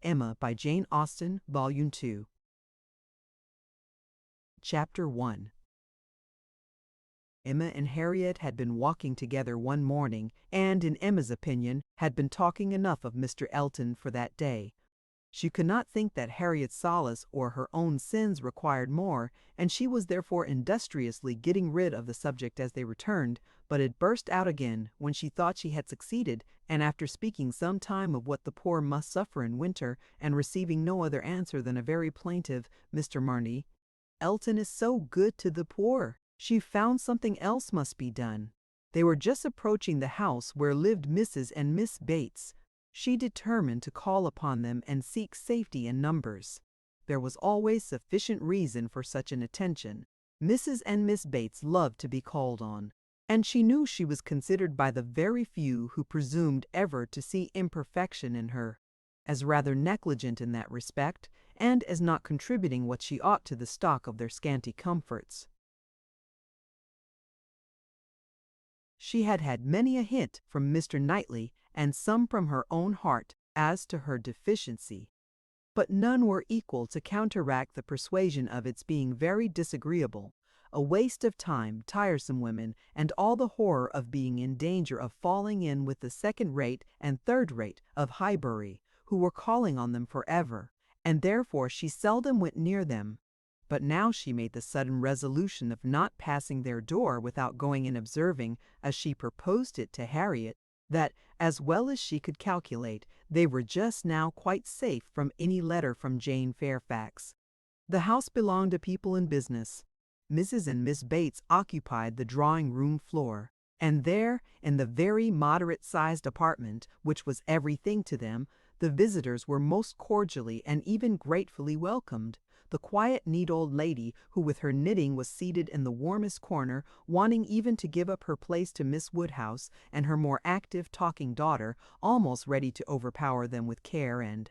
Emma by Jane Austen, Volume 2. Chapter 1. Emma and Harriet had been walking together one morning, and, in Emma's opinion, had been talking enough of Mr. Elton for that day. She could not think that Harriet's solace or her own sins required more, and she was therefore industriously getting rid of the subject as they returned, but it burst out again when she thought she had succeeded, and after speaking some time of what the poor must suffer in winter, and receiving no other answer than a very plaintive "Mr. Marney, Elton is so good to the poor," she found something else must be done. They were just approaching the house where lived Mrs. and Miss Bates. She determined to call upon them and seek safety in numbers. There was always sufficient reason for such an attention. Mrs. and Miss Bates loved to be called on, and she knew she was considered by the very few who presumed ever to see imperfection in her, as rather negligent in that respect, and as not contributing what she ought to the stock of their scanty comforts. She had had many a hint from Mr. Knightley, and some from her own heart, as to her deficiency, but none were equal to counteract the persuasion of its being very disagreeable, a waste of time, tiresome women, and all the horror of being in danger of falling in with the second-rate and third-rate of Highbury, who were calling on them forever, and therefore she seldom went near them. But now she made the sudden resolution of not passing their door without going and observing, as she proposed it to Harriet, that, as well as she could calculate, they were just now quite safe from any letter from Jane Fairfax. The house belonged to people in business. Mrs. and Miss Bates occupied the drawing-room floor, and there, in the very moderate-sized apartment, which was everything to them, the visitors were most cordially and even gratefully welcomed. The quiet, neat old lady, who with her knitting was seated in the warmest corner, wanting even to give up her place to Miss Woodhouse, and her more active, talking daughter, almost ready to overpower them with care and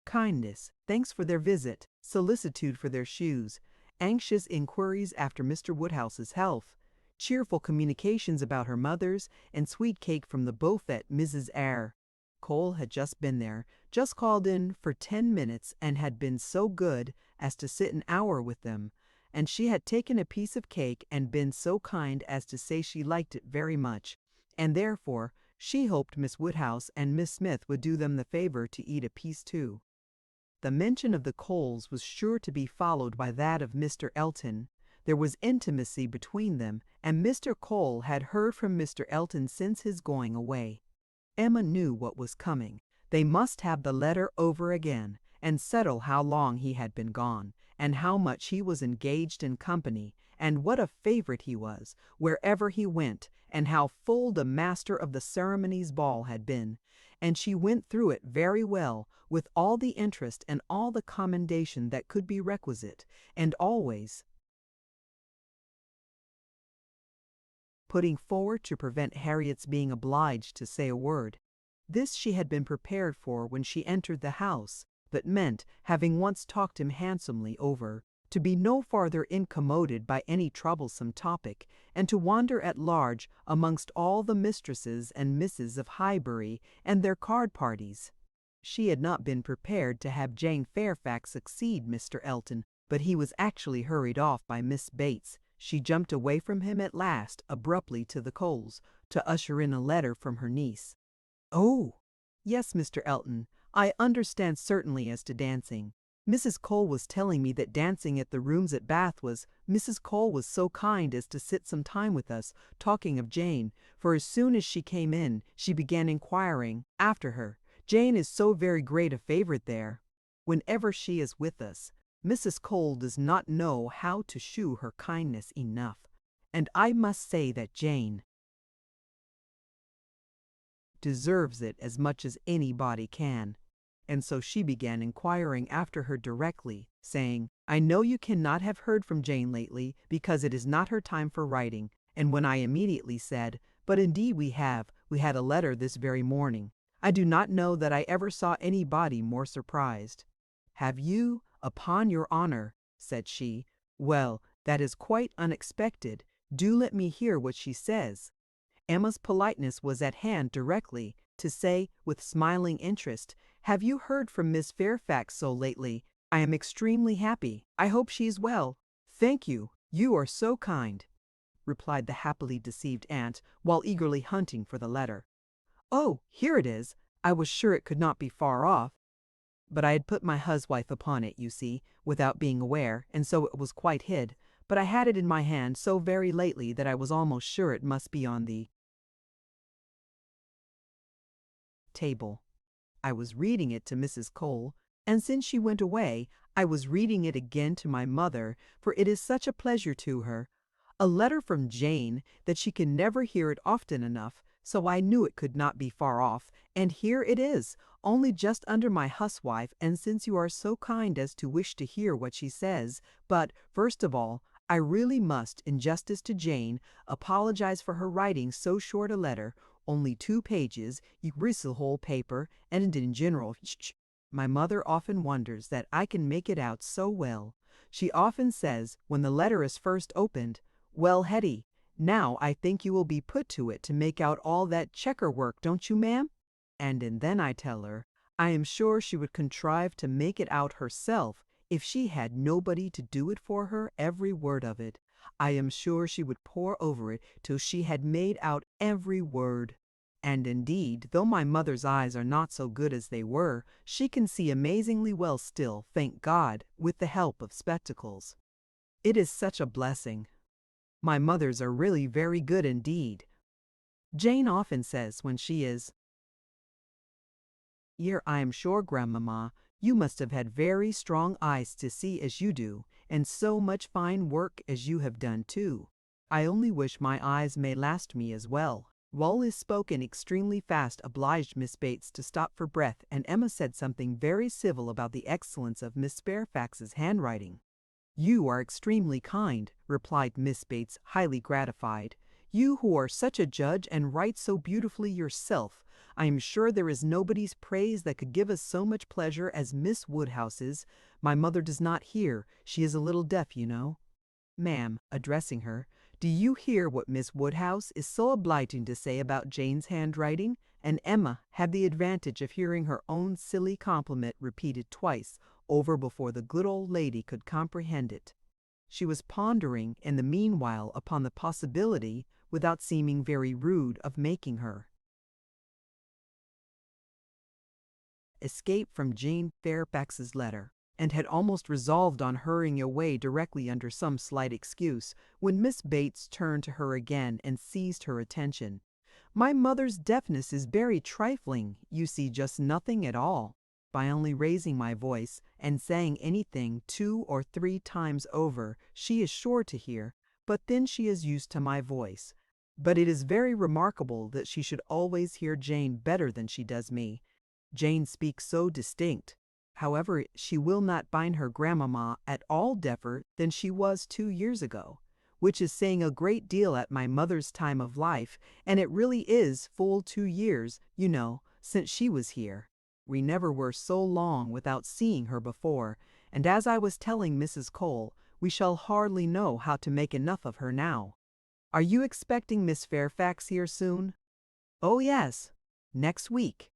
kindness, thanks for their visit, solicitude for their shoes, anxious inquiries after Mr. Woodhouse's health, cheerful communications about her mother's, and sweet cake from the beaufet Mrs. Eyre. Cole had just been there, just called in for 10 minutes, and had been so good as to sit an hour with them, and she had taken a piece of cake and been so kind as to say she liked it very much, and therefore she hoped Miss Woodhouse and Miss Smith would do them the favor to eat a piece too. The mention of the Coles was sure to be followed by that of Mr. Elton. There was intimacy between them, and Mr. Cole had heard from Mr. Elton since his going away. Emma knew what was coming. They must have the letter over again, and settle how long he had been gone, and how much he was engaged in company, and what a favorite he was, wherever he went, and how full the master of the ceremonies ball had been. And she went through it very well, with all the interest and all the commendation that could be requisite, and always putting forward to prevent Harriet's being obliged to say a word. This she had been prepared for when she entered the house, but meant, having once talked him handsomely over, to be no farther incommoded by any troublesome topic, and to wander at large amongst all the mistresses and misses of Highbury and their card parties. She had not been prepared to have Jane Fairfax succeed Mr. Elton, but he was actually hurried off by Miss Bates. She jumped away from him at last, abruptly, to the Coles, to usher in a letter from her niece. "Oh, yes, Mr. Elton, I understand certainly as to dancing. Mrs. Cole was telling me that dancing at the rooms at Bath was— Mrs. Cole was so kind as to sit some time with us, talking of Jane, for as soon as she came in, she began inquiring after her. Jane is so very great a favorite there. Whenever she is with us, Mrs. Cole does not know how to shew her kindness enough, and I must say that Jane deserves it as much as anybody can." And so she began inquiring after her directly, saying, "I know you cannot have heard from Jane lately, because it is not her time for writing." And when I immediately said, "But indeed we have, we had a letter this very morning," I do not know that I ever saw anybody more surprised. "Have you, upon your honor?" said she. "Well, that is quite unexpected. Do let me hear what she says." Emma's politeness was at hand directly, to say, with smiling interest, "Have you heard from Miss Fairfax so lately? I am extremely happy. I hope she is well." "Thank you. You are so kind," replied the happily deceived aunt, while eagerly hunting for the letter. "Oh, here it is. I was sure it could not be far off. But I had put my huswife upon it, you see, without being aware, and so it was quite hid. But I had it in my hand so very lately that I was almost sure it must be on the table. I was reading it to Mrs. Cole, and since she went away, I was reading it again to my mother, for it is such a pleasure to her. A letter from Jane that she can never hear it often enough, so I knew it could not be far off, and here it is, only just under my huswife, and since you are so kind as to wish to hear what she says, but, first of all, I really must, in justice to Jane, apologize for her writing so short a letter, only 2 pages, you bristle whole paper, and in general, my mother often wonders that I can make it out so well. She often says, when the letter is first opened, "Well, Hetty, now I think you will be put to it to make out all that checker work, don't you, ma'am?" And then I tell her, I am sure she would contrive to make it out herself if she had nobody to do it for her, every word of it. I am sure she would pore over it till she had made out every word. And indeed, though my mother's eyes are not so good as they were, she can see amazingly well still, thank God, with the help of spectacles. It is such a blessing. My mothers are really very good indeed. Jane often says when she is here, "I am sure, grandmamma, you must have had very strong eyes to see as you do, and so much fine work as you have done too. I only wish my eyes may last me as well." Wallace spoke in extremely fast, obliged Miss Bates to stop for breath, and Emma said something very civil about the excellence of Miss Fairfax's handwriting. "You are extremely kind," replied Miss Bates, highly gratified. "You who are such a judge and write so beautifully yourself. I am sure there is nobody's praise that could give us so much pleasure as Miss Woodhouse's. My mother does not hear. She is a little deaf, you know. Ma'am," addressing her, "do you hear what Miss Woodhouse is so obliging to say about Jane's handwriting?" And Emma had the advantage of hearing her own silly compliment repeated twice over before the good old lady could comprehend it. She was pondering in the meanwhile upon the possibility, without seeming very rude, of making her escape from Jane Fairfax's letter, and had almost resolved on hurrying away directly under some slight excuse, when Miss Bates turned to her again and seized her attention. "My mother's deafness is very trifling, you see, just nothing at all. By only raising my voice and saying anything 2 or 3 times over, she is sure to hear, but then she is used to my voice. But it is very remarkable that she should always hear Jane better than she does me. Jane speaks so distinct. However, she will not find her grandmamma at all deafer than she was 2 years ago, which is saying a great deal at my mother's time of life, and it really is full 2 years, you know, since she was here. We never were so long without seeing her before, and as I was telling Mrs. Cole, we shall hardly know how to make enough of her now. Are you expecting Miss Fairfax here soon?" "Oh, yes, next week."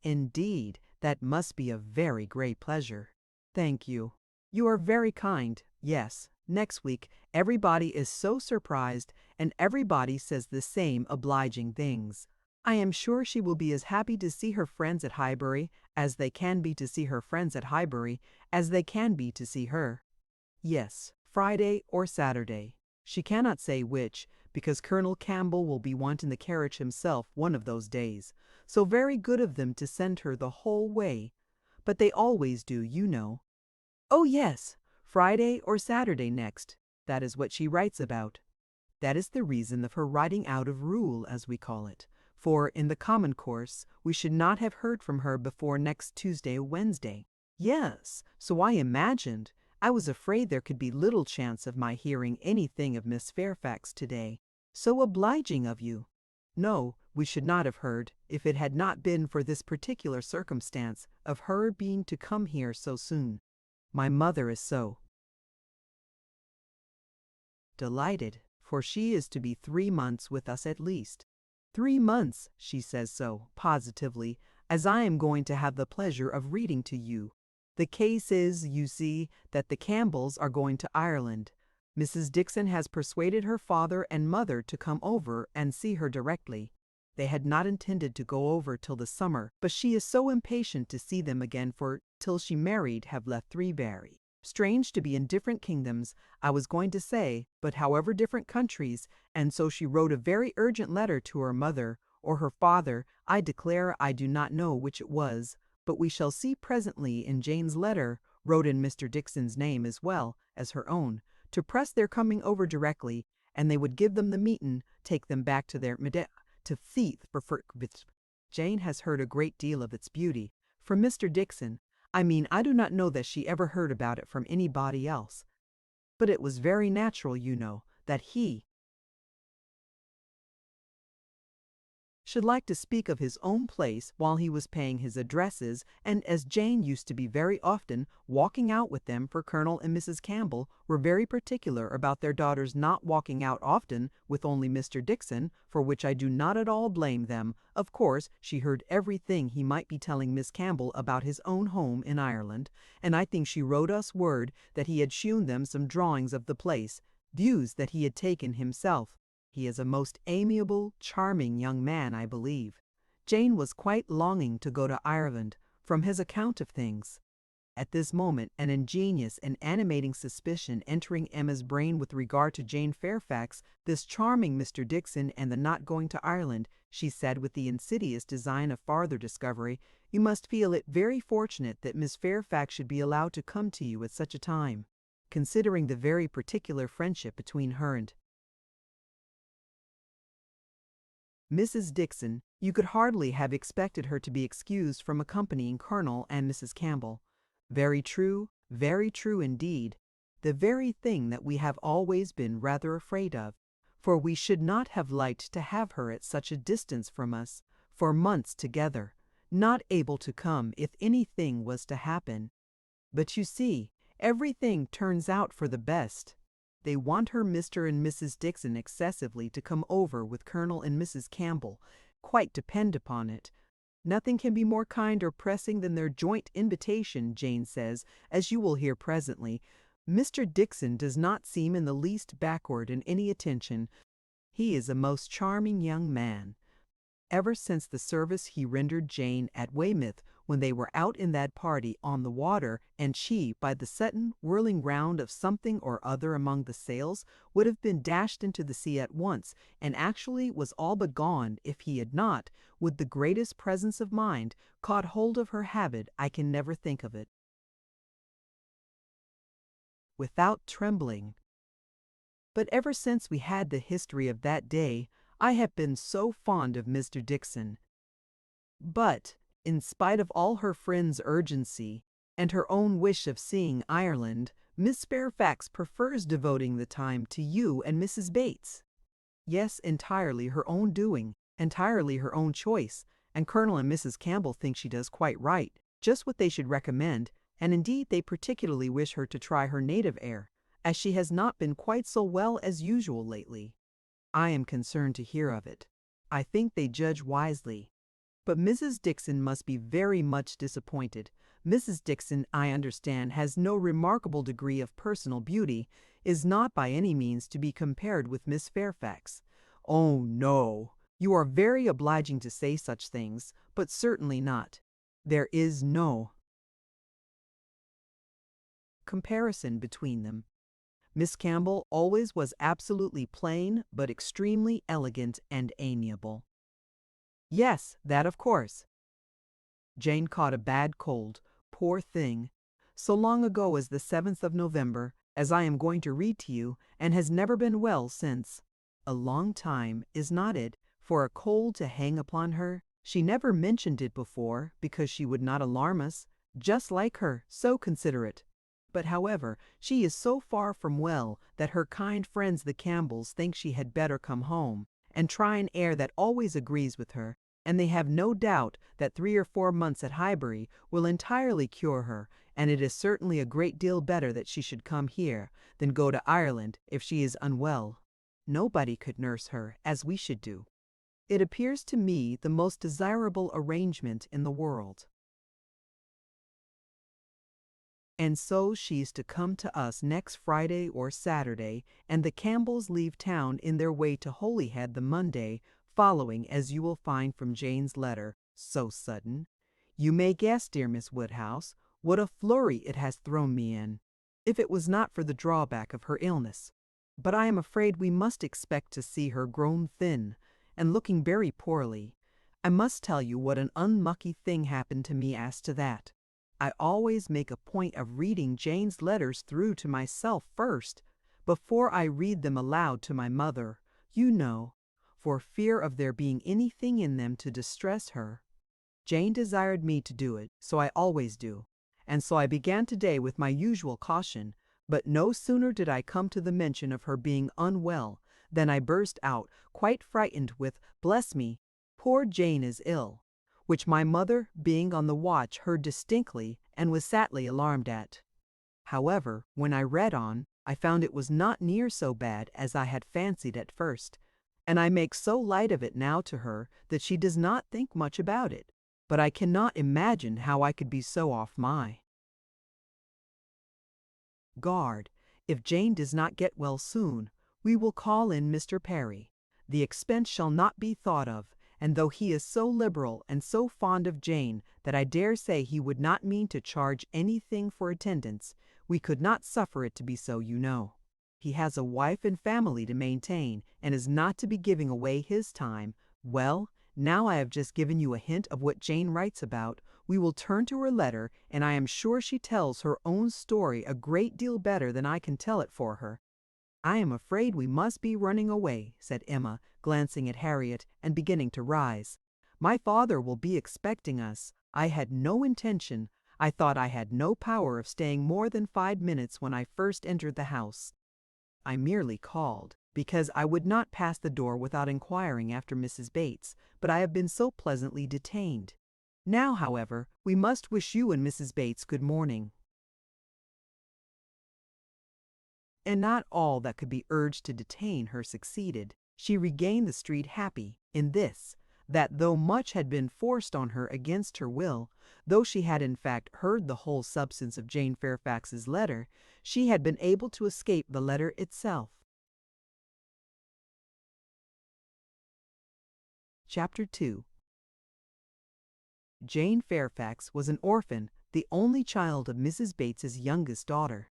"Indeed, that must be a very great pleasure." "Thank you. You are very kind. Yes, next week. Everybody is so surprised, and everybody says the same obliging things. I am sure she will be as happy to see her friends at Highbury as they can be to see her friends at Highbury, as they can be to see her. Yes, Friday or Saturday. She cannot say which, because Colonel Campbell will be wanting the carriage himself one of those days. So very good of them to send her the whole way. But they always do, you know. Oh yes, Friday or Saturday next. That is what she writes about. That is the reason of her writing out of rule, as we call it. For in the common course, we should not have heard from her before next Tuesday or Wednesday. Yes, so I imagined. I was afraid there could be little chance of my hearing anything of Miss Fairfax today. So obliging of you. No, we should not have heard, if it had not been for this particular circumstance of her being to come here so soon. My mother is so delighted, for she is to be 3 months with us at least. 3 months, she says so, positively, as I am going to have the pleasure of reading to you. The case is, you see, that the Campbells are going to Ireland. Mrs. Dixon has persuaded her father and mother to come over and see her directly. They had not intended to go over till the summer, but she is so impatient to see them again, for till she married have left 3 very strange to be in different kingdoms, I was going to say, but however different countries, and so she wrote a very urgent letter to her mother, or her father, I declare I do not know which it was, but we shall see presently in Jane's letter, wrote in Mr. Dixon's name as well as her own, to press their coming over directly, and they would give them the meetin, take them back to their to thief for Jane has heard a great deal of its beauty from Mr. Dixon. I mean, I do not know that she ever heard about it from anybody else. But it was very natural, you know, that he should like to speak of his own place while he was paying his addresses, and as Jane used to be very often walking out with them, for Colonel and Mrs. Campbell were very particular about their daughters not walking out often with only Mr. Dixon, for which I do not at all blame them. Of course, she heard everything he might be telling Miss Campbell about his own home in Ireland, and I think she wrote us word that he had shewn them some drawings of the place, views that he had taken himself. He is a most amiable, charming young man, I believe. Jane was quite longing to go to Ireland, from his account of things. At this moment, an ingenious and animating suspicion entering Emma's brain with regard to Jane Fairfax, this charming Mr. Dixon, and the not going to Ireland, she said with the insidious design of farther discovery, you must feel it very fortunate that Miss Fairfax should be allowed to come to you at such a time, considering the very particular friendship between her and Mrs. Dixon. You could hardly have expected her to be excused from accompanying Colonel and Mrs. Campbell. Very true indeed. The very thing that we have always been rather afraid of, for we should not have liked to have her at such a distance from us, for months together, not able to come if anything was to happen. But you see, everything turns out for the best. They want her Mr. and Mrs. Dixon excessively to come over with Colonel and Mrs. Campbell. Quite depend upon it. Nothing can be more kind or pressing than their joint invitation, Jane says, as you will hear presently. Mr. Dixon does not seem in the least backward in any attention. He is a most charming young man. Ever since the service he rendered Jane at Weymouth, when they were out in that party on the water, and she, by the sudden whirling round of something or other among the sails, would have been dashed into the sea at once, and actually was all but gone, if he had not, with the greatest presence of mind, caught hold of her habit, I can never think of it without trembling. But ever since we had the history of that day, I have been so fond of Mr. Dixon. But, in spite of all her friend's urgency, and her own wish of seeing Ireland, Miss Fairfax prefers devoting the time to you and Mrs. Bates. Yes, entirely her own doing, entirely her own choice, and Colonel and Mrs. Campbell think she does quite right, just what they should recommend, and indeed they particularly wish her to try her native air, as she has not been quite so well as usual lately. I am concerned to hear of it. I think they judge wisely. But Mrs. Dixon must be very much disappointed. Mrs. Dixon, I understand, has no remarkable degree of personal beauty, is not by any means to be compared with Miss Fairfax. Oh, no! You are very obliging to say such things, but certainly not. There is no comparison between them. Miss Campbell always was absolutely plain, but extremely elegant and amiable. Yes, that of course. Jane caught a bad cold, poor thing, so long ago as the 7th of November, as I am going to read to you, and has never been well since. A long time, is not it, for a cold to hang upon her? She never mentioned it before, because she would not alarm us. Just like her, so considerate. But however, she is so far from well that her kind friends the Campbells think she had better come home, and try an air that always agrees with her, and they have no doubt that 3 or 4 months at Highbury will entirely cure her, and it is certainly a great deal better that she should come here than go to Ireland if she is unwell. Nobody could nurse her as we should do. It appears to me the most desirable arrangement in the world. And so she's to come to us next Friday or Saturday, and the Campbells leave town in their way to Holyhead the Monday following, as you will find from Jane's letter, so sudden. You may guess, dear Miss Woodhouse, what a flurry it has thrown me in, if it was not for the drawback of her illness. But I am afraid we must expect to see her grown thin, and looking very poorly. I must tell you what an unlucky thing happened to me as to that. I always make a point of reading Jane's letters through to myself first, before I read them aloud to my mother, you know, for fear of there being anything in them to distress her. Jane desired me to do it, so I always do, and so I began today with my usual caution, but no sooner did I come to the mention of her being unwell than I burst out, quite frightened, with, "Bless me, poor Jane is ill," which my mother, being on the watch, heard distinctly and was sadly alarmed at. However, when I read on, I found it was not near so bad as I had fancied at first, and I make so light of it now to her that she does not think much about it, but I cannot imagine how I could be so off my guard. If Jane does not get well soon, we will call in Mr. Perry. The expense shall not be thought of, and though he is so liberal and so fond of Jane that I dare say he would not mean to charge anything for attendance, we could not suffer it to be so, you know. He has a wife and family to maintain, and is not to be giving away his time. Well, now I have just given you a hint of what Jane writes about. We will turn to her letter, and I am sure she tells her own story a great deal better than I can tell it for her. I am afraid we must be running away, said Emma, glancing at Harriet and beginning to rise. My father will be expecting us. I had no intention. I thought I had no power of staying more than 5 minutes when I first entered the house. I merely called, because I would not pass the door without inquiring after Mrs. Bates, but I have been so pleasantly detained. Now, however, we must wish you and Mrs. Bates good morning. And not all that could be urged to detain her succeeded. She regained the street happy in this, that though much had been forced on her against her will, though she had in fact heard the whole substance of Jane Fairfax's letter, she had been able to escape the letter itself. Chapter 2. Jane Fairfax was an orphan, the only child of Mrs. Bates's youngest daughter.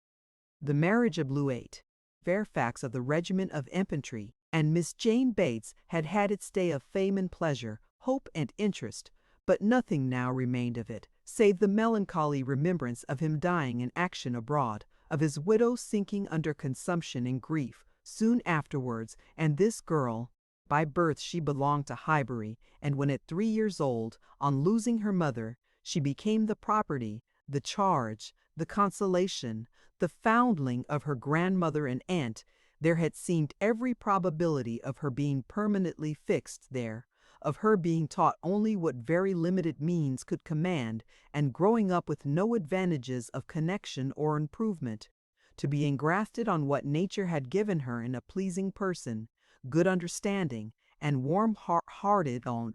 The marriage of Louet Fairfax of the regiment of infantry and Miss Jane Bates had had its day of fame and pleasure, hope and interest, but nothing now remained of it, save the melancholy remembrance of him dying in action abroad, of his widow sinking under consumption and grief soon afterwards, and this girl. By birth she belonged to Highbury, and when at 3 years old, on losing her mother, she became the property, the charge, the consolation, the foundling of her grandmother and aunt. There had seemed every probability of her being permanently fixed there, of her being taught only what very limited means could command, and growing up with no advantages of connection or improvement, to be engrafted on what nature had given her in a pleasing person, good understanding, and warm-hearted on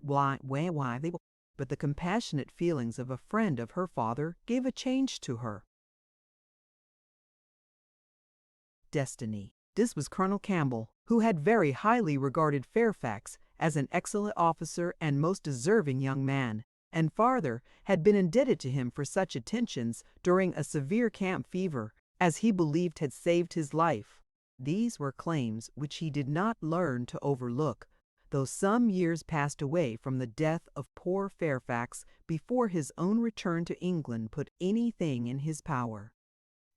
but the compassionate feelings of a friend of her father gave a change to her destiny. This was Colonel Campbell, who had very highly regarded Fairfax as an excellent officer and most deserving young man, and farther, had been indebted to him for such attentions during a severe camp fever, as he believed had saved his life. These were claims which he did not learn to overlook, though some years passed away from the death of poor Fairfax before his own return to England put anything in his power.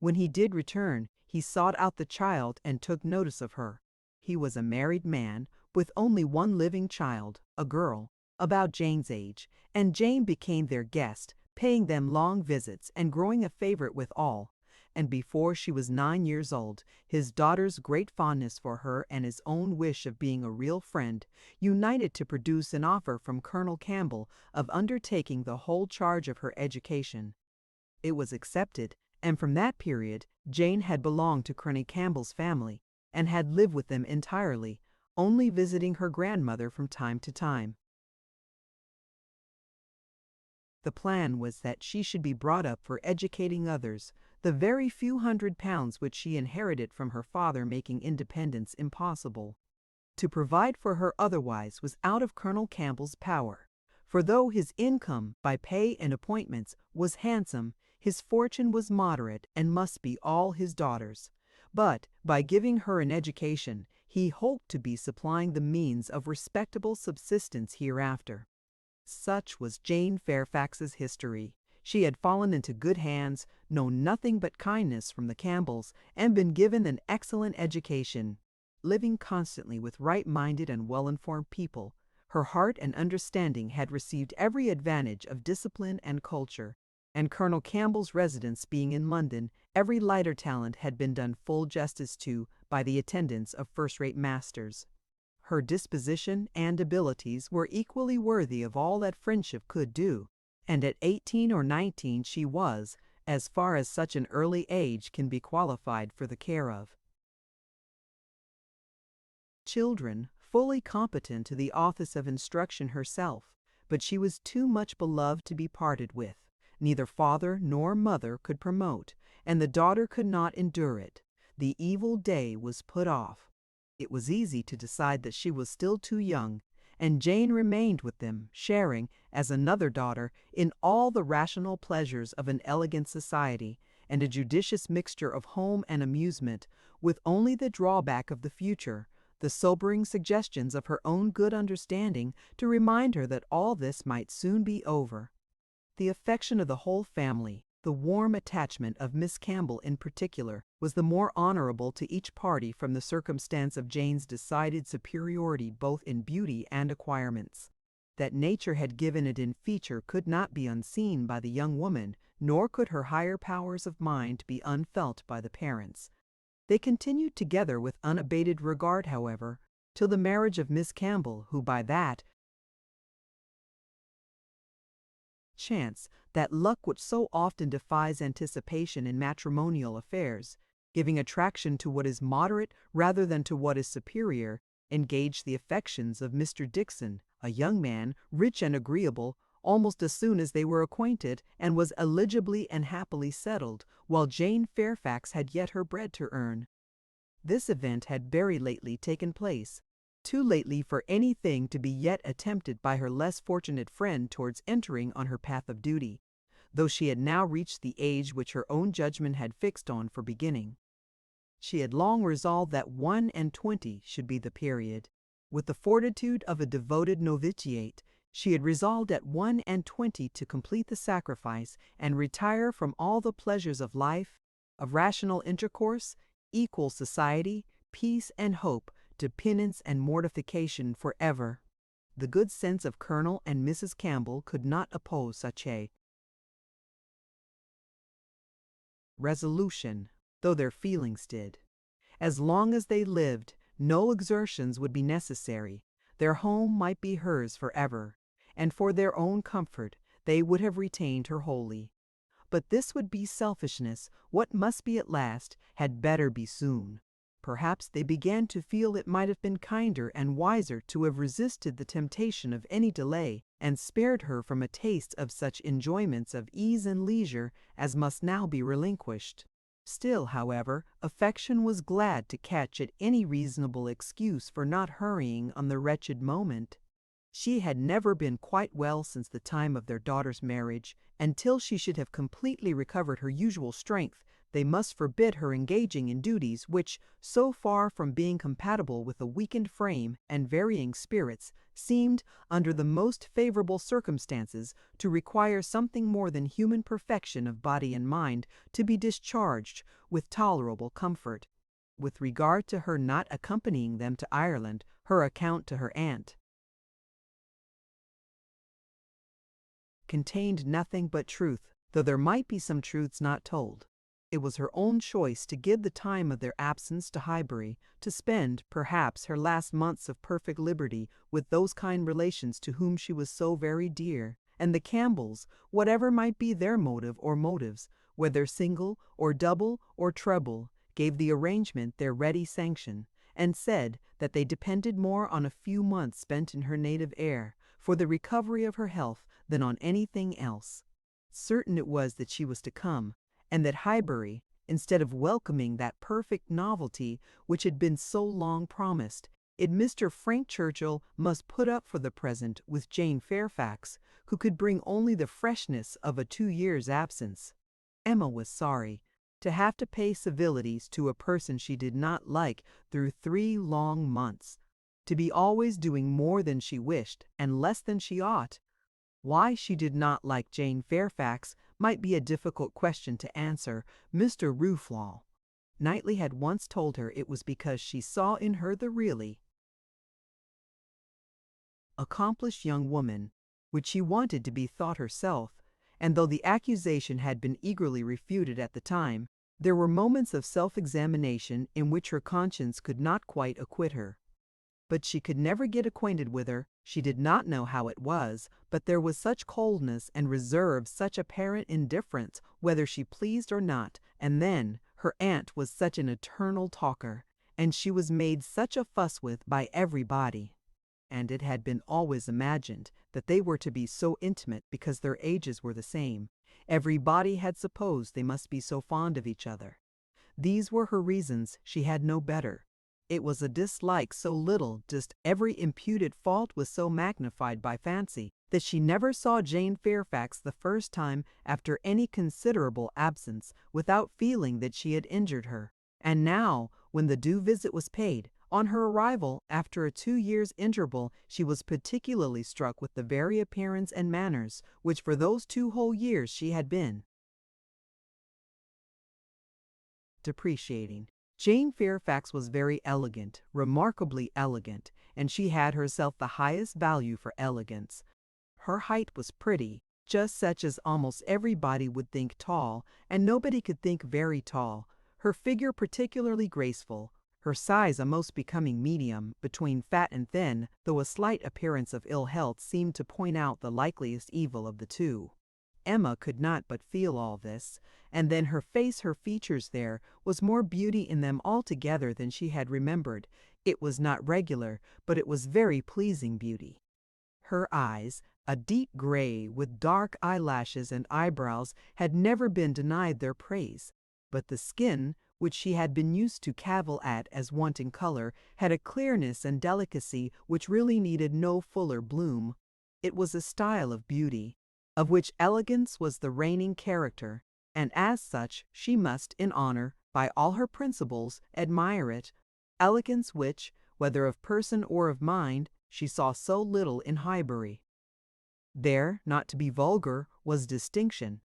When he did return, he sought out the child and took notice of her. He was a married man, with only one living child, a girl, about Jane's age, and Jane became their guest, paying them long visits and growing a favorite with all. And before she was 9 years old, his daughter's great fondness for her and his own wish of being a real friend united to produce an offer from Colonel Campbell of undertaking the whole charge of her education. It was accepted, and from that period Jane had belonged to Colonel Campbell's family, and had lived with them entirely, only visiting her grandmother from time to time. The plan was that she should be brought up for educating others, the very few £100 which she inherited from her father making independence impossible. To provide for her otherwise was out of Colonel Campbell's power, for though his income by pay and appointments was handsome, his fortune was moderate and must be all his daughter's. But by giving her an education, he hoped to be supplying the means of respectable subsistence hereafter. Such was Jane Fairfax's history. She had fallen into good hands, known nothing but kindness from the Campbells, and been given an excellent education. Living constantly with right-minded and well-informed people, her heart and understanding had received every advantage of discipline and culture, and Colonel Campbell's residence being in London, every lighter talent had been done full justice to by the attendance of first-rate masters. Her disposition and abilities were equally worthy of all that friendship could do, and at 18 or 19 she was, as far as such an early age can be qualified for the care of children, fully competent to the office of instruction herself, but she was too much beloved to be parted with. Neither father nor mother could promote, and the daughter could not endure it. The evil day was put off. It was easy to decide that she was still too young, and Jane remained with them, sharing, as another daughter, in all the rational pleasures of an elegant society, and a judicious mixture of home and amusement, with only the drawback of the future, the sobering suggestions of her own good understanding to remind her that all this might soon be over. The affection of the whole family, the warm attachment of Miss Campbell in particular, was the more honorable to each party from the circumstance of Jane's decided superiority both in beauty and acquirements. That nature had given it in feature could not be unseen by the young woman, nor could her higher powers of mind be unfelt by the parents. They continued together with unabated regard, however, till the marriage of Miss Campbell, who by that chance, that luck which so often defies anticipation in matrimonial affairs, giving attraction to what is moderate rather than to what is superior, engaged the affections of Mr. Dixon, a young man, rich and agreeable, almost as soon as they were acquainted, and was eligibly and happily settled, while Jane Fairfax had yet her bread to earn. This event had very lately taken place, too lately for anything to be yet attempted by her less fortunate friend towards entering on her path of duty, though she had now reached the age which her own judgment had fixed on for beginning. She had long resolved that 21 should be the period. With the fortitude of a devoted novitiate, she had resolved at 21 to complete the sacrifice and retire from all the pleasures of life, of rational intercourse, equal society, peace and hope, to penance and mortification forever. The good sense of Colonel and Mrs. Campbell could not oppose such a resolution, though their feelings did. As long as they lived, no exertions would be necessary. Their home might be hers forever, and for their own comfort they would have retained her wholly. But this would be selfishness. What must be at last had better be soon. Perhaps they began to feel it might have been kinder and wiser to have resisted the temptation of any delay, and spared her from a taste of such enjoyments of ease and leisure as must now be relinquished. Still, however, affection was glad to catch at any reasonable excuse for not hurrying on the wretched moment. She had never been quite well since the time of their daughter's marriage, and till she should have completely recovered her usual strength, they must forbid her engaging in duties which, so far from being compatible with a weakened frame and varying spirits, seemed, under the most favorable circumstances, to require something more than human perfection of body and mind to be discharged with tolerable comfort. With regard to her not accompanying them to Ireland, her account to her aunt contained nothing but truth, though there might be some truths not told. It was her own choice to give the time of their absence to Highbury, to spend, perhaps, her last months of perfect liberty with those kind relations to whom she was so very dear, and the Campbells, whatever might be their motive or motives, whether single or double or treble, gave the arrangement their ready sanction, and said that they depended more on a few months spent in her native air for the recovery of her health than on anything else. Certain it was that she was to come, and that Highbury, instead of welcoming that perfect novelty which had been so long promised, Mr. Frank Churchill must put up for the present with Jane Fairfax, who could bring only the freshness of a 2 years' absence. Emma was sorry to have to pay civilities to a person she did not like through 3 long months, to be always doing more than she wished and less than she ought. Why she did not like Jane Fairfax might be a difficult question to answer. Mr. Rufflaw Knightley had once told her it was because she saw in her the really accomplished young woman, which she wanted to be thought herself, and though the accusation had been eagerly refuted at the time, there were moments of self-examination in which her conscience could not quite acquit her. But she could never get acquainted with her. She did not know how it was, but there was such coldness and reserve, such apparent indifference, whether she pleased or not, and then her aunt was such an eternal talker, and she was made such a fuss with by everybody. And it had been always imagined that they were to be so intimate because their ages were the same. Everybody had supposed they must be so fond of each other. These were her reasons. She had no better. It was a dislike so little, just every imputed fault was so magnified by fancy, that she never saw Jane Fairfax the first time after any considerable absence without feeling that she had injured her. And now, when the due visit was paid, on her arrival, after a 2 years' interval, she was particularly struck with the very appearance and manners which for those 2 whole years she had been depreciating. Jane Fairfax was very elegant, remarkably elegant, and she had herself the highest value for elegance. Her height was pretty, just such as almost everybody would think tall, and nobody could think very tall. Her figure particularly graceful. Her size a most becoming medium, between fat and thin, though a slight appearance of ill health seemed to point out the likeliest evil of the two. Emma could not but feel all this, and then her face, her features there, was more beauty in them altogether than she had remembered. It was not regular, but it was very pleasing beauty. Her eyes, a deep gray with dark eyelashes and eyebrows, had never been denied their praise, but the skin, which she had been used to cavil at as wanting color, had a clearness and delicacy which really needed no fuller bloom. It was a style of beauty, of which elegance was the reigning character, and as such she must, in honor, by all her principles, admire it. Elegance which, whether of person or of mind, she saw so little in Highbury. There, not to be vulgar, was distinction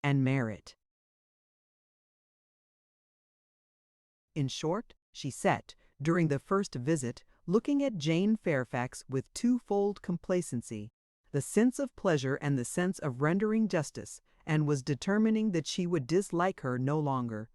and merit. In short, she sat, during the first visit, looking at Jane Fairfax with twofold complacency, the sense of pleasure and the sense of rendering justice, and was determining that she would dislike her no longer.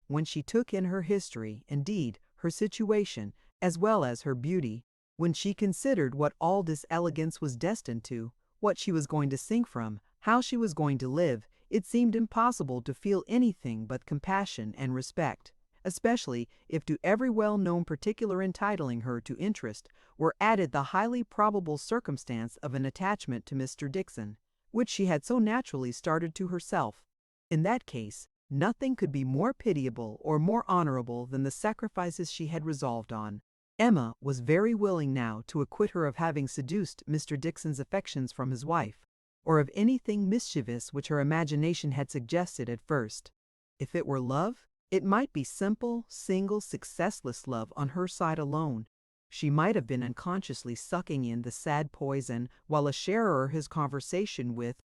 When she took in her history, indeed, her situation, as well as her beauty, when she considered what all this elegance was destined to, what she was going to sink from, how she was going to live, it seemed impossible to feel anything but compassion and respect, especially if to every well-known particular entitling her to interest were added the highly probable circumstance of an attachment to Mr. Dixon, which she had so naturally started to herself. In that case, nothing could be more pitiable or more honorable than the sacrifices she had resolved on. Emma was very willing now to acquit her of having seduced Mr. Dixon's affections from his wife, or of anything mischievous which her imagination had suggested at first. If it were love, it might be simple, single, successless love on her side alone. She might have been unconsciously sucking in the sad poison while a sharer his conversation with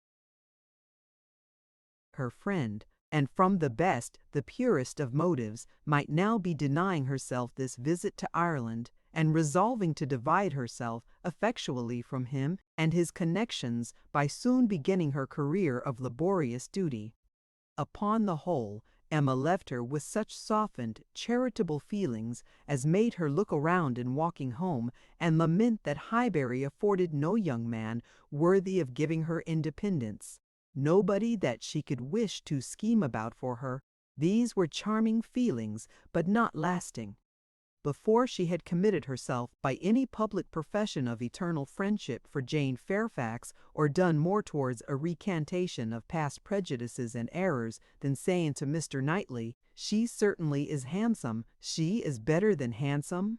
her friend, and from the best, the purest of motives, might now be denying herself this visit to Ireland, and resolving to divide herself effectually from him and his connections by soon beginning her career of laborious duty. Upon the whole, Emma left her with such softened, charitable feelings as made her look around in walking home and lament that Highbury afforded no young man worthy of giving her independence, nobody that she could wish to scheme about for her. These were charming feelings, but not lasting. before she had committed herself by any public profession of eternal friendship for Jane Fairfax, or done more towards a recantation of past prejudices and errors than saying to Mr. Knightley, "She certainly is handsome, she is better than handsome."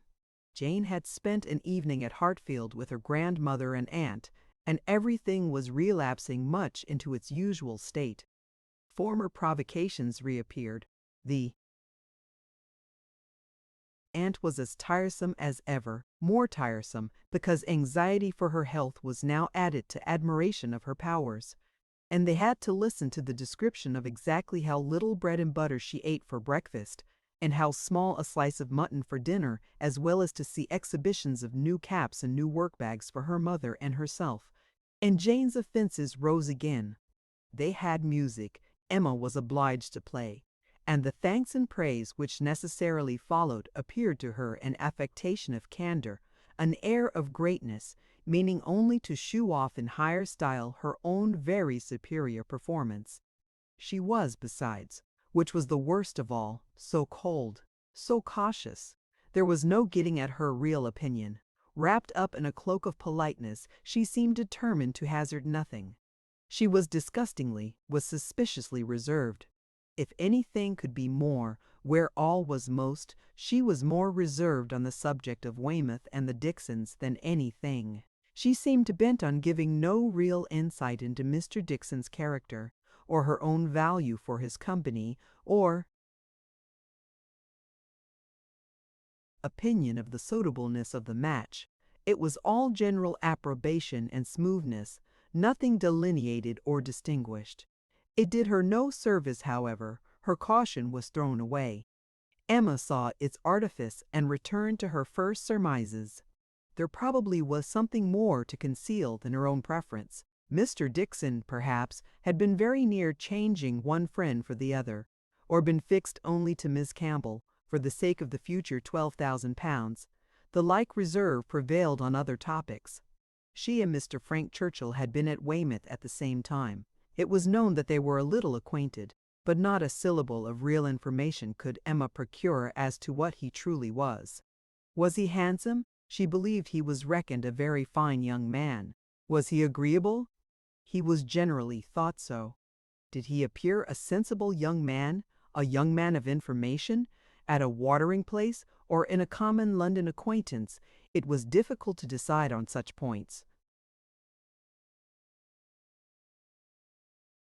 Jane had spent an evening at Hartfield with her grandmother and aunt, and everything was relapsing much into its usual state. Former provocations reappeared. The aunt was as tiresome as ever, more tiresome, because anxiety for her health was now added to admiration of her powers. And they had to listen to the description of exactly how little bread and butter she ate for breakfast, and how small a slice of mutton for dinner, as well as to see exhibitions of new caps and new workbags for her mother and herself. And Jane's offenses rose again. They had music, Emma was obliged to play, and the thanks and praise which necessarily followed appeared to her an affectation of candor, an air of greatness, meaning only to shew off in higher style her own very superior performance. She was, besides, which was the worst of all, so cold, so cautious. There was no getting at her real opinion. Wrapped up in a cloak of politeness, she seemed determined to hazard nothing. She was was suspiciously reserved. If anything could be more, where all was most, she was more reserved on the subject of Weymouth and the Dixons than anything. She seemed bent on giving no real insight into Mr. Dixon's character, or her own value for his company, or opinion of the suitableness of the match. It was all general approbation and smoothness, nothing delineated or distinguished. It did her no service, however. Her caution was thrown away. Emma saw its artifice and returned to her first surmises. There probably was something more to conceal than her own preference. Mr. Dixon, perhaps, had been very near changing one friend for the other, or been fixed only to Miss Campbell, for the sake of the future £12,000. The like reserve prevailed on other topics. She and Mr. Frank Churchill had been at Weymouth at the same time. It was known that they were a little acquainted, but not a syllable of real information could Emma procure as to what he truly was. Was he handsome? She believed he was reckoned a very fine young man. Was he agreeable? He was generally thought so. Did he appear a sensible young man, a young man of information, at a watering place, or in a common London acquaintance? It was difficult to decide on such points.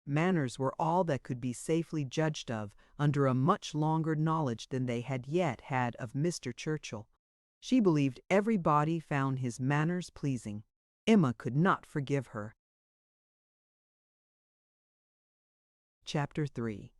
Manners were all that could be safely judged of under a much longer knowledge than they had yet had of Mr. Churchill. She believed everybody found his manners pleasing. Emma could not forgive her. Chapter 3.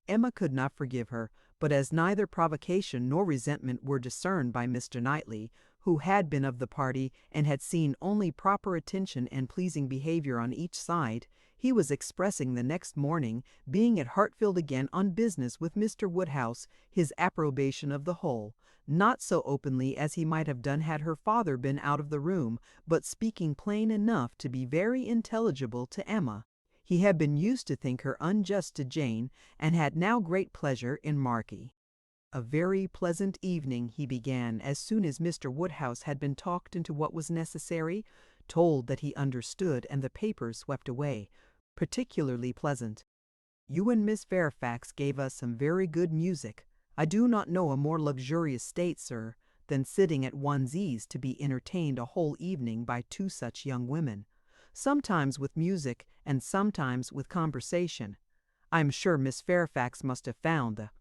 Emma could not forgive her, but as neither provocation nor resentment were discerned by Mr. Knightley, who had been of the party and had seen only proper attention and pleasing behavior on each side, he was expressing the next morning, being at Hartfield again on business with Mr. Woodhouse, his approbation of the whole, not so openly as he might have done had her father been out of the room, but speaking plain enough to be very intelligible to Emma. He had been used to think her unjust to Jane, and had now great pleasure in Marky. A very pleasant evening, he began, as soon as Mr. Woodhouse had been talked into what was necessary, told that he understood, and the papers swept away. Particularly pleasant. You and Miss Fairfax gave us some very good music. I do not know a more luxurious state, sir, than sitting at one's ease to be entertained a whole evening by two such young women, sometimes with music and sometimes with conversation. I am sure Miss Fairfax must have found the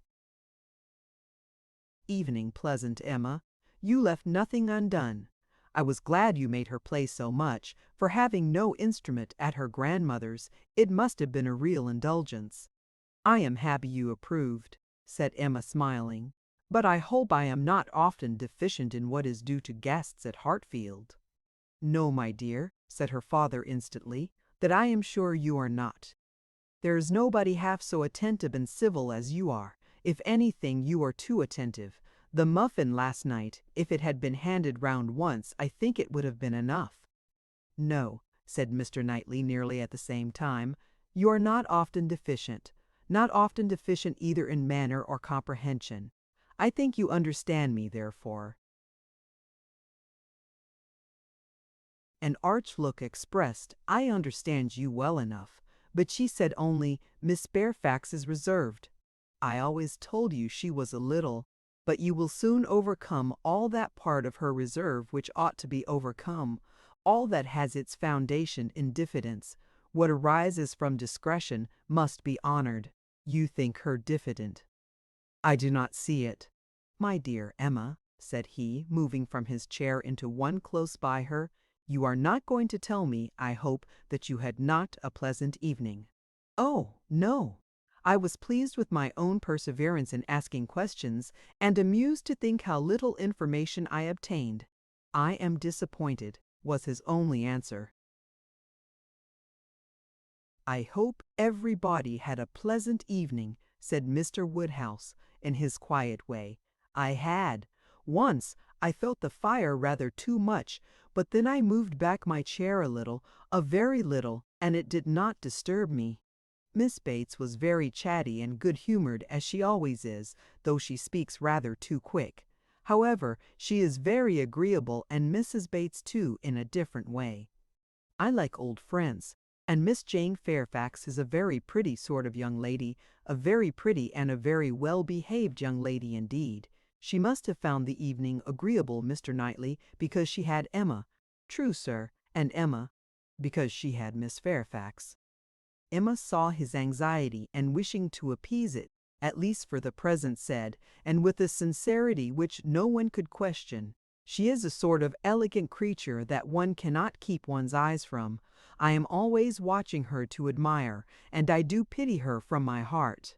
evening pleasant, Emma. You left nothing undone. I was glad you made her play so much, for having no instrument at her grandmother's, it must have been a real indulgence. I am happy you approved, said Emma, smiling, but I hope I am not often deficient in what is due to guests at Hartfield. No, my dear, said her father instantly, that I am sure you are not. There is nobody half so attentive and civil as you are. If anything, you are too attentive. The muffin last night, if it had been handed round once, I think it would have been enough. No, said Mr. Knightley nearly at the same time, you are not often deficient either in manner or comprehension. I think you understand me, therefore." An arch look expressed, "I understand you well enough," but she said only, "Miss Fairfax is reserved. I always told you she was a little, but you will soon overcome all that part of her reserve which ought to be overcome, all that has its foundation in diffidence. What arises from discretion must be honored. You think her diffident. I do not see it." "My dear Emma," said he, moving from his chair into one close by her, "you are not going to tell me, I hope, that you had not a pleasant evening." "Oh, no. I was pleased with my own perseverance in asking questions, and amused to think how little information I obtained." "I am disappointed," was his only answer. "I hope everybody had a pleasant evening," said Mr. Woodhouse, in his quiet way. "I had. Once I felt the fire rather too much, but then I moved back my chair a little, a very little, and it did not disturb me." Miss Bates was very chatty and good-humored, as she always is, though she speaks rather too quick. However, she is very agreeable, and Mrs. Bates too, in a different way. I like old friends, and Miss Jane Fairfax is a very pretty sort of young lady, a very pretty and a very well-behaved young lady indeed. She must have found the evening agreeable, Mr. Knightley, because she had Emma. True, sir, and Emma, because she had Miss Fairfax. Emma saw his anxiety, and wishing to appease it, at least for the present, said, and with a sincerity which no one could question, "She is a sort of elegant creature that one cannot keep one's eyes from. I am always watching her to admire, and I do pity her from my heart."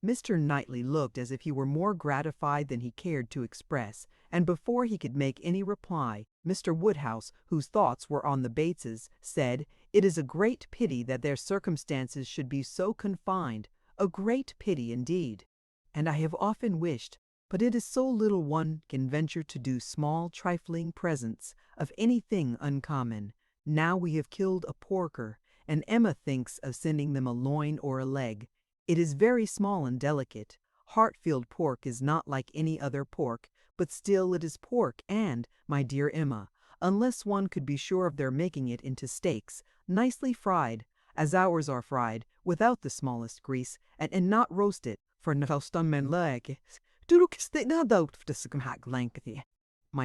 Mr. Knightley looked as if he were more gratified than he cared to express, and before he could make any reply, Mr. Woodhouse, whose thoughts were on the Bateses, said, "It is a great pity that their circumstances should be so confined, a great pity indeed. And I have often wished, but it is so little one can venture to do small trifling presents of anything uncommon. Now we have killed a porker, and Emma thinks of sending them a loin or a leg. It is very small and delicate. Hartfield pork is not like any other pork, but still it is pork, and, my dear Emma, unless one could be sure of their making it into steaks, nicely fried, as ours are fried, without the smallest grease, and not roasted, for my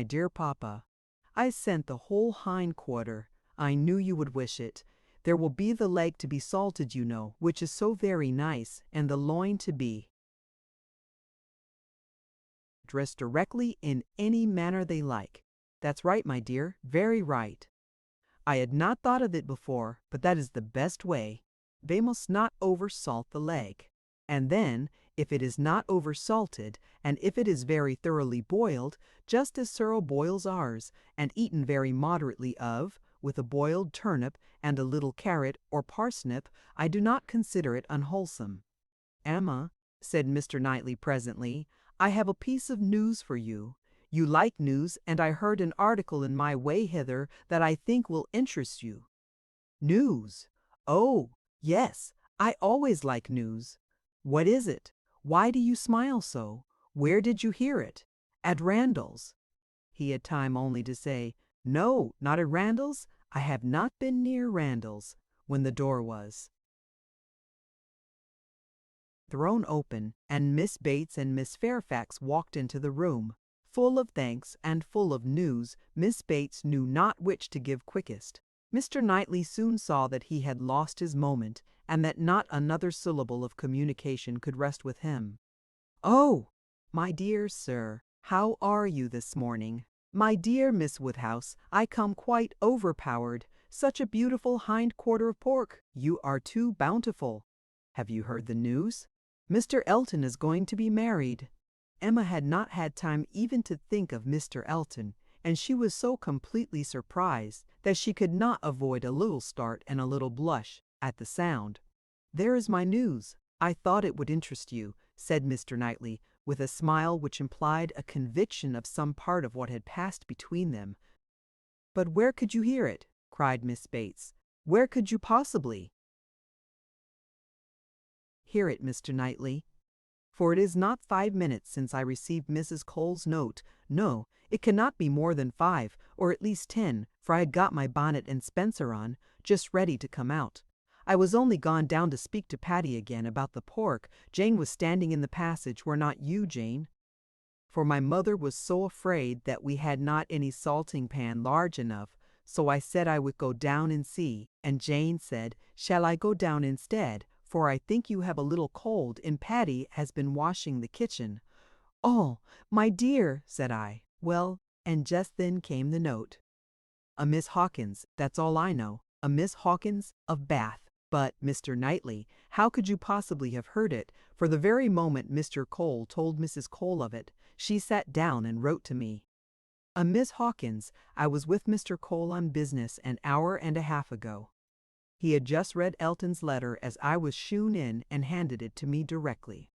dear papa, I sent the whole hind quarter. I knew you would wish it. There will be the leg to be salted, you know, which is so very nice, and the loin to be dressed directly in any manner they like. That's right, my dear, very right. I had not thought of it before, but that is the best way. They must not over-salt the leg. And then, if it is not over-salted, and if it is very thoroughly boiled, just as Cyril boils ours, and eaten very moderately of, with a boiled turnip and a little carrot or parsnip, I do not consider it unwholesome." "Emma," said Mr. Knightley presently, "I have a piece of news for you. You like news, and I heard an article in my way hither that I think will interest you." "News? Oh, yes, I always like news. What is it? Why do you smile so? Where did you hear it? At Randall's?" He had time only to say, "No, not at Randall's. I have not been near Randall's," when the door was thrown open, and Miss Bates and Miss Fairfax walked into the room. Full of thanks and full of news, Miss Bates knew not which to give quickest. Mr. Knightley soon saw that he had lost his moment, and that not another syllable of communication could rest with him. "Oh, my dear sir, how are you this morning? My dear Miss Woodhouse, I come quite overpowered. Such a beautiful hind quarter of pork. You are too bountiful. Have you heard the news? Mr. Elton is going to be married." Emma had not had time even to think of Mr. Elton, and she was so completely surprised that she could not avoid a little start and a little blush at the sound. "There is my news. I thought it would interest you," said Mr. Knightley, with a smile which implied a conviction of some part of what had passed between them. "But where could you hear it?" cried Miss Bates. "Where could you possibly?" hear it, Mr. Knightley. For it is not 5 minutes since I received Mrs. Cole's note. No, it cannot be more than 5, or at least 10, for I had got my bonnet and spencer on, just ready to come out. I was only gone down to speak to Patty again about the pork. Jane was standing in the passage, were not you, Jane? For my mother was so afraid that we had not any salting pan large enough, so I said I would go down and see, and Jane said, "Shall I go down instead? For I think you have a little cold, and Patty has been washing the kitchen." "Oh, my dear," said I. Well, and just then came the note. A Miss Hawkins, that's all I know. A Miss Hawkins of Bath. But, Mr. Knightley, how could you possibly have heard it? For the very moment Mr. Cole told Mrs. Cole of it, she sat down and wrote to me. A Miss Hawkins, I was with Mr. Cole on business an hour and a half ago. He had just read Elton's letter as I was shewn in and handed it to me directly.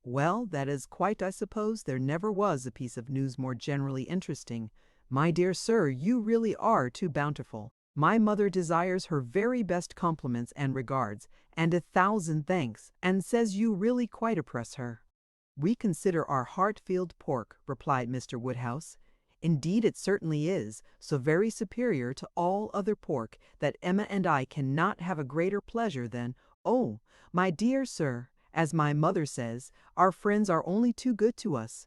Well, that is quite, I suppose. There never was a piece of news more generally interesting. My dear sir, you really are too bountiful. My mother desires her very best compliments and regards, and 1,000 thanks, and says you really quite oppress her. We consider our Hartfield pork, replied Mr. Woodhouse. Indeed it certainly is, so very superior to all other pork, that Emma and I cannot have a greater pleasure than, oh, my dear sir, as my mother says, our friends are only too good to us.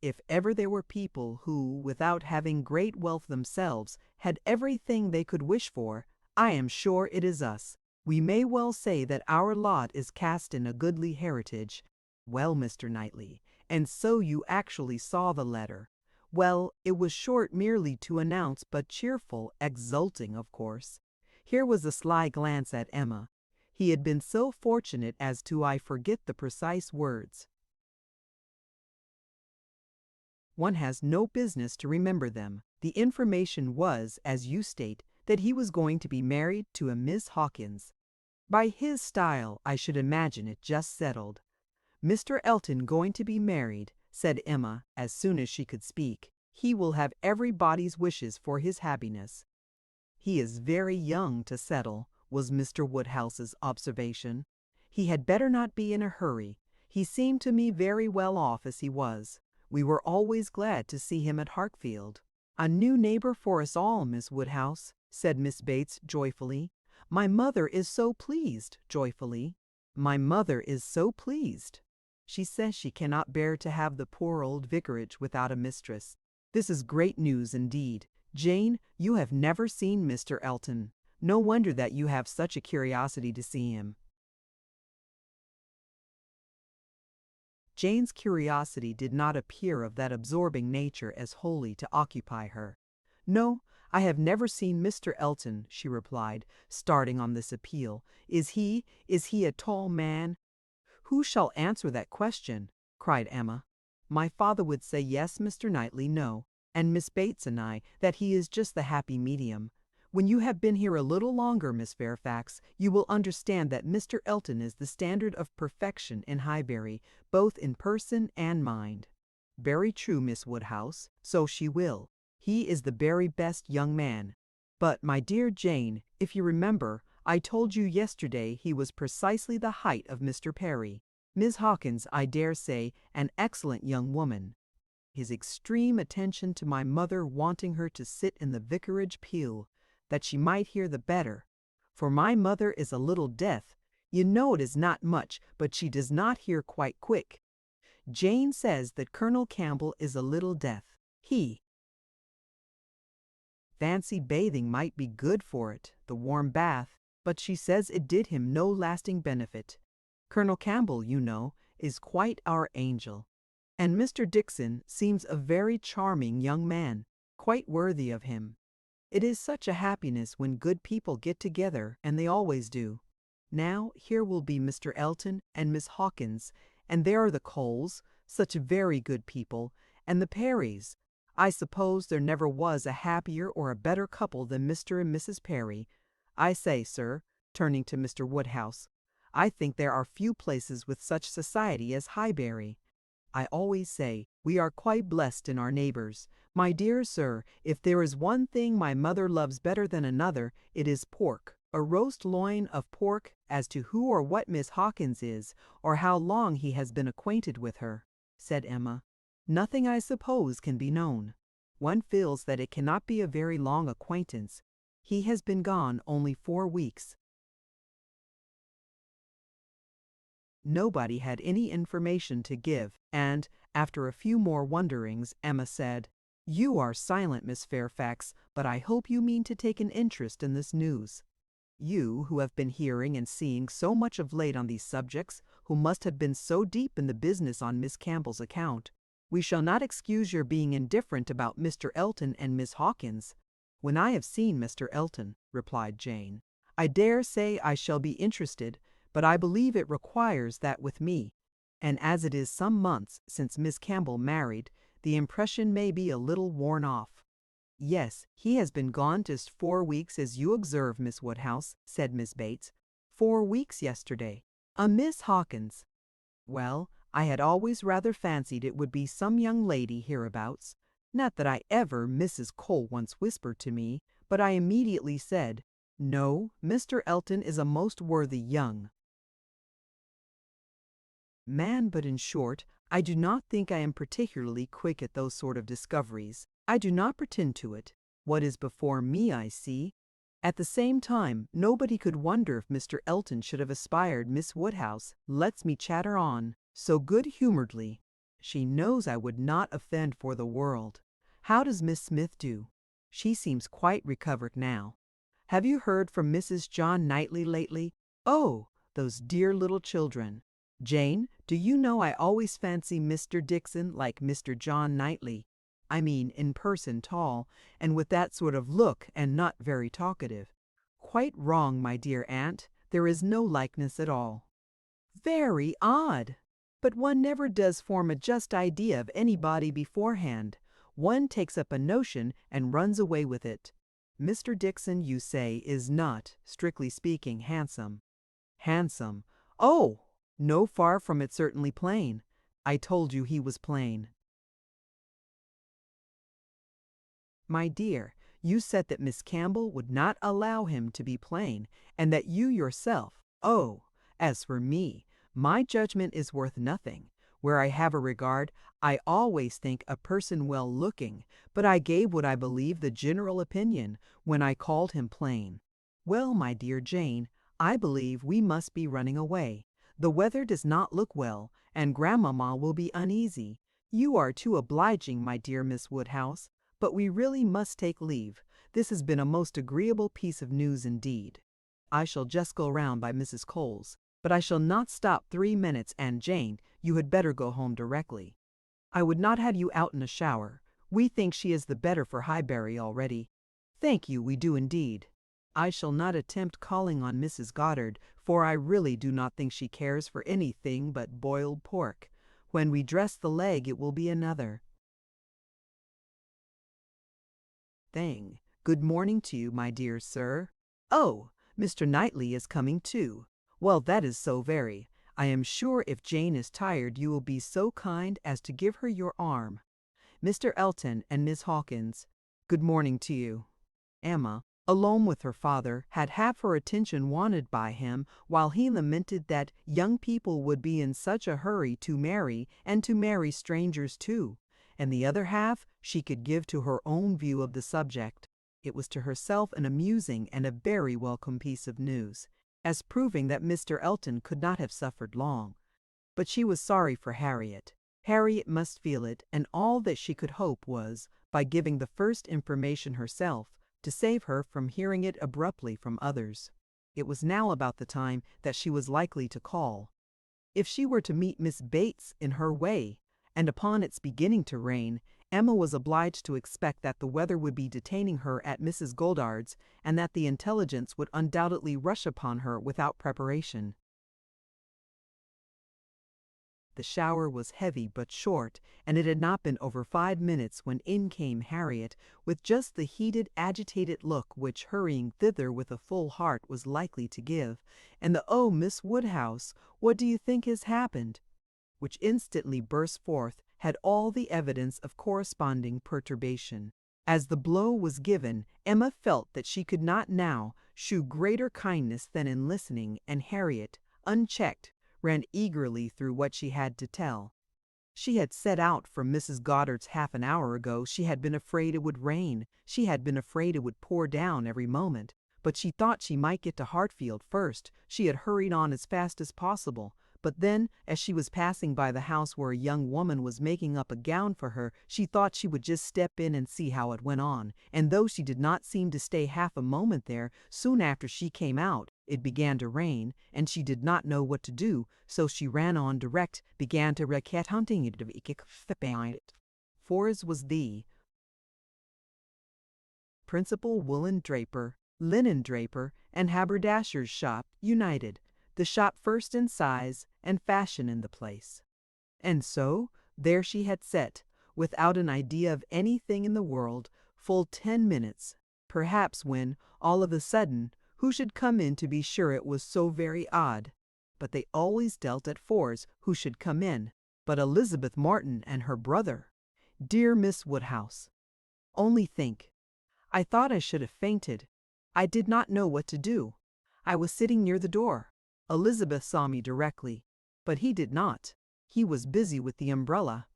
If ever there were people who, without having great wealth themselves, had everything they could wish for, I am sure it is us. We may well say that our lot is cast in a goodly heritage. Well, Mr. Knightley, and so you actually saw the letter. Well, it was short merely to announce, but cheerful, exulting, of course. Here was a sly glance at Emma. He had been so fortunate as to I forget the precise words. One has no business to remember them. The information was, as you state, that he was going to be married to a Miss Hawkins. By his style, I should imagine it just settled. Mr. Elton going to be married, said Emma, as soon as she could speak. He will have everybody's wishes for his happiness. He is very young to settle, was Mr. Woodhouse's observation. He had better not be in a hurry. He seemed to me very well off as he was. We were always glad to see him at Hartfield. A new neighbor for us all, Miss Woodhouse, said Miss Bates joyfully. My mother is so pleased, joyfully. My mother is so pleased. She says she cannot bear to have the poor old vicarage without a mistress. This is great news indeed. Jane, you have never seen Mr. Elton. No wonder that you have such a curiosity to see him. Jane's curiosity did not appear of that absorbing nature as wholly to occupy her. No, I have never seen Mr. Elton, she replied, starting on this appeal. Is he a tall man? Who shall answer that question? Cried Emma. My father would say yes, Mr. Knightley, no, and Miss Bates and I, that he is just the happy medium. When you have been here a little longer, Miss Fairfax, you will understand that Mr. Elton is the standard of perfection in Highbury, both in person and mind. Very true, Miss Woodhouse, so she will. He is the very best young man. But, my dear Jane, if you remember, I told you yesterday he was precisely the height of Mr. Perry. Miss Hawkins, I dare say, an excellent young woman. His extreme attention to my mother wanting her to sit in the vicarage pew, that she might hear the better. For my mother is a little deaf. You know it is not much, but she does not hear quite quick. Jane says that Colonel Campbell is a little deaf. He fancied bathing might be good for it, the warm bath, but she says it did him no lasting benefit. Colonel Campbell, you know, is quite our angel. And Mr. Dixon seems a very charming young man, quite worthy of him. It is such a happiness when good people get together, and they always do. Now, here will be Mr. Elton and Miss Hawkins, and there are the Coles, such very good people, and the Perrys. I suppose there never was a happier or a better couple than Mr. and Mrs. Perry. I say, sir, turning to Mr. Woodhouse, I think there are few places with such society as Highbury. I always say, we are quite blessed in our neighbors. My dear sir, if there is one thing my mother loves better than another, it is pork. A roast loin of pork as to who or what Miss Hawkins is, or how long he has been acquainted with her, said Emma. Nothing, I suppose, can be known. One feels that it cannot be a very long acquaintance. He has been gone only 4 weeks. Nobody had any information to give, and, after a few more wonderings, Emma said, "You are silent, Miss Fairfax, but I hope you mean to take an interest in this news. You, who have been hearing and seeing so much of late on these subjects, who must have been so deep in the business on Miss Campbell's account. We shall not excuse your being indifferent about Mr. Elton and Miss Hawkins." "When I have seen Mr. Elton," replied Jane, "I dare say I shall be interested, but I believe it requires that with me, and as it is some months since Miss Campbell married, the impression may be a little worn off." "Yes, he has been gone just 4 weeks, as you observe, Miss Woodhouse," said Miss Bates. 4 weeks yesterday. A Miss Hawkins. Well, I had always rather fancied it would be some young lady hereabouts. Not that Mrs. Cole once whispered to me, but I immediately said, "No, Mr. Elton is a most worthy young man," but in short, I do not think I am particularly quick at those sort of discoveries. I do not pretend to it. What is before me I see. At the same time, nobody could wonder if Mr. Elton should have aspired. Miss Woodhouse lets me chatter on so good-humoredly. She knows I would not offend for the world. How does Miss Smith do? She seems quite recovered now. Have you heard from Mrs. John Knightley lately? Oh, those dear little children! Jane, do you know I always fancy Mr. Dixon like Mr. John Knightley. I mean in person tall, and with that sort of look, and not very talkative. Quite wrong, my dear aunt. There is no likeness at all. Very odd! But one never does form a just idea of anybody beforehand. One takes up a notion and runs away with it. Mr. Dixon, you say, is not, strictly speaking, handsome. Handsome? Oh! No, far from it, certainly plain. I told you he was plain. My dear, you said that Miss Campbell would not allow him to be plain, and that you yourself— Oh, as for me, my judgment is worth nothing. Where I have a regard, I always think a person well-looking, but I gave what I believe the general opinion when I called him plain. Well, my dear Jane, I believe we must be running away. The weather does not look well, and Grandmamma will be uneasy. You are too obliging, my dear Miss Woodhouse, but we really must take leave. This has been a most agreeable piece of news indeed. I shall just go round by Mrs. Cole's, but I shall not stop 3 minutes, and Jane, you had better go home directly. I would not have you out in a shower. We think she is the better for Highbury already. Thank you, we do indeed. I shall not attempt calling on Mrs. Goddard, for I really do not think she cares for anything but boiled pork. When we dress the leg it will be another thing. Good morning to you, my dear sir. Oh, Mr. Knightley is coming too. Well, that is so very. I am sure if Jane is tired you will be so kind as to give her your arm. Mr. Elton and Miss Hawkins, good morning to you. Emma, alone with her father, had half her attention wanted by him while he lamented that young people would be in such a hurry to marry, and to marry strangers too, and the other half she could give to her own view of the subject. It was to herself an amusing and a very welcome piece of news, as proving that Mr. Elton could not have suffered long. But she was sorry for Harriet. Harriet must feel it, and all that she could hope was, by giving the first information herself, to save her from hearing it abruptly from others. It was now about the time that she was likely to call. If she were to meet Miss Bates in her way, and upon its beginning to rain, Emma was obliged to expect that the weather would be detaining her at Mrs. Goddard's, and that the intelligence would undoubtedly rush upon her without preparation. The shower was heavy but short, and it had not been over 5 minutes when in came Harriet, with just the heated, agitated look which hurrying thither with a full heart was likely to give, and the "Oh, Miss Woodhouse, what do you think has happened?" which instantly burst forth, had all the evidence of corresponding perturbation. As the blow was given, Emma felt that she could not now shew greater kindness than in listening, and Harriet, unchecked, ran eagerly through what she had to tell. She had set out from Mrs. Goddard's half an hour ago. She had been afraid it would rain. She had been afraid it would pour down every moment. But she thought she might get to Hartfield first. She had hurried on as fast as possible. But then, as she was passing by the house where a young woman was making up a gown for her, she thought she would just step in and see how it went on. And though she did not seem to stay half a moment there, soon after she came out, it began to rain, and she did not know what to do, so she ran on direct, began to racket hunting it. Fors was the principal woolen draper, linen draper, and haberdasher's shop united, the shop first in size and fashion in the place. And so there she had sat, without an idea of anything in the world, full 10 minutes, perhaps, when, all of a sudden, who should come in? To be sure, it was so very odd, but they always dealt at fours who should come in, but Elizabeth Martin and her brother. Dear Miss Woodhouse, only think, I thought I should have fainted. I did not know what to do. I was sitting near the door. Elizabeth saw me directly, but he did not. He was busy with the umbrella.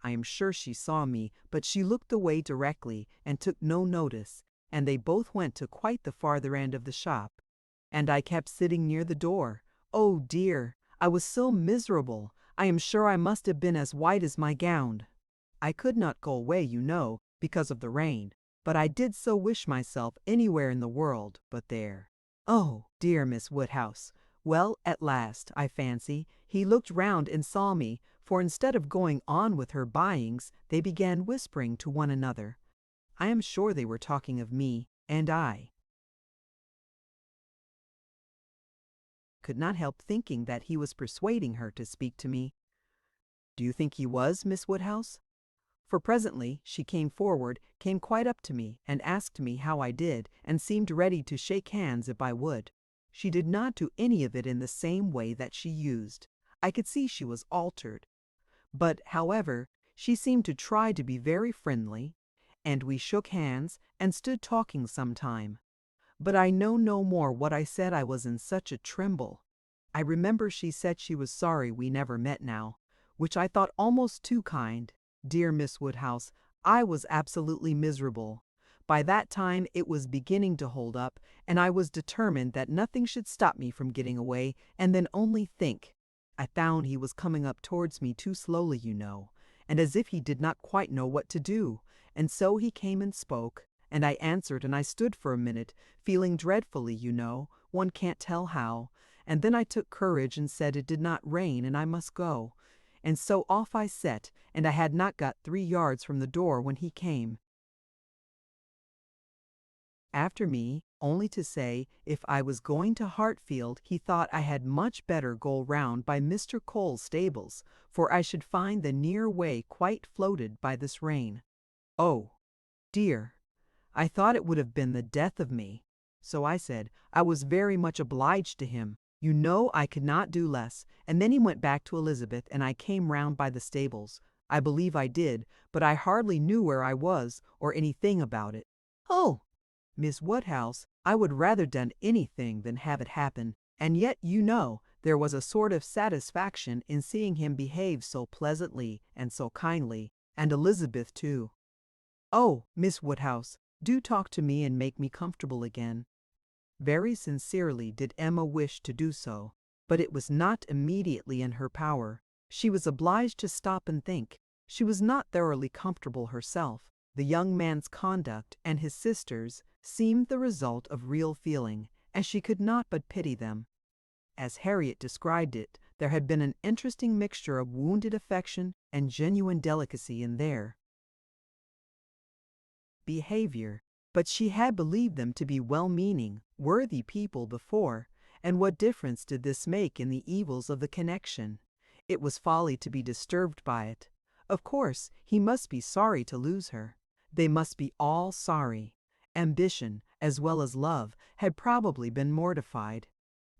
I am sure she saw me, but she looked away directly and took no notice, and they both went to quite the farther end of the shop. And I kept sitting near the door. Oh dear, I was so miserable. I am sure I must have been as white as my gown. I could not go away, you know, because of the rain, but I did so wish myself anywhere in the world but there. Oh, dear Miss Woodhouse. Well, at last, I fancy, he looked round and saw me, for instead of going on with her buyings, they began whispering to one another. I am sure they were talking of me, and I could not help thinking that he was persuading her to speak to me. Do you think he was, Miss Woodhouse? For presently she came forward, came quite up to me, and asked me how I did, and seemed ready to shake hands if I would. She did not do any of it in the same way that she used. I could see she was altered. But, however, she seemed to try to be very friendly, and we shook hands and stood talking some time. But I know no more what I said. I was in such a tremble. I remember she said she was sorry we never met now, which I thought almost too kind. Dear Miss Woodhouse, I was absolutely miserable. By that time it was beginning to hold up, and I was determined that nothing should stop me from getting away. And then only think, I found he was coming up towards me too slowly, you know, and as if he did not quite know what to do. And so he came and spoke, and I answered, and I stood for a minute, feeling dreadfully, you know, one can't tell how. And then I took courage and said it did not rain and I must go. And so off I set, and I had not got 3 yards from the door when he came after me, only to say if I was going to Hartfield he thought I had much better go round by Mr. Cole's stables, for I should find the near way quite floated by this rain. Oh, dear, I thought it would have been the death of me. So I said I was very much obliged to him. You know I could not do less. And then he went back to Elizabeth, and I came round by the stables. I believe I did, but I hardly knew where I was, or anything about it. Oh, Miss Woodhouse, I would rather done anything than have it happen, and yet, you know, there was a sort of satisfaction in seeing him behave so pleasantly and so kindly, and Elizabeth too. Oh, Miss Woodhouse, do talk to me and make me comfortable again. Very sincerely did Emma wish to do so, but it was not immediately in her power. She was obliged to stop and think. She was not thoroughly comfortable herself. The young man's conduct and his sister's seemed the result of real feeling, and she could not but pity them. As Harriet described it, there had been an interesting mixture of wounded affection and genuine delicacy in their behavior, but she had believed them to be well-meaning, worthy people before, and what difference did this make in the evils of the connection? It was folly to be disturbed by it. Of course, he must be sorry to lose her. They must be all sorry. Ambition, as well as love, had probably been mortified.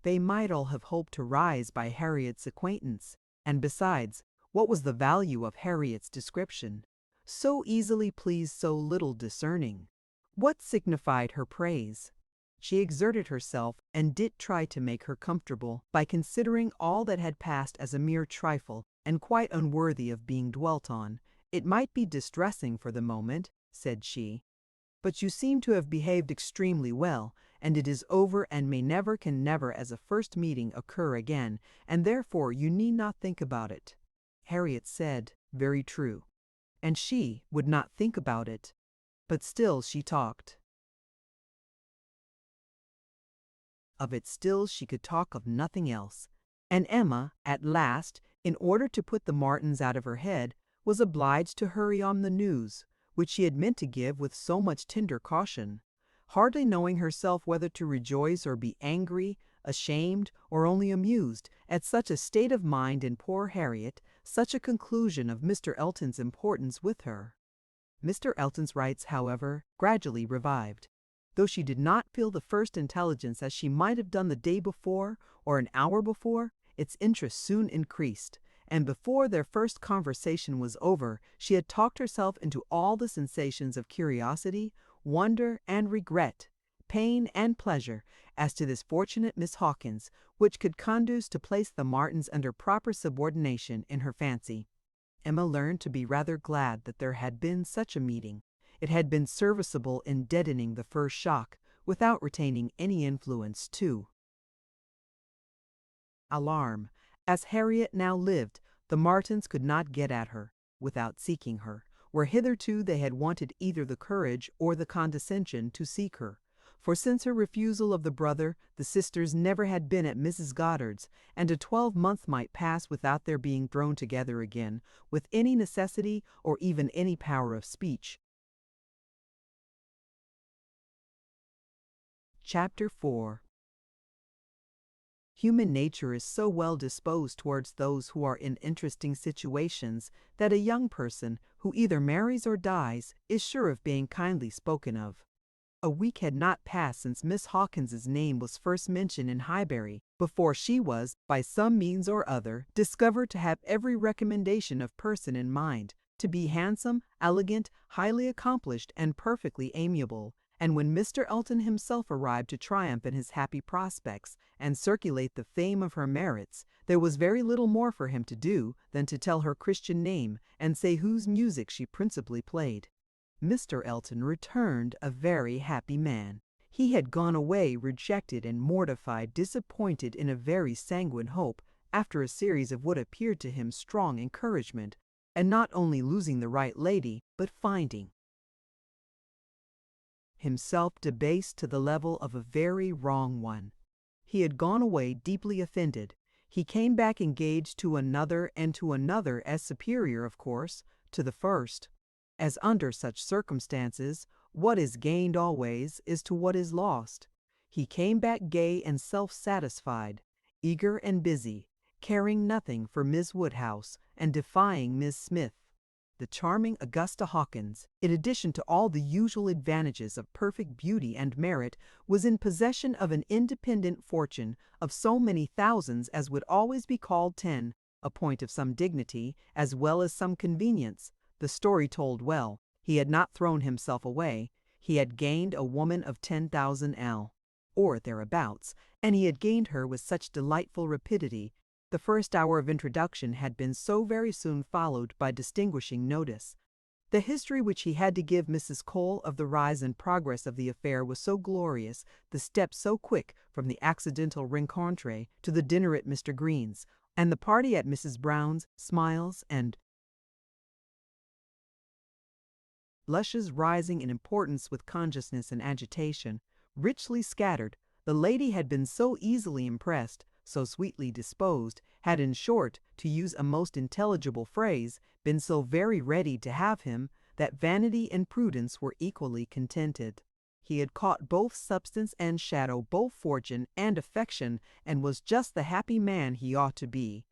They might all have hoped to rise by Harriet's acquaintance, and besides, what was the value of Harriet's description? so easily pleased, so little discerning. What signified her praise? She exerted herself and did try to make her comfortable by considering all that had passed as a mere trifle and quite unworthy of being dwelt on. It might be distressing for the moment, said she, but you seem to have behaved extremely well, and it is over and may never can never as a first meeting occur again, and therefore you need not think about it. Harriet said, very true. And she would not think about it, but still she talked. Of it still she could talk of nothing else. And Emma, at last, in order to put the Martins out of her head, was obliged to hurry on the news, which she had meant to give with so much tender caution, hardly knowing herself whether to rejoice or be angry, ashamed, or only amused at such a state of mind in poor Harriet, such a conclusion of Mr. Elton's importance with her. Mr. Elton's rights, however, gradually revived. Though she did not feel the first intelligence as she might have done the day before or an hour before, its interest soon increased, and before their first conversation was over, she had talked herself into all the sensations of curiosity, wonder, and regret, pain and pleasure, as to this fortunate Miss Hawkins, which could conduce to place the Martins under proper subordination in her fancy. Emma learned to be rather glad that there had been such a meeting. It had been serviceable in deadening the first shock, without retaining any influence to alarm. As Harriet now lived, the Martins could not get at her, without seeking her, where hitherto they had wanted either the courage or the condescension to seek her. For since her refusal of the brother, the sisters never had been at Mrs. Goddard's, and a 12-month might pass without their being thrown together again, with any necessity or even any power of speech. Chapter 4. Human nature is so well disposed towards those who are in interesting situations that a young person who either marries or dies is sure of being kindly spoken of. A week had not passed since Miss Hawkins's name was first mentioned in Highbury, before she was, by some means or other, discovered to have every recommendation of person in mind, to be handsome, elegant, highly accomplished, and perfectly amiable. And when Mr. Elton himself arrived to triumph in his happy prospects and circulate the fame of her merits, there was very little more for him to do than to tell her Christian name and say whose music she principally played. Mr. Elton returned a very happy man. He had gone away rejected and mortified, disappointed in a very sanguine hope, after a series of what appeared to him strong encouragement, and not only losing the right lady, but finding himself debased to the level of a very wrong one. He had gone away deeply offended. He came back engaged to another, and to another as superior, of course, to the first. As under such circumstances, what is gained always is to what is lost. He came back gay and self-satisfied, eager and busy, caring nothing for Miss Woodhouse, and defying Miss Smith. The charming Augusta Hawkins, in addition to all the usual advantages of perfect beauty and merit, was in possession of an independent fortune of so many thousands as would always be called 10, a point of some dignity, as well as some convenience. The story told well. He had not thrown himself away. He had gained a woman of 10,000 L, or thereabouts, and he had gained her with such delightful rapidity. The first hour of introduction had been so very soon followed by distinguishing notice. The history which he had to give Mrs. Cole of the rise and progress of the affair was so glorious, the steps so quick from the accidental rencontre to the dinner at Mr. Green's, and the party at Mrs. Brown's, smiles and blushes rising in importance with consciousness and agitation, richly scattered. The lady had been so easily impressed, so sweetly disposed, had in short, to use a most intelligible phrase, been so very ready to have him, that vanity and prudence were equally contented. He had caught both substance and shadow, both fortune and affection, and was just the happy man he ought to be.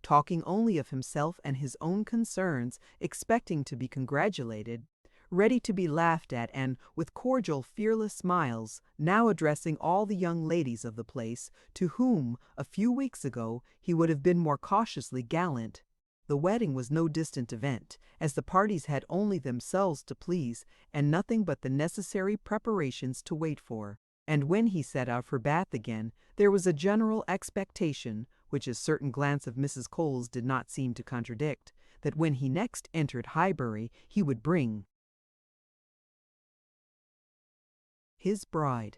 Talking only of himself and his own concerns, expecting to be congratulated, ready to be laughed at, and with cordial, fearless smiles, now addressing all the young ladies of the place, to whom, a few weeks ago, he would have been more cautiously gallant. The wedding was no distant event, as the parties had only themselves to please, and nothing but the necessary preparations to wait for. And when he set out for Bath again, there was a general expectation, which a certain glance of Mrs. Cole's did not seem to contradict, that when he next entered Highbury he would bring his bride.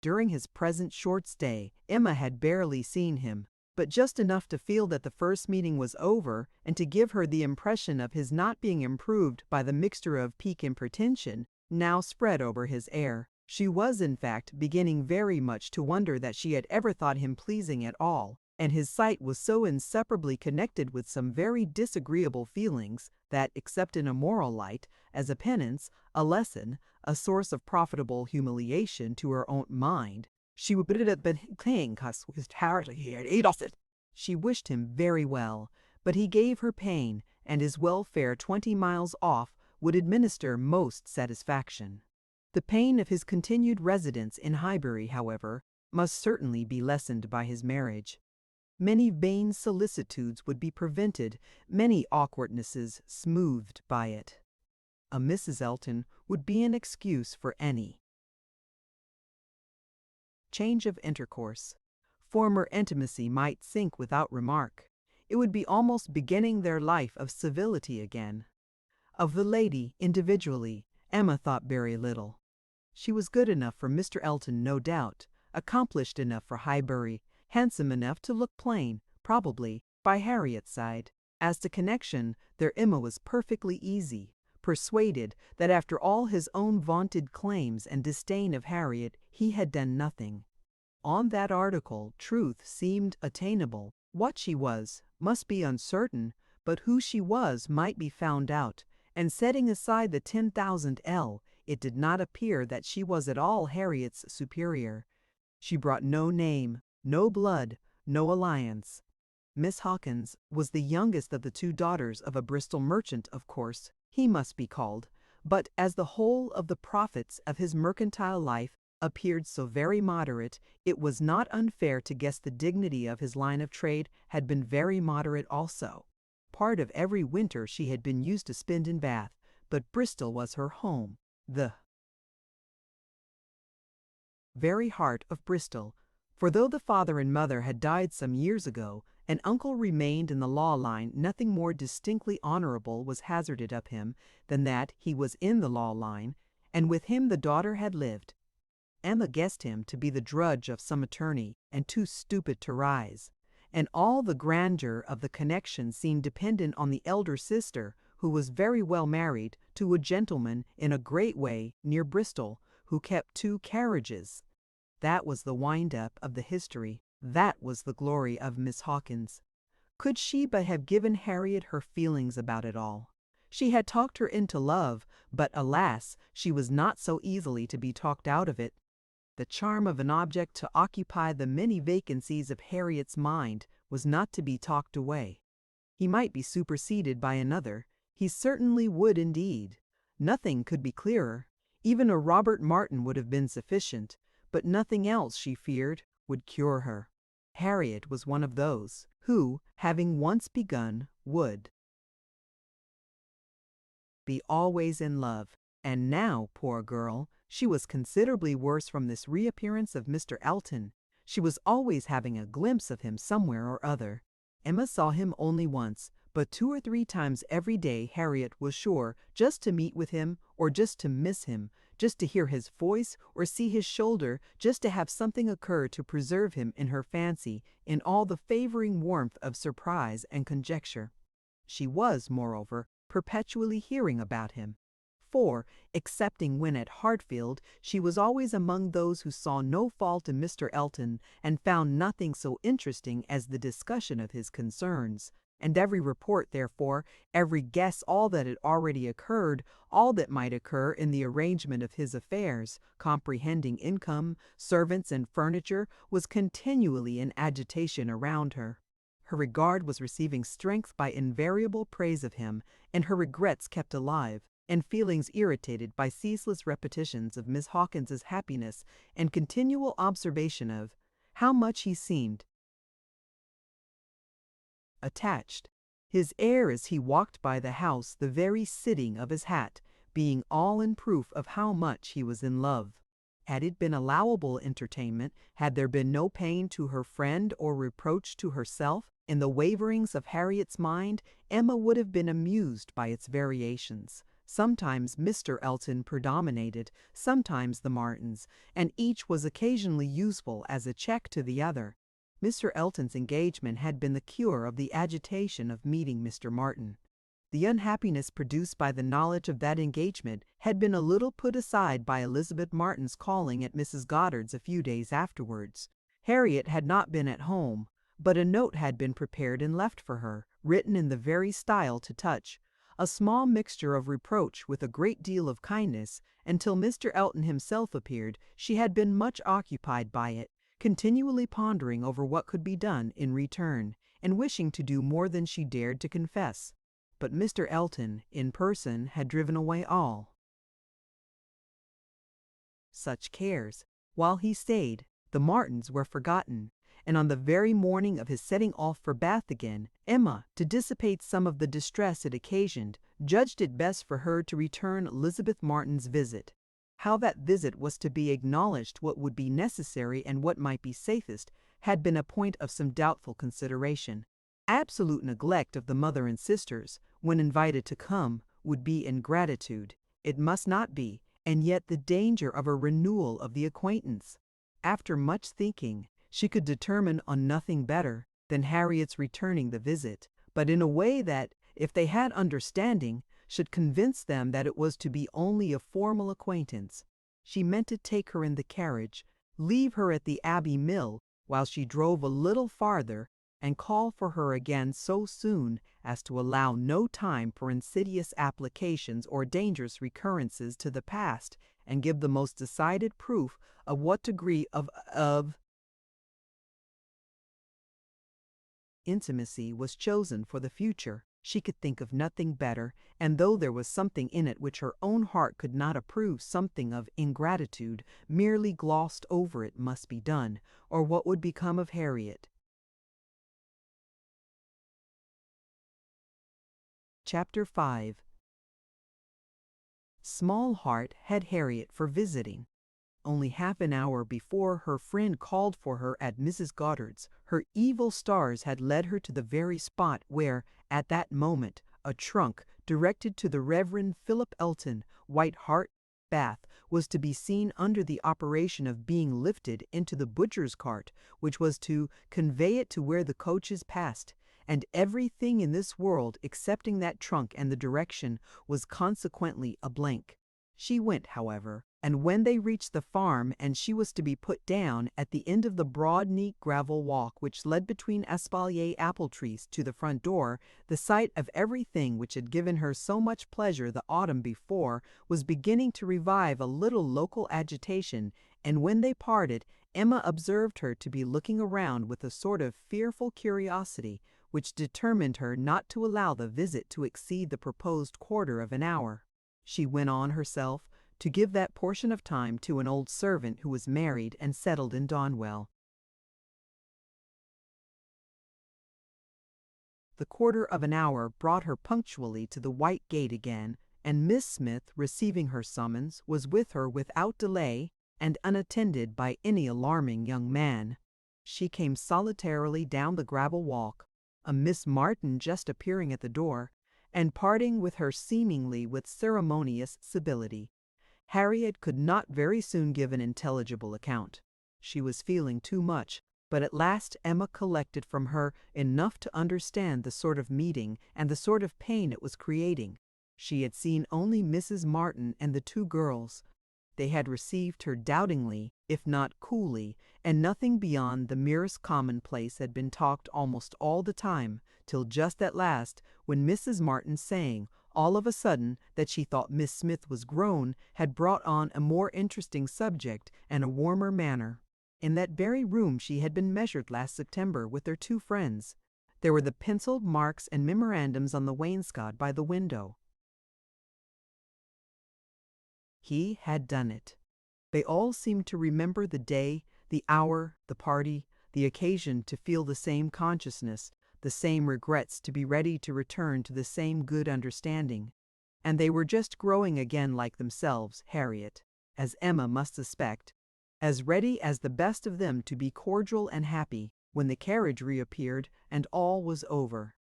During his present short stay, Emma had barely seen him, but just enough to feel that the first meeting was over, and to give her the impression of his not being improved by the mixture of pique and pretension now spread over his air. She was, in fact, beginning very much to wonder that she had ever thought him pleasing at all, and his sight was so inseparably connected with some very disagreeable feelings that, except in a moral light, as a penance, a lesson, a source of profitable humiliation to her own mind, she would have been playing us with Harriet here at Austen. She wished him very well, but he gave her pain, and his welfare 20 miles off would administer most satisfaction. The pain of his continued residence in Highbury, however, must certainly be lessened by his marriage. Many vain solicitudes would be prevented, many awkwardnesses smoothed by it. A Mrs. Elton would be an excuse for any change of intercourse. Former intimacy might sink without remark. It would be almost beginning their life of civility again. Of the lady, individually, Emma thought very little. She was good enough for Mr. Elton, no doubt, accomplished enough for Highbury, handsome enough to look plain, probably, by Harriet's side. As to connection, their Emma was perfectly easy, persuaded that after all his own vaunted claims and disdain of Harriet, he had done nothing. On that article, truth seemed attainable. What she was must be uncertain, but who she was might be found out, and setting aside the 10,000 L, it did not appear that she was at all Harriet's superior. She brought no name, no blood, no alliance. Miss Hawkins was the youngest of the 2 daughters of a Bristol merchant, of course, he must be called, but as the whole of the profits of his mercantile life appeared so very moderate, it was not unfair to guess the dignity of his line of trade had been very moderate also. Part of every winter she had been used to spend in Bath, but Bristol was her home, the very heart of Bristol, for though the father and mother had died some years ago, and uncle remained in the law line, nothing more distinctly honorable was hazarded of him than that he was in the law line, and with him the daughter had lived. Emma guessed him to be the drudge of some attorney, and too stupid to rise, and all the grandeur of the connection seemed dependent on the elder sister, who was very well married to a gentleman in a great way near Bristol, who kept 2 carriages. That was the wind-up of the history. That was the glory of Miss Hawkins. Could she but have given Harriet her feelings about it all! She had talked her into love, but alas, she was not so easily to be talked out of it. The charm of an object to occupy the many vacancies of Harriet's mind was not to be talked away. He might be superseded by another. He certainly would indeed. Nothing could be clearer. Even a Robert Martin would have been sufficient, but nothing else, she feared, would cure her. Harriet was one of those who, having once begun, would be always in love. And now, poor girl, she was considerably worse from this reappearance of Mr. Elton. She was always having a glimpse of him somewhere or other. Emma saw him only once, but 2 or 3 times every day Harriet was sure just to meet with him, or just to miss him, just to hear his voice or see his shoulder, just to have something occur to preserve him in her fancy in all the favoring warmth of surprise and conjecture. She was, moreover, perpetually hearing about him. For, excepting when at Hartfield, she was always among those who saw no fault in Mr. Elton, and found nothing so interesting as the discussion of his concerns. And every report, therefore, every guess all that had already occurred, all that might occur in the arrangement of his affairs, comprehending income, servants, and furniture, was continually in agitation around her. Her regard was receiving strength by invariable praise of him, and her regrets kept alive, and feelings irritated by ceaseless repetitions of Miss Hawkins's happiness and continual observation of how much he seemed attached his air as he walked by the house, the very sitting of his hat, being all in proof of how much he was in love. Had it been allowable entertainment, had there been no pain to her friend or reproach to herself, in the waverings of Harriet's mind, Emma would have been amused by its variations. Sometimes Mr. Elton predominated, sometimes the Martins, and each was occasionally useful as a check to the other. Mr. Elton's engagement had been the cure of the agitation of meeting Mr. Martin. The unhappiness produced by the knowledge of that engagement had been a little put aside by Elizabeth Martin's calling at Mrs. Goddard's a few days afterwards. Harriet had not been at home, but a note had been prepared and left for her, written in the very style to touch, a small mixture of reproach with a great deal of kindness. Until Mr. Elton himself appeared, she had been much occupied by it, continually pondering over what could be done in return, and wishing to do more than she dared to confess. But Mr. Elton, in person, had driven away all such cares. While he stayed, the Martins were forgotten, and on the very morning of his setting off for Bath again, Emma, to dissipate some of the distress it occasioned, judged it best for her to return Elizabeth Martin's visit. How that visit was to be acknowledged, what would be necessary, and what might be safest, had been a point of some doubtful consideration. Absolute neglect of the mother and sisters, when invited to come, would be ingratitude. It must not be, and yet the danger of a renewal of the acquaintance. After much thinking, she could determine on nothing better than Harriet's returning the visit, but in a way that, if they had understanding, should convince them that it was to be only a formal acquaintance. She meant to take her in the carriage, leave her at the Abbey Mill while she drove a little farther, and call for her again so soon as to allow no time for insidious applications or dangerous recurrences to the past, and give the most decided proof of what degree of intimacy was chosen for the future. She could think of nothing better, and though there was something in it which her own heart could not approve, something of ingratitude, merely glossed over it must be done, or what would become of Harriet? Chapter 5. Small heart had Harriet for visiting. Only half an hour before her friend called for her at Mrs. Goddard's, her evil stars had led her to the very spot where, at that moment, a trunk, directed to the Reverend Philip Elton, White Hart, Bath, was to be seen under the operation of being lifted into the butcher's cart, which was to convey it to where the coaches passed, and everything in this world, excepting that trunk and the direction, was consequently a blank. She went, however, and when they reached the farm and she was to be put down at the end of the broad, neat gravel walk which led between espalier apple trees to the front door, the sight of everything which had given her so much pleasure the autumn before was beginning to revive a little local agitation, and when they parted, Emma observed her to be looking around with a sort of fearful curiosity, which determined her not to allow the visit to exceed the proposed quarter of an hour. She went on herself to give that portion of time to an old servant who was married and settled in Donwell. The quarter of an hour brought her punctually to the white gate again, and Miss Smith, receiving her summons, was with her without delay and unattended by any alarming young man. She came solitarily down the gravel walk, a Miss Martin just appearing at the door, and parting with her seemingly with ceremonious civility. Harriet could not very soon give an intelligible account. She was feeling too much, but at last Emma collected from her enough to understand the sort of meeting and the sort of pain it was creating. She had seen only Mrs. Martin and the two girls. They had received her doubtingly, if not coolly, and nothing beyond the merest commonplace had been talked almost all the time, till just at last, when Mrs. Martin, saying, all of a sudden, that she thought Miss Smith was grown, had brought on a more interesting subject and a warmer manner. In that very room she had been measured last September with their two friends. There were the penciled marks and memorandums on the wainscot by the window. He had done it. They all seemed to remember the day, the hour, the party, the occasion, to feel the same consciousness, the same regrets to be ready to return to the same good understanding. And they were just growing again like themselves, Harriet, as Emma must suspect, as ready as the best of them to be cordial and happy when the carriage reappeared and all was over.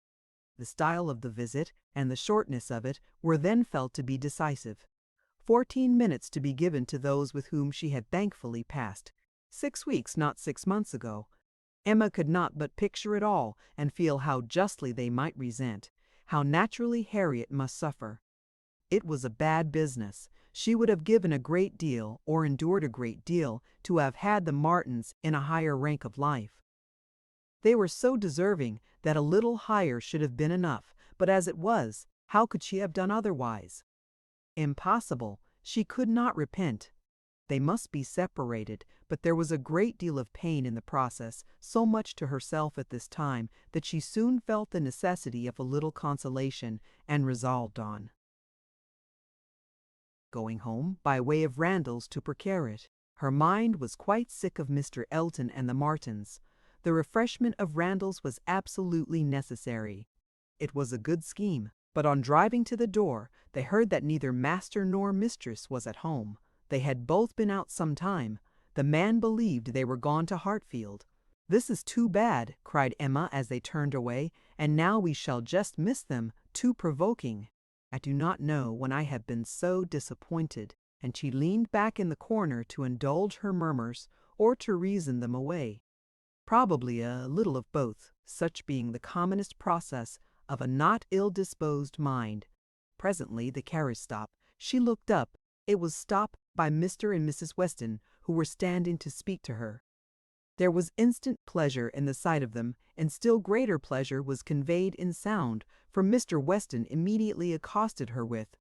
The style of the visit and the shortness of it were then felt to be decisive. 14 minutes to be given to those with whom she had thankfully passed 6 weeks, not 6 months ago. Emma could not but picture it all and feel how justly they might resent, how naturally Harriet must suffer. It was a bad business. She would have given a great deal, or endured a great deal, to have had the Martins in a higher rank of life. They were so deserving that a little higher should have been enough, but as it was, how could she have done otherwise? Impossible. She could not repent. They must be separated, but there was a great deal of pain in the process, so much to herself at this time that she soon felt the necessity of a little consolation, and resolved on going home by way of Randalls to procure it. Her mind was quite sick of Mr. Elton and the Martins. The refreshment of Randalls was absolutely necessary. It was a good scheme, but on driving to the door, they heard that neither master nor mistress was at home. They had both been out some time. The man believed they were gone to Hartfield. "This is too bad," cried Emma as they turned away, "and now we shall just miss them. Too provoking. I do not know when I have been so disappointed," and she leaned back in the corner to indulge her murmurs or to reason them away. Probably a little of both, such being the commonest process of a not ill-disposed mind. Presently the carriage stopped. She looked up. It was stopped by Mr. and Mrs. Weston, who were standing to speak to her. There was instant pleasure in the sight of them, and still greater pleasure was conveyed in sound, for Mr. Weston immediately accosted her with,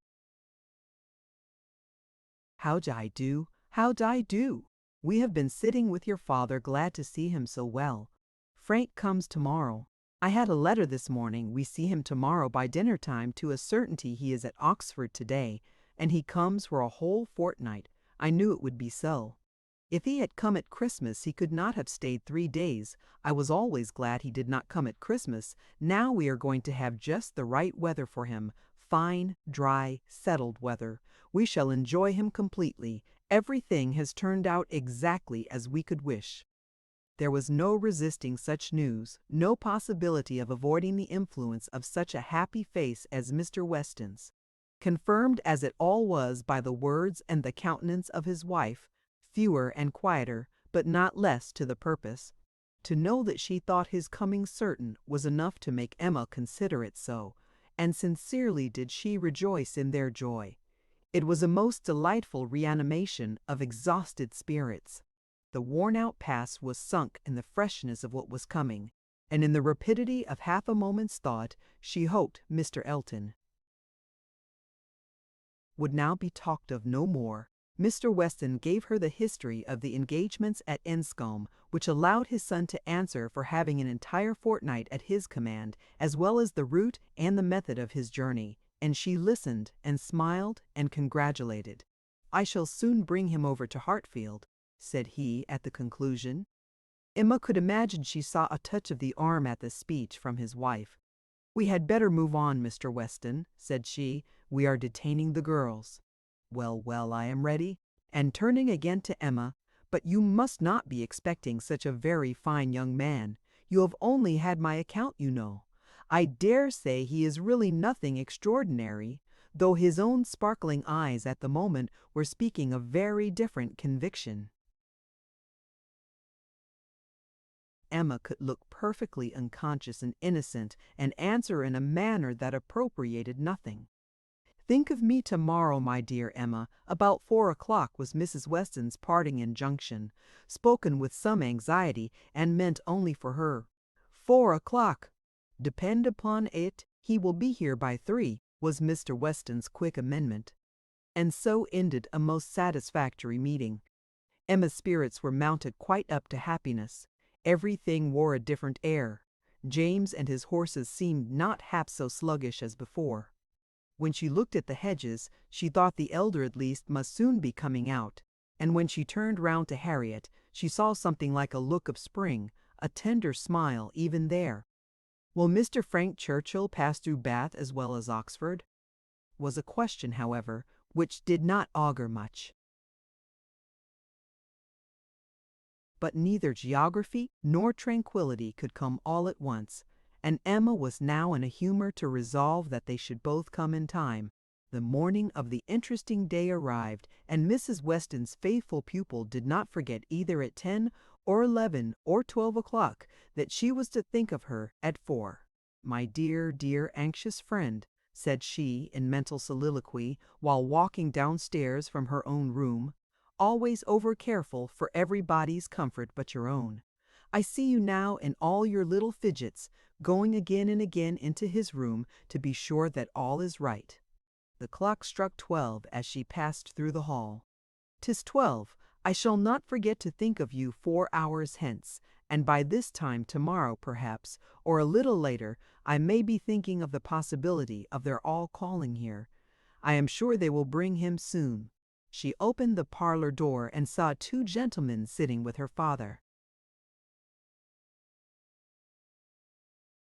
"How d'ye do? How d'ye do? We have been sitting with your father, glad to see him so well. Frank comes tomorrow. I had a letter this morning. We see him tomorrow by dinner time. To a certainty he is at Oxford today, and he comes for a whole fortnight. I knew it would be so. If he had come at Christmas he could not have stayed 3 days. I was always glad he did not come at Christmas. Now we are going to have just the right weather for him, fine, dry, settled weather. We shall enjoy him completely. Everything has turned out exactly as we could wish." There was no resisting such news, no possibility of avoiding the influence of such a happy face as Mr. Weston's. Confirmed as it all was by the words and the countenance of his wife, fewer and quieter, but not less to the purpose. To know that she thought his coming certain was enough to make Emma consider it so, and sincerely did she rejoice in their joy. It was a most delightful reanimation of exhausted spirits. The worn-out past was sunk in the freshness of what was coming, and in the rapidity of half a moment's thought she hoped Mr. Elton would now be talked of no more. Mr. Weston gave her the history of the engagements at Enscombe, which allowed his son to answer for having an entire fortnight at his command, as well as the route and the method of his journey, and she listened and smiled and congratulated. "I shall soon bring him over to Hartfield," said he at the conclusion. Emma could imagine she saw a touch of the arm at this speech from his wife. "We had better move on, Mr. Weston," said she. "We are detaining the girls." "Well, well, I am ready." And turning again to Emma, "But you must not be expecting such a very fine young man. You have only had my account, you know. I dare say he is really nothing extraordinary, though his own sparkling eyes at the moment were speaking a very different conviction." Emma could look perfectly unconscious and innocent, and answer in a manner that appropriated nothing. "Think of me tomorrow, my dear Emma, about 4 o'clock," was Mrs. Weston's parting injunction, spoken with some anxiety, and meant only for her. 4 o'clock! "Depend upon it, he will be here by 3, was Mr. Weston's quick amendment. And so ended a most satisfactory meeting. Emma's spirits were mounted quite up to happiness. Everything wore a different air. James and his horses seemed not half so sluggish as before. When she looked at the hedges, she thought the elder at least must soon be coming out, and when she turned round to Harriet, she saw something like a look of spring, a tender smile even there. Will Mr. Frank Churchill pass through Bath as well as Oxford? Was a question, however, which did not augur much. But neither geography nor tranquillity could come all at once, and Emma was now in a humor to resolve that they should both come in time. The morning of the interesting day arrived, and Mrs. Weston's faithful pupil did not forget either at 10 or 11 or 12 o'clock that she was to think of her at 4. "My dear, dear, anxious friend," said she in mental soliloquy while walking downstairs from her own room, "always over careful for everybody's comfort but your own. I see you now in all your little fidgets, going again and again into his room to be sure that all is right." The clock struck 12 as she passed through the hall. "'Tis 12. I shall not forget to think of you 4 hours hence, and by this time tomorrow perhaps, or a little later, I may be thinking of the possibility of their all calling here. I am sure they will bring him soon." She opened the parlor door and saw 2 gentlemen sitting with her father,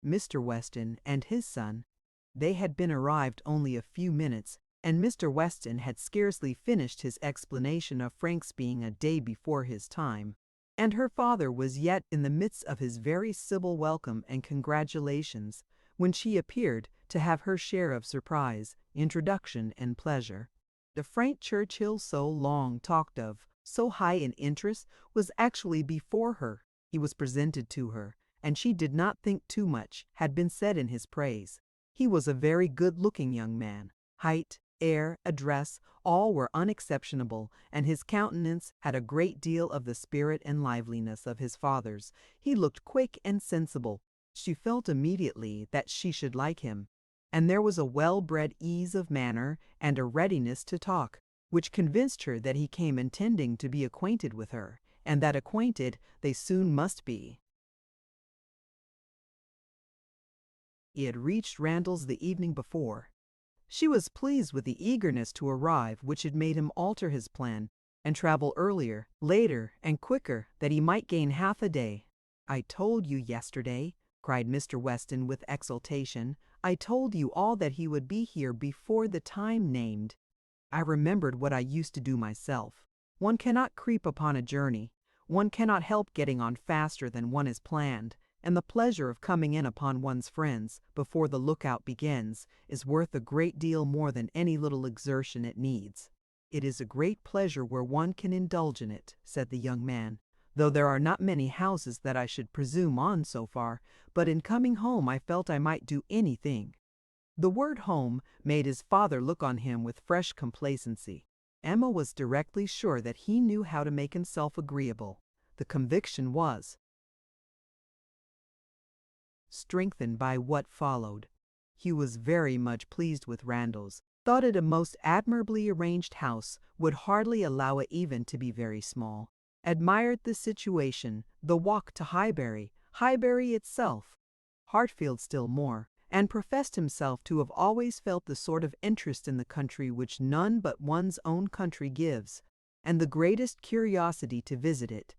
Mr. Weston and his son. They had been arrived only a few minutes, and Mr. Weston had scarcely finished his explanation of Frank's being a day before his time, and her father was yet in the midst of his very civil welcome and congratulations, when she appeared to have her share of surprise, introduction, and pleasure. The Frank Churchill so long talked of, so high in interest, was actually before her. He was presented to her, and she did not think too much had been said in his praise. He was a very good-looking young man. Height, air, address, all were unexceptionable, and his countenance had a great deal of the spirit and liveliness of his father's. He looked quick and sensible. She felt immediately that she should like him, and there was a well-bred ease of manner and a readiness to talk, which convinced her that he came intending to be acquainted with her, and that acquainted they soon must be. He had reached Randalls the evening before. She was pleased with the eagerness to arrive which had made him alter his plan and travel earlier, later, and quicker, that he might gain half a day. "I told you yesterday," cried Mr. Weston with exultation, "I told you all that he would be here before the time named." I remembered what I used to do myself. One cannot creep upon a journey. One cannot help getting on faster than one has planned, and the pleasure of coming in upon one's friends before the lookout begins is worth a great deal more than any little exertion it needs. "It is a great pleasure where one can indulge in it," said the young man, "though there are not many houses that I should presume on so far, but in coming home I felt I might do anything." The word home made his father look on him with fresh complacency. Emma was directly sure that he knew how to make himself agreeable. The conviction was strengthened by what followed. He was very much pleased with Randalls, thought it a most admirably arranged house, would hardly allow it even to be very small, admired the situation, the walk to Highbury, Highbury itself, Hartfield still more, and professed himself to have always felt the sort of interest in the country which none but one's own country gives, and the greatest curiosity to visit it.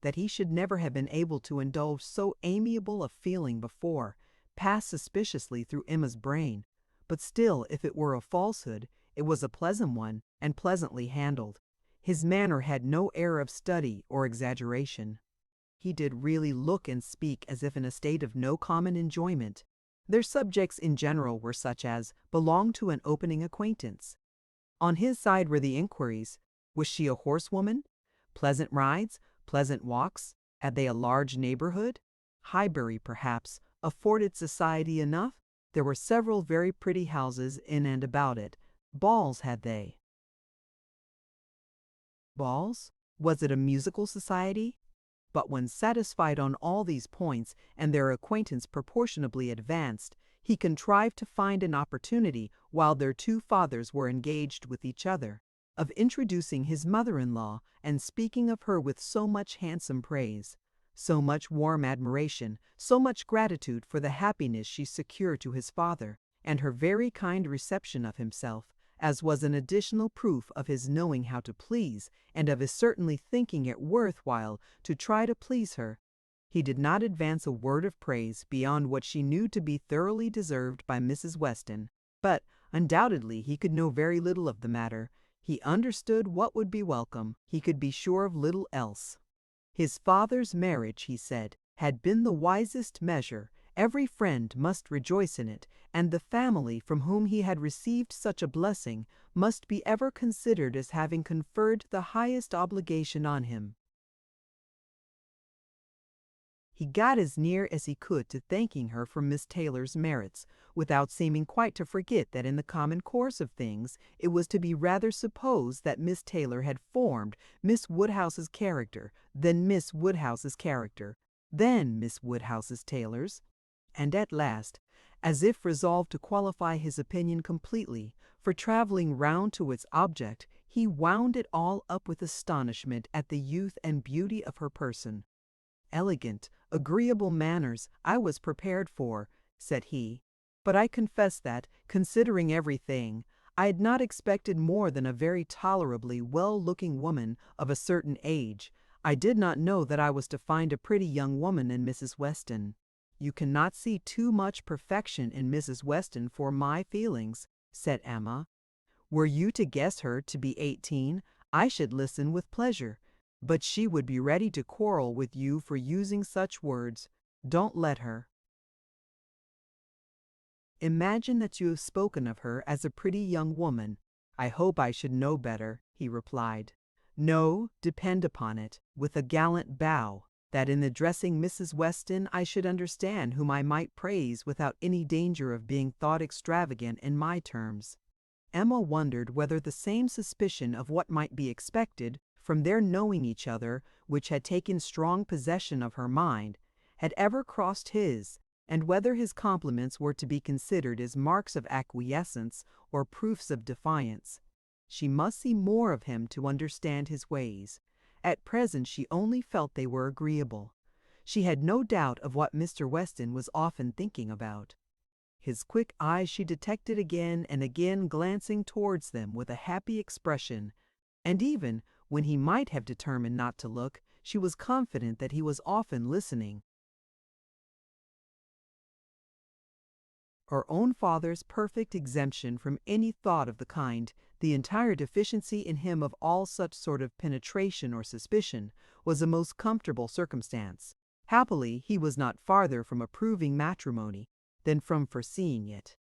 That he should never have been able to indulge so amiable a feeling before passed suspiciously through Emma's brain, but still, if it were a falsehood, it was a pleasant one, and pleasantly handled. His manner had no air of study or exaggeration. He did really look and speak as if in a state of no common enjoyment. Their subjects in general were such as belonged to an opening acquaintance. On his side were the inquiries: was she a horsewoman? Pleasant rides? Pleasant walks? Had they a large neighborhood? Highbury, perhaps, afforded society enough. There were several very pretty houses in and about it. Balls had they? Balls? Was it a musical society? But when satisfied on all these points, and their acquaintance proportionably advanced, he contrived to find an opportunity, while their 2 fathers were engaged with each other, of introducing his mother-in-law, and speaking of her with so much handsome praise, so much warm admiration, so much gratitude for the happiness she secured to his father, and her very kind reception of himself, as was an additional proof of his knowing how to please, and of his certainly thinking it worth while to try to please her. He did not advance a word of praise beyond what she knew to be thoroughly deserved by Mrs. Weston, but undoubtedly he could know very little of the matter. He understood what would be welcome. He could be sure of little else. His father's marriage, he said, had been the wisest measure. Every friend must rejoice in it, and the family from whom he had received such a blessing must be ever considered as having conferred the highest obligation on him. He got as near as he could to thanking her for Miss Taylor's merits, without seeming quite to forget that in the common course of things it was to be rather supposed that Miss Taylor had formed Miss Woodhouse's character than Miss Woodhouse's character, then Miss Woodhouse's Taylor's. And at last, as if resolved to qualify his opinion completely, for traveling round to its object, he wound it all up with astonishment at the youth and beauty of her person. "Elegant, agreeable manners I was prepared for," said he, "but I confess that, considering everything, I had not expected more than a very tolerably well-looking woman of a certain age. I did not know that I was to find a pretty young woman in Mrs. Weston." "You cannot see too much perfection in Mrs. Weston for my feelings," said Emma. "Were you to guess her to be 18, I should listen with pleasure. But she would be ready to quarrel with you for using such words. Don't let her. Imagine that you have spoken of her as a pretty young woman. I hope I should know better," he replied. "No, depend upon it," with a gallant bow, "that in addressing Mrs. Weston I should understand whom I might praise without any danger of being thought extravagant in my terms." Emma wondered whether the same suspicion of what might be expected from their knowing each other, which had taken strong possession of her mind, had ever crossed his, and whether his compliments were to be considered as marks of acquiescence or proofs of defiance. She must see more of him to understand his ways. At present she only felt they were agreeable. She had no doubt of what Mr. Weston was often thinking about. His quick eyes she detected again and again glancing towards them with a happy expression, and even when he might have determined not to look, she was confident that he was often listening. Her own father's perfect exemption from any thought of the kind, the entire deficiency in him of all such sort of penetration or suspicion, was a most comfortable circumstance. Happily he was not farther from approving matrimony than from foreseeing it.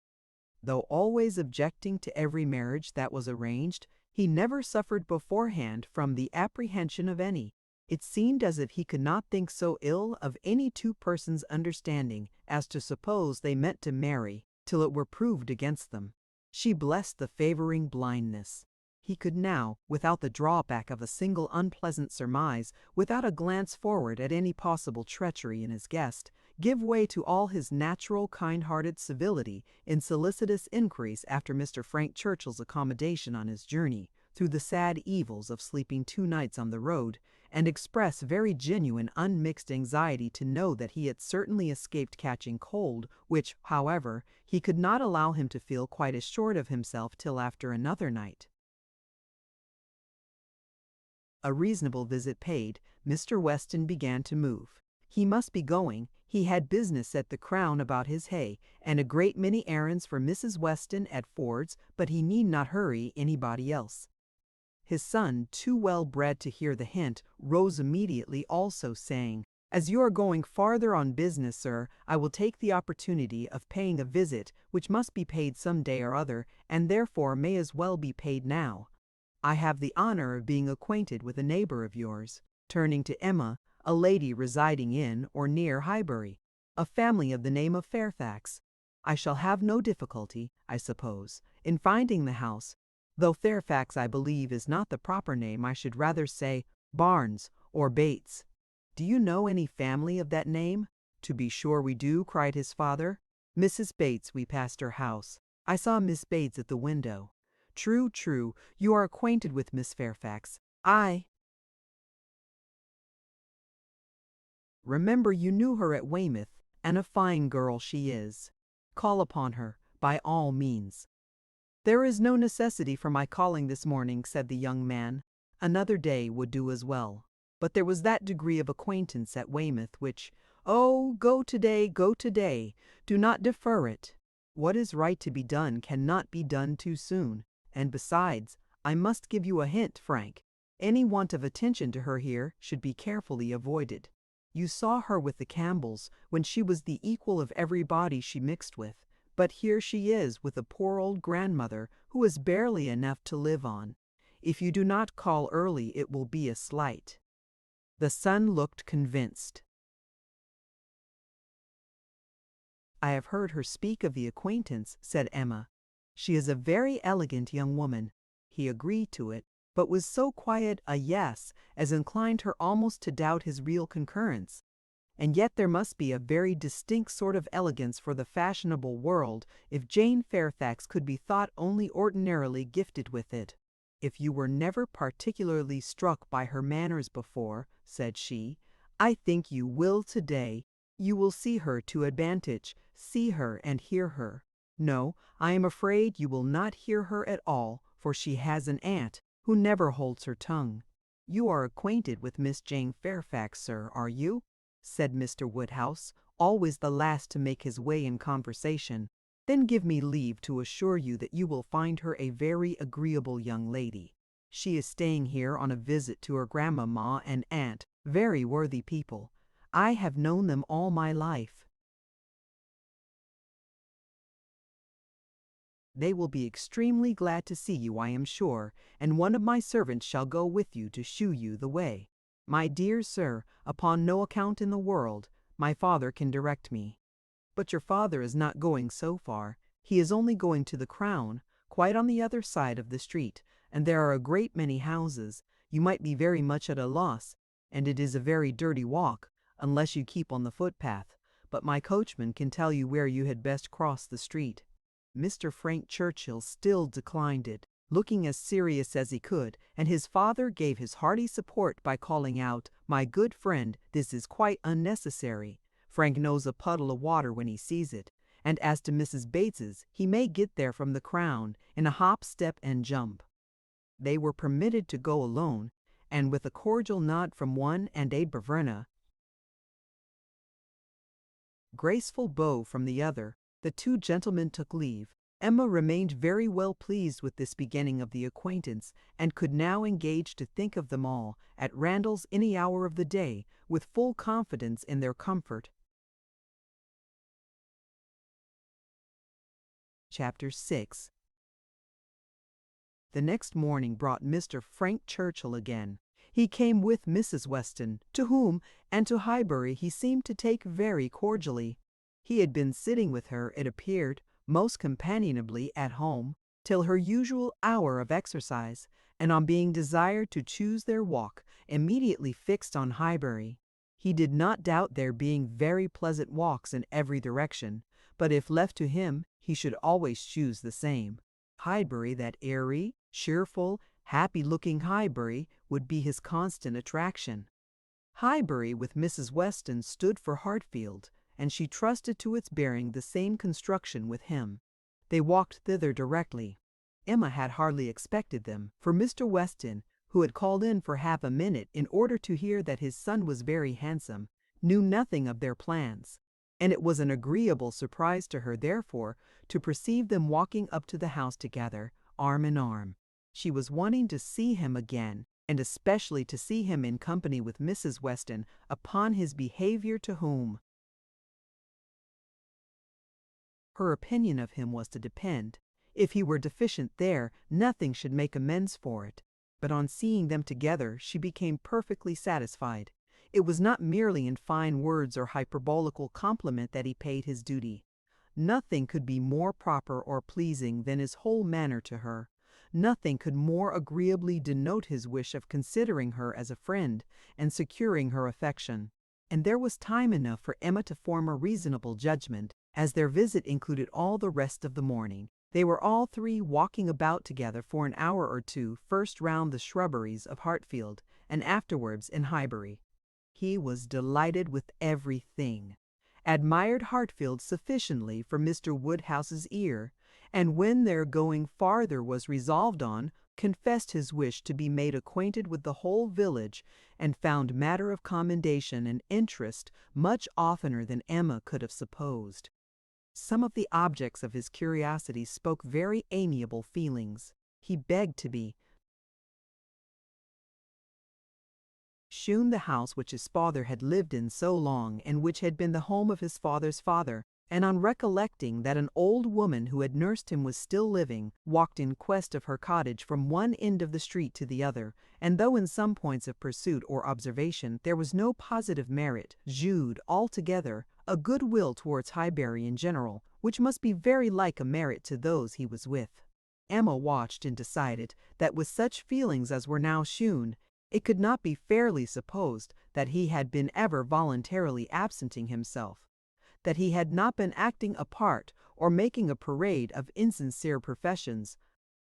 Though always objecting to every marriage that was arranged, he never suffered beforehand from the apprehension of any. It seemed as if he could not think so ill of any two persons' understanding as to suppose they meant to marry till it were proved against them. She blessed the favoring blindness. He could now, without the drawback of a single unpleasant surmise, without a glance forward at any possible treachery in his guest, give way to all his natural kind-hearted civility in solicitous inquiries after Mr. Frank Churchill's accommodation on his journey through the sad evils of sleeping 2 nights on the road, and express very genuine unmixed anxiety to know that he had certainly escaped catching cold, which, however, he could not allow him to feel quite assured of himself till after another night. A reasonable visit paid, Mr. Weston began to move. He must be going. He had business at the Crown about his hay, and a great many errands for Mrs. Weston at Ford's, but he need not hurry anybody else. His son, too well bred to hear the hint, rose immediately also, saying, "As you are going farther on business, sir, I will take the opportunity of paying a visit which must be paid some day or other, and therefore may as well be paid now. I have the honor of being acquainted with a neighbor of yours," turning to Emma, "a lady residing in or near Highbury, a family of the name of Fairfax. I shall have no difficulty, I suppose, in finding the house, though Fairfax, I believe, is not the proper name. I should rather say Barnes or Bates. Do you know any family of that name?" "To be sure we do," cried his father. "Mrs. Bates, we passed her house. I saw Miss Bates at the window." "True, true. You are acquainted with Miss Fairfax." "I remember you knew her at Weymouth, and a fine girl she is. Call upon her, by all means." "There is no necessity for my calling this morning," said the young man. "Another day would do as well." But there was that degree of acquaintance at Weymouth which, oh, go today, go today, do not defer it. What is right to be done cannot be done too soon. And besides, I must give you a hint, Frank. Any want of attention to her here should be carefully avoided. You saw her with the Campbells when she was the equal of everybody she mixed with, but here she is with a poor old grandmother who has barely enough to live on. If you do not call early, it will be a slight." The son looked convinced. "I have heard her speak of the acquaintance," said Emma. "She is a very elegant young woman." He agreed to it, but was so quiet a yes as inclined her almost to doubt his real concurrence. And yet there must be a very distinct sort of elegance for the fashionable world if Jane Fairfax could be thought only ordinarily gifted with it. "If you were never particularly struck by her manners before," said she, "I think you will today. You will see her to advantage, see her and hear her. No, I am afraid you will not hear her at all, for she has an aunt who never holds her tongue. You are acquainted with Miss Jane Fairfax, sir, are you?" said Mr. Woodhouse, always the last to make his way in conversation. "Then give me leave to assure you that you will find her a very agreeable young lady. She is staying here on a visit to her grandmamma and aunt, very worthy people. I have known them all my life. They will be extremely glad to see you, I am sure, and one of my servants shall go with you to shew you the way. My dear sir, upon no account in the world, my father can direct me." "But your father is not going so far. He is only going to the Crown, quite on the other side of the street, and there are a great many houses. You might be very much at a loss, and it is a very dirty walk, unless you keep on the footpath. But my coachman can tell you where you had best cross the street." Mr. Frank Churchill still declined it, looking as serious as he could, and his father gave his hearty support by calling out, "My good friend, this is quite unnecessary. Frank knows a puddle of water when he sees it, and as to Mrs. Bates's, he may get there from the Crown in a hop, step, and jump." They were permitted to go alone, and with a cordial nod from one and a Baverna, graceful bow from the other, the two gentlemen took leave. Emma remained very well pleased with this beginning of the acquaintance, and could now engage to think of them all, at Randalls any hour of the day, with full confidence in their comfort. Chapter 6. The next morning brought Mr. Frank Churchill again. He came with Mrs. Weston, to whom and to Highbury he seemed to take very cordially. He had been sitting with her, it appeared, most companionably at home, till her usual hour of exercise, and on being desired to choose their walk, immediately fixed on Highbury. He did not doubt there being very pleasant walks in every direction, but if left to him, he should always choose the same. Highbury, that airy, cheerful, happy-looking Highbury, would be his constant attraction. Highbury with Mrs. Weston stood for Hartfield, and she trusted to its bearing the same construction with him. They walked thither directly. Emma had hardly expected them, for Mr. Weston, who had called in for half a minute in order to hear that his son was very handsome, knew nothing of their plans, and it was an agreeable surprise to her, therefore, to perceive them walking up to the house together, arm in arm. She was wanting to see him again, and especially to see him in company with Mrs. Weston, upon his behaviour to whom her opinion of him was to depend. If he were deficient there, nothing should make amends for it. But on seeing them together, she became perfectly satisfied. It was not merely in fine words or hyperbolical compliment that he paid his duty. Nothing could be more proper or pleasing than his whole manner to her. Nothing could more agreeably denote his wish of considering her as a friend and securing her affection. And there was time enough for Emma to form a reasonable judgment, as their visit included all the rest of the morning. They were all three walking about together for an hour or two, first round the shrubberies of Hartfield, and afterwards in Highbury. He was delighted with everything, admired Hartfield sufficiently for Mr. Woodhouse's ear, and when their going farther was resolved on, confessed his wish to be made acquainted with the whole village, and found matter of commendation and interest much oftener than Emma could have supposed. Some of the objects of his curiosity spoke very amiable feelings. He begged to be shewn the house which his father had lived in so long, and which had been the home of his father's father, and on recollecting that an old woman who had nursed him was still living, walked in quest of her cottage from one end of the street to the other, and though in some points of pursuit or observation there was no positive merit, jewed altogether a good will towards Highbury in general, which must be very like a merit to those he was with. Emma watched and decided that with such feelings as were now shewn, it could not be fairly supposed that he had been ever voluntarily absenting himself, that he had not been acting a part or making a parade of insincere professions,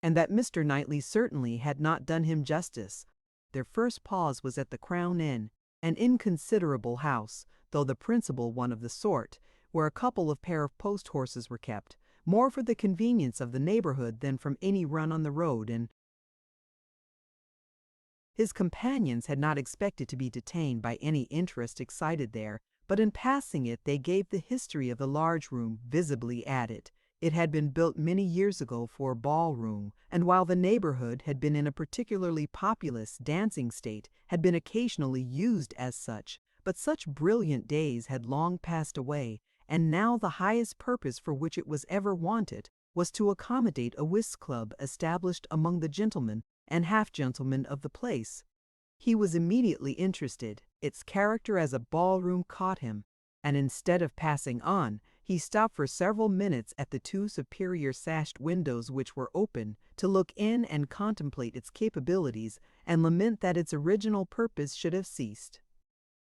and that Mr. Knightley certainly had not done him justice. Their first pause was at the Crown Inn, an inconsiderable house, though the principal one of the sort, where a couple of pair of post horses were kept, more for the convenience of the neighborhood than from any run on the road, and his companions had not expected to be detained by any interest excited there, but in passing it they gave the history of the large room visibly added. It had been built many years ago for a ballroom, and while the neighborhood had been in a particularly populous dancing state, had been occasionally used as such, but such brilliant days had long passed away, and now the highest purpose for which it was ever wanted was to accommodate a whist club established among the gentlemen and half-gentlemen of the place. He was immediately interested. Its character as a ballroom caught him, and instead of passing on, he stopped for several minutes at the two superior sashed windows which were open, to look in and contemplate its capabilities, and lament that its original purpose should have ceased.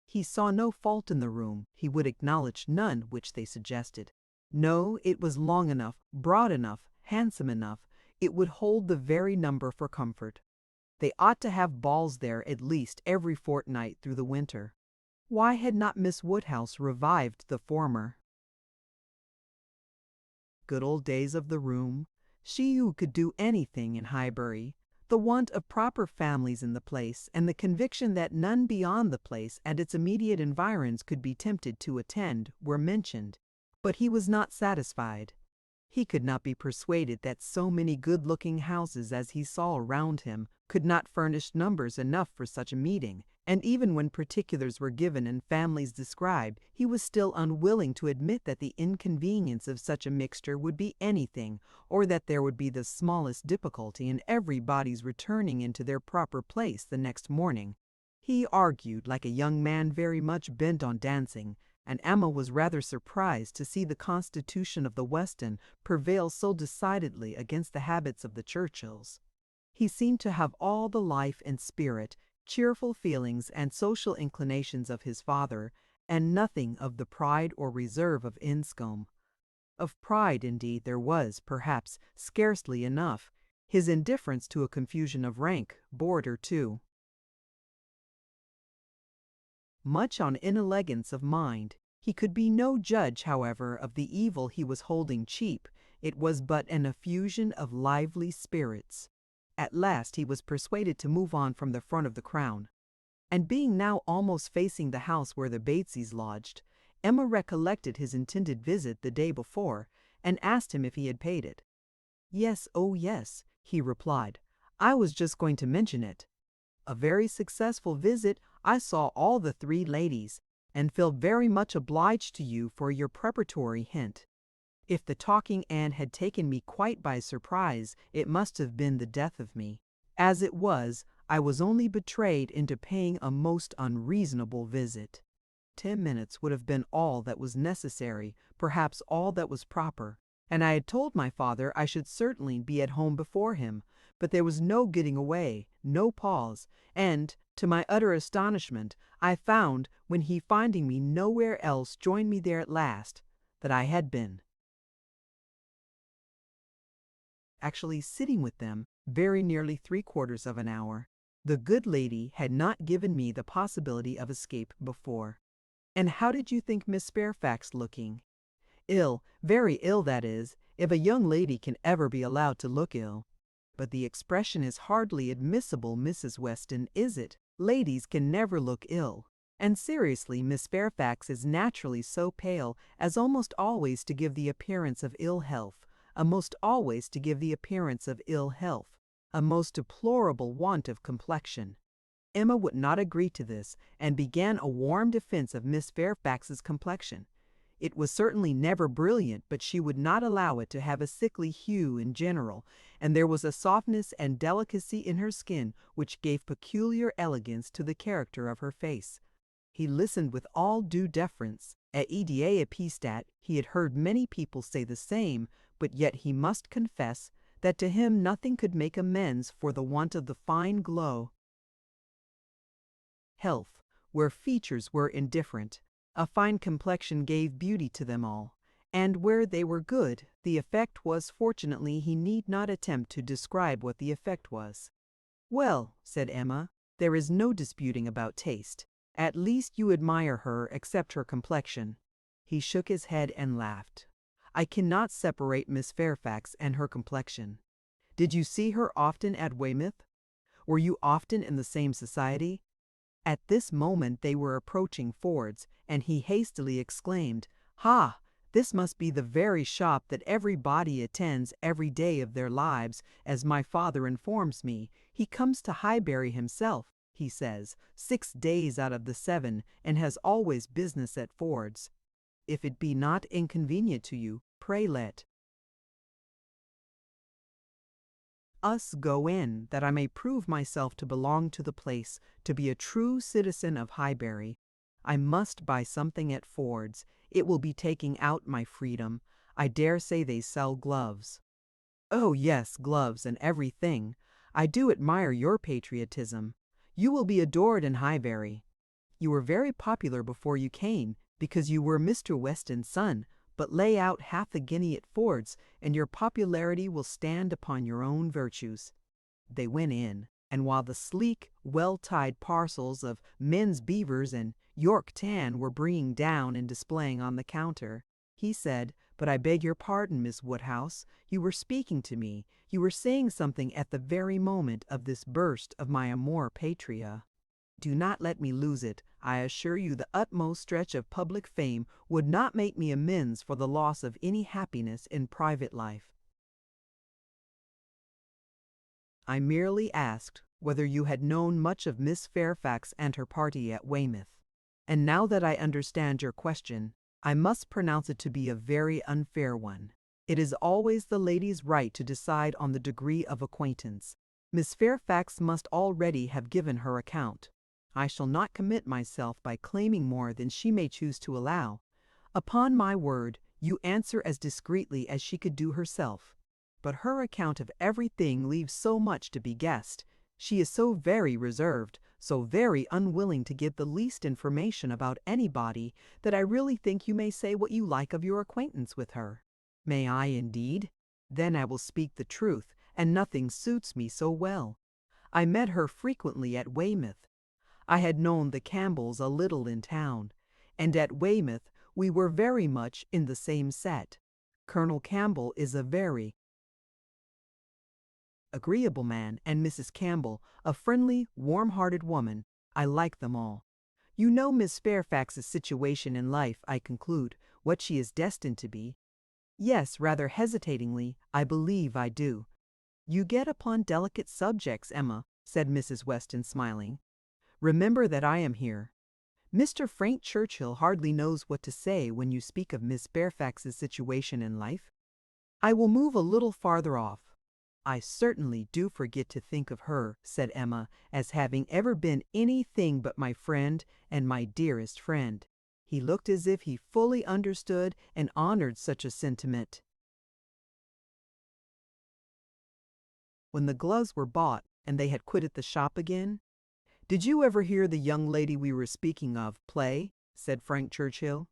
He saw no fault in the room, he would acknowledge none which they suggested. No, it was long enough, broad enough, handsome enough, it would hold the very number for comfort. They ought to have balls there at least every fortnight through the winter. Why had not Miss Woodhouse revived the former? Good old days of the room, she who could do anything in Highbury, the want of proper families in the place, and the conviction that none beyond the place and its immediate environs could be tempted to attend, were mentioned. But he was not satisfied. He could not be persuaded that so many good-looking houses as he saw around him could not furnish numbers enough for such a meeting, and even when particulars were given and families described, he was still unwilling to admit that the inconvenience of such a mixture would be anything, or that there would be the smallest difficulty in everybody's returning into their proper place the next morning. He argued like a young man very much bent on dancing, and Emma was rather surprised to see the constitution of the Weston prevail so decidedly against the habits of the Churchills. He seemed to have all the life and spirit, cheerful feelings and social inclinations of his father, and nothing of the pride or reserve of Enscombe. Of pride, indeed, there was, perhaps, scarcely enough. His indifference to a confusion of rank bored her too much on inelegance of mind. He could be no judge, however, of the evil he was holding cheap. It was but an effusion of lively spirits. At last he was persuaded to move on from the front of the Crown, and being now almost facing the house where the Bateses lodged, Emma recollected his intended visit the day before, and asked him if he had paid it. "Yes, oh yes," he replied. "I was just going to mention it. A very successful visit. I saw all the three ladies, and feel very much obliged to you for your preparatory hint. If the talking Anne had taken me quite by surprise, it must have been the death of me. As it was, I was only betrayed into paying a most unreasonable visit. 10 minutes would have been all that was necessary, perhaps all that was proper, and I had told my father I should certainly be at home before him, but there was no getting away, no pause, and, to my utter astonishment, I found, when he finding me nowhere else joined me there at last, that I had been actually sitting with them very nearly 3/4 of an hour. The good lady had not given me the possibility of escape before. And how did you think Miss Fairfax looking? Ill, very ill, that is, if a young lady can ever be allowed to look ill. But the expression is hardly admissible, Mrs. Weston, is it? Ladies can never look ill. And seriously, Miss Fairfax is naturally so pale as almost always to give the appearance of ill health, a most deplorable want of complexion. Emma would not agree to this, and began a warm defense of Miss Fairfax's complexion. It was certainly never brilliant, but she would not allow it to have a sickly hue in general, and there was a softness and delicacy in her skin which gave peculiar elegance to the character of her face. He listened with all due deference. At Epestat he had heard many people say the same, but yet he must confess that to him nothing could make amends for the want of the fine glow health, where features were indifferent. A fine complexion gave beauty to them all, and where they were good, the effect was fortunately he need not attempt to describe what the effect was. "Well," said Emma, "there is no disputing about taste. At least you admire her, except her complexion." He shook his head and laughed. "I cannot separate Miss Fairfax and her complexion. Did you see her often at Weymouth? Were you often in the same society?" At this moment they were approaching Ford's, and he hastily exclaimed, "Ha! This must be the very shop that every body attends every day of their lives, as my father informs me. He comes to Highbury himself, he says, 6 days out of the 7, and has always business at Ford's. If it be not inconvenient to you, pray let us go in, that I may prove myself to belong to the place, to be a true citizen of Highbury. I must buy something at Ford's. It will be taking out my freedom. I dare say they sell gloves." "Oh yes, gloves and everything. I do admire your patriotism. You will be adored in Highbury. You were very popular before you came, because you were Mr. Weston's son, but lay out half a guinea at Ford's, and your popularity will stand upon your own virtues." They went in, and while the sleek, well-tied parcels of men's beavers and York tan were bringing down and displaying on the counter, he said, "But I beg your pardon, Miss Woodhouse, you were speaking to me. You were saying something at the very moment of this burst of my amor patria. Do not let me lose it. I assure you the utmost stretch of public fame would not make me amends for the loss of any happiness in private life. I merely asked whether you had known much of Miss Fairfax and her party at Weymouth. And now that I understand your question, I must pronounce it to be a very unfair one. It is always the lady's right to decide on the degree of acquaintance. Miss Fairfax must already have given her account. I shall not commit myself by claiming more than she may choose to allow. Upon my word, you answer as discreetly as she could do herself. But her account of everything leaves so much to be guessed. She is so very reserved, so very unwilling to give the least information about anybody, that I really think you may say what you like of your acquaintance with her." "May I indeed? Then I will speak the truth, and nothing suits me so well. I met her frequently at Weymouth. I had known the Campbells a little in town, and at Weymouth we were very much in the same set. Colonel Campbell is a very agreeable man, and Mrs. Campbell, a friendly, warm-hearted woman. I like them all. You know Miss Fairfax's situation in life, I conclude, what she is destined to be." "Yes," rather hesitatingly, "I believe I do." "You get upon delicate subjects, Emma," said Mrs. Weston, smiling. "Remember that I am here. Mr. Frank Churchill hardly knows what to say when you speak of Miss Fairfax's situation in life. I will move a little farther off. I certainly do forget to think of her," said Emma, "as having ever been anything but my friend and my dearest friend." He looked as if he fully understood and honored such a sentiment. When the gloves were bought and they had quitted the shop again, "Did you ever hear the young lady we were speaking of play?" said Frank Churchill.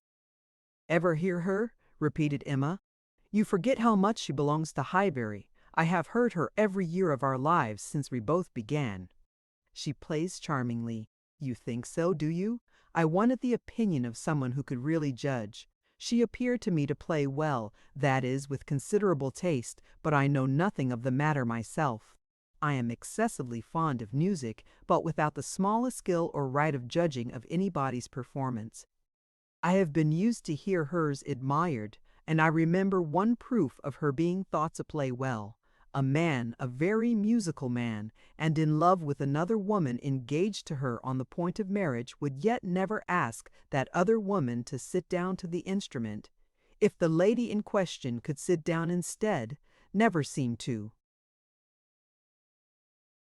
"Ever hear her?" repeated Emma. "You forget how much she belongs to Highbury. I have heard her every year of our lives since we both began." "She plays charmingly." "You think so, do you? I wanted the opinion of someone who could really judge. She appeared to me to play well, that is, with considerable taste, but I know nothing of the matter myself. I am excessively fond of music, but without the smallest skill or right of judging of anybody's performance. I have been used to hear hers admired, and I remember one proof of her being thought to play well. A man, a very musical man, and in love with another woman engaged to her on the point of marriage, would yet never ask that other woman to sit down to the instrument, if the lady in question could sit down instead, never seemed to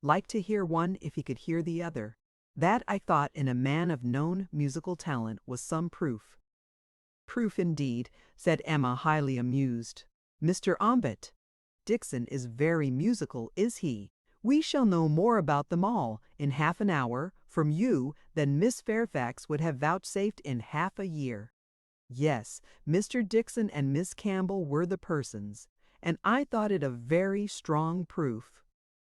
like to hear one if he could hear the other. That, I thought, in a man of known musical talent was some proof. Proof indeed, said Emma, highly amused. Mr. Ombett Dixon is very musical, is he? We shall know more about them all, in half an hour, from you, than Miss Fairfax would have vouchsafed in half a year. Yes, Mr. Dixon and Miss Campbell were the persons, and I thought it a very strong proof.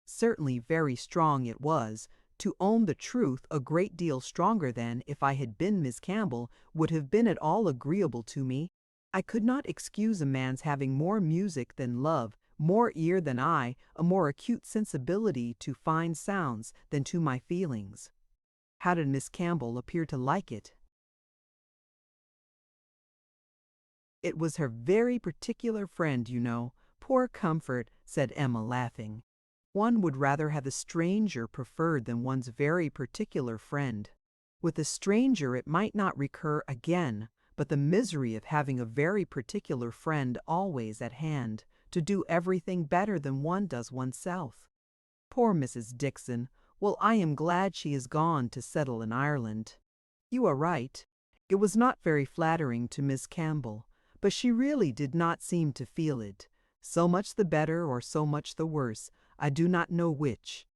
Certainly very strong it was. To own the truth, a great deal stronger than, if I had been Miss Campbell, would have been at all agreeable to me. I could not excuse a man's having more music than love, more ear than eye, a more acute sensibility to fine sounds than to my feelings. How did Miss Campbell appear to like it? It was her very particular friend, you know. Poor Comfort, said Emma, laughing. One would rather have a stranger preferred than one's very particular friend. With a stranger it might not recur again, but the misery of having a very particular friend always at hand, to do everything better than one does oneself. Poor Mrs. Dixon! Well, I am glad she is gone to settle in Ireland. You are right. It was not very flattering to Miss Campbell, but she really did not seem to feel it. So much the better or so much the worse, I do not know which.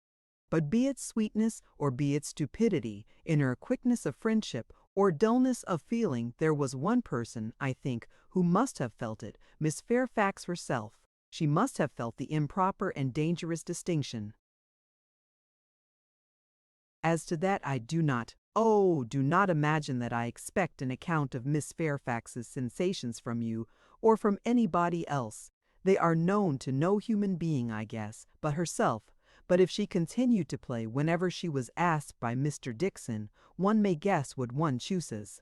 But be it sweetness or be it stupidity, in her quickness of friendship or dullness of feeling, there was one person, I think, who must have felt it, Miss Fairfax herself. She must have felt the improper and dangerous distinction. As to that I do not imagine that I expect an account of Miss Fairfax's sensations from you, or from anybody else. They are known to no human being, I guess, but herself. But if she continued to play whenever she was asked by Mr. Dixon, one may guess what one chooses.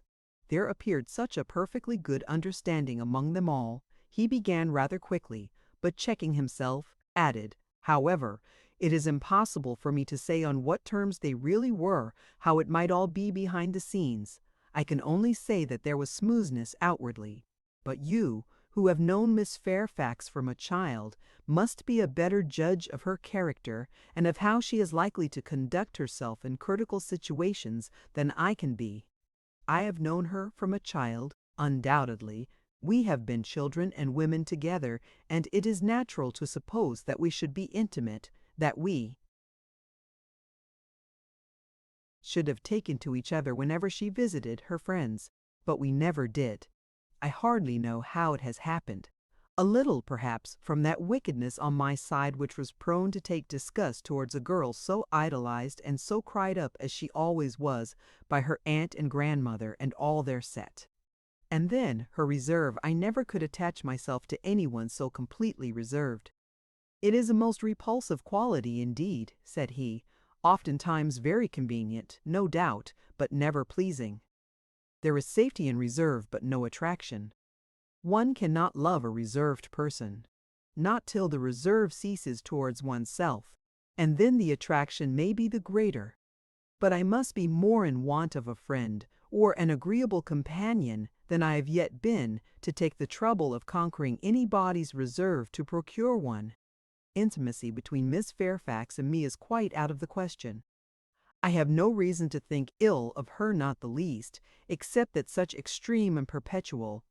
There appeared such a perfectly good understanding among them all. He began rather quickly, but checking himself, added, however, it is impossible for me to say on what terms they really were, how it might all be behind the scenes. I can only say that there was smoothness outwardly. But you, who have known Miss Fairfax from a child, must be a better judge of her character and of how she is likely to conduct herself in critical situations than I can be. I have known her from a child, undoubtedly. We have been children and women together, and it is natural to suppose that we should be intimate, that we should have taken to each other whenever she visited her friends, but we never did. I hardly know how it has happened. A little, perhaps, from that wickedness on my side which was prone to take disgust towards a girl so idolized and so cried up as she always was by her aunt and grandmother and all their set. And then her reserve. I never could attach myself to anyone so completely reserved. It is a most repulsive quality indeed, said he, oftentimes very convenient, no doubt, but never pleasing. There is safety in reserve, but no attraction. One cannot love a reserved person, not till the reserve ceases towards oneself, and then the attraction may be the greater. But I must be more in want of a friend, or an agreeable companion, than I have yet been, to take the trouble of conquering anybody's reserve to procure one. Intimacy between Miss Fairfax and me is quite out of the question. I have no reason to think ill of her, not the least, except that such extreme and perpetual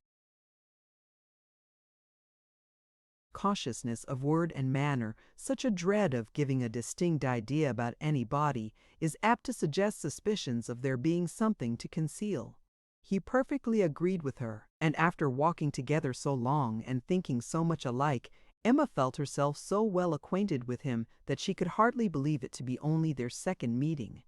cautiousness of word and manner, such a dread of giving a distinct idea about anybody, is apt to suggest suspicions of there being something to conceal. He perfectly agreed with her, and after walking together so long and thinking so much alike, Emma felt herself so well acquainted with him that she could hardly believe it to be only their second meeting.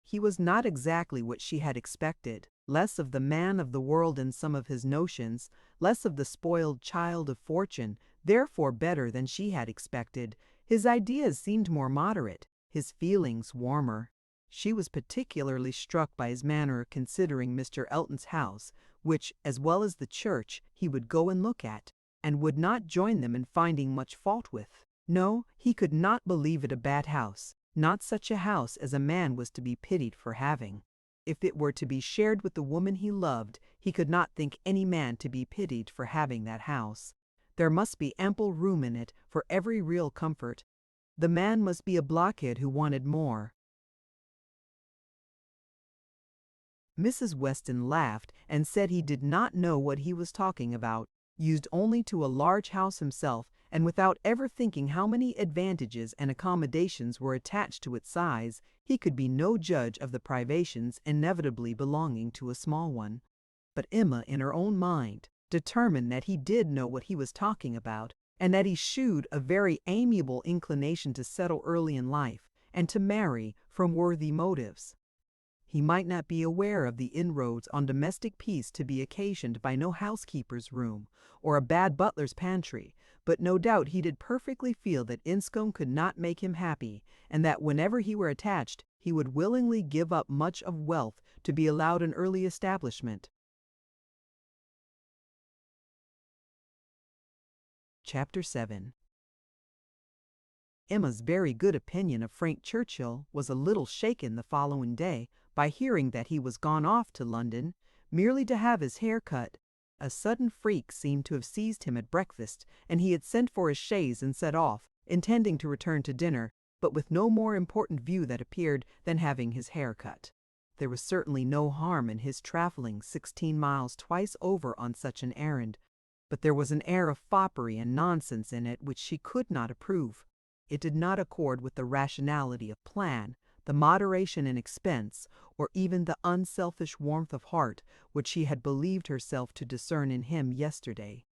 He was not exactly what she had expected, less of the man of the world in some of his notions, less of the spoiled child of fortune, therefore better than she had expected. His ideas seemed more moderate, his feelings warmer. She was particularly struck by his manner of considering Mr. Elton's house, which, as well as the church, he would go and look at, and would not join them in finding much fault with. No, he could not believe it a bad house, not such a house as a man was to be pitied for having. If it were to be shared with the woman he loved, he could not think any man to be pitied for having that house. There must be ample room in it for every real comfort. The man must be a blockhead who wanted more. Mrs. Weston laughed and said he did not know what he was talking about, used only to a large house himself, and without ever thinking how many advantages and accommodations were attached to its size, he could be no judge of the privations inevitably belonging to a small one. But Emma, in her own mind, determined that he did know what he was talking about, and that he shewed a very amiable inclination to settle early in life, and to marry from worthy motives. He might not be aware of the inroads on domestic peace to be occasioned by no housekeeper's room, or a bad butler's pantry, but no doubt he did perfectly feel that Enscombe could not make him happy, and that whenever he were attached, he would willingly give up much of wealth to be allowed an early establishment. Chapter 7. Emma's very good opinion of Frank Churchill was a little shaken the following day by hearing that he was gone off to London, merely to have his hair cut. A sudden freak seemed to have seized him at breakfast, and he had sent for his chaise and set off, intending to return to dinner, but with no more important view that appeared than having his hair cut. There was certainly no harm in his travelling 16 miles twice over on such an errand, but there was an air of foppery and nonsense in it which she could not approve. It did not accord with the rationality of plan, the moderation in expense, or even the unselfish warmth of heart which she had believed herself to discern in him yesterday.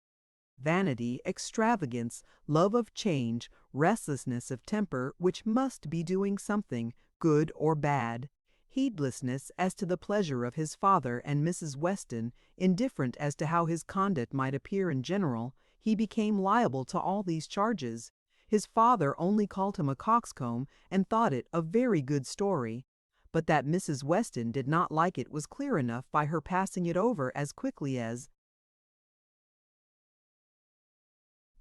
Vanity, extravagance, love of change, restlessness of temper which must be doing something, good or bad, heedlessness as to the pleasure of his father and Mrs. Weston, indifferent as to how his conduct might appear in general, he became liable to all these charges. His father only called him a coxcomb and thought it a very good story, but that Mrs. Weston did not like it was clear enough by her passing it over as quickly as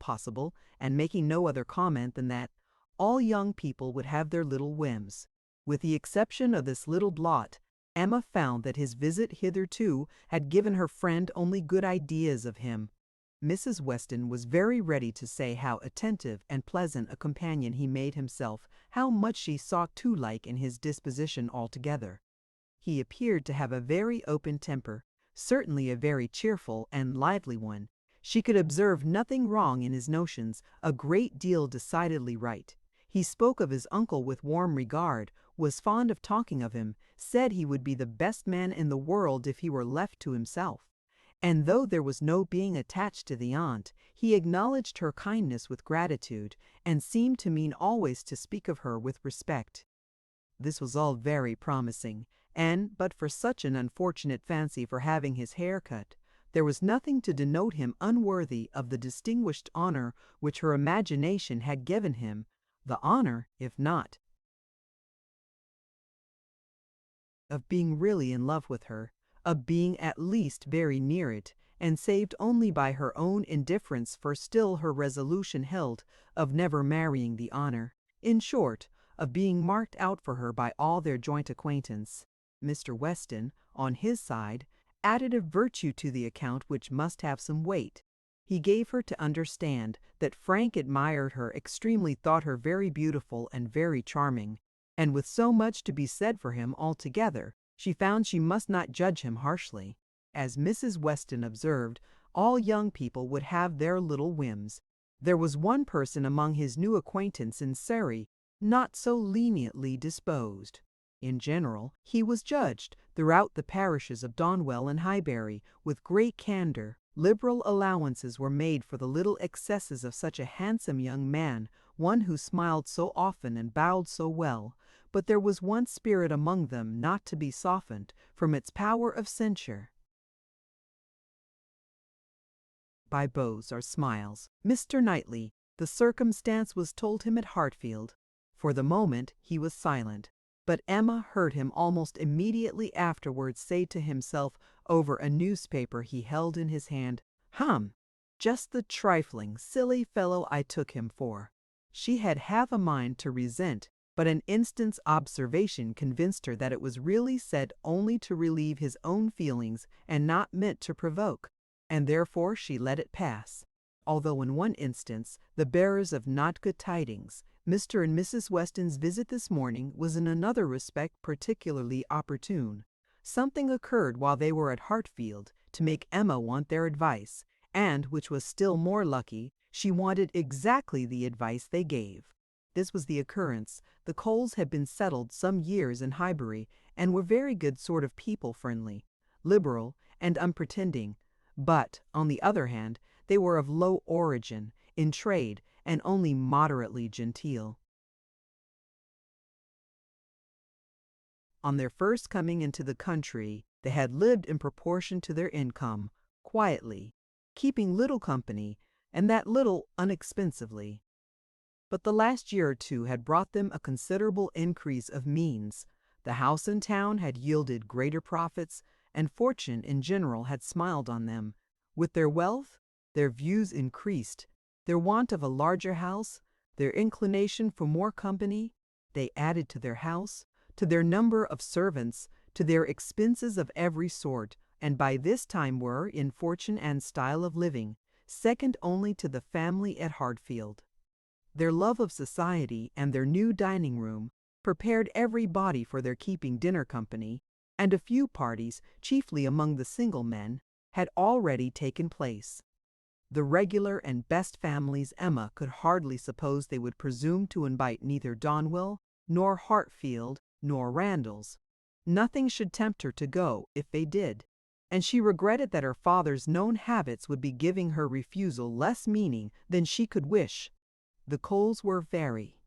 possible, and making no other comment than that all young people would have their little whims. With the exception of this little blot, Emma found that his visit hitherto had given her friend only good ideas of him. Mrs. Weston was very ready to say how attentive and pleasant a companion he made himself, how much she saw too like in his disposition altogether. He appeared to have a very open temper, certainly a very cheerful and lively one. She could observe nothing wrong in his notions, a great deal decidedly right. He spoke of his uncle with warm regard, was fond of talking of him, said he would be the best man in the world if he were left to himself. And though there was no being attached to the aunt, he acknowledged her kindness with gratitude, and seemed to mean always to speak of her with respect. This was all very promising, and but for such an unfortunate fancy for having his hair cut, there was nothing to denote him unworthy of the distinguished honor which her imagination had given him, the honor, if not of being really in love with her, of being at least very near it, and saved only by her own indifference, for still her resolution held, of never marrying the honor, in short, of being marked out for her by all their joint acquaintance. Mr. Weston, on his side, added a virtue to the account which must have some weight. He gave her to understand that Frank admired her extremely, thought her very beautiful and very charming, and with so much to be said for him altogether, she found she must not judge him harshly. As Mrs. Weston observed, all young people would have their little whims. There was one person among his new acquaintance in Surrey not so leniently disposed. In general, he was judged, throughout the parishes of Donwell and Highbury, with great candour. Liberal allowances were made for the little excesses of such a handsome young man, one who smiled so often and bowed so well, but there was one spirit among them not to be softened from its power of censure by bows or smiles. Mr. Knightley, the circumstance was told him at Hartfield. For the moment he was silent, but Emma heard him almost immediately afterwards say to himself over a newspaper he held in his hand, just the trifling, silly fellow I took him for." She had half a mind to resent, but an instant's observation convinced her that it was really said only to relieve his own feelings and not meant to provoke, and therefore she let it pass. Although in one instance, the bearers of not good tidings, Mr. and Mrs. Weston's visit this morning was in another respect particularly opportune. Something occurred while they were at Hartfield to make Emma want their advice, and, which was still more lucky, she wanted exactly the advice they gave. This was the occurrence: the Coles had been settled some years in Highbury, and were very good sort of people, friendly, liberal, and unpretending, but, on the other hand, they were of low origin, in trade, and only moderately genteel. On their first coming into the country, they had lived in proportion to their income, quietly, keeping little company, and that little unexpensively. But the last year or two had brought them a considerable increase of means. The house in town had yielded greater profits, and fortune in general had smiled on them. With their wealth, their views increased. Their want of a larger house, their inclination for more company, they added to their house, to their number of servants, to their expenses of every sort, and by this time were, in fortune and style of living, second only to the family at Hartfield. Their love of society and their new dining room prepared every body for their keeping dinner company, and a few parties, chiefly among the single men, had already taken place. The regular and best families Emma could hardly suppose they would presume to invite neither Donwell, nor Hartfield, nor Randalls. Nothing should tempt her to go if they did, and she regretted that her father's known habits would be giving her refusal less meaning than she could wish. The Coles were very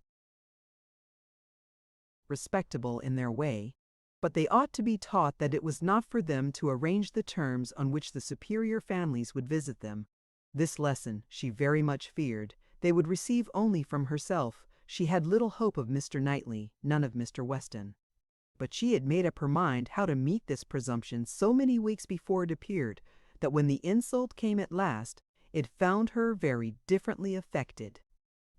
respectable in their way, but they ought to be taught that it was not for them to arrange the terms on which the superior families would visit them. This lesson, she very much feared, they would receive only from herself. She had little hope of Mr. Knightley, none of Mr. Weston. But she had made up her mind how to meet this presumption so many weeks before it appeared, that when the insult came at last, it found her very differently affected.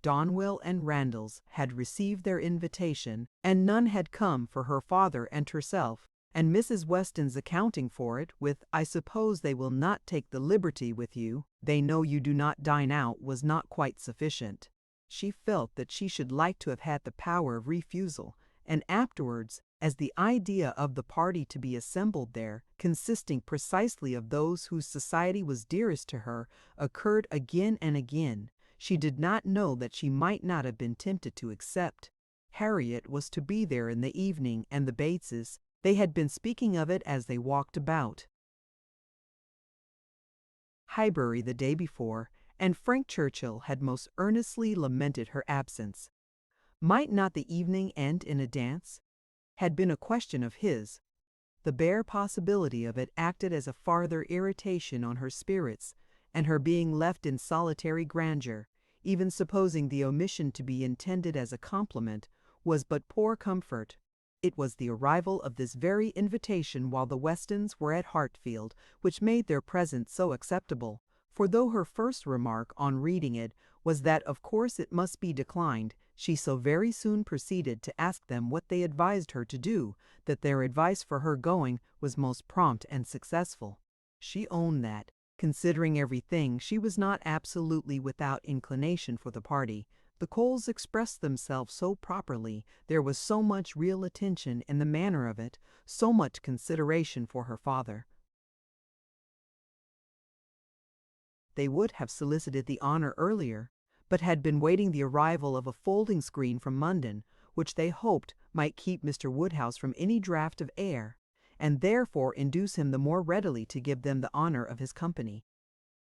Donwell and Randalls had received their invitation, and none had come for her father and herself, and Mrs. Weston's accounting for it with, "I suppose they will not take the liberty with you, they know you do not dine out," was not quite sufficient. She felt that she should like to have had the power of refusal, and afterwards, as the idea of the party to be assembled there, consisting precisely of those whose society was dearest to her, occurred again and again, she did not know that she might not have been tempted to accept. Harriet was to be there in the evening, and the Bateses. They had been speaking of it as they walked about Highbury the day before, and Frank Churchill had most earnestly lamented her absence. Might not the evening end in a dance? Had been a question of his. The bare possibility of it acted as a farther irritation on her spirits, and her being left in solitary grandeur, even supposing the omission to be intended as a compliment, was but poor comfort. It was the arrival of this very invitation while the Westons were at Hartfield which made their presence so acceptable, for though her first remark on reading it was that of course it must be declined, she so very soon proceeded to ask them what they advised her to do, that their advice for her going was most prompt and successful. She owned that, considering everything, she was not absolutely without inclination for the party. The Coles expressed themselves so properly, there was so much real attention in the manner of it, so much consideration for her father. They would have solicited the honor earlier, but had been waiting the arrival of a folding screen from London, which they hoped might keep Mr. Woodhouse from any draught of air, and therefore induce him the more readily to give them the honor of his company.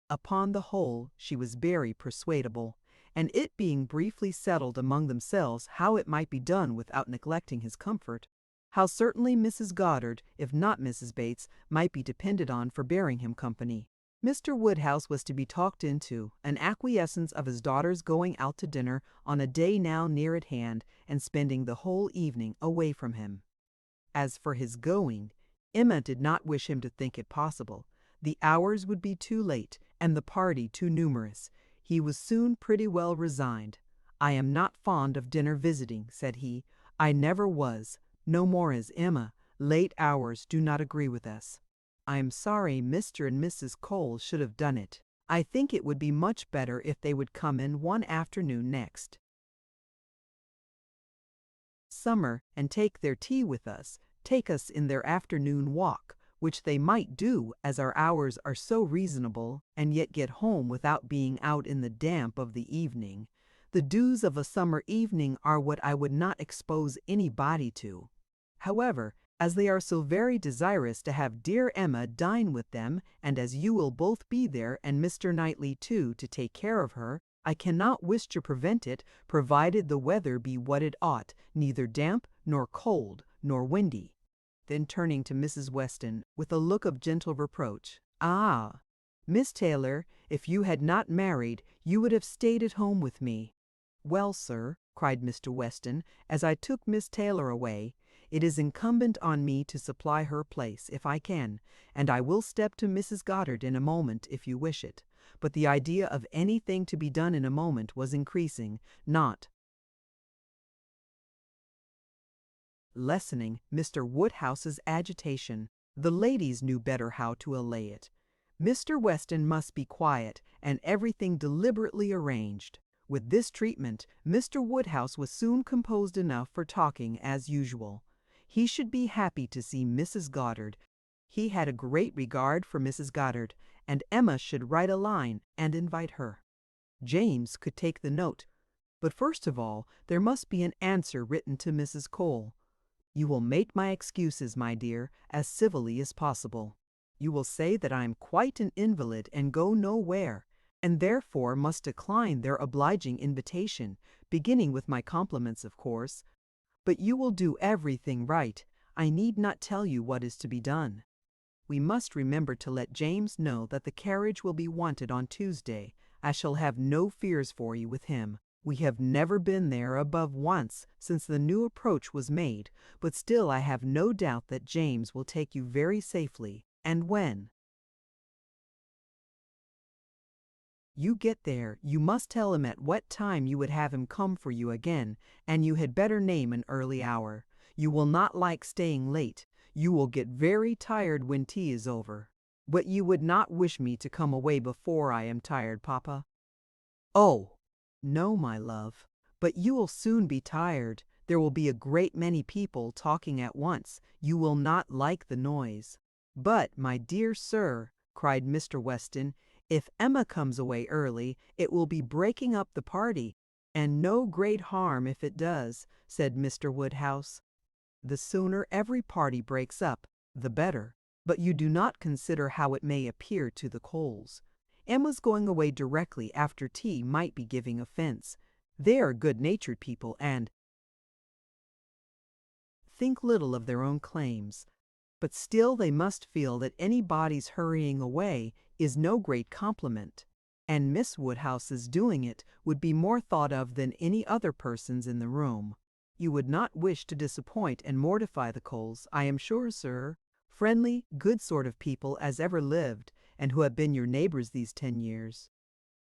Upon the whole, she was very persuadable, and it being briefly settled among themselves how it might be done without neglecting his comfort, how certainly Mrs. Goddard, if not Mrs. Bates, might be depended on for bearing him company. Mr. Woodhouse was to be talked into an acquiescence of his daughter's going out to dinner on a day now near at hand and spending the whole evening away from him. As for his going, Emma did not wish him to think it possible. The hours would be too late, and the party too numerous. He was soon pretty well resigned. "I am not fond of dinner visiting," said he. "I never was, no more is Emma. Late hours do not agree with us. I am sorry Mr. and Mrs. Cole should have done it. I think it would be much better if they would come in one afternoon next summer and take their tea with us, take us in their afternoon walk, which they might do, as our hours are so reasonable, and yet get home without being out in the damp of the evening. The dews of a summer evening are what I would not expose any body to. However, as they are so very desirous to have dear Emma dine with them, and as you will both be there, and Mr. Knightley too, to take care of her, I cannot wish to prevent it, provided the weather be what it ought, neither damp, nor cold, nor windy." Then turning to Mrs. Weston, with a look of gentle reproach, "Ah, Miss Taylor, if you had not married, you would have stayed at home with me." "Well, sir," cried Mr. Weston, as I took Miss Taylor away, "it is incumbent on me to supply her place, if I can, and I will step to Mrs. Goddard in a moment if you wish it." But the idea of anything to be done in a moment was increasing, not lessening, Mr. Woodhouse's agitation. The ladies knew better how to allay it. Mr. Weston must be quiet, and everything deliberately arranged. With this treatment, Mr. Woodhouse was soon composed enough for talking as usual. He should be happy to see Mrs. Goddard. He had a great regard for Mrs. Goddard, and Emma should write a line and invite her. James could take the note, but first of all there must be an answer written to Mrs. Cole. "You will make my excuses, my dear, as civilly as possible. You will say that I am quite an invalid and go nowhere, and therefore must decline their obliging invitation, beginning with my compliments, of course. But you will do everything right. I need not tell you what is to be done. We must remember to let James know that the carriage will be wanted on Tuesday. I shall have no fears for you with him. We have never been there above once since the new approach was made, but still I have no doubt that James will take you very safely, and when you get there, you must tell him at what time you would have him come for you again, and you had better name an early hour. You will not like staying late. You will get very tired when tea is over. But you would not wish me to come away before I am tired, Papa?" "Oh, no, my love. But you will soon be tired. There will be a great many people talking at once. You will not like the noise." "But, my dear sir," cried Mr. Weston, "if Emma comes away early, it will be breaking up the party, and no great harm if it does," said Mr. Woodhouse. "The sooner every party breaks up, the better. But you do not consider how it may appear to the Coles. Emma's going away directly after tea might be giving offense. They are good-natured people, and think little of their own claims. But still they must feel that anybody's hurrying away is no great compliment, and Miss Woodhouse's doing it would be more thought of than any other person's in the room. You would not wish to disappoint and mortify the Coles, I am sure, sir. Friendly, good sort of people as ever lived, and who have been your neighbors these 10 years.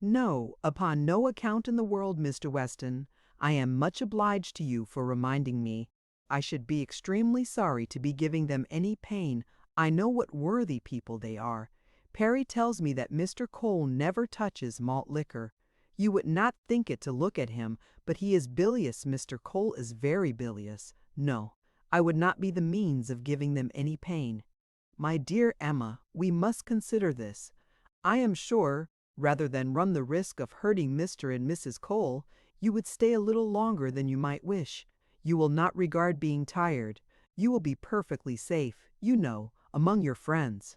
No, upon no account in the world, Mr. Weston. I am much obliged to you for reminding me. I should be extremely sorry to be giving them any pain. I know what worthy people they are. Perry tells me that Mr. Cole never touches malt liquor. You would not think it to look at him, but he is bilious. Mr. Cole is very bilious. No, I would not be the means of giving them any pain. My dear Emma, we must consider this. I am sure, rather than run the risk of hurting Mr. and Mrs. Cole, you would stay a little longer than you might wish. You will not regard being tired. You will be perfectly safe, you know, among your friends."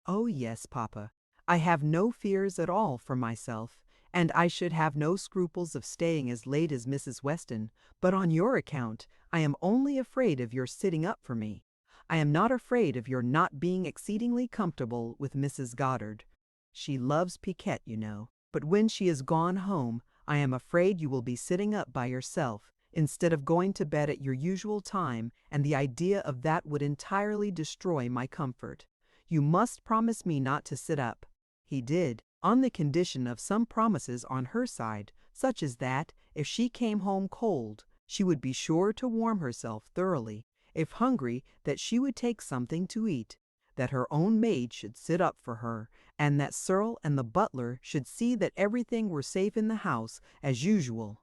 "Oh yes, Papa. I have no fears at all for myself, and I should have no scruples of staying as late as Mrs. Weston, but on your account, I am only afraid of your sitting up for me. I am not afraid of your not being exceedingly comfortable with Mrs. Goddard. She loves piquet, you know, but when she is gone home, I am afraid you will be sitting up by yourself, instead of going to bed at your usual time, and the idea of that would entirely destroy my comfort. You must promise me not to sit up. He did, on the condition of some promises on her side, such as that, if she came home cold, she would be sure to warm herself thoroughly, if hungry, that she would take something to eat, that her own maid should sit up for her, and that Searle and the butler should see that everything were safe in the house as usual.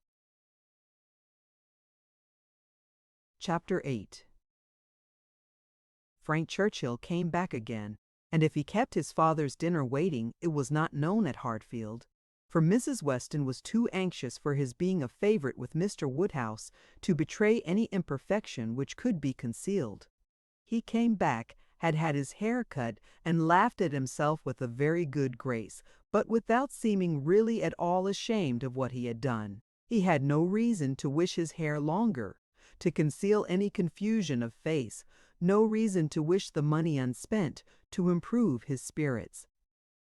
Chapter 8. Frank Churchill came back again, and if he kept his father's dinner waiting, it was not known at Hartfield, for Mrs. Weston was too anxious for his being a favorite with Mr. Woodhouse to betray any imperfection which could be concealed. He came back, had had his hair cut, and laughed at himself with a very good grace, but without seeming really at all ashamed of what he had done. He had no reason to wish his hair longer, to conceal any confusion of face, no reason to wish the money unspent, to improve his spirits.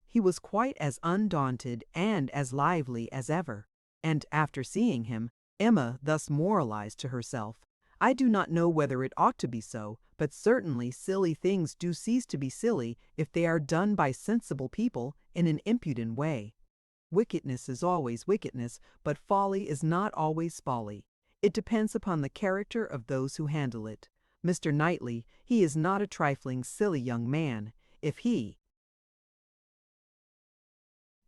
He was quite as undaunted and as lively as ever, and after seeing him, Emma thus moralized to herself, "I do not know whether it ought to be so, but certainly silly things do cease to be silly if they are done by sensible people in an impudent way. Wickedness is always wickedness, but folly is not always folly. It depends upon the character of those who handle it. Mr. Knightley, he is not a trifling, silly young man. If he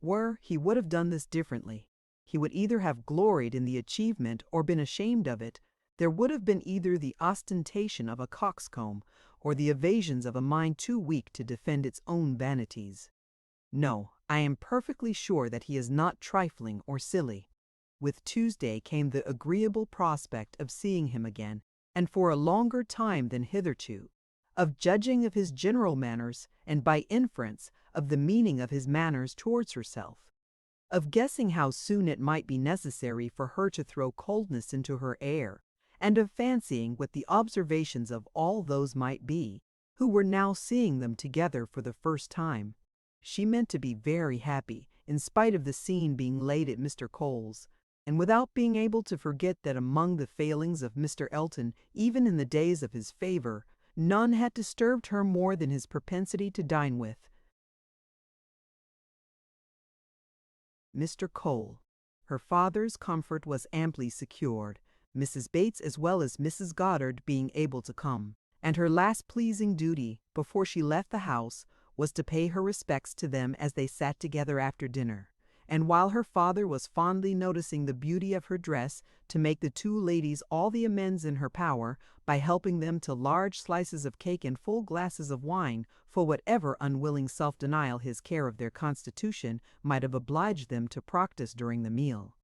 were, he would have done this differently. He would either have gloried in the achievement or been ashamed of it. There would have been either the ostentation of a coxcomb or the evasions of a mind too weak to defend its own vanities. No, I am perfectly sure that he is not trifling or silly." With Tuesday came the agreeable prospect of seeing him again, and for a longer time than hitherto, of judging of his general manners, and by inference of the meaning of his manners towards herself, of guessing how soon it might be necessary for her to throw coldness into her air, and of fancying what the observations of all those might be, who were now seeing them together for the first time. She meant to be very happy, in spite of the scene being laid at Mr. Cole's, and without being able to forget that among the failings of Mr. Elton, even in the days of his favor, none had disturbed her more than his propensity to dine with Mr. Cole. Her father's comfort was amply secured, Mrs. Bates as well as Mrs. Goddard being able to come, and her last pleasing duty, before she left the house, was to pay her respects to them as they sat together after dinner, and while her father was fondly noticing the beauty of her dress, to make the two ladies all the amends in her power, by helping them to large slices of cake and full glasses of wine, for whatever unwilling self-denial his care of their constitution might have obliged them to practice during the meal.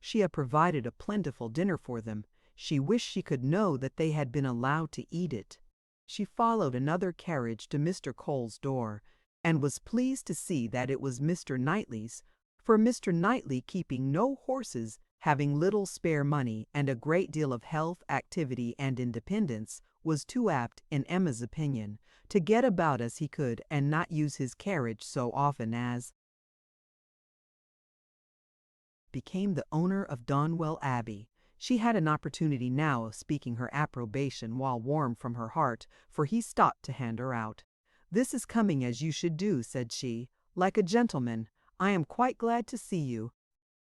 She had provided a plentiful dinner for them. She wished she could know that they had been allowed to eat it. She followed another carriage to Mr. Cole's door, and was pleased to see that it was Mr. Knightley's, for Mr. Knightley, keeping no horses, having little spare money, and a great deal of health, activity, and independence, was too apt, in Emma's opinion, to get about as he could and not use his carriage so often as became the owner of Donwell Abbey. She had an opportunity now of speaking her approbation while warm from her heart, for he stopped to hand her out. "This is coming as you should do," said she, "like a gentleman. I am quite glad to see you."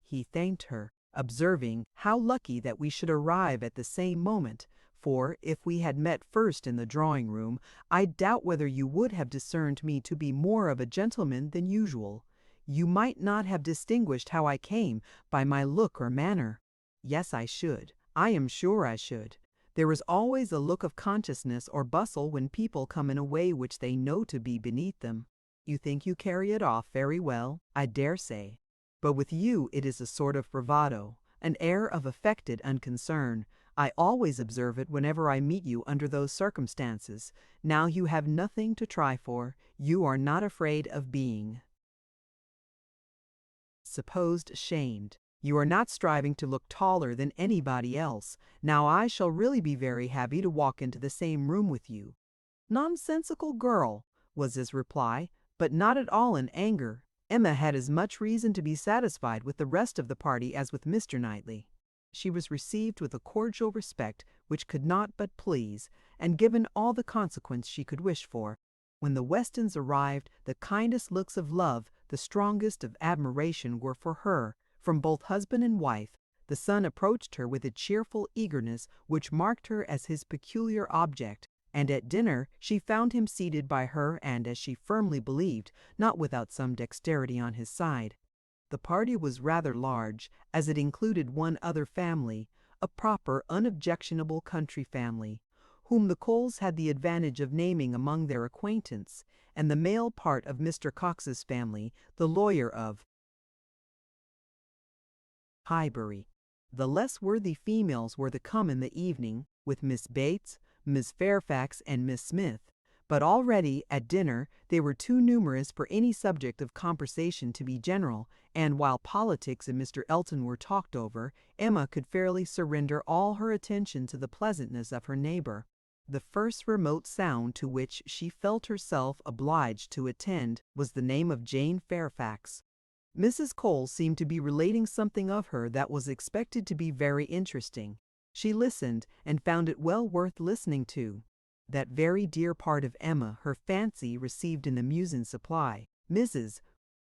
He thanked her, observing, "How lucky that we should arrive at the same moment, for, if we had met first in the drawing-room, I doubt whether you would have discerned me to be more of a gentleman than usual. You might not have distinguished how I came by my look or manner." "Yes, I should. I am sure I should. There is always a look of consciousness or bustle when people come in a way which they know to be beneath them. You think you carry it off very well, I dare say. But with you it is a sort of bravado, an air of affected unconcern. I always observe it whenever I meet you under those circumstances. Now you have nothing to try for. You are not afraid of being." supposed ashamed. You are not striving to look taller than anybody else. Now I shall really be very happy to walk into the same room with you." "Nonsensical girl," was his reply, but not at all in anger. Emma had as much reason to be satisfied with the rest of the party as with Mr. Knightley. She was received with a cordial respect which could not but please, and given all the consequence she could wish for. When the Westons arrived, the kindest looks of love, the strongest of admiration were for her, from both husband and wife. The son approached her with a cheerful eagerness which marked her as his peculiar object, and at dinner she found him seated by her and, as she firmly believed, not without some dexterity on his side. The party was rather large, as it included one other family, a proper, unobjectionable country family, whom the Coles had the advantage of naming among their acquaintance, and the male part of Mr. Cox's family, the lawyer of Highbury. The less worthy females were to come in the evening, with Miss Bates, Miss Fairfax, and Miss Smith, but already, at dinner, they were too numerous for any subject of conversation to be general, and while politics and Mr. Elton were talked over, Emma could fairly surrender all her attention to the pleasantness of her neighbor. The first remote sound to which she felt herself obliged to attend was the name of Jane Fairfax. Mrs. Cole seemed to be relating something of her that was expected to be very interesting. She listened, and found it well worth listening to. That very dear part of Emma, her fancy, received an amusing supply. Mrs.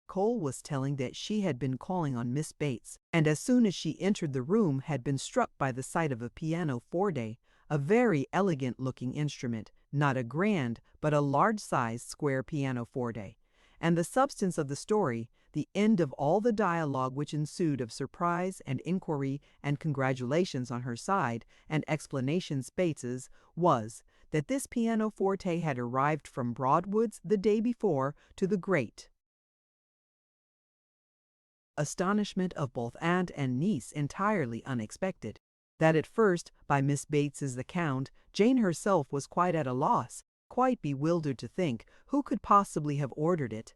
Cole was telling that she had been calling on Miss Bates, and as soon as she entered the room had been struck by the sight of a pianoforte, a very elegant-looking instrument, not a grand, but a large-sized square pianoforte. And the substance of the story, the end of all the dialogue which ensued of surprise and inquiry and congratulations on her side and explanations Bates's, was that this pianoforte had arrived from Broadwood's the day before, to the great astonishment of both aunt and niece, entirely unexpected. That at first, by Miss Bates's account, Jane herself was quite at a loss, quite bewildered to think who could possibly have ordered it.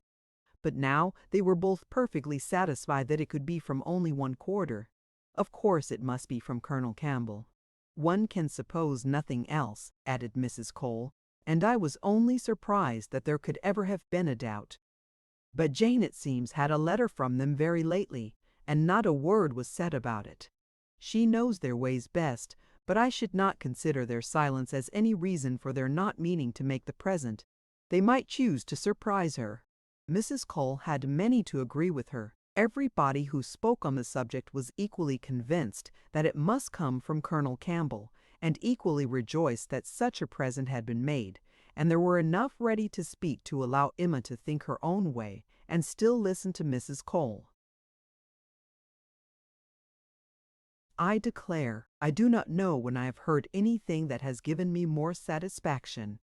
But now they were both perfectly satisfied that it could be from only one quarter. Of course it must be from Colonel Campbell. "One can suppose nothing else," added Mrs. Cole, "and I was only surprised that there could ever have been a doubt. But Jane, it seems, had a letter from them very lately, and not a word was said about it. She knows their ways best, but I should not consider their silence as any reason for their not meaning to make the present. They might choose to surprise her." Mrs. Cole had many to agree with her. Everybody who spoke on the subject was equally convinced that it must come from Colonel Campbell, and equally rejoiced that such a present had been made, and there were enough ready to speak to allow Emma to think her own way, and still listen to Mrs. Cole. "I declare, I do not know when I have heard anything that has given me more satisfaction.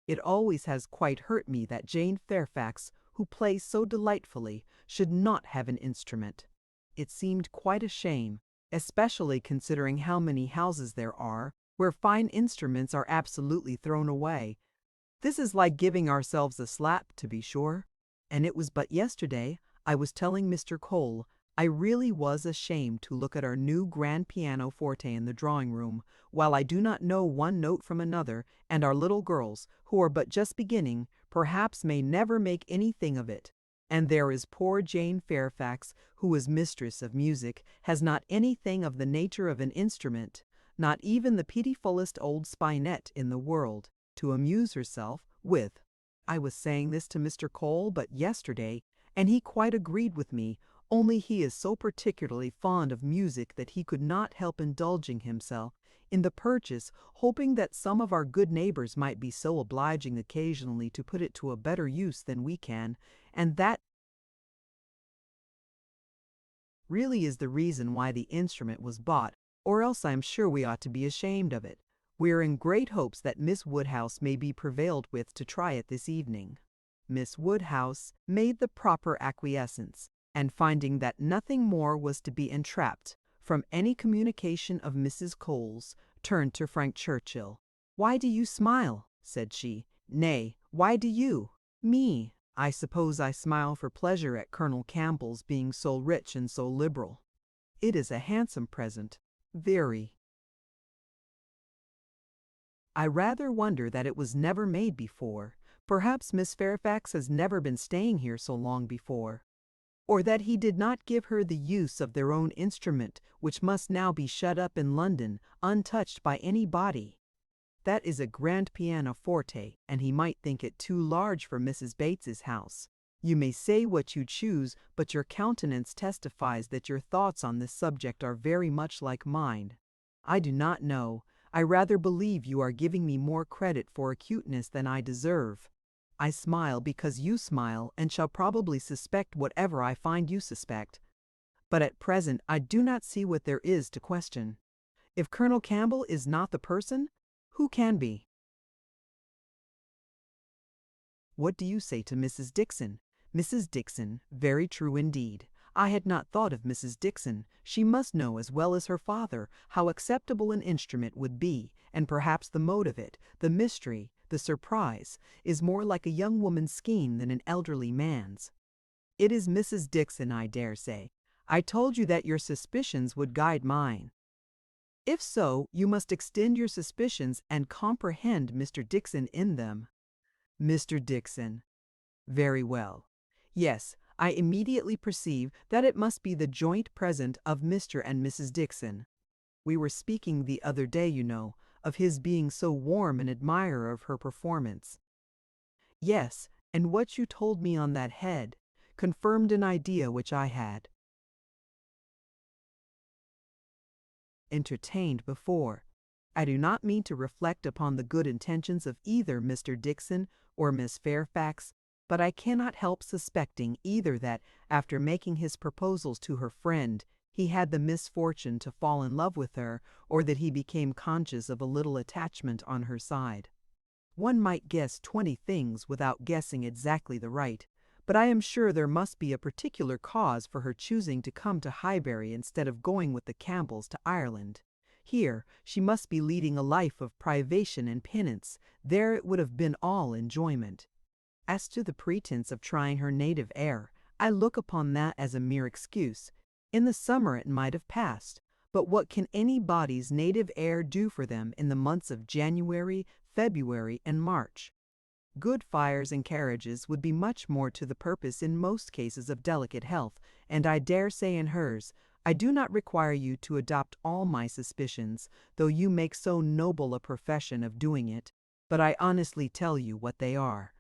It always has quite hurt me that Jane Fairfax, who plays so delightfully, should not have an instrument. It seemed quite a shame, especially considering how many houses there are where fine instruments are absolutely thrown away. This is like giving ourselves a slap, to be sure. And it was but yesterday I was telling Mr. Cole I really was ashamed to look at our new grand pianoforte in the drawing-room, while I do not know one note from another, and our little girls, who are but just beginning, perhaps may never make anything of it. And there is poor Jane Fairfax, who is mistress of music, has not anything of the nature of an instrument, not even the pitifulest old spinet in the world, to amuse herself with. I was saying this to Mr. Cole but yesterday, and he quite agreed with me, only he is so particularly fond of music that he could not help indulging himself in the purchase, hoping that some of our good neighbors might be so obliging occasionally to put it to a better use than we can, and that really is the reason why the instrument was bought, or else I am sure we ought to be ashamed of it. We are in great hopes that Miss Woodhouse may be prevailed with to try it this evening." Miss Woodhouse made the proper acquiescence, and finding that nothing more was to be entrapped from any communication of Mrs. Cole's, turned to Frank Churchill. "Why do you smile?" said she. "Nay, why do you?" "Me, I suppose I smile for pleasure at Colonel Campbell's being so rich and so liberal. It is a handsome present. Very. I rather wonder that it was never made before. Perhaps Miss Fairfax has never been staying here so long before. Or that he did not give her the use of their own instrument, which must now be shut up in London, untouched by any body. That is a grand pianoforte, and he might think it too large for Mrs. Bates's house. You may say what you choose, but your countenance testifies that your thoughts on this subject are very much like mine. I do not know. I rather believe you are giving me more credit for acuteness than I deserve. I smile because you smile, and shall probably suspect whatever I find you suspect. But at present I do not see what there is to question. If Colonel Campbell is not the person, who can be? What do you say to Mrs. Dixon? Mrs. Dixon, very true indeed. I had not thought of Mrs. Dixon. She must know as well as her father how acceptable an instrument would be, and perhaps the mode of it, the mystery, the surprise, is more like a young woman's scheme than an elderly man's. It is Mrs. Dixon, I dare say. I told you that your suspicions would guide mine. If so, you must extend your suspicions and comprehend Mr. Dixon in them. Mr. Dixon. Very well. Yes, I immediately perceive that it must be the joint present of Mr. and Mrs. Dixon. We were speaking the other day, you know, of his being so warm an admirer of her performance. Yes, and what you told me on that head confirmed an idea which I had entertained before. I do not mean to reflect upon the good intentions of either Mr. Dixon or Miss Fairfax, but I cannot help suspecting either that, after making his proposals to her friend, he had the misfortune to fall in love with her, or that he became conscious of a little attachment on her side. One might guess 20 things without guessing exactly the right, but I am sure there must be a particular cause for her choosing to come to Highbury instead of going with the Campbells to Ireland. Here she must be leading a life of privation and penance. There it would have been all enjoyment. As to the pretense of trying her native air, I look upon that as a mere excuse. In the summer it might have passed, but what can anybody's native air do for them in the months of January, February, and March? Good fires and carriages would be much more to the purpose in most cases of delicate health, and I dare say in hers. I do not require you to adopt all my suspicions, though you make so noble a profession of doing it, but I honestly tell you what they are.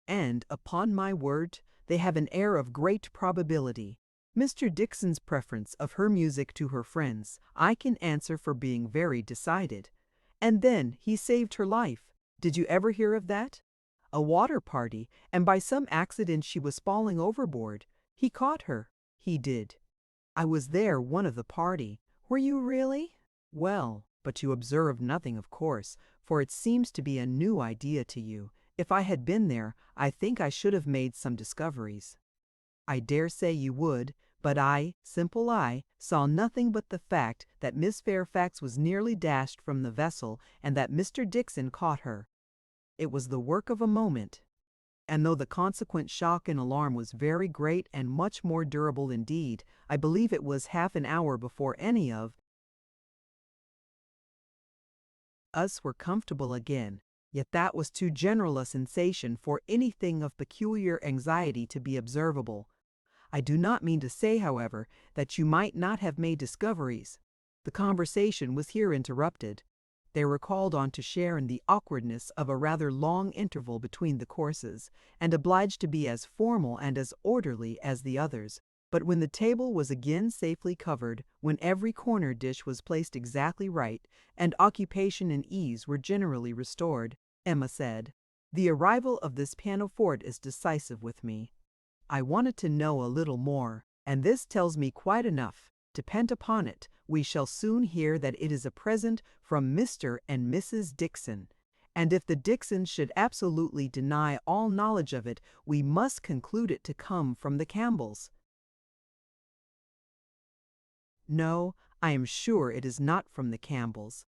And, upon my word, they have an air of great probability. Mr. Dixon's preference of her music to her friends, I can answer for being very decided. And then he saved her life. Did you ever hear of that? A water party, and by some accident she was falling overboard. He caught her. He did. I was there, one of the party. Were you really? Well, but you observed nothing, of course, for it seems to be a new idea to you. If I had been there, I think I should have made some discoveries. I dare say you would, but I, simple I, saw nothing but the fact that Miss Fairfax was nearly dashed from the vessel and that Mr. Dixon caught her. It was the work of a moment. And though the consequent shock and alarm was very great and much more durable indeed, I believe it was half an hour before any of us were comfortable again, yet that was too general a sensation for anything of peculiar anxiety to be observable. I do not mean to say, however, that you might not have made discoveries. The conversation was here interrupted. They were called on to share in the awkwardness of a rather long interval between the courses, and obliged to be as formal and as orderly as the others. But when the table was again safely covered, when every corner dish was placed exactly right, and occupation and ease were generally restored, Emma said, "The arrival of this pianoforte is decisive with me. I wanted to know a little more, and this tells me quite enough. Depend upon it, we shall soon hear that it is a present from Mr. and Mrs. Dixon, and if the Dixons should absolutely deny all knowledge of it, we must conclude it to come from the Campbells. No, I am sure it is not from the Campbells.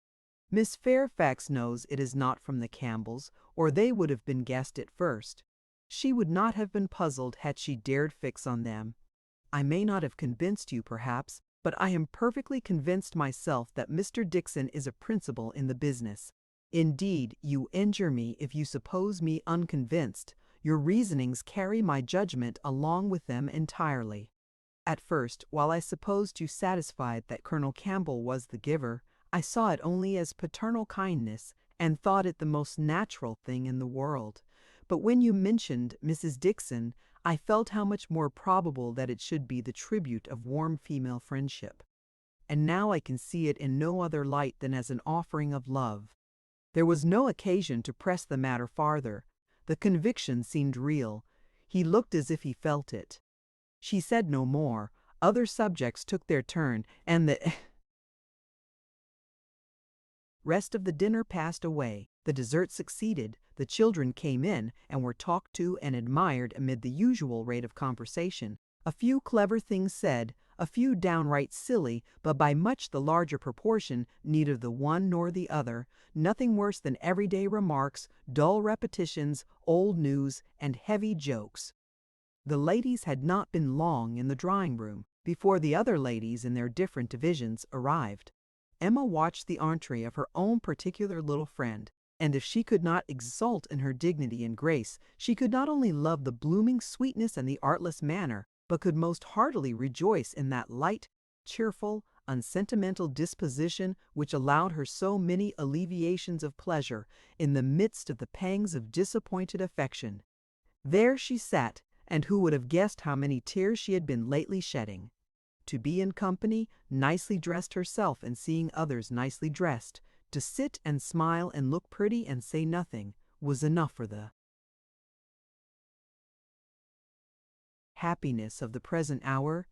Miss Fairfax knows it is not from the Campbells, or they would have been guessed it first. She would not have been puzzled had she dared fix on them. I may not have convinced you, perhaps, but I am perfectly convinced myself that Mr. Dixon is a principal in the business. Indeed, you injure me if you suppose me unconvinced. Your reasonings carry my judgment along with them entirely. At first, while I supposed you satisfied that Colonel Campbell was the giver, I saw it only as paternal kindness, and thought it the most natural thing in the world. But when you mentioned Mrs. Dixon, I felt how much more probable that it should be the tribute of warm female friendship. And now I can see it in no other light than as an offering of love. There was no occasion to press the matter farther. The conviction seemed real. He looked as if he felt it. She said no more. Other subjects took their turn, and the rest of the dinner passed away. The dessert succeeded, the children came in and were talked to and admired amid the usual rate of conversation. A few clever things said, a few downright silly, but by much the larger proportion neither the one nor the other, nothing worse than everyday remarks, dull repetitions, old news, and heavy jokes. The ladies had not been long in the drawing-room before the other ladies in their different divisions arrived. Emma watched the entrée of her own particular little friend, and if she could not exult in her dignity and grace, she could not only love the blooming sweetness and the artless manner, but could most heartily rejoice in that light, cheerful, unsentimental disposition which allowed her so many alleviations of pleasure in the midst of the pangs of disappointed affection. There she sat, and who would have guessed how many tears she had been lately shedding? To be in company, nicely dressed herself and seeing others nicely dressed, to sit and smile and look pretty and say nothing, was enough for the happiness of the present hour.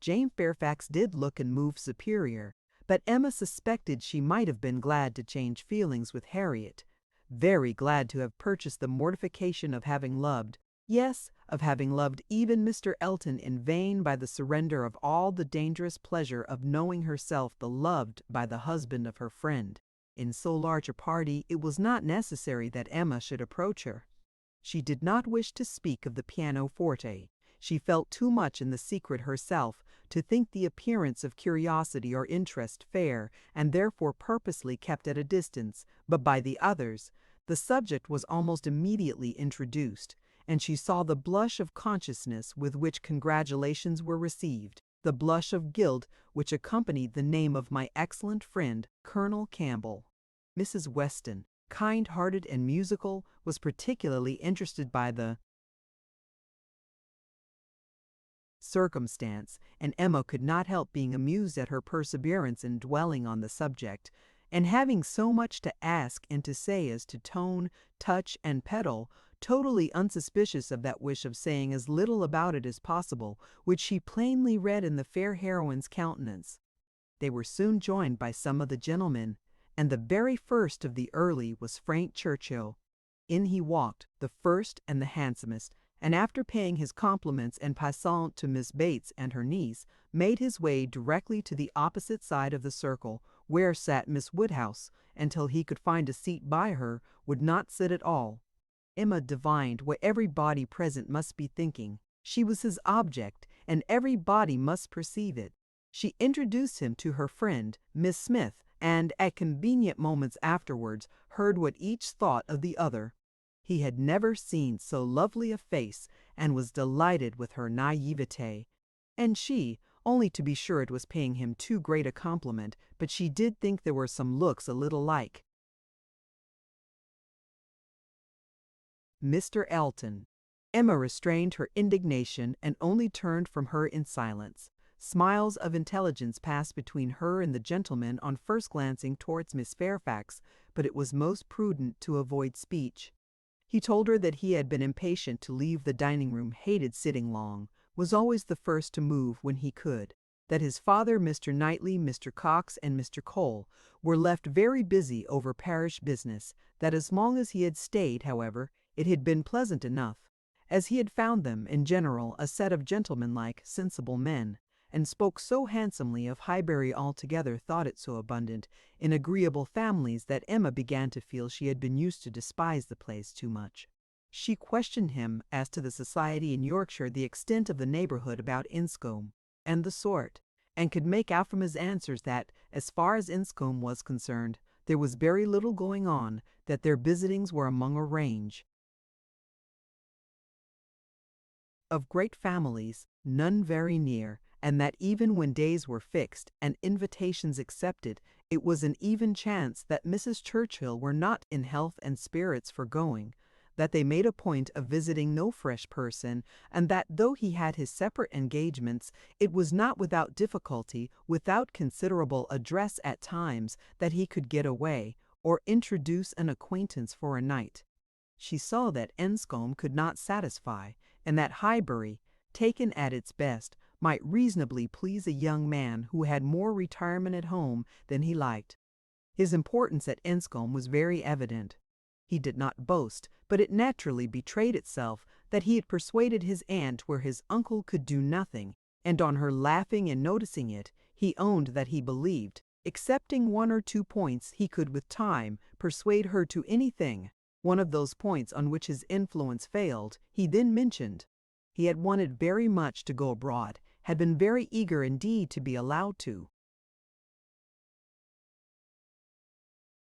Jane Fairfax did look and move superior, but Emma suspected she might have been glad to change feelings with Harriet, very glad to have purchased the mortification of having loved, yes, of having loved even Mr. Elton in vain by the surrender of all the dangerous pleasure of knowing herself the loved by the husband of her friend. In so large a party it was not necessary that Emma should approach her. She did not wish to speak of the pianoforte. She felt too much in the secret herself to think the appearance of curiosity or interest fair, and therefore purposely kept at a distance, but by the others. The subject was almost immediately introduced, and she saw the blush of consciousness with which congratulations were received, the blush of guilt which accompanied the name of my excellent friend, Colonel Campbell. Mrs. Weston, kind-hearted and musical, was particularly interested by the circumstance, and Emma could not help being amused at her perseverance in dwelling on the subject, and having so much to ask and to say as to tone, touch, and pedal, totally unsuspicious of that wish of saying as little about it as possible, which she plainly read in the fair heroine's countenance. They were soon joined by some of the gentlemen, and the very first of the early was Frank Churchill. In he walked, the first and the handsomest, and after paying his compliments en passant to Miss Bates and her niece, made his way directly to the opposite side of the circle, where sat Miss Woodhouse, and till he could find a seat by her, would not sit at all. Emma divined what every body present must be thinking. She was his object, and every body must perceive it. She introduced him to her friend, Miss Smith, and at convenient moments afterwards heard what each thought of the other. He had never seen so lovely a face, and was delighted with her naivete. And she, only to be sure it was paying him too great a compliment, but she did think there were some looks a little like. Mr. Elton. Emma restrained her indignation and only turned from her in silence. Smiles of intelligence passed between her and the gentleman on first glancing towards Miss Fairfax, but it was most prudent to avoid speech. He told her that he had been impatient to leave the dining-room, hated sitting long, was always the first to move when he could, that his father, Mr. Knightley, Mr. Cox, and Mr. Cole were left very busy over parish business, that as long as he had stayed, however, it had been pleasant enough, as he had found them, in general, a set of gentlemanlike, sensible men, and spoke so handsomely of Highbury altogether thought it so abundant in agreeable families that Emma began to feel she had been used to despise the place too much. She questioned him as to the society in Yorkshire, the extent of the neighbourhood about Enscombe, and the sort, and could make out from his answers that, as far as Enscombe was concerned, there was very little going on, that their visitings were among a range of great families, none very near, and that even when days were fixed and invitations accepted, it was an even chance that Mrs. Churchill were not in health and spirits for going, that they made a point of visiting no fresh person, and that though he had his separate engagements, it was not without difficulty, without considerable address at times, that he could get away, or introduce an acquaintance for a night. She saw that Enscombe could not satisfy, and that Highbury, taken at its best, might reasonably please a young man who had more retirement at home than he liked. His importance at Enscombe was very evident. He did not boast, but it naturally betrayed itself that he had persuaded his aunt where his uncle could do nothing, and on her laughing and noticing it, he owned that he believed, excepting one or two points, he could with time persuade her to anything. One of those points on which his influence failed, he then mentioned. He had wanted very much to go abroad, had been very eager indeed to be allowed to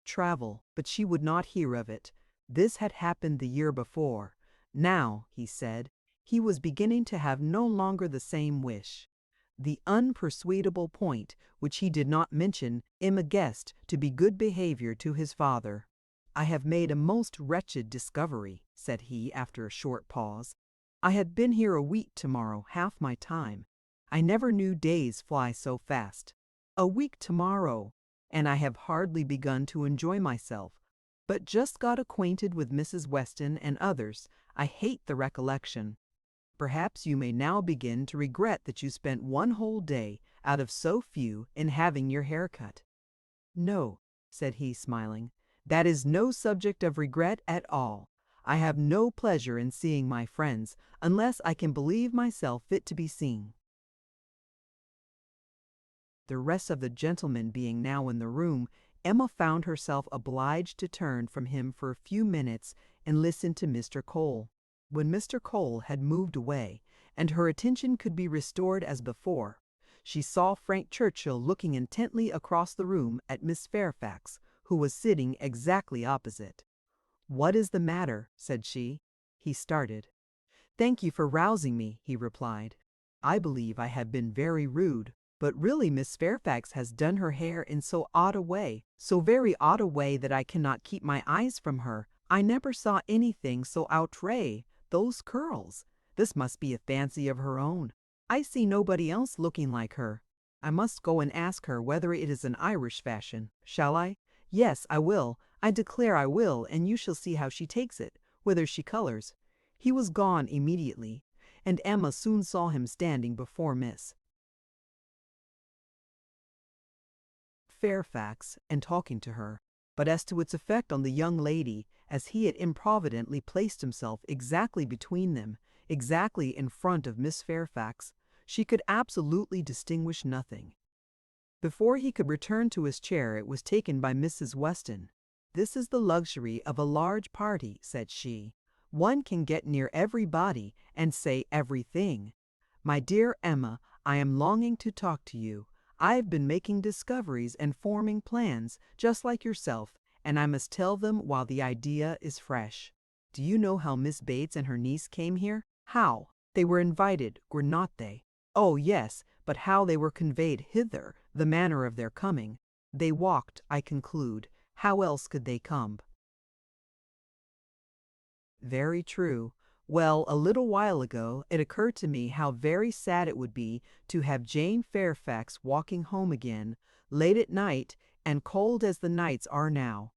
travel, but she would not hear of it. This had happened the year before. Now, he said, he was beginning to have no longer the same wish. The unpersuadable point, which he did not mention, Emma guessed to be good behavior to his father. "I have made a most wretched discovery," said he after a short pause. "I had been here a week tomorrow, half my time. I never knew days fly so fast. A week tomorrow, and I have hardly begun to enjoy myself, but just got acquainted with Mrs. Weston and others. I hate the recollection. Perhaps you may now begin to regret that you spent one whole day, out of so few, in having your hair cut." "No," said he, smiling. "That is no subject of regret at all. I have no pleasure in seeing my friends, unless I can believe myself fit to be seen." The rest of the gentlemen being now in the room, Emma found herself obliged to turn from him for a few minutes and listen to Mr. Cole. When Mr. Cole had moved away, and her attention could be restored as before, she saw Frank Churchill looking intently across the room at Miss Fairfax, who was sitting exactly opposite. "What is the matter?" said she. He started. "Thank you for rousing me," he replied. "I believe I have been very rude, but really Miss Fairfax has done her hair in so odd a way, so very odd a way that I cannot keep my eyes from her. I never saw anything so outré. Those curls! This must be a fancy of her own. I see nobody else looking like her. I must go and ask her whether it is an Irish fashion. Shall I? Yes, I will. I declare I will, and you shall see how she takes it, whether she colors." He was gone immediately, and Emma soon saw him standing before Miss Fairfax and talking to her. But as to its effect on the young lady, as he had improvidently placed himself exactly between them, exactly in front of Miss Fairfax, she could absolutely distinguish nothing. Before he could return to his chair, it was taken by Mrs. Weston. "This is the luxury of a large party," said she. "One can get near everybody and say everything. My dear Emma, I am longing to talk to you. I've been making discoveries and forming plans, just like yourself, and I must tell them while the idea is fresh. Do you know how Miss Bates and her niece came here? How? They were invited, were not they? Oh, yes, but how they were conveyed hither, the manner of their coming. They walked, I conclude. How else could they come?" "Very true. Well, a little while ago it occurred to me how very sad it would be to have Jane Fairfax walking home again, late at night, and cold as the nights are now.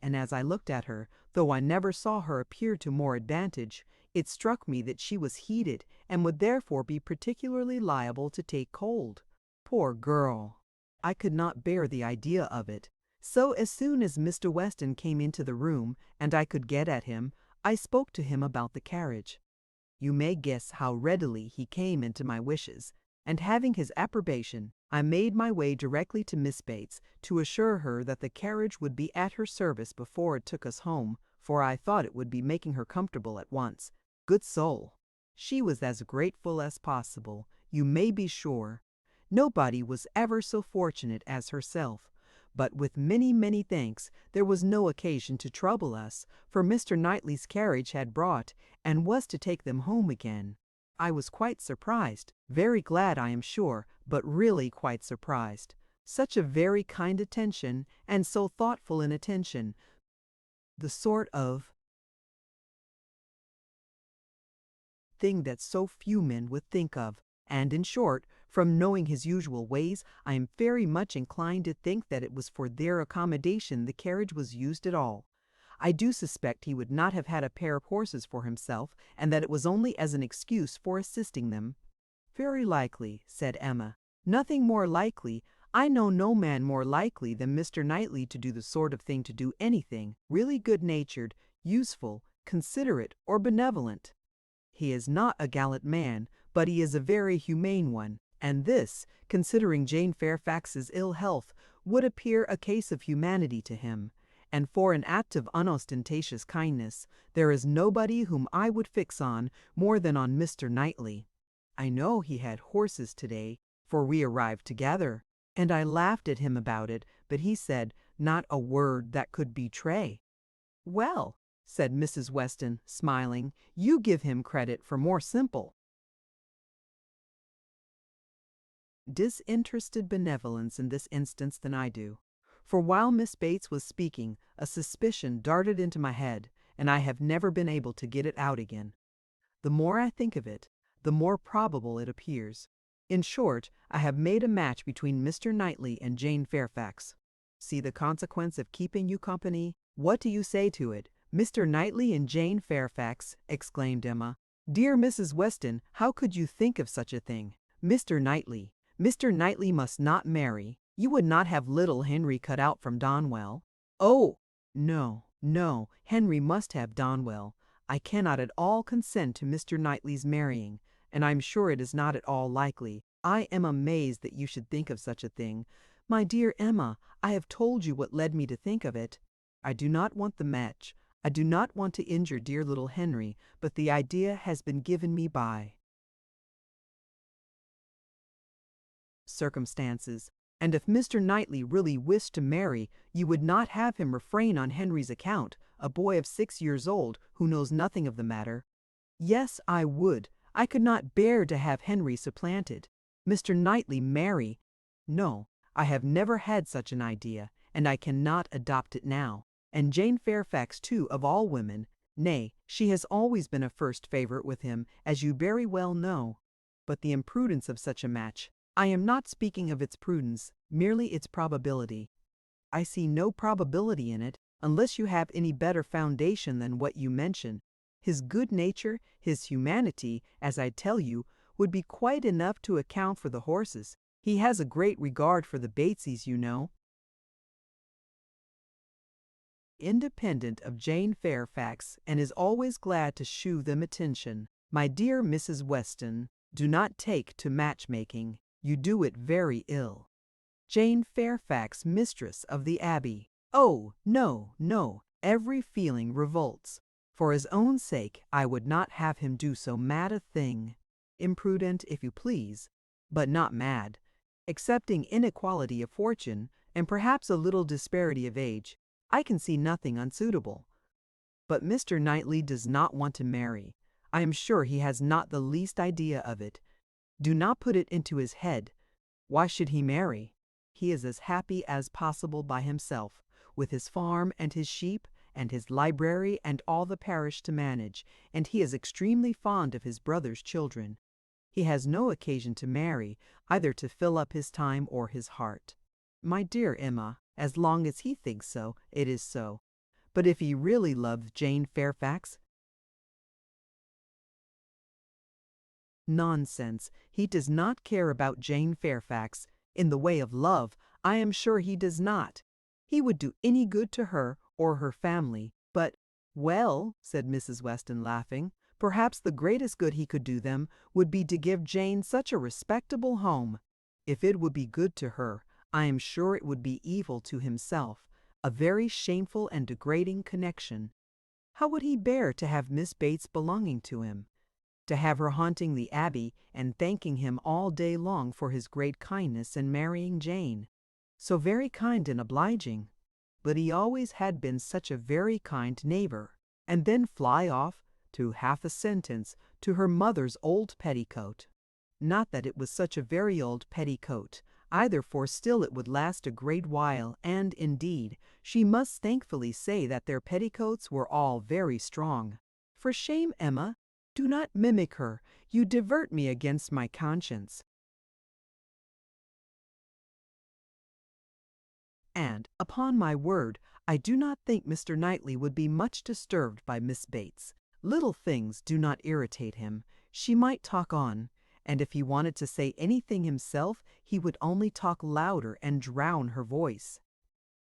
And as I looked at her, though I never saw her appear to more advantage, it struck me that she was heated, and would therefore be particularly liable to take cold. Poor girl! I could not bear the idea of it. So as soon as Mr. Weston came into the room, and I could get at him, I spoke to him about the carriage. You may guess how readily he came into my wishes. and having his approbation, I made my way directly to Miss Bates to assure her that the carriage would be at her service before it took us home, for I thought it would be making her comfortable at once. Good soul! She was as grateful as possible, you may be sure. Nobody was ever so fortunate as herself. But with many, many thanks, there was no occasion to trouble us, for Mr. Knightley's carriage had brought, and was to take them home again. I was quite surprised, very glad I am sure, but really quite surprised. Such a very kind attention, and so thoughtful an attention. The sort of thing that so few men would think of. And in short, from knowing his usual ways, I am very much inclined to think that it was for their accommodation the carriage was used at all. I do suspect he would not have had a pair of horses for himself, and that it was only as an excuse for assisting them. Very likely, said Emma. Nothing more likely. I know no man more likely than Mr. Knightley to do the sort of thing, to do anything really good-natured, useful, considerate, or benevolent. He is not a gallant man, but he is a very humane one, and this, considering Jane Fairfax's ill health, would appear a case of humanity to him. And for an act of unostentatious kindness, there is nobody whom I would fix on more than on Mr. Knightley. I know he had horses today, for we arrived together, and I laughed at him about it, but he said not a word that could betray. Well, said Mrs. Weston, smiling, you give him credit for more simple, disinterested benevolence in this instance than I do. For while Miss Bates was speaking, a suspicion darted into my head, and I have never been able to get it out again. The more I think of it, the more probable it appears. In short, I have made a match between Mr. Knightley and Jane Fairfax. See the consequence of keeping you company? What do you say to it? Mr. Knightley and Jane Fairfax, exclaimed Emma. Dear Mrs. Weston, how could you think of such a thing? Mr. Knightley must not marry. You would not have little Henry cut out from Donwell. Oh, no, no, Henry must have Donwell. I cannot at all consent to Mr. Knightley's marrying, and I'm sure it is not at all likely. I am amazed that you should think of such a thing. My dear Emma, I have told you what led me to think of it. I do not want the match. I do not want to injure dear little Henry, but the idea has been given me by circumstances. And if Mr. Knightley really wished to marry, you would not have him refrain on Henry's account, a boy of 6 years old, who knows nothing of the matter. Yes, I would. I could not bear to have Henry supplanted. Mr. Knightley marry? No, I have never had such an idea, and I cannot adopt it now. And Jane Fairfax, too, of all women, nay, she has always been a first favorite with him, as you very well know. But the imprudence of such a match, I am not speaking of its prudence, merely its probability. I see no probability in it, unless you have any better foundation than what you mention. His good nature, his humanity, as I tell you, would be quite enough to account for the horses. He has a great regard for the Bateses, you know. Independent of Jane Fairfax, and is always glad to shew them attention. My dear Mrs. Weston, do not take to matchmaking. You do it very ill. Jane Fairfax, mistress of the Abbey. Oh, no, no, every feeling revolts. For his own sake, I would not have him do so mad a thing. Imprudent, if you please, but not mad. Excepting inequality of fortune, and perhaps a little disparity of age, I can see nothing unsuitable. But Mr. Knightley does not want to marry. I am sure he has not the least idea of it. Do not put it into his head. Why should he marry? He is as happy as possible by himself, with his farm and his sheep, and his library and all the parish to manage, and he is extremely fond of his brother's children. He has no occasion to marry, either to fill up his time or his heart. My dear Emma, as long as he thinks so, it is so. But if he really loved Jane Fairfax? Nonsense. He does not care about Jane Fairfax. In the way of love, I am sure he does not. He would do any good to her or her family, but— Well, said Mrs. Weston, laughing, Perhaps the greatest good he could do them would be to give Jane such a respectable home. If it would be good to her, I am sure it would be evil to himself, a very shameful and degrading connection. How would he bear to have Miss Bates belonging to him? To have her haunting the Abbey and thanking him all day long for his great kindness in marrying Jane? So very kind and obliging. But he always had been such a very kind neighbor. And then fly off, to half a sentence, to her mother's old petticoat. Not that it was such a very old petticoat, either, for still it would last a great while, and, indeed, she must thankfully say that their petticoats were all very strong. For shame, Emma, do not mimic her, you divert me against my conscience. And, upon my word, I do not think Mr. Knightley would be much disturbed by Miss Bates. Little things do not irritate him. She might talk on, and if he wanted to say anything himself, he would only talk louder and drown her voice.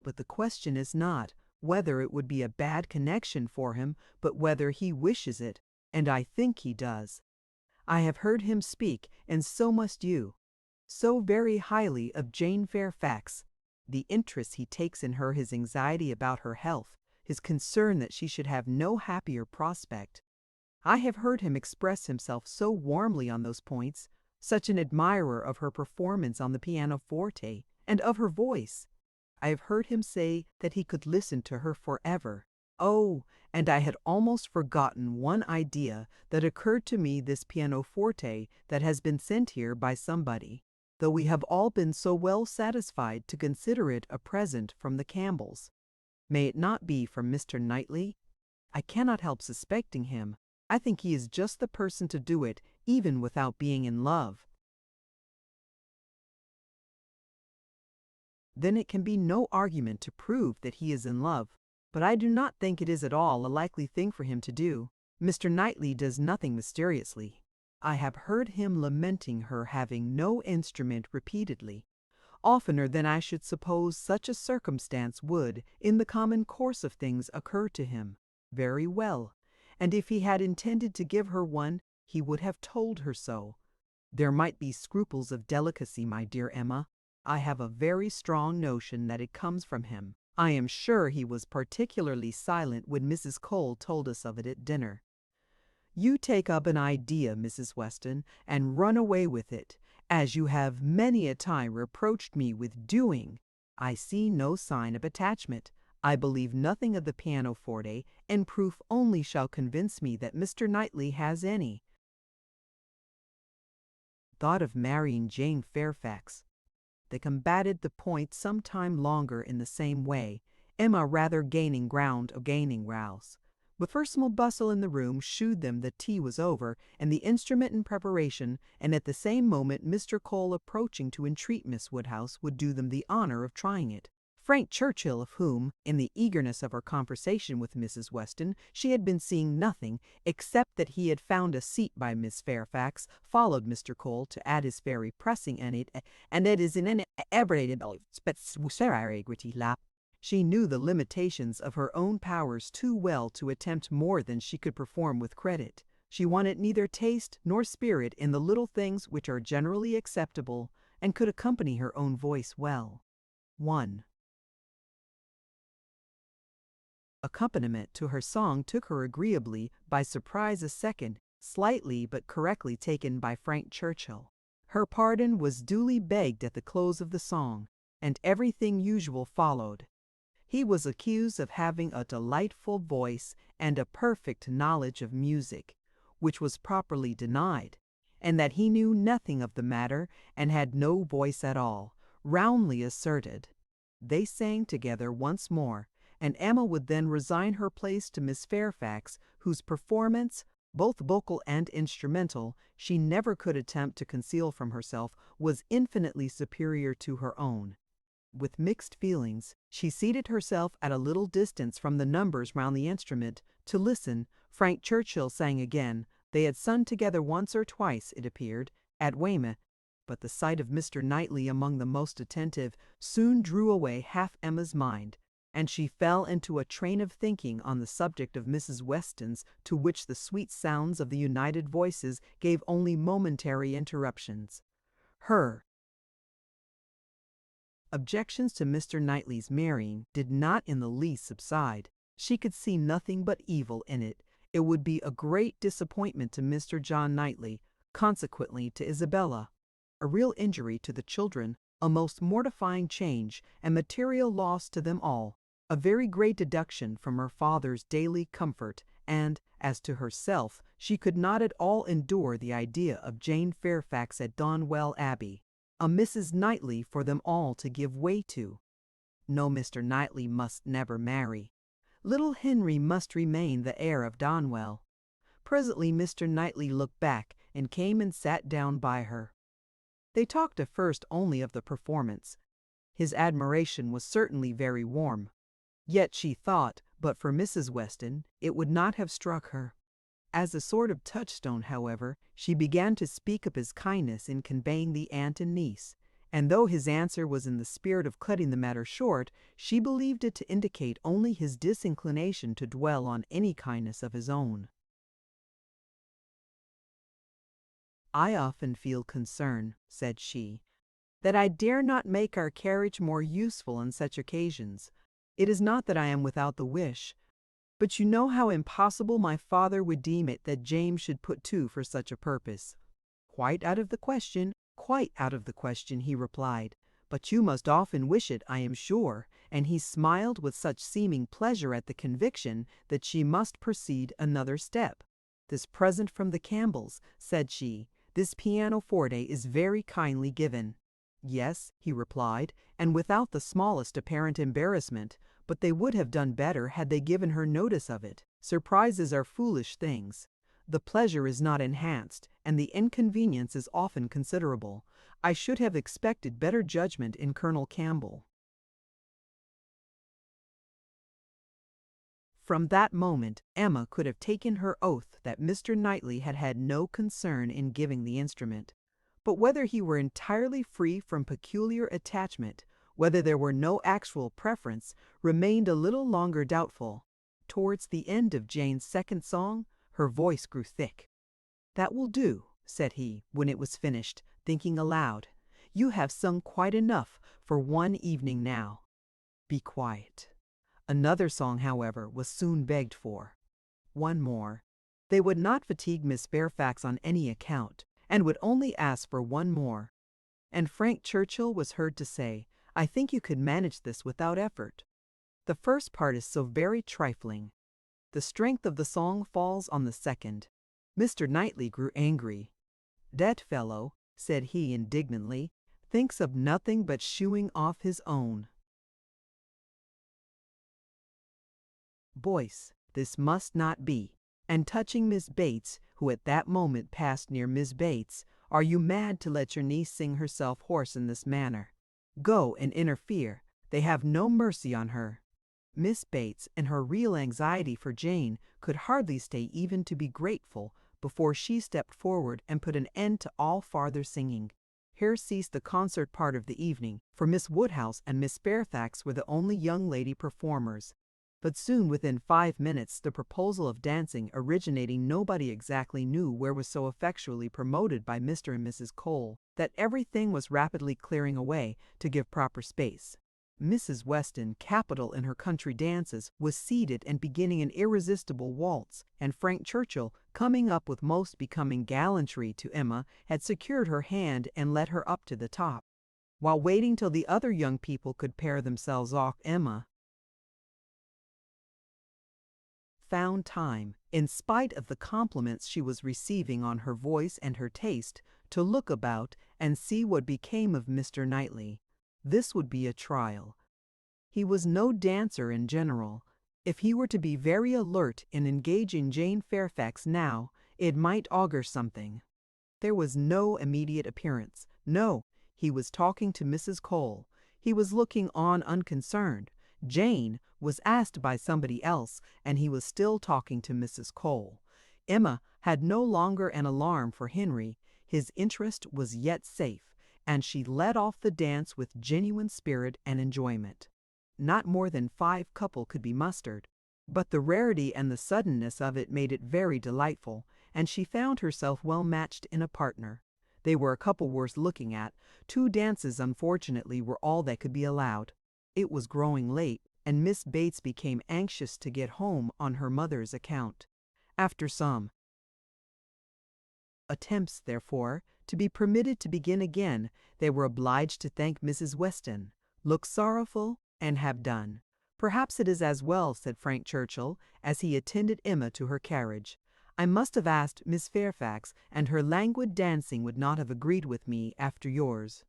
But the question is not whether it would be a bad connection for him, but whether he wishes it, and I think he does. I have heard him speak, and so must you, so very highly of Jane Fairfax. The interest he takes in her, his anxiety about her health, his concern that she should have no happier prospect. I have heard him express himself so warmly on those points, such an admirer of her performance on the pianoforte, and of her voice. I have heard him say that he could listen to her forever. Oh, and I had almost forgotten one idea that occurred to me, this pianoforte that has been sent here by somebody, though we have all been so well satisfied to consider it a present from the Campbells. May it not be from Mr. Knightley? I cannot help suspecting him. I think he is just the person to do it, even without being in love. Then it can be no argument to prove that he is in love. But I do not think it is at all a likely thing for him to do. Mr. Knightley does nothing mysteriously. I have heard him lamenting her having no instrument repeatedly, oftener than I should suppose such a circumstance would, in the common course of things, occur to him. Very well, and if he had intended to give her one, he would have told her so. There might be scruples of delicacy, my dear Emma. I have a very strong notion that it comes from him. I am sure he was particularly silent when Mrs. Cole told us of it at dinner. You take up an idea, Mrs. Weston, and run away with it, as you have many a time reproached me with doing. I see no sign of attachment. I believe nothing of the pianoforte, and proof only shall convince me that Mr. Knightley has any thought of marrying Jane Fairfax. They combated the point some time longer in the same way, Emma rather gaining ground or gaining rouse. The first small bustle in the room shewed them that tea was over, and the instrument in preparation, and at the same moment Mr. Cole approaching to entreat Miss Woodhouse would do them the honour of trying it. Frank Churchill, of whom, in the eagerness of her conversation with Mrs. Weston, she had been seeing nothing, except that he had found a seat by Miss Fairfax, followed Mr. Cole to add his very pressing in it, and it is in an everyday lap. She knew the limitations of her own powers too well to attempt more than she could perform with credit. She wanted neither taste nor spirit in the little things which are generally acceptable, and could accompany her own voice well. 1. Accompaniment to her song took her agreeably by surprise. A second, slightly but correctly taken by Frank Churchill. Her pardon was duly begged at the close of the song, and everything usual followed. He was accused of having a delightful voice and a perfect knowledge of music, which was properly denied, and that he knew nothing of the matter and had no voice at all, roundly asserted. They sang together once more, and Emma would then resign her place to Miss Fairfax, whose performance, both vocal and instrumental, she never could attempt to conceal from herself, was infinitely superior to her own. With mixed feelings, she seated herself at a little distance from the numbers round the instrument, to listen. Frank Churchill sang again. They had sung together once or twice, it appeared, at Weymouth, but the sight of Mr. Knightley among the most attentive soon drew away half Emma's mind. and she fell into a train of thinking on the subject of Mrs. Weston's, to which the sweet sounds of the united voices gave only momentary interruptions. Her objections to Mr. Knightley's marrying did not in the least subside. She could see nothing but evil in it. It would be a great disappointment to Mr. John Knightley, consequently to Isabella, a real injury to the children, a most mortifying change and material loss to them all, a very great deduction from her father's daily comfort, and, as to herself, she could not at all endure the idea of Jane Fairfax at Donwell Abbey, a Mrs. Knightley for them all to give way to. No, Mr. Knightley must never marry. Little Henry must remain the heir of Donwell. Presently Mr. Knightley looked back and came and sat down by her. They talked at first only of the performance. His admiration was certainly very warm. Yet she thought, but for Mrs. Weston, it would not have struck her. As a sort of touchstone, however, she began to speak of his kindness in conveying the aunt and niece, and though his answer was in the spirit of cutting the matter short, she believed it to indicate only his disinclination to dwell on any kindness of his own. "I often feel concern," said she, "that I dare not make our carriage more useful on such occasions. It is not that I am without the wish, but you know how impossible my father would deem it that James should put to for such a purpose." "Quite out of the question, quite out of the question," he replied, "but you must often wish it, I am sure," and he smiled with such seeming pleasure at the conviction that she must proceed another step. "This present from the Campbells," said she, "this pianoforte is very kindly given." "Yes," he replied, and without the smallest apparent embarrassment, but they would have done better had they given her notice of it. Surprises are foolish things. The pleasure is not enhanced, and the inconvenience is often considerable. I should have expected better judgment in Colonel Campbell." From that moment Emma could have taken her oath that Mr. Knightley had had no concern in giving the instrument. But whether he were entirely free from peculiar attachment, whether there were no actual preference, remained a little longer doubtful. Towards the end of Jane's second song, her voice grew thick. "That will do," said he, when it was finished, thinking aloud. "You have sung quite enough for one evening now. Be quiet." Another song, however, was soon begged for. One more. They would not fatigue Miss Fairfax on any account, and would only ask for one more. And Frank Churchill was heard to say, "I think you could manage this without effort. The first part is so very trifling. The strength of the song falls on the second." Mr. Knightley grew angry. "That fellow," said he indignantly, "thinks of nothing but shewing off his own." "Boyce, this must not be." And touching Miss Bates, who at that moment passed near Miss Bates, "Are you mad to let your niece sing herself hoarse in this manner? Go and interfere. They have no mercy on her." Miss Bates, in her real anxiety for Jane, could hardly stay even to be grateful before she stepped forward and put an end to all farther singing. Here ceased the concert part of the evening, for Miss Woodhouse and Miss Fairfax were the only young lady performers. But soon, within 5 minutes, the proposal of dancing, originating nobody exactly knew where, was so effectually promoted by Mr. and Mrs. Cole, that everything was rapidly clearing away to give proper space. Mrs. Weston, capital in her country dances, was seated and beginning an irresistible waltz, and Frank Churchill, coming up with most becoming gallantry to Emma, had secured her hand and led her up to the top. While waiting till the other young people could pair themselves off, Emma found time, in spite of the compliments she was receiving on her voice and her taste, to look about and see what became of Mr. Knightley. This would be a trial. He was no dancer in general. If he were to be very alert in engaging Jane Fairfax now, it might augur something. There was no immediate appearance. No, he was talking to Mrs. Cole. He was looking on unconcerned. Jane was asked by somebody else, and he was still talking to Mrs. Cole. Emma had no longer an alarm for Henry. His interest was yet safe, and she led off the dance with genuine spirit and enjoyment. not more than 5 couple could be mustered. But the rarity and the suddenness of it made it very delightful, and she found herself well matched in a partner. They were a couple worth looking at. 2 dances, unfortunately, were all that could be allowed. It was growing late, and Miss Bates became anxious to get home on her mother's account. After some attempts, therefore, to be permitted to begin again, they were obliged to thank Mrs. Weston, look sorrowful, and have done. "Perhaps it is as well," said Frank Churchill, as he attended Emma to her carriage. "I must have asked Miss Fairfax, and her languid dancing would not have agreed with me after yours."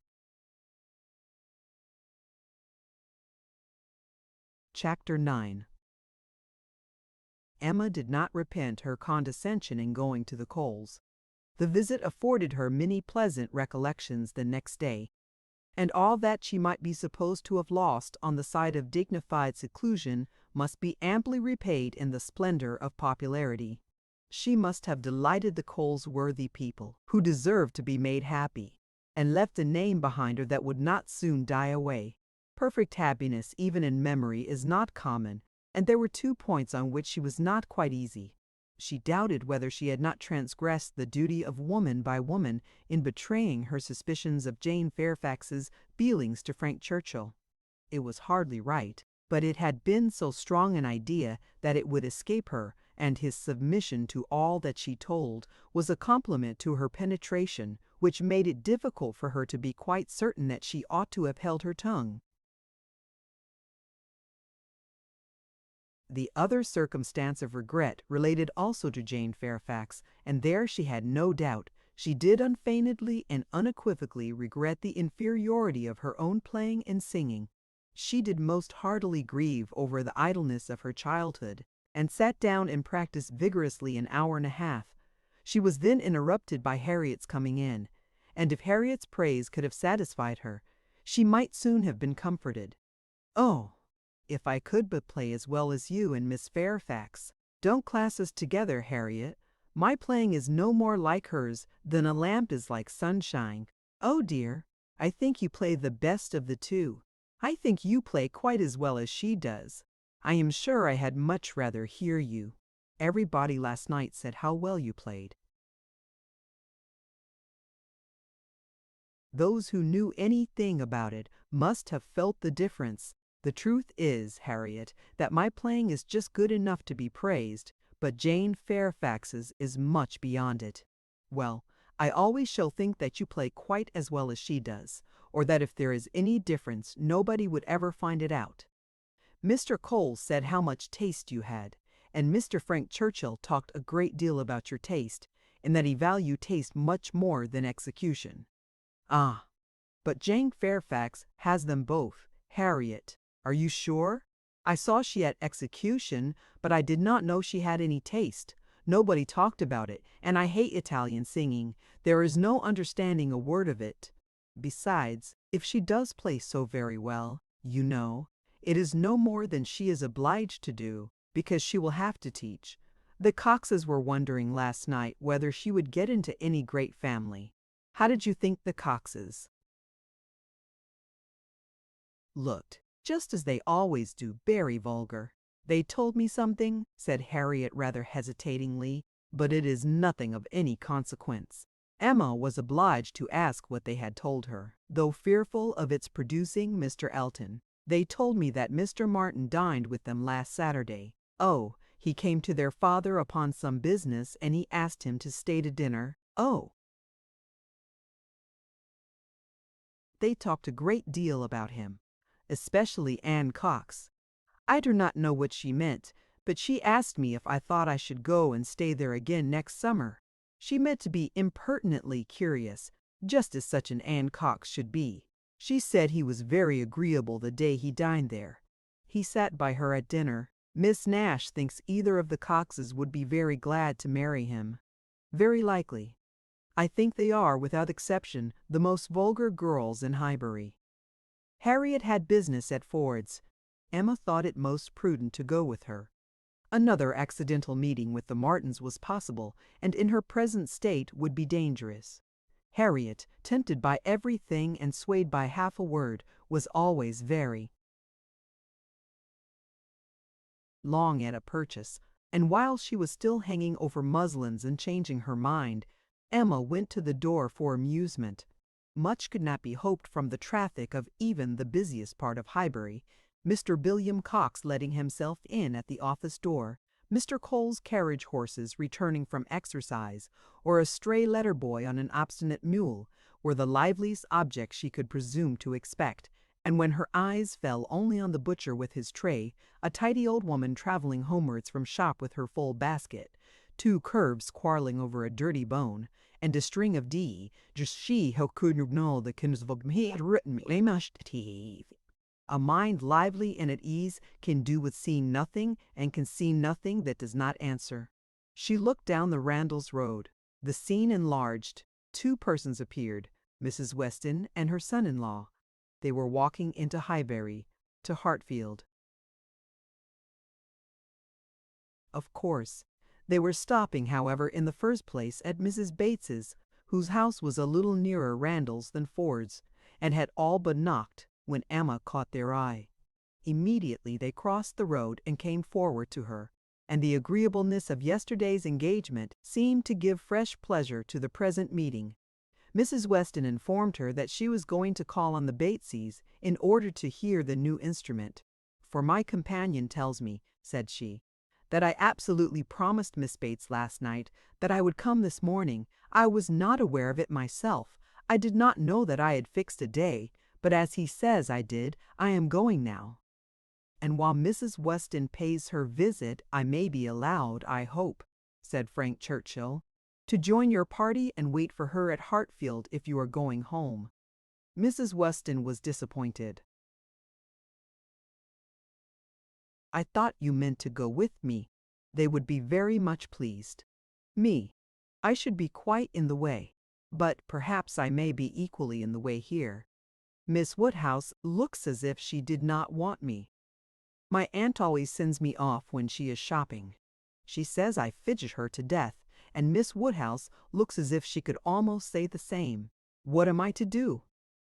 Chapter 9. Emma did not repent her condescension in going to the Coles. The visit afforded her many pleasant recollections the next day, and all that she might be supposed to have lost on the side of dignified seclusion must be amply repaid in the splendor of popularity. She must have delighted the Coles worthy people, who deserved to be made happy, and left a name behind her that would not soon die away. Perfect happiness, even in memory, is not common, and there were 2 points on which she was not quite easy. She doubted whether she had not transgressed the duty of woman by woman in betraying her suspicions of Jane Fairfax's feelings to Frank Churchill. It was hardly right, but it had been so strong an idea that it would escape her, and his submission to all that she told was a compliment to her penetration, which made it difficult for her to be quite certain that she ought to have held her tongue. The other circumstance of regret related also to Jane Fairfax, and there she had no doubt. She did unfeignedly and unequivocally regret the inferiority of her own playing and singing. She did most heartily grieve over the idleness of her childhood, and sat down and practiced vigorously an hour and a half. She was then interrupted by Harriet's coming in, and if Harriet's praise could have satisfied her, she might soon have been comforted. "Oh, if I could but play as well as you and Miss Fairfax! Don't class us together, Harriet. My playing is no more like hers than a lamp is like sunshine. Oh dear, I think you play the best of the 2. I think you play quite as well as she does. I am sure I had much rather hear you. Everybody last night said how well you played." Those who knew anything about it must have felt the difference. "The truth is, Harriet, that my playing is just good enough to be praised, but Jane Fairfax's is much beyond it." "Well, I always shall think that you play quite as well as she does, or that if there is any difference nobody would ever find it out. Mr. Coles said how much taste you had, and Mr. Frank Churchill talked a great deal about your taste, and that he valued taste much more than execution." "Ah, but Jane Fairfax has them both, Harriet. Are you sure? I saw she had execution, but I did not know she had any taste. Nobody talked about it, and I hate Italian singing. There is no understanding a word of it. Besides, if she does play so very well, you know, it is no more than she is obliged to do, because she will have to teach. The Coxes were wondering last night whether she would get into any great family. How did you think the Coxes looked?" "Just as they always do, very vulgar." "They told me something," said Harriet rather hesitatingly, "but it is nothing of any consequence." Emma was obliged to ask what they had told her, though fearful of its producing Mr. Elton. "They told me that Mr. Martin dined with them last Saturday. Oh, he came to their father upon some business, and he asked him to stay to dinner. Oh, they talked a great deal about him, especially Anne Cox. I do not know what she meant, but she asked me if I thought I should go and stay there again next summer. She meant to be impertinently curious, just as such an Anne Cox should be. She said he was very agreeable the day he dined there. He sat by her at dinner. Miss Nash thinks either of the Coxes would be very glad to marry him. Very likely. I think they are, without exception, the most vulgar girls in Highbury." Harriet had business at Ford's. Emma thought it most prudent to go with her. Another accidental meeting with the Martins was possible, and in her present state would be dangerous. Harriet, tempted by everything and swayed by half a word, was always very long at a purchase, and while she was still hanging over muslins and changing her mind, Emma went to the door for amusement. Much could not be hoped from the traffic of even the busiest part of Highbury, Mr. Billiam Cox letting himself in at the office door, Mr. Cole's carriage horses returning from exercise, or a stray letter boy on an obstinate mule, were the liveliest objects she could presume to expect, and when her eyes fell only on the butcher with his tray, a tidy old woman traveling homewards from shop with her full basket, two curves quarreling over a dirty bone, and a string of D, just she who could know the kinsvog he had written me must tea. A mind lively and at ease can do with seeing nothing and can see nothing that does not answer. She looked down the Randalls Road. The scene enlarged. Two persons appeared, Mrs. Weston and her son-in-law. They were walking into Highbury, to Hartfield. Of course, they were stopping, however, in the first place at Mrs. Bates's, whose house was a little nearer Randalls than Ford's, and had all but knocked when Emma caught their eye. Immediately they crossed the road and came forward to her, and the agreeableness of yesterday's engagement seemed to give fresh pleasure to the present meeting. Mrs. Weston informed her that she was going to call on the Bateses in order to hear the new instrument. "For my companion tells me," said she, "that I absolutely promised Miss Bates last night that I would come this morning. I was not aware of it myself. I did not know that I had fixed a day, but as he says I did, I am going now." "And while Mrs. Weston pays her visit, I may be allowed, I hope," said Frank Churchill, "to join your party and wait for her at Hartfield if you are going home." Mrs. Weston was disappointed. "I thought you meant to go with me. They would be very much pleased. Me, I should be quite in the way, but perhaps I may be equally in the way here. Miss Woodhouse looks as if she did not want me. My aunt always sends me off when she is shopping. She says I fidget her to death, and Miss Woodhouse looks as if she could almost say the same. What am I to do?"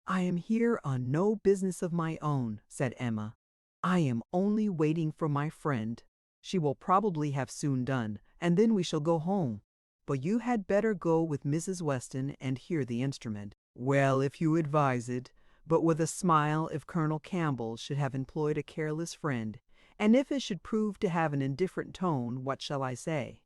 "I am here on no business of my own," said Emma. "I am only waiting for my friend. She will probably have soon done, and then we shall go home. But you had better go with Mrs. Weston and hear the instrument." "Well, if you advise it," but with a smile if Colonel Campbell should have employed a careless friend, and if it should prove to have an indifferent tone, what shall I say?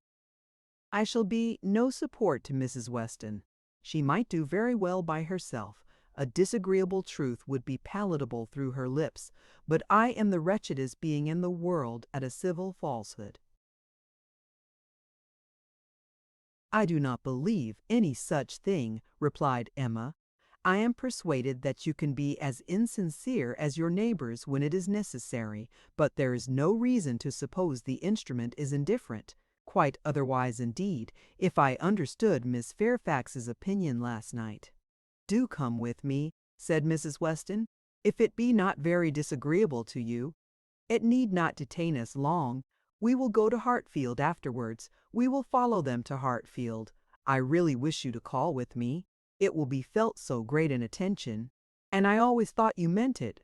"I shall be no support to Mrs. Weston. She might do very well by herself. A disagreeable truth would be palatable through her lips, but I am the wretchedest being in the world at a civil falsehood." "I do not believe any such thing," replied Emma. "I am persuaded that you can be as insincere as your neighbors when it is necessary, but there is no reason to suppose the instrument is indifferent. Quite otherwise indeed, if I understood Miss Fairfax's opinion last night." "Do come with me," said Mrs. Weston, "if it be not very disagreeable to you. It need not detain us long. We will go to Hartfield afterwards. We will follow them to Hartfield. I really wish you to call with me. It will be felt so great an attention, and I always thought you meant it."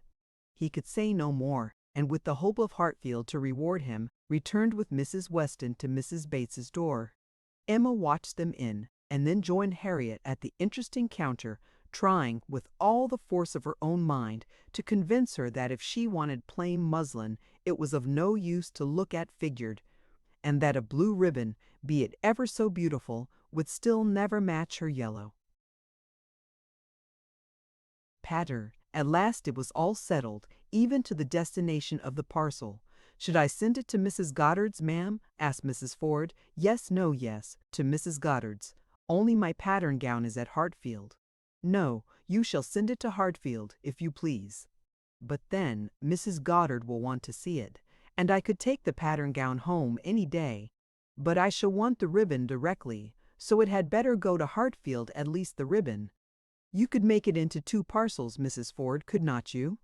He could say no more, and with the hope of Hartfield to reward him, returned with Mrs. Weston to Mrs. Bates's door. Emma watched them in, and then joined Harriet at the interesting counter, trying, with all the force of her own mind, to convince her that if she wanted plain muslin, it was of no use to look at figured, and that a blue ribbon, be it ever so beautiful, would still never match her yellow. Patter. At last it was all settled, even to the destination of the parcel. "Should I send it to Mrs. Goddard's, ma'am?" asked Mrs. Ford. "Yes, no, yes, to Mrs. Goddard's. Only my pattern gown is at Hartfield." "No, you shall send it to Hartfield, if you please." "But then Mrs. Goddard will want to see it, and I could take the pattern gown home any day. But I shall want the ribbon directly, so it had better go to Hartfield, at least the ribbon. You could make it into 2 parcels, Mrs. Ford, could not you?"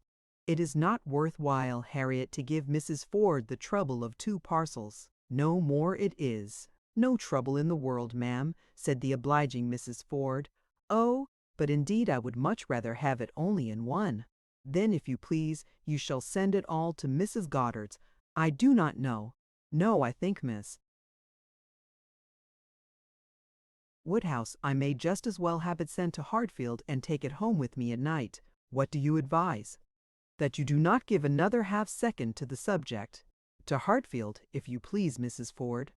"It is not worth while, Harriet, to give Mrs. Ford the trouble of 2 parcels. "No more it is. "No trouble in the world, ma'am," said the obliging Mrs. Ford. "Oh, but indeed I would much rather have it only in 1. "Then, if you please, you shall send it all to Mrs. Goddard's. I do not know. No, I think, Miss Woodhouse, I may just as well have it sent to Hartfield and take it home with me at night. What do you advise? That you do not give another half-second to the subject. To Hartfield, if you please, Mrs. Ford.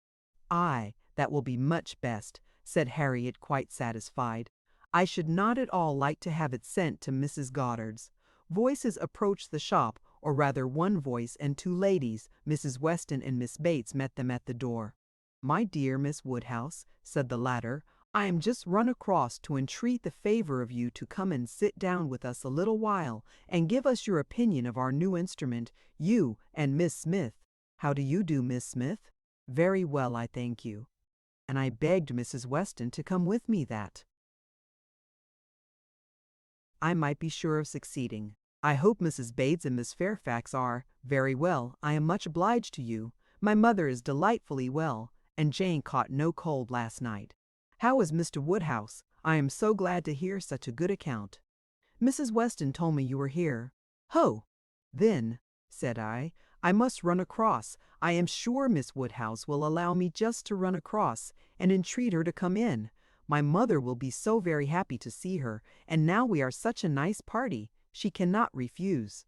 Aye, that will be much best, said Harriet, quite satisfied. I should not at all like to have it sent to Mrs. Goddard's. Voices approached the shop, or rather one voice and two ladies, Mrs. Weston and Miss Bates, met them at the door. My dear Miss Woodhouse, said the latter, I am just run across to entreat the favor of you to come and sit down with us a little while, and give us your opinion of our new instrument, you and Miss Smith. How do you do, Miss Smith? Very well, I thank you. And I begged Mrs. Weston to come with me that I might be sure of succeeding. I hope Mrs. Bates and Miss Fairfax are very well. I am much obliged to you. My mother is delightfully well, and Jane caught no cold last night. How is Mr. Woodhouse? I am so glad to hear such a good account. Mrs. Weston told me you were here. Ho! Then, said I must run across. I am sure Miss Woodhouse will allow me just to run across, and entreat her to come in. My mother will be so very happy to see her, and now we are such a nice party, she cannot refuse.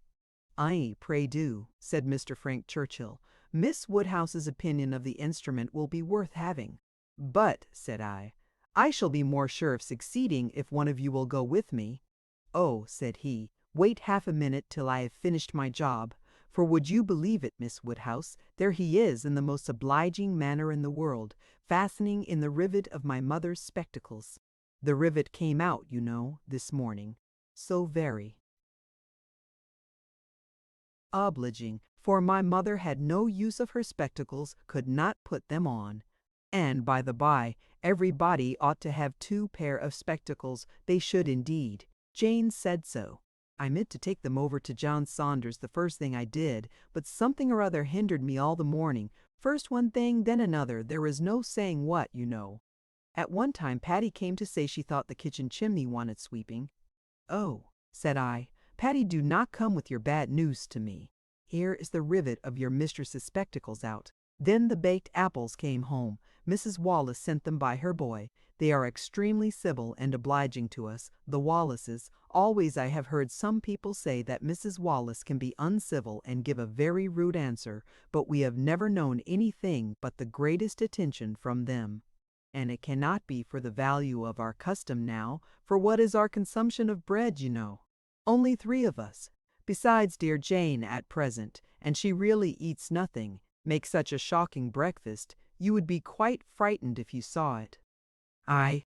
Aye, pray do, said Mr. Frank Churchill. Miss Woodhouse's opinion of the instrument will be worth having. But, said I shall be more sure of succeeding if one of you will go with me. Oh, said he, wait half a minute till I have finished my job. For would you believe it, Miss Woodhouse, there he is in the most obliging manner in the world, fastening in the rivet of my mother's spectacles. The rivet came out, you know, this morning. So very obliging, for my mother had no use of her spectacles, could not put them on. And, by the by, everybody ought to have 2 pair of spectacles, they should indeed. Jane said so. I meant to take them over to John Saunders the first thing I did, but something or other hindered me all the morning. First one thing, then another, there was no saying what, you know. At one time Patty came to say she thought the kitchen chimney wanted sweeping. Oh, said I, Patty, do not come with your bad news to me. Here is the rivet of your mistress's spectacles out. Then the baked apples came home. Mrs. Wallace sent them by her boy. They are extremely civil and obliging to us, the Wallaces. Always I have heard some people say that Mrs. Wallace can be uncivil and give a very rude answer, but we have never known anything but the greatest attention from them. And it cannot be for the value of our custom now, for what is our consumption of bread, you know? Only 3 of us. Besides dear Jane at present, and she really eats nothing, makes such a shocking breakfast, you would be quite frightened if you saw it. I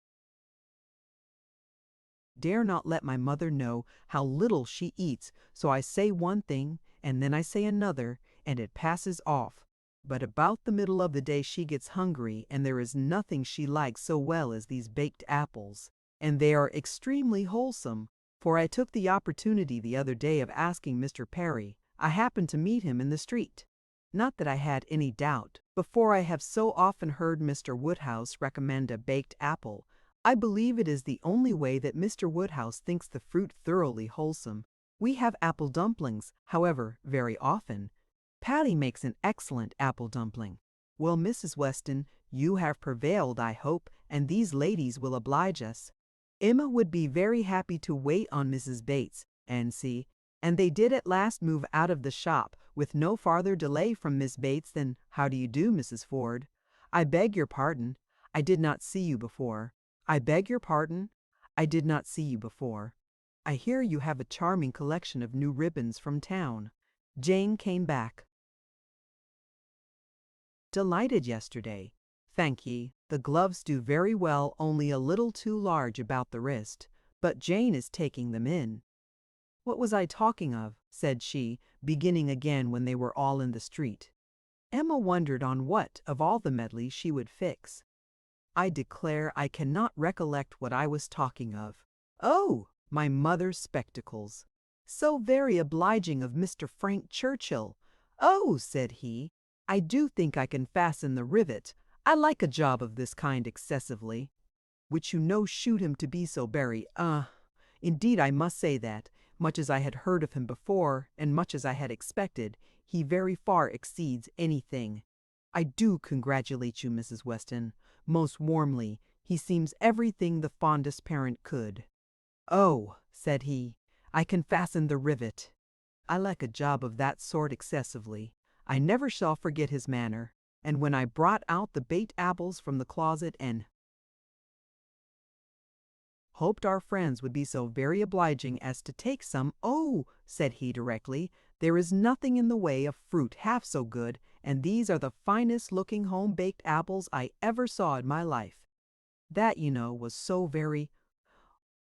dare not let my mother know how little she eats, so I say one thing, and then I say another, and it passes off. But about the middle of the day she gets hungry, and there is nothing she likes so well as these baked apples. And they are extremely wholesome, for I took the opportunity the other day of asking Mr. Perry. I happened to meet him in the street. Not that I had any doubt, before I have so often heard Mr. Woodhouse recommend a baked apple. I believe it is the only way that Mr. Woodhouse thinks the fruit thoroughly wholesome. We have apple dumplings, however, very often. Patty makes an excellent apple dumpling. Well, Mrs. Weston, you have prevailed, I hope, and these ladies will oblige us. Emma would be very happy to wait on Mrs. Bates, and see, and they did at last move out of the shop, with no farther delay from Miss Bates than, "How do you do, Mrs. Ford? I beg your pardon. I did not see you before. I beg your pardon. I did not see you before. I hear you have a charming collection of new ribbons from town." Jane came back. Delighted yesterday. Thank ye. The gloves do very well, only a little too large about the wrist, but Jane is taking them in. What was I talking of? Said she, beginning again when they were all in the street. Emma wondered on what, of all the medley, she would fix. I declare I cannot recollect what I was talking of. Oh, my mother's spectacles. So very obliging of Mr. Frank Churchill. Oh, said he, I do think I can fasten the rivet. I like a job of this kind excessively. Which you know shoot him to be so very, indeed I must say that. Much as I had heard of him before, and much as I had expected, he very far exceeds anything. I do congratulate you, Mrs. Weston, most warmly. He seems everything the fondest parent could. Oh, said he, I can fasten the rivet. I like a job of that sort excessively. I never shall forget his manner. And when I brought out the baked apples from the closet and hoped our friends would be so very obliging as to take some, oh, said he directly, there is nothing in the way of fruit half so good, and these are the finest looking home-baked apples I ever saw in my life. That, you know, was so very,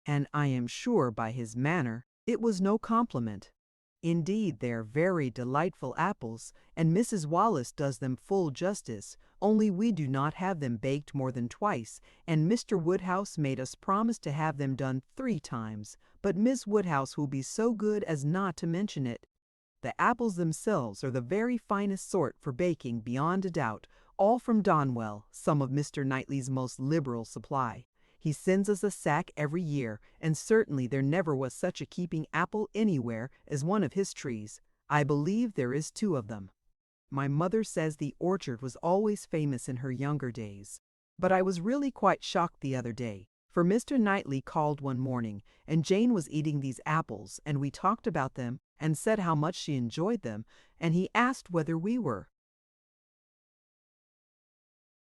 and I am sure by his manner it was no compliment. Indeed, they're very delightful apples, and Mrs. Wallace does them full justice, only we do not have them baked more than twice, and Mr. Woodhouse made us promise to have them done 3 times, but Miss Woodhouse will be so good as not to mention it. The apples themselves are the very finest sort for baking beyond a doubt, all from Donwell, some of Mr. Knightley's most liberal supply. He sends us a sack every year, and certainly there never was such a keeping apple anywhere as one of his trees. I believe there is 2 of them. My mother says the orchard was always famous in her younger days. But I was really quite shocked the other day, for Mr. Knightley called one morning, and Jane was eating these apples, and we talked about them, and said how much she enjoyed them, and he asked whether we were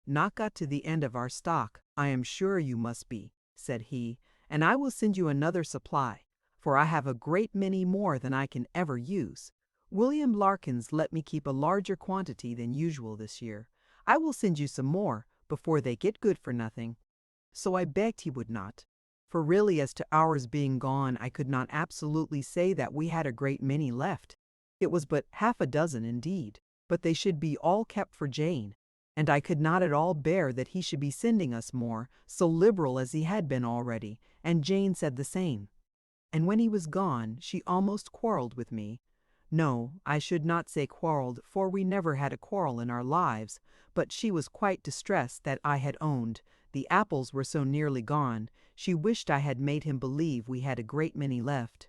not got to the end of our stock. I am sure you must be, said he, and I will send you another supply, for I have a great many more than I can ever use. William Larkins let me keep a larger quantity than usual this year. I will send you some more before they get good for nothing. So I begged he would not, for really as to ours being gone, I could not absolutely say that we had a great many left. It was but half a dozen indeed, but they should be all kept for Jane, and I could not at all bear that he should be sending us more, so liberal as he had been already, and Jane said the same. And when he was gone, she almost quarreled with me. No, I should not say quarreled, for we never had a quarrel in our lives, but she was quite distressed that I had owned. The apples were so nearly gone, she wished I had made him believe we had a great many left.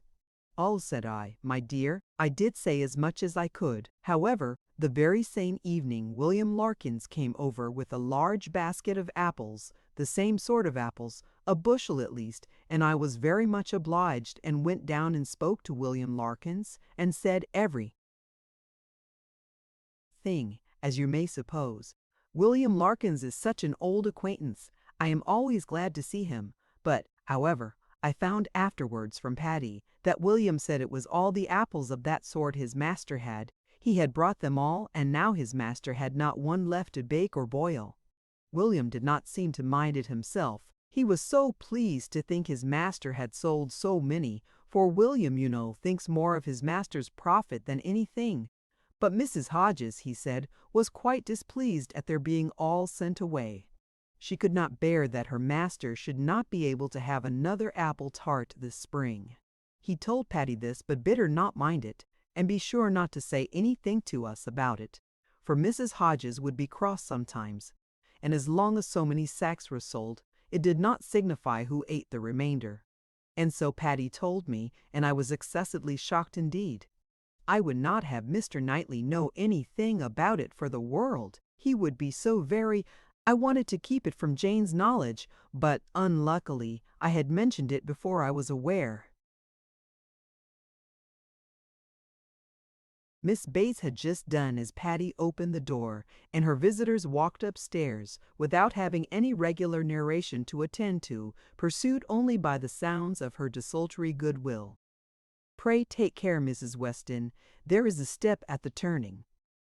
Oh, said I, my dear, I did say as much as I could. However, the very same evening William Larkins came over with a large basket of apples, the same sort of apples, a bushel at least, and I was very much obliged and went down and spoke to William Larkins and said every thing, as you may suppose. William Larkins is such an old acquaintance. I am always glad to see him, but, however, I found afterwards from Patty that William said it was all the apples of that sort his master had. He had brought them all, and now his master had not one left to bake or boil. William did not seem to mind it himself. He was so pleased to think his master had sold so many, for William, you know, thinks more of his master's profit than anything. But Mrs. Hodges, he said, was quite displeased at their being all sent away. She could not bear that her master should not be able to have another apple tart this spring. He told Patty this, but bid her not mind it, and be sure not to say anything to us about it, for Mrs. Hodges would be cross sometimes, and as long as so many sacks were sold, it did not signify who ate the remainder. And so Patty told me, and I was excessively shocked indeed. I would not have Mr. Knightley know anything about it for the world. He would be so very... I wanted to keep it from Jane's knowledge, but unluckily I had mentioned it before I was aware. Miss Bates had just done as Patty opened the door, and her visitors walked upstairs, without having any regular narration to attend to, pursued only by the sounds of her desultory goodwill. Pray take care, Mrs. Weston. There is a step at the turning.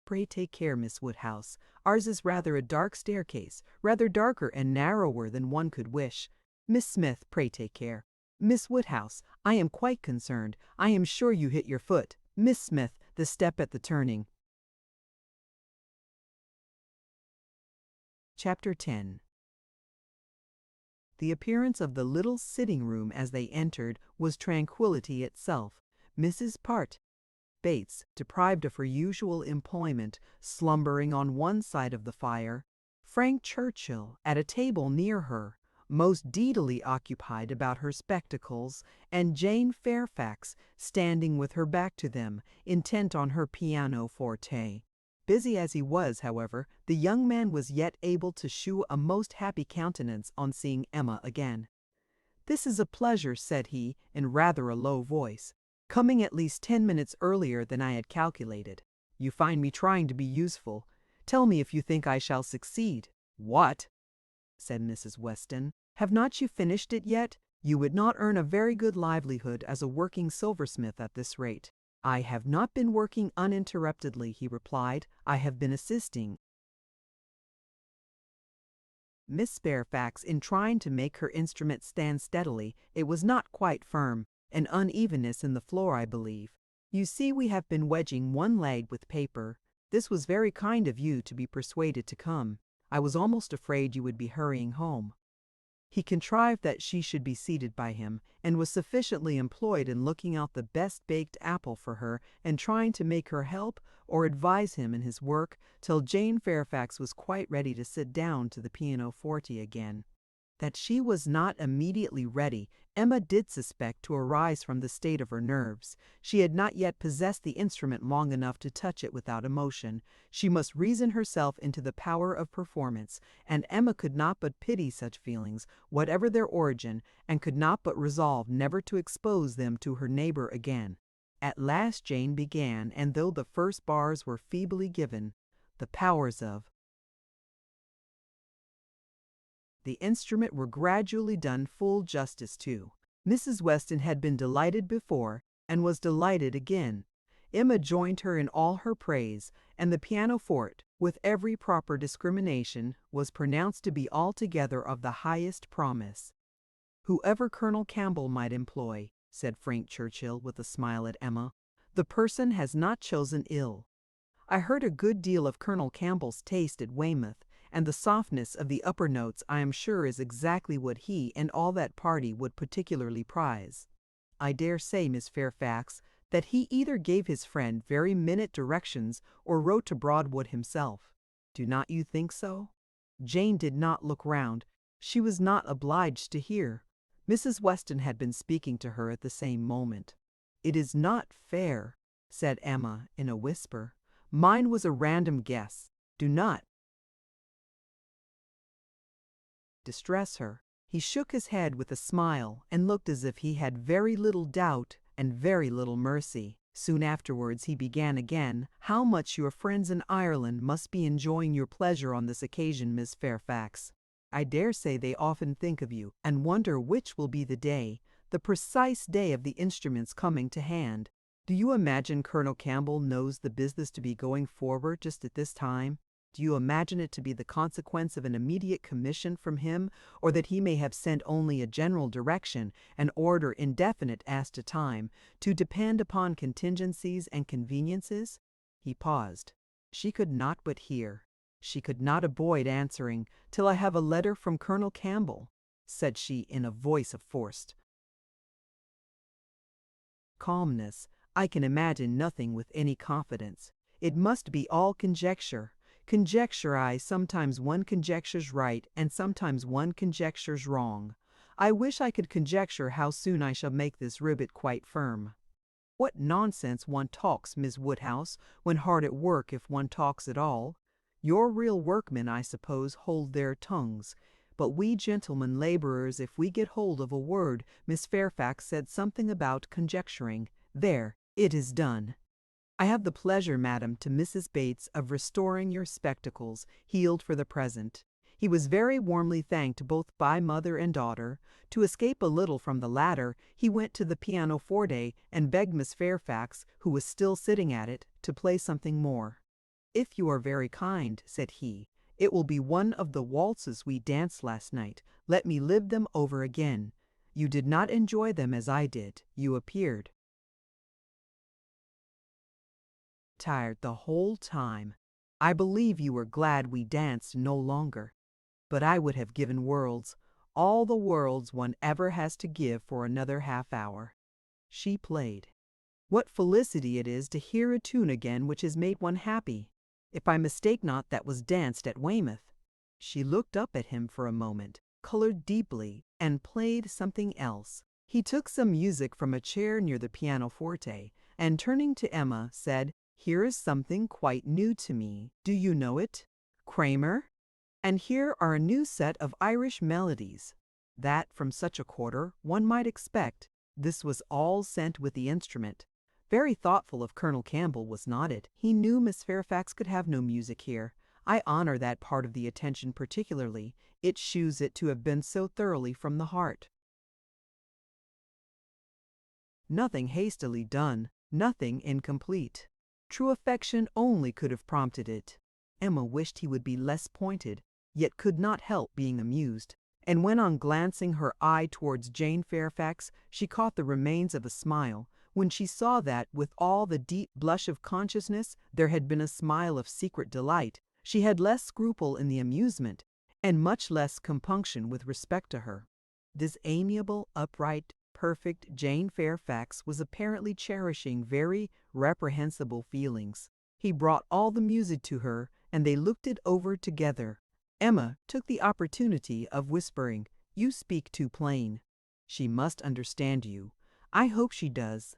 Pray take care, Miss Woodhouse. Ours is rather a dark staircase, rather darker and narrower than one could wish. Miss Smith, pray take care. Miss Woodhouse, I am quite concerned. I am sure you hit your foot. Miss Smith, the step at the turning. Chapter 10. The appearance of the little sitting-room as they entered was tranquillity itself. Mrs. Bates, deprived of her usual employment, slumbering on one side of the fire, Frank Churchill at a table near her, most deedily occupied about her spectacles, and Jane Fairfax standing with her back to them, intent on her pianoforte. Busy as he was, however, the young man was yet able to shew a most happy countenance on seeing Emma again. "This is a pleasure," said he, in rather a low voice, "coming at least 10 minutes earlier than I had calculated. You find me trying to be useful. Tell me if you think I shall succeed." "What?" said Mrs. Weston. "Have not you finished it yet? You would not earn a very good livelihood as a working silversmith at this rate." "I have not been working uninterruptedly," he replied. "I have been assisting Miss Fairfax in trying to make her instrument stand steadily. It was not quite firm, an unevenness in the floor, I believe. You see, we have been wedging one leg with paper. This was very kind of you to be persuaded to come. I was almost afraid you would be hurrying home." He contrived that she should be seated by him, and was sufficiently employed in looking out the best baked apple for her, and trying to make her help or advise him in his work, till Jane Fairfax was quite ready to sit down to the pianoforte again. That she was not immediately ready, Emma did suspect to arise from the state of her nerves. She had not yet possessed the instrument long enough to touch it without emotion. She must reason herself into the power of performance, and Emma could not but pity such feelings, whatever their origin, and could not but resolve never to expose them to her neighbor again. At last Jane began, and though the first bars were feebly given, the powers of the instrument were gradually done full justice to. Mrs. Weston had been delighted before, and was delighted again. Emma joined her in all her praise, and the pianoforte, with every proper discrimination, was pronounced to be altogether of the highest promise. "Whoever Colonel Campbell might employ," said Frank Churchill with a smile at Emma, "the person has not chosen ill. I heard a good deal of Colonel Campbell's taste at Weymouth, and the softness of the upper notes I am sure is exactly what he and all that party would particularly prize. I dare say, Miss Fairfax, that he either gave his friend very minute directions or wrote to Broadwood himself. Do not you think so?" Jane did not look round. She was not obliged to hear. Mrs. Weston had been speaking to her at the same moment. "It is not fair," said Emma in a whisper. "Mine was a random guess. Do not distress her." He shook his head with a smile, and looked as if he had very little doubt and very little mercy. Soon afterwards he began again. "How much your friends in Ireland must be enjoying your pleasure on this occasion, Miss Fairfax. I dare say they often think of you, and wonder which will be the precise day of the instrument's coming to hand. Do you imagine Colonel Campbell knows the business to be going forward just at this time? Do you imagine it to be the consequence of an immediate commission from him, or that he may have sent only a general direction, an order indefinite as to time, to depend upon contingencies and conveniences?" He paused. She could not but hear. She could not avoid answering. "Till I have a letter from Colonel Campbell," said she in a voice of forced calmness. "I can imagine nothing with any confidence. It must be all conjecture. Conjecture, sometimes one conjectures right, and sometimes one conjectures wrong. I wish I could conjecture how soon I shall make this rivet quite firm." "What nonsense one talks, Miss Woodhouse, when hard at work, if one talks at all. Your real workmen, I suppose, hold their tongues. But we gentlemen laborers, if we get hold of a word, Miss Fairfax said something about conjecturing. There, it is done. I have the pleasure, madam, to Mrs. Bates, of restoring your spectacles, healed for the present." He was very warmly thanked both by mother and daughter. To escape a little from the latter, he went to the pianoforte and begged Miss Fairfax, who was still sitting at it, to play something more. "If you are very kind," said he, "it will be one of the waltzes we danced last night. Let me live them over again. You did not enjoy them as I did. You appeared tired the whole time. I believe you were glad we danced no longer. But I would have given worlds, all the worlds one ever has to give for another half hour." She played. "What felicity it is to hear a tune again which has made one happy. If I mistake not, that was danced at Weymouth." She looked up at him for a moment, colored deeply and played something else. He took some music from a chair near the pianoforte and, turning to Emma, said, "Here is something quite new to me. Do you know it? Kramer? And here are a new set of Irish melodies that, from such a quarter, one might expect." This was all sent with the instrument. Very thoughtful of Colonel Campbell, was not it? He knew Miss Fairfax could have no music here. I honor that part of the attention particularly. It shews it to have been so thoroughly from the heart. Nothing hastily done, nothing incomplete. True affection only could have prompted it. Emma wished he would be less pointed, yet could not help being amused, and when on glancing her eye towards Jane Fairfax, she caught the remains of a smile, when she saw that, with all the deep blush of consciousness, there had been a smile of secret delight, she had less scruple in the amusement, and much less compunction with respect to her. This amiable, upright, perfect Jane Fairfax was apparently cherishing very reprehensible feelings. He brought all the music to her, and they looked it over together. Emma took the opportunity of whispering, "You speak too plain. She must understand you. I hope she does.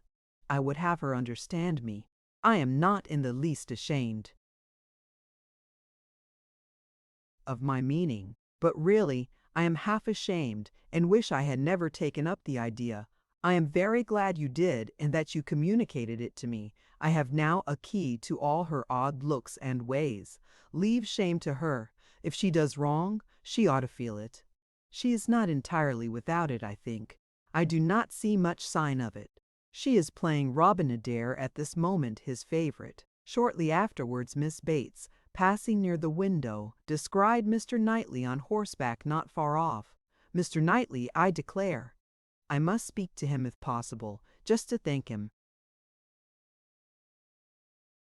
I would have her understand me. I am not in the least ashamed of my meaning, but really I am half ashamed and wish I had never taken up the idea. I am very glad you did and that you communicated it to me. I have now a key to all her odd looks and ways. Leave shame to her. If she does wrong, she ought to feel it. She is not entirely without it, I think. I do not see much sign of it. She is playing Robin Adair at this moment, his favorite." Shortly afterwards, Miss Bates, passing near the window, descried Mr. Knightley on horseback not far off. "Mr. Knightley, I declare. I must speak to him if possible, just to thank him.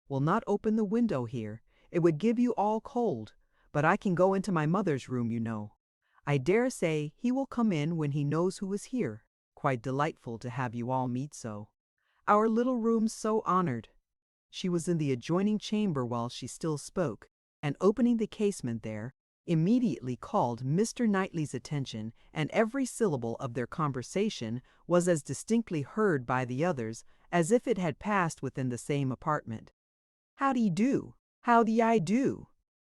Will not open the window here. It would give you all cold, but I can go into my mother's room, you know. I dare say he will come in when he knows who is here. Quite delightful to have you all meet so. Our little room's so honored." She was in the adjoining chamber while she still spoke, and opening the casement there, immediately called Mr. Knightley's attention, and every syllable of their conversation was as distinctly heard by the others as if it had passed within the same apartment. "How d'ye do? How d'ye I do?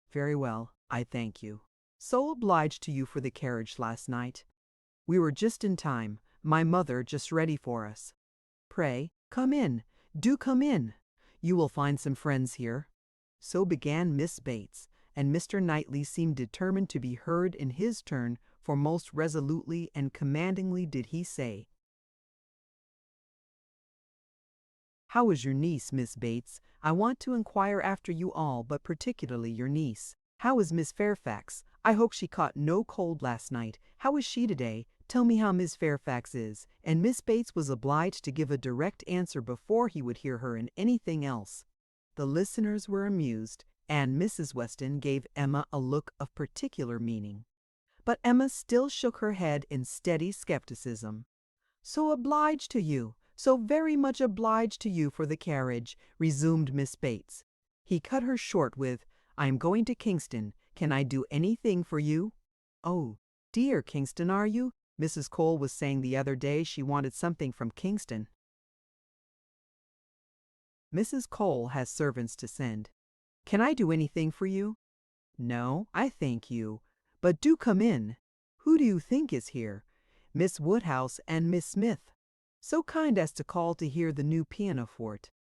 Very well, I thank you. So obliged to you for the carriage last night. We were just in time, my mother just ready for us. Pray, come in, do come in. You will find some friends here." So began Miss Bates, and Mr. Knightley seemed determined to be heard in his turn, for most resolutely and commandingly did he say, "How is your niece, Miss Bates? I want to inquire after you all, but particularly your niece. How is Miss Fairfax? I hope she caught no cold last night. How is she today? Tell me how Miss Fairfax is." And Miss Bates was obliged to give a direct answer before he would hear her in anything else. The listeners were amused, and Mrs. Weston gave Emma a look of particular meaning. But Emma still shook her head in steady skepticism. "So obliged to you, so very much obliged to you for the carriage," resumed Miss Bates. He cut her short with, "I am going to Kingston. Can I do anything for you?" "Oh, dear, Kingston, are you? Mrs. Cole was saying the other day she wanted something from Kingston." "Mrs. Cole has servants to send. Can I do anything for you?" "No, I thank you. But do come in. Who do you think is here?" "Miss Woodhouse and Miss Smith. So kind as to call to hear the new pianoforte.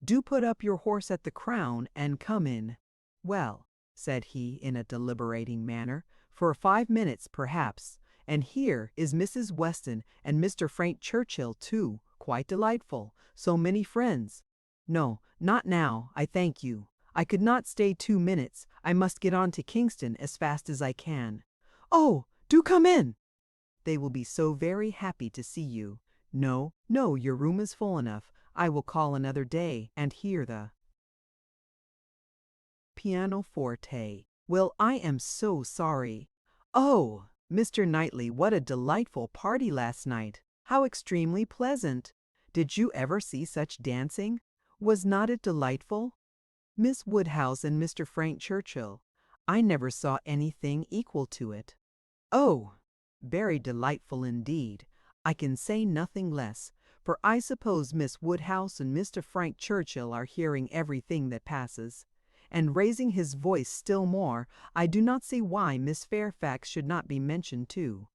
Do put up your horse at the Crown and come in." "Well," said he in a deliberating manner, "for 5 minutes perhaps. And here is Mrs. Weston and Mr. Frank Churchill too. Quite delightful. So many friends. No, not now, I thank you. I could not stay 2 minutes. I must get on to Kingston as fast as I can." "Oh, do come in." "They will be so very happy to see you." "No, no, your room is full enough. I will call another day and hear the pianoforte." "Well, I am so sorry. Oh, Mr. Knightley, what a delightful party last night. How extremely pleasant. Did you ever see such dancing? Was not it delightful? Miss Woodhouse and Mr. Frank Churchill. I never saw anything equal to it." "Oh, Very delightful indeed. I can say nothing less, for I suppose Miss Woodhouse and Mr. Frank Churchill are hearing everything that passes. And raising his voice still more, I do not see why Miss Fairfax should not be mentioned too.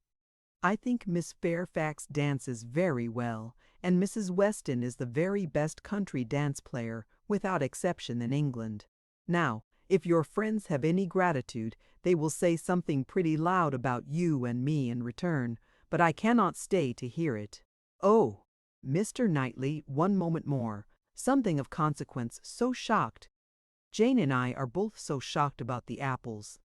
I think Miss Fairfax dances very well, and Mrs. Weston is the very best country dance player, without exception, in England. Now, if your friends have any gratitude, they will say something pretty loud about you and me in return, but I cannot stay to hear it. Oh, Mr. Knightley, one moment more. Something of consequence, so shocked. Jane and I are both so shocked about the apples.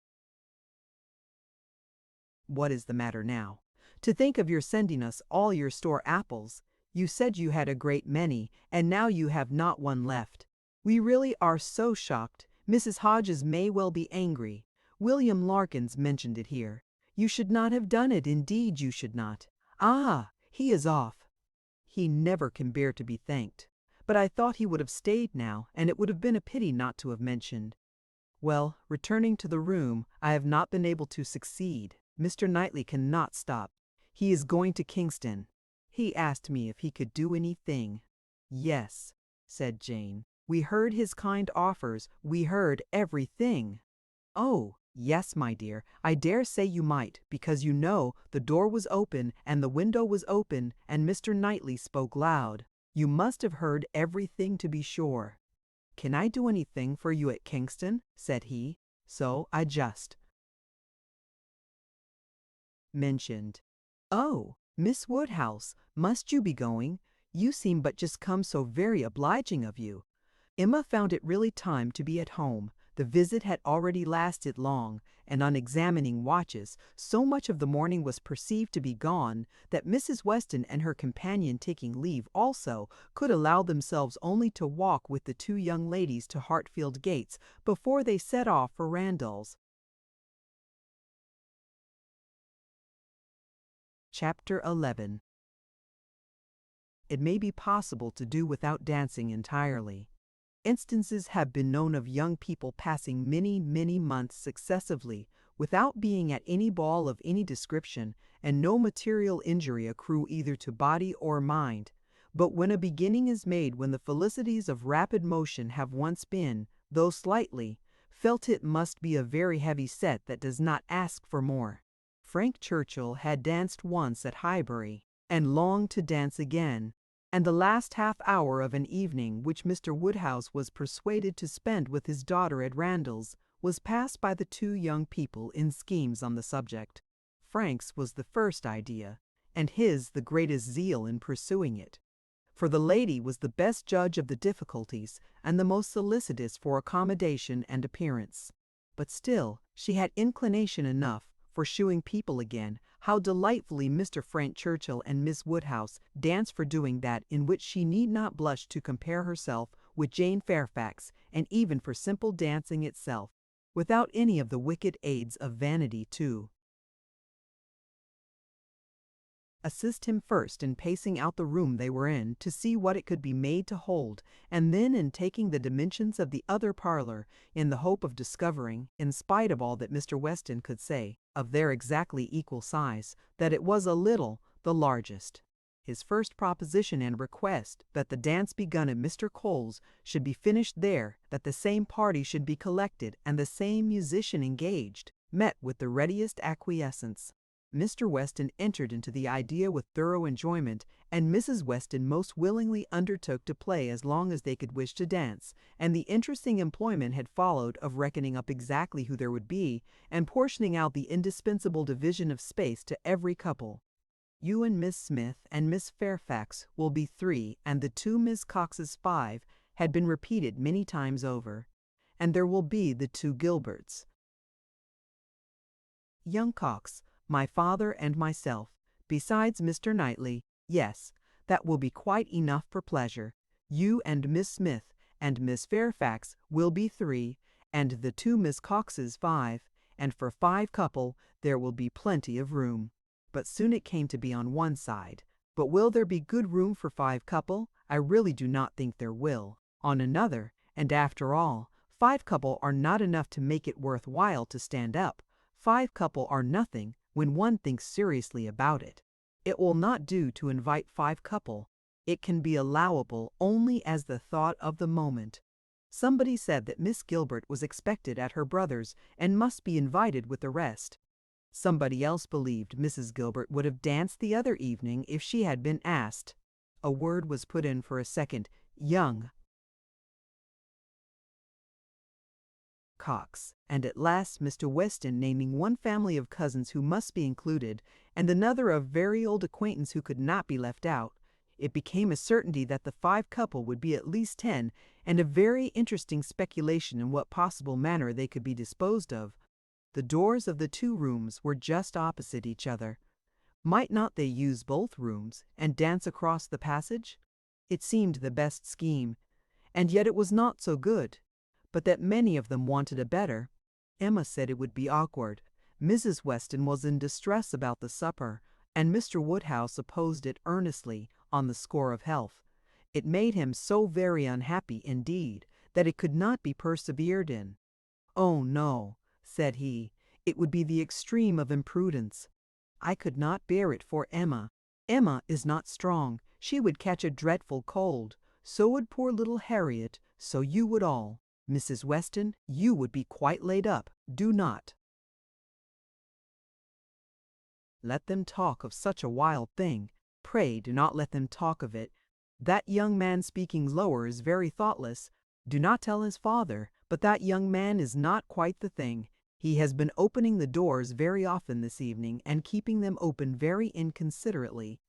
What is the matter now? To think of your sending us all your store apples. You said you had a great many, and now you have not one left. We really are so shocked. Mrs. Hodges may well be angry. William Larkins mentioned it here. You should not have done it, indeed you should not. Ah, he is off. He never can bear to be thanked. But I thought he would have stayed now, and it would have been a pity not to have mentioned. Well, returning to the room, I have not been able to succeed. Mr. Knightley cannot stop. He is going to Kingston. He asked me if he could do anything. Yes, said Jane. We heard his kind offers. We heard everything. Oh, yes, my dear. I dare say you might, because you know the door was open and the window was open and Mr. Knightley spoke loud. You must have heard everything, to be sure. Can I do anything for you at Kingston? Said he. So I just mentioned. Oh, Miss Woodhouse, must you be going? You seem but just come, so very obliging of you. Emma found it really time to be at home. The visit had already lasted long, and on examining watches, so much of the morning was perceived to be gone that Mrs. Weston and her companion, taking leave also, could allow themselves only to walk with the two young ladies to Hartfield gates before they set off for Randalls. Chapter 11. It may be possible to do without dancing entirely. Instances have been known of young people passing many, many months successively without being at any ball of any description, and no material injury accrue either to body or mind. But when a beginning is made, when the felicities of rapid motion have once been, though slightly, felt, it must be a very heavy set that does not ask for more. Frank Churchill had danced once at Highbury, and longed to dance again, and the last half-hour of an evening which Mr. Woodhouse was persuaded to spend with his daughter at Randalls was passed by the two young people in schemes on the subject. Frank's was the first idea, and his the greatest zeal in pursuing it. For the lady was the best judge of the difficulties, and the most solicitous for accommodation and appearance. But still she had inclination enough for shewing people again how delightfully Mr. Frank Churchill and Miss Woodhouse danced, for doing that in which she need not blush to compare herself with Jane Fairfax, and even for simple dancing itself, without any of the wicked aids of vanity too. Assist him first in pacing out the room they were in, to see what it could be made to hold, and then in taking the dimensions of the other parlor, in the hope of discovering, in spite of all that Mr. Weston could say, of their exactly equal size, that it was a little the largest. His first proposition and request, that the dance begun at Mr. Cole's should be finished there, that the same party should be collected, and the same musician engaged, met with the readiest acquiescence. Mr. Weston entered into the idea with thorough enjoyment, and Mrs. Weston most willingly undertook to play as long as they could wish to dance, and the interesting employment had followed of reckoning up exactly who there would be, and portioning out the indispensable division of space to every couple. You and Miss Smith and Miss Fairfax will be 3, and the 2 Miss Coxes 5, had been repeated many times over. And there will be the 2 Gilberts. Young Cox, my father and myself, besides Mr. Knightley. Yes, that will be quite enough for pleasure. You and Miss Smith and Miss Fairfax will be 3, and the 2 Miss Coxes 5, and for 5 couple there will be plenty of room. But soon it came to be on one side. But will there be good room for 5 couple? I really do not think there will. On another, and after all, 5 couple are not enough to make it worth while to stand up. 5 couple are nothing when one thinks seriously about it. It will not do to invite 5 couple. It can be allowable only as the thought of the moment. Somebody said that Miss Gilbert was expected at her brother's and must be invited with the rest. Somebody else believed Mrs. Gilbert would have danced the other evening if she had been asked. A word was put in for a second young Cox, and at last Mr. Weston naming one family of cousins who must be included, and another of very old acquaintance who could not be left out, it became a certainty that the 5 couple would be at least 10, and a very interesting speculation in what possible manner they could be disposed of. The doors of the 2 rooms were just opposite each other. Might not they use both rooms, and dance across the passage? It seemed the best scheme, and yet it was not so good, but that many of them wanted a better. Emma said it would be awkward. Mrs. Weston was in distress about the supper, and Mr. Woodhouse opposed it earnestly on the score of health. It made him so very unhappy indeed that it could not be persevered in. "Oh no," said he, "it would be the extreme of imprudence. I could not bear it for Emma. Emma is not strong. She would catch a dreadful cold. So would poor little Harriet. So you would all. Mrs. Weston, you would be quite laid up. Do not let them talk of such a wild thing. Pray do not let them talk of it. That young man speaking lower is very thoughtless. Do not tell his father, but that young man is not quite the thing. He has been opening the doors very often this evening and keeping them open very inconsiderately.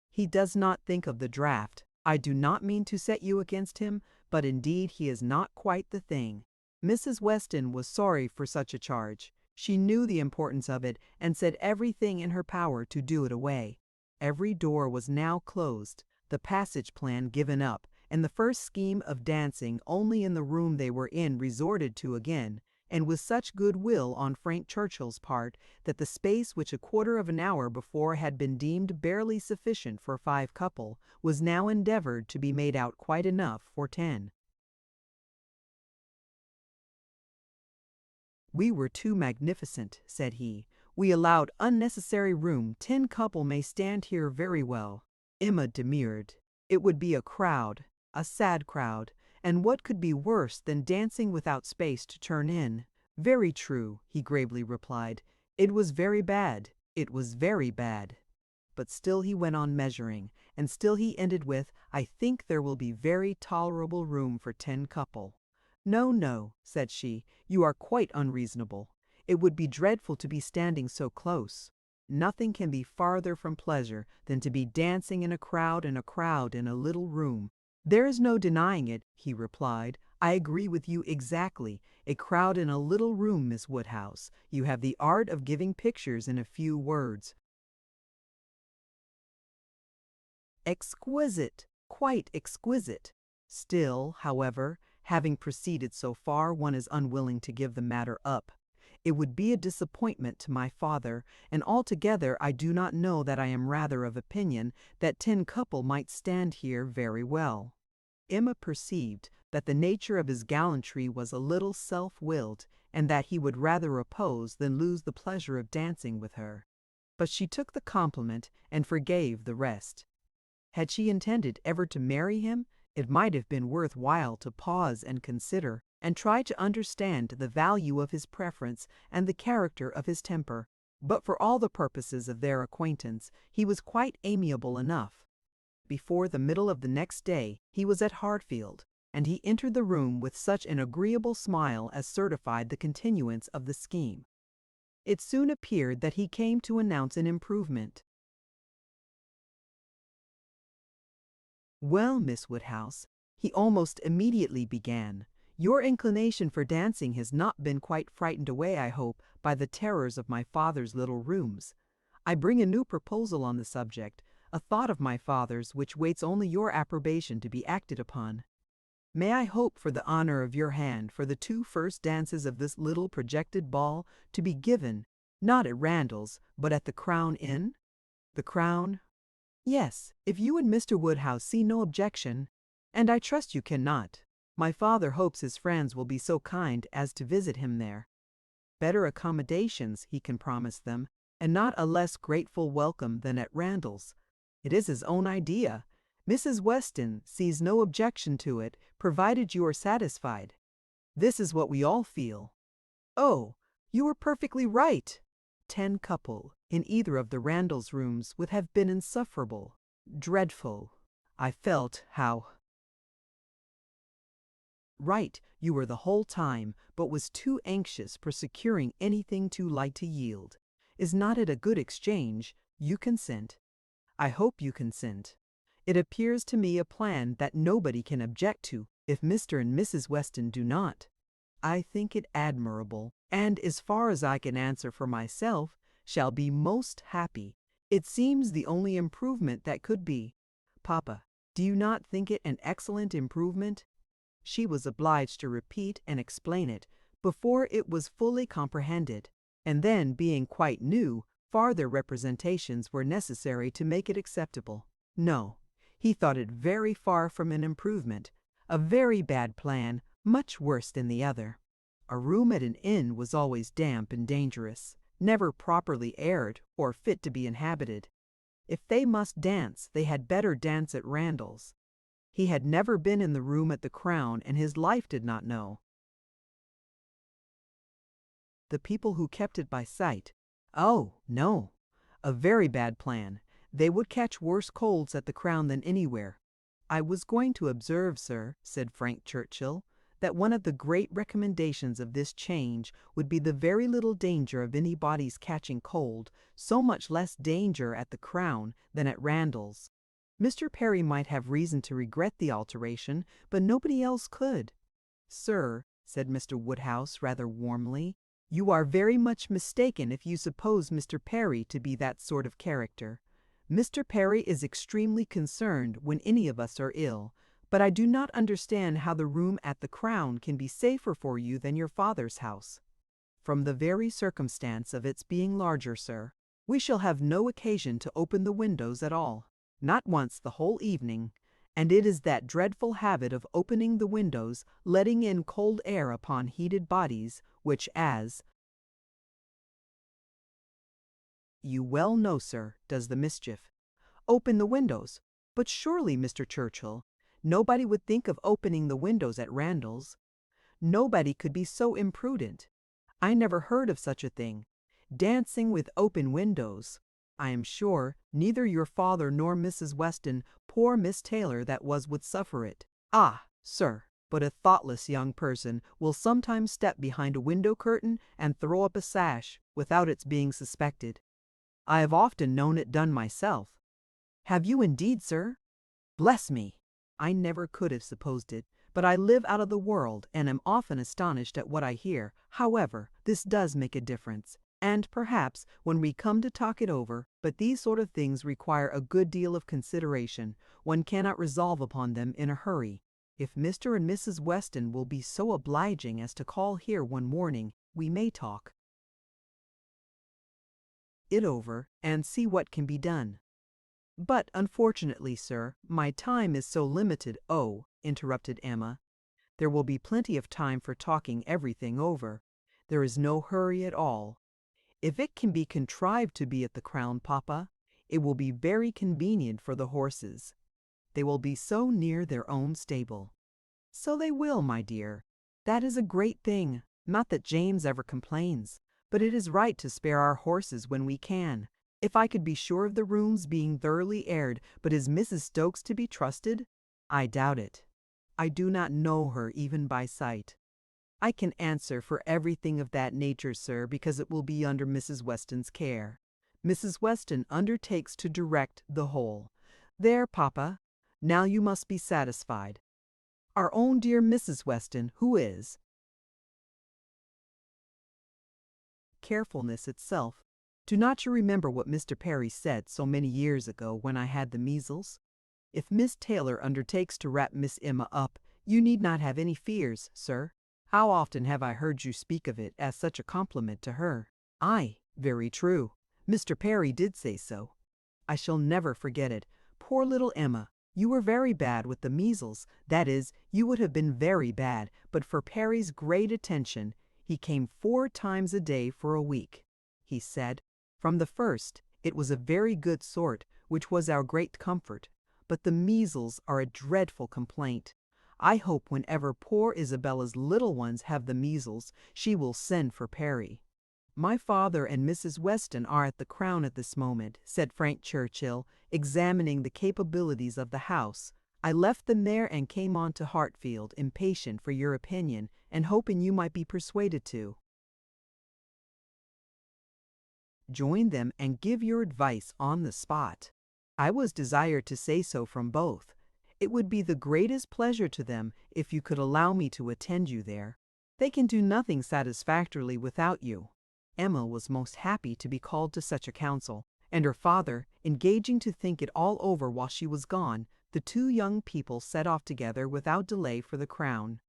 He does not think of the draught. I do not mean to set you against him, but indeed he is not quite the thing." Mrs. Weston was sorry for such a charge. She knew the importance of it and said everything in her power to do it away. Every door was now closed, the passage plan given up, and the first scheme of dancing only in the room they were in resorted to again, and with such good will on Frank Churchill's part that the space which a quarter of an hour before had been deemed barely sufficient for 5 couple was now endeavored to be made out quite enough for 10. "We were too magnificent," said he. "We allowed unnecessary room. 10 couple may stand here very well." Emma demurred. It would be a crowd, a sad crowd, and what could be worse than dancing without space to turn in? "Very true," he gravely replied. "It was very bad. It was very bad." But still he went on measuring, and still he ended with, "I think there will be very tolerable room for 10 couple." "No, no," said she, "you are quite unreasonable. It would be dreadful to be standing so close. Nothing can be farther from pleasure than to be dancing in a crowd in a little room." "There is no denying it," he replied. "I agree with you exactly. A crowd in a little room, Miss Woodhouse. You have the art of giving pictures in a few words." "Exquisite, quite exquisite." Still, however, having proceeded so far, one is unwilling to give the matter up. "It would be a disappointment to my father, and altogether I do not know that I am rather of opinion that 10 couple might stand here very well." Emma perceived that the nature of his gallantry was a little self-willed, and that he would rather oppose than lose the pleasure of dancing with her. But she took the compliment and forgave the rest. Had she intended ever to marry him, it might have been worth while to pause and consider, and try to understand the value of his preference and the character of his temper. But for all the purposes of their acquaintance, he was quite amiable enough. Before the middle of the next day he was at Hartfield, and he entered the room with such an agreeable smile as certified the continuance of the scheme. It soon appeared that he came to announce an improvement. "Well, Miss Woodhouse," he almost immediately began, "your inclination for dancing has not been quite frightened away, I hope, by the terrors of my father's little rooms. I bring a new proposal on the subject, a thought of my father's which waits only your approbation to be acted upon. May I hope for the honor of your hand for the 2 first dances of this little projected ball to be given, not at Randall's, but at the Crown Inn?" "The Crown?" "Yes, if you and Mr. Woodhouse see no objection, and I trust you cannot. My father hopes his friends will be so kind as to visit him there. Better accommodations, he can promise them, and not a less grateful welcome than at Randall's. It is his own idea. Mrs. Weston sees no objection to it, provided you are satisfied. This is what we all feel. Oh, you were perfectly right. 10 couple in either of the Randalls' rooms would have been insufferable, dreadful. I felt how right you were the whole time, but was too anxious for securing anything too light to yield. Is not it a good exchange? You consent. I hope you consent. It appears to me a plan that nobody can object to, if Mr. and Mrs. Weston do not. I think it admirable, and as far as I can answer for myself, shall be most happy. It seems the only improvement that could be. Papa, do you not think it an excellent improvement? She was obliged to repeat and explain it before it was fully comprehended, and then, being quite new, farther representations were necessary to make it acceptable. No, he thought it very far from an improvement, a very bad plan, much worse than the other. A room at an inn was always damp and dangerous, never properly aired or fit to be inhabited. If they must dance, they had better dance at Randall's. He had never been in the room at the Crown, and his life did not know. The people who kept it by sight. Oh, no. A very bad plan. They would catch worse colds at the Crown than anywhere. I was going to observe, sir, said Frank Churchill, that one of the great recommendations of this change would be the very little danger of anybody's catching cold, so much less danger at the Crown than at Randall's. Mr. Perry might have reason to regret the alteration, but nobody else could. Sir, said Mr. Woodhouse rather warmly, you are very much mistaken if you suppose Mr. Perry to be that sort of character. Mr. Perry is extremely concerned when any of us are ill, but I do not understand how the room at the Crown can be safer for you than your father's house. From the very circumstance of its being larger, sir, we shall have no occasion to open the windows at all, not once the whole evening, and it is that dreadful habit of opening the windows, letting in cold air upon heated bodies, which, as you well know, sir, does the mischief. Open the windows. But surely, Mr. Churchill, nobody would think of opening the windows at Randall's. Nobody could be so imprudent. I never heard of such a thing. Dancing with open windows. I am sure neither your father nor Mrs. Weston, poor Miss Taylor that was, would suffer it. Ah, sir, but a thoughtless young person will sometimes step behind a window curtain and throw up a sash without its being suspected. I have often known it done myself. Have you indeed, sir? Bless me! I never could have supposed it, but I live out of the world and am often astonished at what I hear. However, this does make a difference, and perhaps when we come to talk it over, but these sort of things require a good deal of consideration. One cannot resolve upon them in a hurry. If Mr. and Mrs. Weston will be so obliging as to call here one morning, we may talk it over and see what can be done. But unfortunately, sir, my time is so limited. Oh, interrupted Emma, there will be plenty of time for talking everything over. There is no hurry at all. If it can be contrived to be at the Crown, Papa, it will be very convenient for the horses. They will be so near their own stable. So they will, my dear. That is a great thing. Not that James ever complains, but it is right to spare our horses when we can. If I could be sure of the rooms being thoroughly aired, but is Mrs. Stokes to be trusted? I doubt it. I do not know her even by sight. I can answer for everything of that nature, sir, because it will be under Mrs. Weston's care. Mrs. Weston undertakes to direct the whole. There, Papa. Now you must be satisfied. Our own dear Mrs. Weston, who is carefulness itself. Do not you remember what Mr. Perry said so many years ago when I had the measles? If Miss Taylor undertakes to wrap Miss Emma up, you need not have any fears, sir. How often have I heard you speak of it as such a compliment to her? Aye, very true. Mr. Perry did say so. I shall never forget it. Poor little Emma, you were very bad with the measles. That is, you would have been very bad, but for Perry's great attention. He came 4 times a day for a week. He said, From the first, it was a very good sort, which was our great comfort. But the measles are a dreadful complaint. I hope whenever poor Isabella's little ones have the measles, she will send for Perry. My father and Mrs. Weston are at the Crown at this moment, said Frank Churchill, examining the capabilities of the house. I left them there and came on to Hartfield, impatient for your opinion, and hoping you might be persuaded to join them and give your advice on the spot. I was desired to say so from both. It would be the greatest pleasure to them if you could allow me to attend you there. They can do nothing satisfactorily without you. Emma was most happy to be called to such a council, and her father, engaging to think it all over while she was gone, the two young people set off together without delay for the Crown.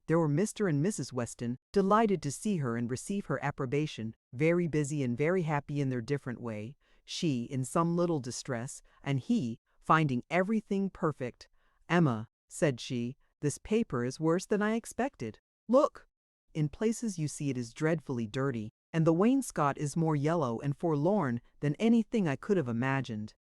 There were Mr. and Mrs. Weston, delighted to see her and receive her approbation, very busy and very happy in their different way, she in some little distress, and he finding everything perfect. "Emma," said she, "this paper is worse than I expected. Look! In places you see it is dreadfully dirty, and the wainscot is more yellow and forlorn than anything I could have imagined."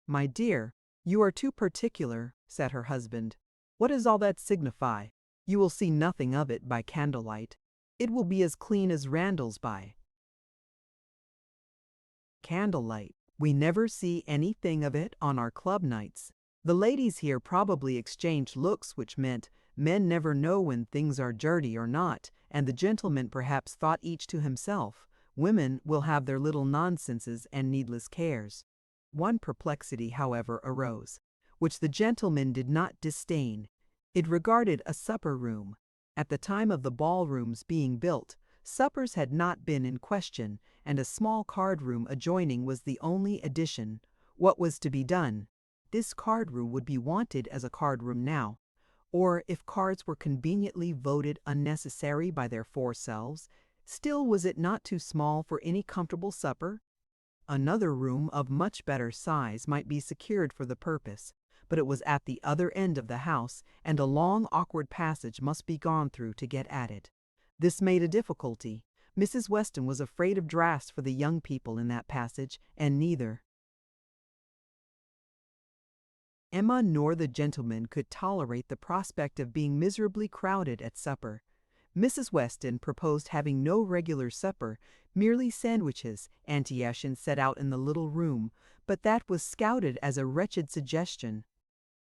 "My dear, you are too particular," said her husband. "What does all that signify? You will see nothing of it by candlelight. It will be as clean as Randall's by candlelight. We never see anything of it on our club nights. The ladies here probably exchanged looks which meant, men never know when things are dirty or not, and the gentlemen perhaps thought each to himself. Women will have their little nonsenses and needless cares. One perplexity, however, arose, which the gentlemen did not disdain. It regarded a supper room. At the time of the ballrooms being built, suppers had not been in question, and a small card room adjoining was the only addition. What was to be done? This card room would be wanted as a card room now, or if cards were conveniently voted unnecessary by their four selves, still was it not too small for any comfortable supper? Another room of much better size might be secured for the purpose, but it was at the other end of the house, and a long awkward passage must be gone through to get at it. This made a difficulty. Mrs. Weston was afraid of draughts for the young people in that passage, and neither Emma nor the gentlemen could tolerate the prospect of being miserably crowded at supper. Mrs. Weston proposed having no regular supper, merely sandwiches, Auntie Ashen set out in the little room, but that was scouted as a wretched suggestion.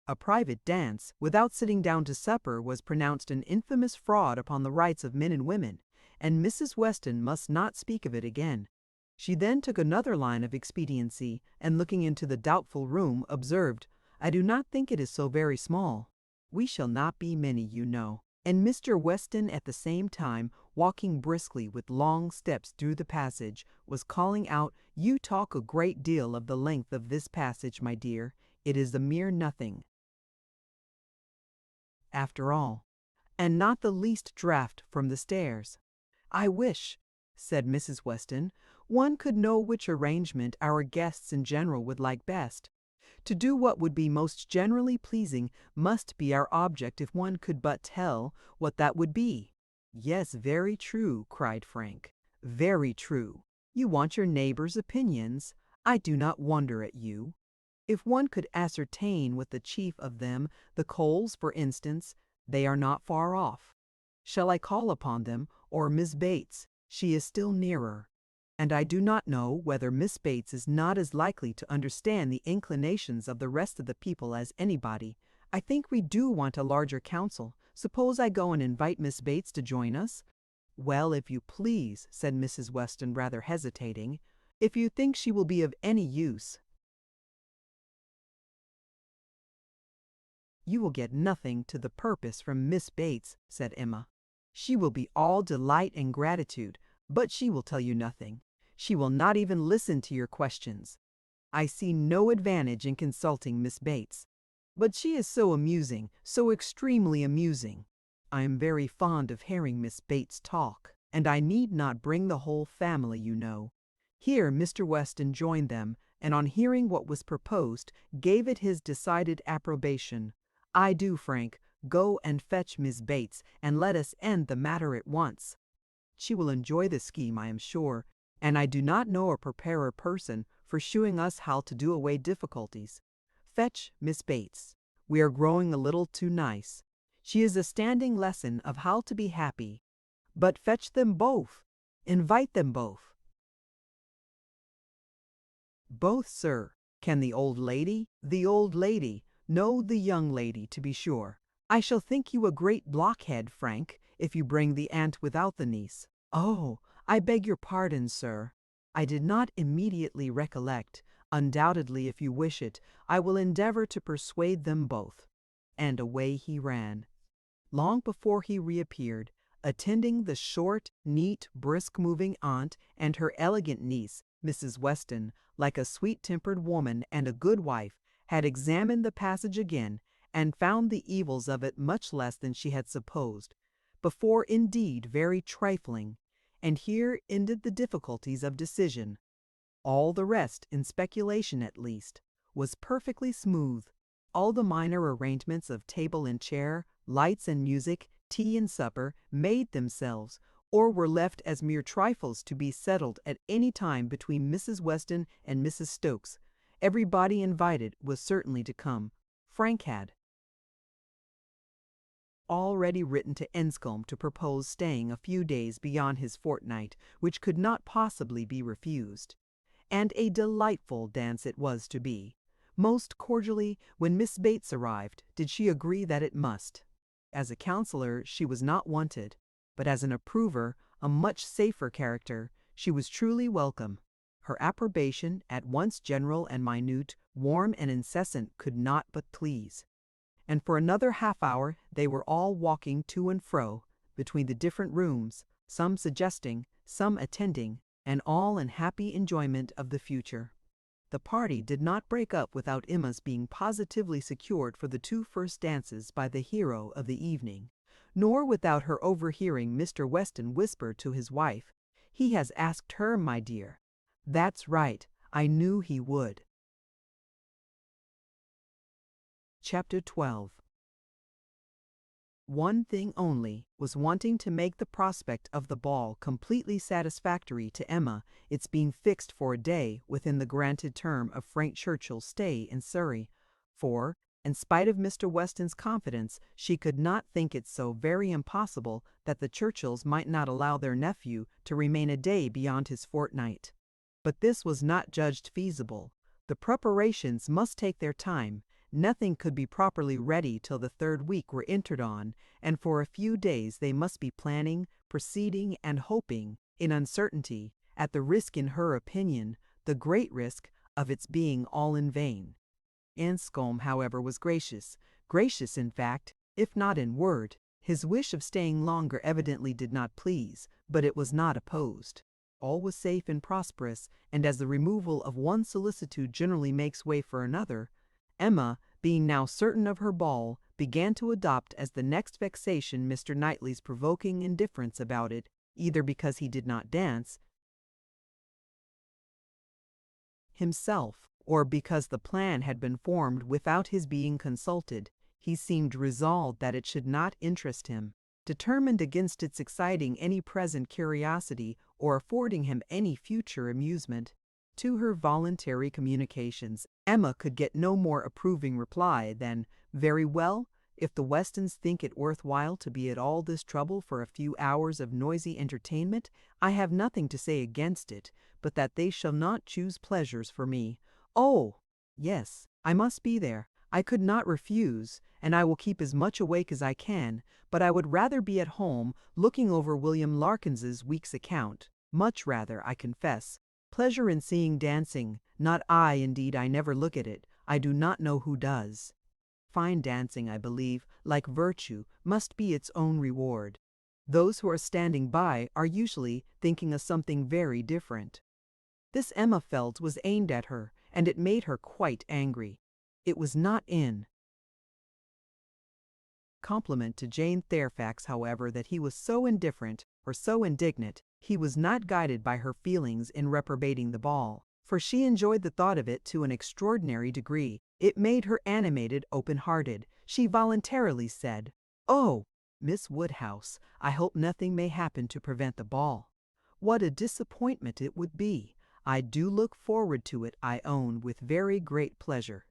A private dance, without sitting down to supper, was pronounced an infamous fraud upon the rights of men and women, and Mrs. Weston must not speak of it again. She then took another line of expediency, and looking into the doubtful room, observed, "I do not think it is so very small. We shall not be many, you know." And Mr. Weston at the same time, walking briskly with long steps through the passage, was calling out, "You talk a great deal of the length of this passage, my dear. It is a mere nothing, after all, and not the least draught from the stairs." "I wish," said Mrs. Weston, "one could know which arrangement our guests in general would like best. To do what would be most generally pleasing must be our object if one could but tell what that would be." "Yes, very true," cried Frank. "Very true. You want your neighbors' opinions. I do not wonder at you. If one could ascertain with the chief of them, the Coles, for instance, they are not far off. Shall I call upon them, or Miss Bates? She is still nearer. And I do not know whether Miss Bates is not as likely to understand the inclinations of the rest of the people as anybody. I think we do want a larger council. Suppose I go and invite Miss Bates to join us?" "Well, if you please," said Mrs. Weston, rather hesitating, "if you think she will be of any use." "You will get nothing to the purpose from Miss Bates," said Emma. "She will be all delight and gratitude, but she will tell you nothing. She will not even listen to your questions. I see no advantage in consulting Miss Bates. But she is so amusing, so extremely amusing. I am very fond of hearing Miss Bates talk, and I need not bring the whole family, you know." Here Mr. Weston joined them, and on hearing what was proposed, gave it his decided approbation. "I do, Frank. Go and fetch Miss Bates, and let us end the matter at once. She will enjoy the scheme, I am sure. and I do not know a preparer person for shewing us how to do away difficulties. Fetch Miss Bates. We are growing a little too nice. She is a standing lesson of how to be happy. But fetch them both. Invite them both. Both, sir. Can the old lady? The old lady. No, the young lady, to be sure. I shall think you a great blockhead, Frank, if you bring the aunt without the niece. Oh, I beg your pardon, sir. I did not immediately recollect. Undoubtedly, if you wish it, I will endeavor to persuade them both. And away he ran. Long before he reappeared, attending the short, neat, brisk-moving aunt and her elegant niece, Mrs. Weston, like a sweet-tempered woman and a good wife, had examined the passage again, and found the evils of it much less than she had supposed, before indeed very trifling, and here ended the difficulties of decision. All the rest, in speculation at least, was perfectly smooth. All the minor arrangements of table and chair, lights and music, tea and supper, made themselves, or were left as mere trifles to be settled at any time between Mrs. Weston and Mrs. Stokes. Everybody invited was certainly to come. Frank had already written to Enscombe to propose staying a few days beyond his fortnight, which could not possibly be refused. And a delightful dance it was to be. Most cordially, when Miss Bates arrived, did she agree that it must. As a counselor she was not wanted, but as an approver, a much safer character, she was truly welcome. Her approbation, at once general and minute, warm and incessant, could not but please. And for another half-hour they were all walking to and fro between the different rooms, some suggesting, some attending, and all in happy enjoyment of the future. The party did not break up without Emma's being positively secured for the 2 first dances by the hero of the evening, nor without her overhearing Mr. Weston whisper to his wife, "He has asked her, my dear." "That's right, I knew he would." Chapter 12. One thing only was wanting to make the prospect of the ball completely satisfactory to Emma, its being fixed for a day within the granted term of Frank Churchill's stay in Surrey, for, in spite of Mr. Weston's confidence, she could not think it so very impossible that the Churchills might not allow their nephew to remain a day beyond his fortnight. But this was not judged feasible. The preparations must take their time. Nothing could be properly ready till the 3rd week were entered on, and for a few days they must be planning, proceeding, and hoping, in uncertainty, at the risk, in her opinion, the great risk, of its being all in vain. Enscombe, however, was gracious, in fact, if not in word. His wish of staying longer evidently did not please, but it was not opposed. All was safe and prosperous, and as the removal of one solicitude generally makes way for another, Emma, being now certain of her ball, began to adopt as the next vexation Mr. Knightley's provoking indifference about it, either because he did not dance himself, or because the plan had been formed without his being consulted. He seemed resolved that it should not interest him, determined against its exciting any present curiosity or affording him any future amusement. To her voluntary communications, Emma could get no more approving reply than, "Very well, if the Westons think it worth while to be at all this trouble for a few hours of noisy entertainment, I have nothing to say against it, but that they shall not choose pleasures for me. Oh, yes, I must be there. I could not refuse, and I will keep as much awake as I can, but I would rather be at home, looking over William Larkins's week's account. Much rather, I confess. Pleasure in seeing dancing, not I, indeed, I never look at it. I do not know who does. Fine dancing, I believe, like virtue, must be its own reward. Those who are standing by are usually thinking of something very different." This Emma felt was aimed at her, and it made her quite angry. It was not in compliment to Jane Fairfax, however, that he was so indifferent or so indignant. He was not guided by her feelings in reprobating the ball, for she enjoyed the thought of it to an extraordinary degree. It made her animated, open-hearted. She voluntarily said, "Oh, Miss Woodhouse, I hope nothing may happen to prevent the ball." What a disappointment it would be! I do look forward to it, I own, with very great pleasure.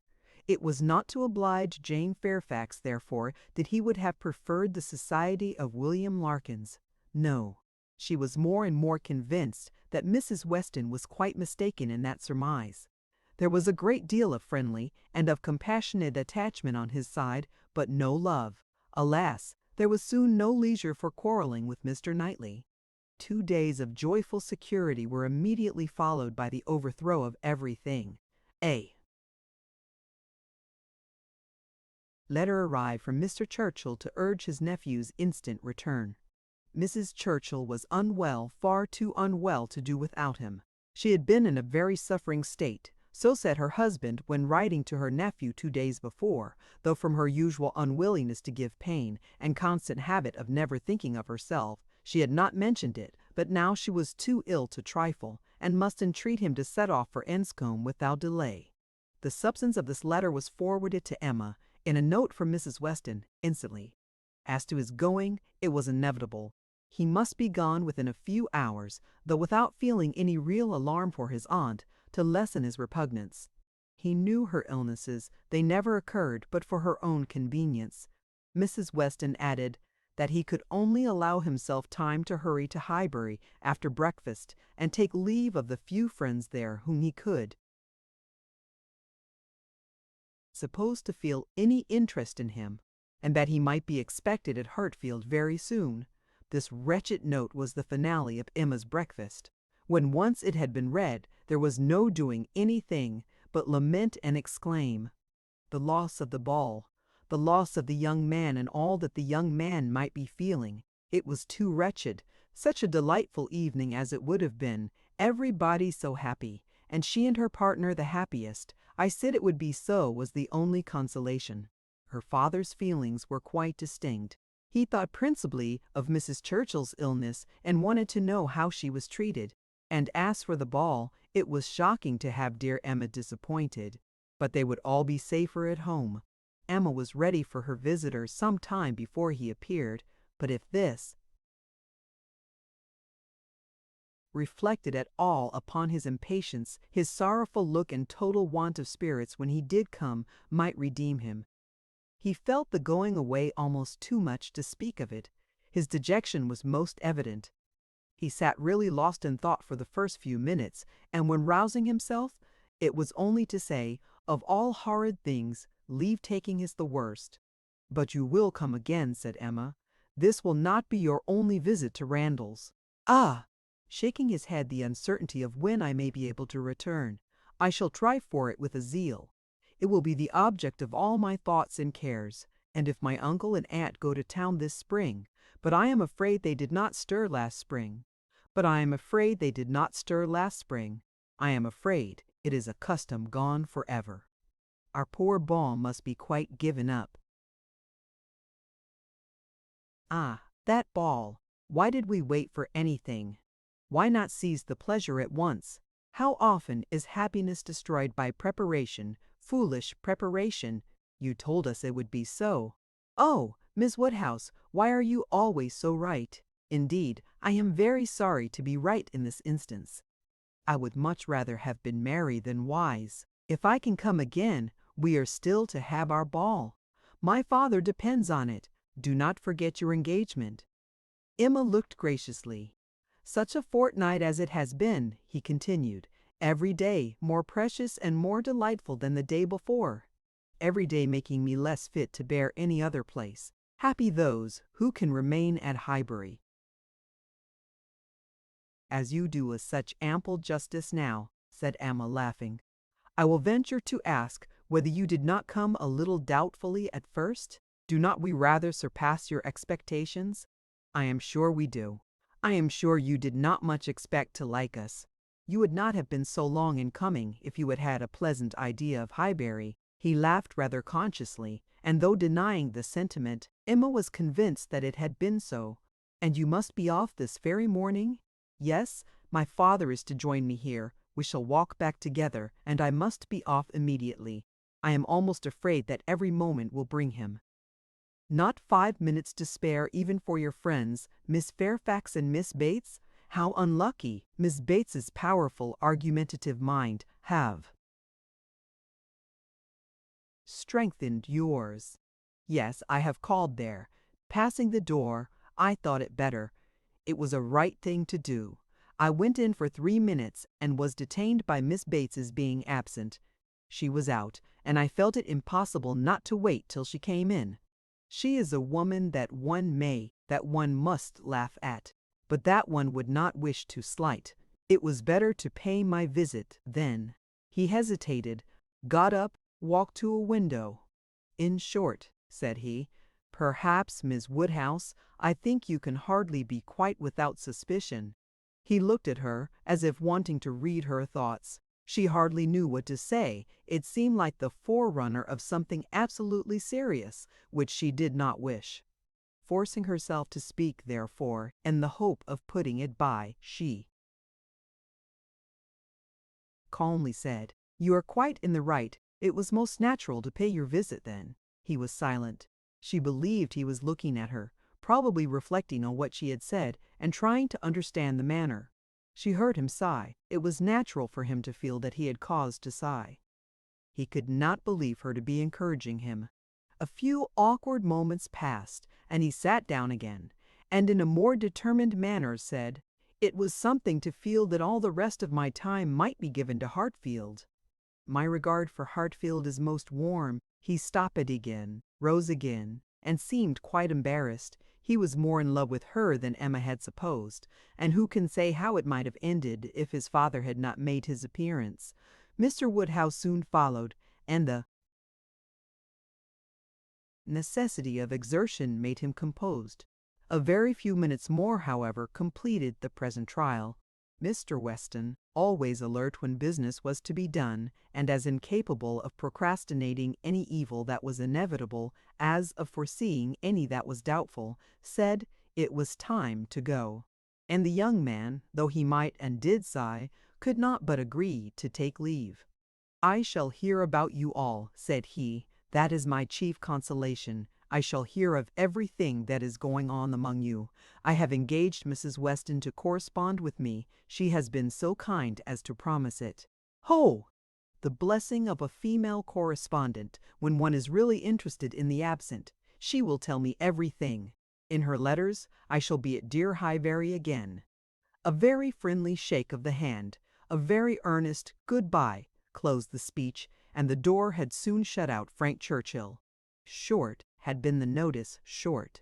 It was not to oblige Jane Fairfax, therefore, that he would have preferred the society of William Larkins. No, she was more and more convinced that Mrs. Weston was quite mistaken in that surmise. There was a great deal of friendly and of compassionate attachment on his side, but no love. Alas, there was soon no leisure for quarreling with Mr. Knightley. 2 days of joyful security were immediately followed by the overthrow of everything. A letter arrived from Mr. Churchill to urge his nephew's instant return. Mrs. Churchill was unwell, far too unwell to do without him. She had been in a very suffering state, so said her husband when writing to her nephew 2 days before, though from her usual unwillingness to give pain, and constant habit of never thinking of herself, she had not mentioned it, but now she was too ill to trifle, and must entreat him to set off for Enscombe without delay. The substance of this letter was forwarded to Emma, in a note from Mrs. Weston, instantly. As to his going, it was inevitable. He must be gone within a few hours, though without feeling any real alarm for his aunt, to lessen his repugnance. He knew her illnesses, they never occurred but for her own convenience. Mrs. Weston added that he could only allow himself time to hurry to Highbury after breakfast, and take leave of the few friends there whom he could suppose to feel any interest in him, and that he might be expected at Hartfield very soon. This wretched note was the finale of Emma's breakfast. When once it had been read, there was no doing anything but lament and exclaim. The loss of the ball, the loss of the young man and all that the young man might be feeling. It was too wretched. Such a delightful evening as it would have been, everybody so happy, and she and her partner the happiest. I said it would be so was the only consolation. Her father's feelings were quite distinct. He thought principally of Mrs. Churchill's illness and wanted to know how she was treated. And as for the ball, it was shocking to have dear Emma disappointed. But they would all be safer at home. Emma was ready for her visitor some time before he appeared, but if this reflected at all upon his impatience, his sorrowful look and total want of spirits when he did come might redeem him. He felt the going away almost too much to speak of it. His dejection was most evident. He sat really lost in thought for the first few minutes, and when rousing himself, it was only to say, "Of all horrid things, leave-taking is the worst." "But you will come again," said Emma. "This will not be your only visit to Randalls." "Ah!" shaking his head, "the uncertainty of when I may be able to return. I shall try for it with a zeal. It will be the object of all my thoughts and cares. And if my uncle and aunt go to town this spring, but I am afraid they did not stir last spring. I am afraid it is a custom gone forever. Our poor ball must be quite given up." Ah, that ball! Why did we wait for anything? Why not seize the pleasure at once? How often is happiness destroyed by preparation, foolish preparation? You told us it would be so. Oh, Miss Woodhouse, why are you always so right? Indeed, I am very sorry to be right in this instance. I would much rather have been merry than wise. If I can come again, we are still to have our ball. My father depends on it. Do not forget your engagement." Emma looked graciously. "Such a fortnight as it has been," he continued, "every day more precious and more delightful than the day before, every day making me less fit to bear any other place. Happy those who can remain at Highbury, as you do us such ample justice now," said Emma, laughing. "I will venture to ask whether you did not come a little doubtfully at first? Do not we rather surpass your expectations? I am sure we do. I am sure you did not much expect to like us. You would not have been so long in coming if you had had a pleasant idea of Highbury." He laughed rather consciously, and though denying the sentiment, Emma was convinced that it had been so. "And you must be off this very morning?" "Yes, my father is to join me here. We shall walk back together, and I must be off immediately. I am almost afraid that every moment will bring him." "Not 5 minutes to spare even for your friends, Miss Fairfax and Miss Bates? How unlucky! Miss Bates's powerful, argumentative mind have strengthened yours. Yes, I have called there. Passing the door, I thought it better. It was a right thing to do. I went in for 3 minutes and was detained by Miss Bates's being absent. She was out, and I felt it impossible not to wait till she came in. She is a woman that one must laugh at, but that one would not wish to slight. It was better to pay my visit then. He hesitated, got up, walked to a window. In short, said he, perhaps, Miss Woodhouse, I think you can hardly be quite without suspicion. He looked at her, as if wanting to read her thoughts. She hardly knew what to say. It seemed like the forerunner of something absolutely serious, which she did not wish. Forcing herself to speak, therefore, in the hope of putting it by, she calmly said, "You are quite in the right. It was most natural to pay your visit then." He was silent. She believed he was looking at her, probably reflecting on what she had said and trying to understand the manner. She heard him sigh. It was natural for him to feel that he had cause to sigh. He could not believe her to be encouraging him. A few awkward moments passed, and he sat down again, and in a more determined manner said, "It was something to feel that all the rest of my time might be given to Hartfield. My regard for Hartfield is most warm." He stopped again, rose again, and seemed quite embarrassed. He was more in love with her than Emma had supposed, and who can say how it might have ended if his father had not made his appearance? Mr. Woodhouse soon followed, and the necessity of exertion made him composed. A very few minutes more, however, completed the present trial. Mr. Weston, always alert when business was to be done, and as incapable of procrastinating any evil that was inevitable as of foreseeing any that was doubtful, said it was time to go. And the young man, though he might and did sigh, could not but agree to take leave. "I shall hear about you all," said he. "That is my chief consolation. I shall hear of everything that is going on among you. I have engaged Mrs. Weston to correspond with me. She has been so kind as to promise it." Ho! The blessing of a female correspondent, when one is really interested in the absent. She will tell me everything. In her letters, I shall be at dear Highbury again. A very friendly shake of the hand, a very earnest "good-bye" closed the speech, and the door had soon shut out Frank Churchill. Short had been the notice, short.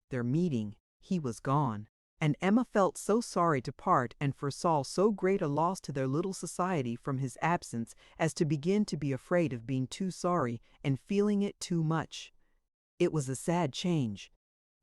Their meeting, he was gone, and Emma felt so sorry to part and foresaw so great a loss to their little society from his absence as to begin to be afraid of being too sorry and feeling it too much. It was a sad change.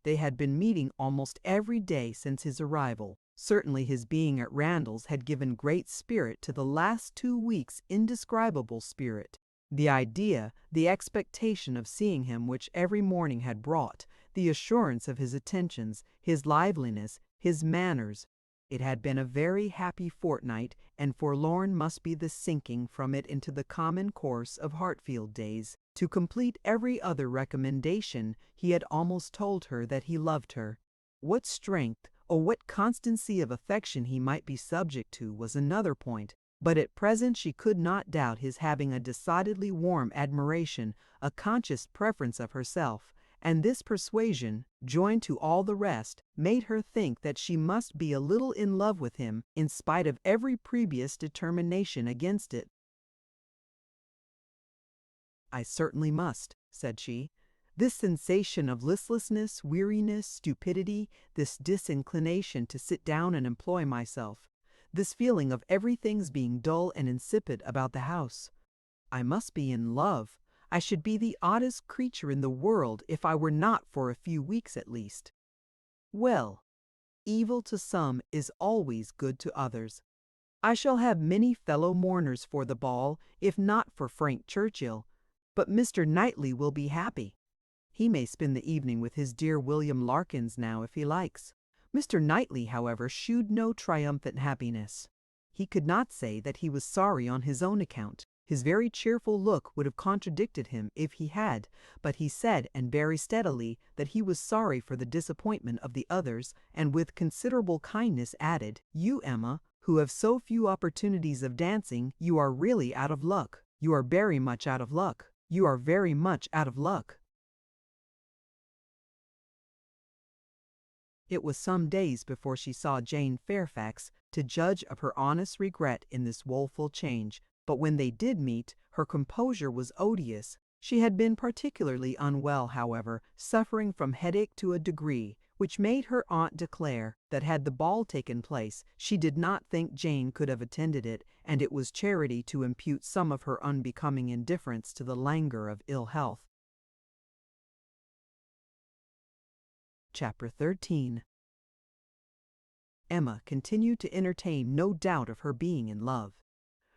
They had been meeting almost every day since his arrival. Certainly his being at Randalls had given great spirit to the last 2 weeks, indescribable spirit. The idea, the expectation of seeing him which every morning had brought, the assurance of his attentions, his liveliness, his manners. It had been a very happy fortnight, and forlorn must be the sinking from it into the common course of Hartfield days. To complete every other recommendation, he had almost told her that he loved her. What strength or what constancy of affection he might be subject to was another point, but at present she could not doubt his having a decidedly warm admiration, a conscious preference of herself, and this persuasion, joined to all the rest, made her think that she must be a little in love with him in spite of every previous determination against it. "I certainly must," said she. "This sensation of listlessness, weariness, stupidity, this disinclination to sit down and employ myself, this feeling of everything's being dull and insipid about the house. I must be in love. I should be the oddest creature in the world if I were not for a few weeks at least. Well, evil to some is always good to others. I shall have many fellow mourners for the ball, if not for Frank Churchill, but Mr. Knightley will be happy. He may spend the evening with his dear William Larkins now if he likes." Mr. Knightley, however, shewed no triumphant happiness. He could not say that he was sorry on his own account. His very cheerful look would have contradicted him if he had, but he said, and very steadily, that he was sorry for the disappointment of the others, and with considerable kindness added, "You, Emma, who have so few opportunities of dancing, you are really out of luck. You are very much out of luck. You are very much out of luck." It was some days before she saw Jane Fairfax, to judge of her honest regret in this woeful change, but when they did meet, her composure was odious. She had been particularly unwell, however, suffering from headache to a degree which made her aunt declare that had the ball taken place, she did not think Jane could have attended it, and it was charity to impute some of her unbecoming indifference to the languor of ill health. Chapter 13. Emma continued to entertain no doubt of her being in love.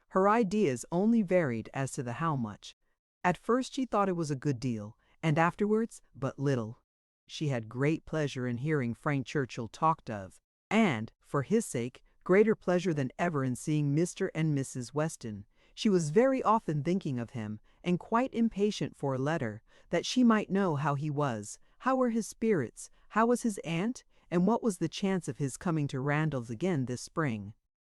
Her ideas only varied as to the how much. At first she thought it was a good deal, and afterwards but little. She had great pleasure in hearing Frank Churchill talked of, and, for his sake, greater pleasure than ever in seeing Mr. and Mrs. Weston. She was very often thinking of him, and quite impatient for a letter, that she might know how he was, how were his spirits, how was his aunt, and what was the chance of his coming to Randalls again this spring.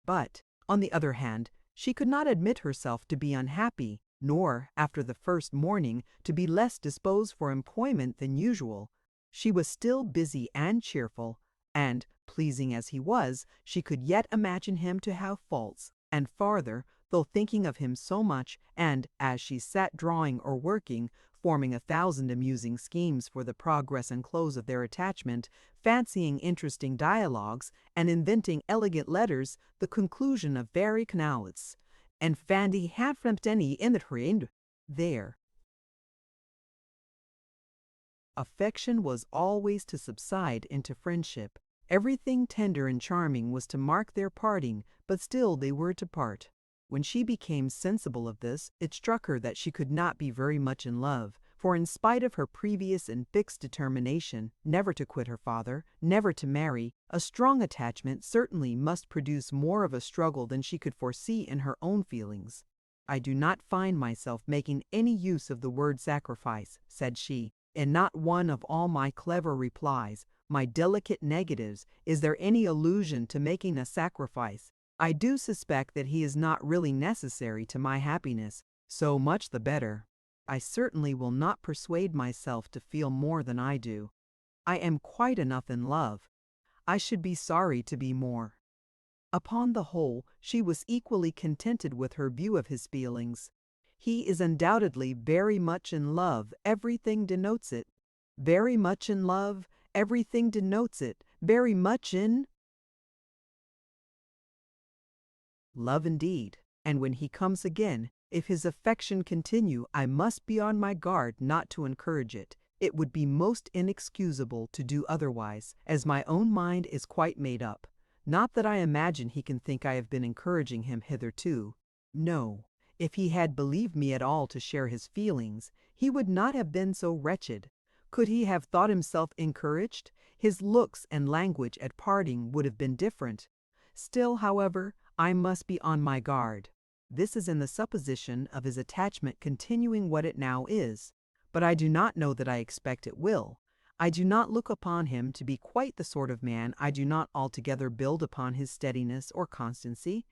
But, on the other hand, she could not admit herself to be unhappy, nor, after the first morning, to be less disposed for employment than usual. She was still busy and cheerful, and, pleasing as he was, she could yet imagine him to have faults, and farther, though thinking of him so much, and, as she sat drawing or working, forming 1,000 amusing schemes for the progress and close of their attachment, fancying interesting dialogues, and inventing elegant letters, the conclusion of very canals, and Fandy had any in the trend there. Affection was always to subside into friendship. Everything tender and charming was to mark their parting, but still they were to part. When she became sensible of this, it struck her that she could not be very much in love, for in spite of her previous and fixed determination never to quit her father, never to marry, a strong attachment certainly must produce more of a struggle than she could foresee in her own feelings. "I do not find myself making any use of the word sacrifice," said she. "In not one of all my clever replies, my delicate negatives, is there any allusion to making a sacrifice. I do suspect that he is not really necessary to my happiness, so much the better. I certainly will not persuade myself to feel more than I do. I am quite enough in love. I should be sorry to be more." Upon the whole, she was equally contented with her view of his feelings. "He is undoubtedly very much in love, everything denotes it. Very much in love, everything denotes it. Very much in love indeed, and when he comes again, if his affection continue, I must be on my guard not to encourage it. It would be most inexcusable to do otherwise, as my own mind is quite made up. Not that I imagine he can think I have been encouraging him hitherto. No, if he had believed me at all to share his feelings, he would not have been so wretched. Could he have thought himself encouraged, his looks and language at parting would have been different. Still, however, I must be on my guard. This is in the supposition of his attachment continuing what it now is, but I do not know that I expect it will. I do not look upon him to be quite the sort of man. I do not altogether build upon his steadiness or constancy.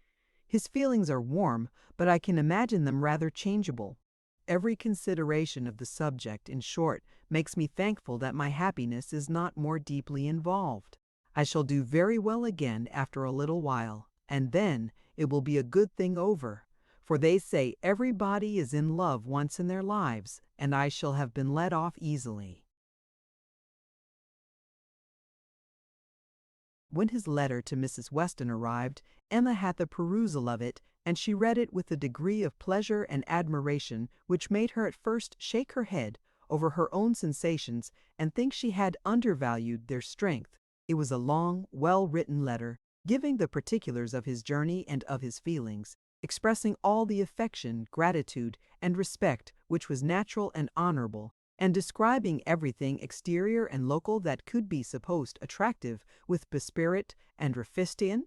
His feelings are warm, but I can imagine them rather changeable. Every consideration of the subject, in short, makes me thankful that my happiness is not more deeply involved. I shall do very well again after a little while, and then it will be a good thing over, for they say everybody is in love once in their lives, and I shall have been let off easily." When his letter to Mrs. Weston arrived, Emma had the perusal of it, and she read it with a degree of pleasure and admiration which made her at first shake her head over her own sensations and think she had undervalued their strength. It was a long, well-written letter, giving the particulars of his journey and of his feelings, expressing all the affection, gratitude, and respect which was natural and honorable, and describing everything exterior and local that could be supposed attractive with spirit and Raphistian.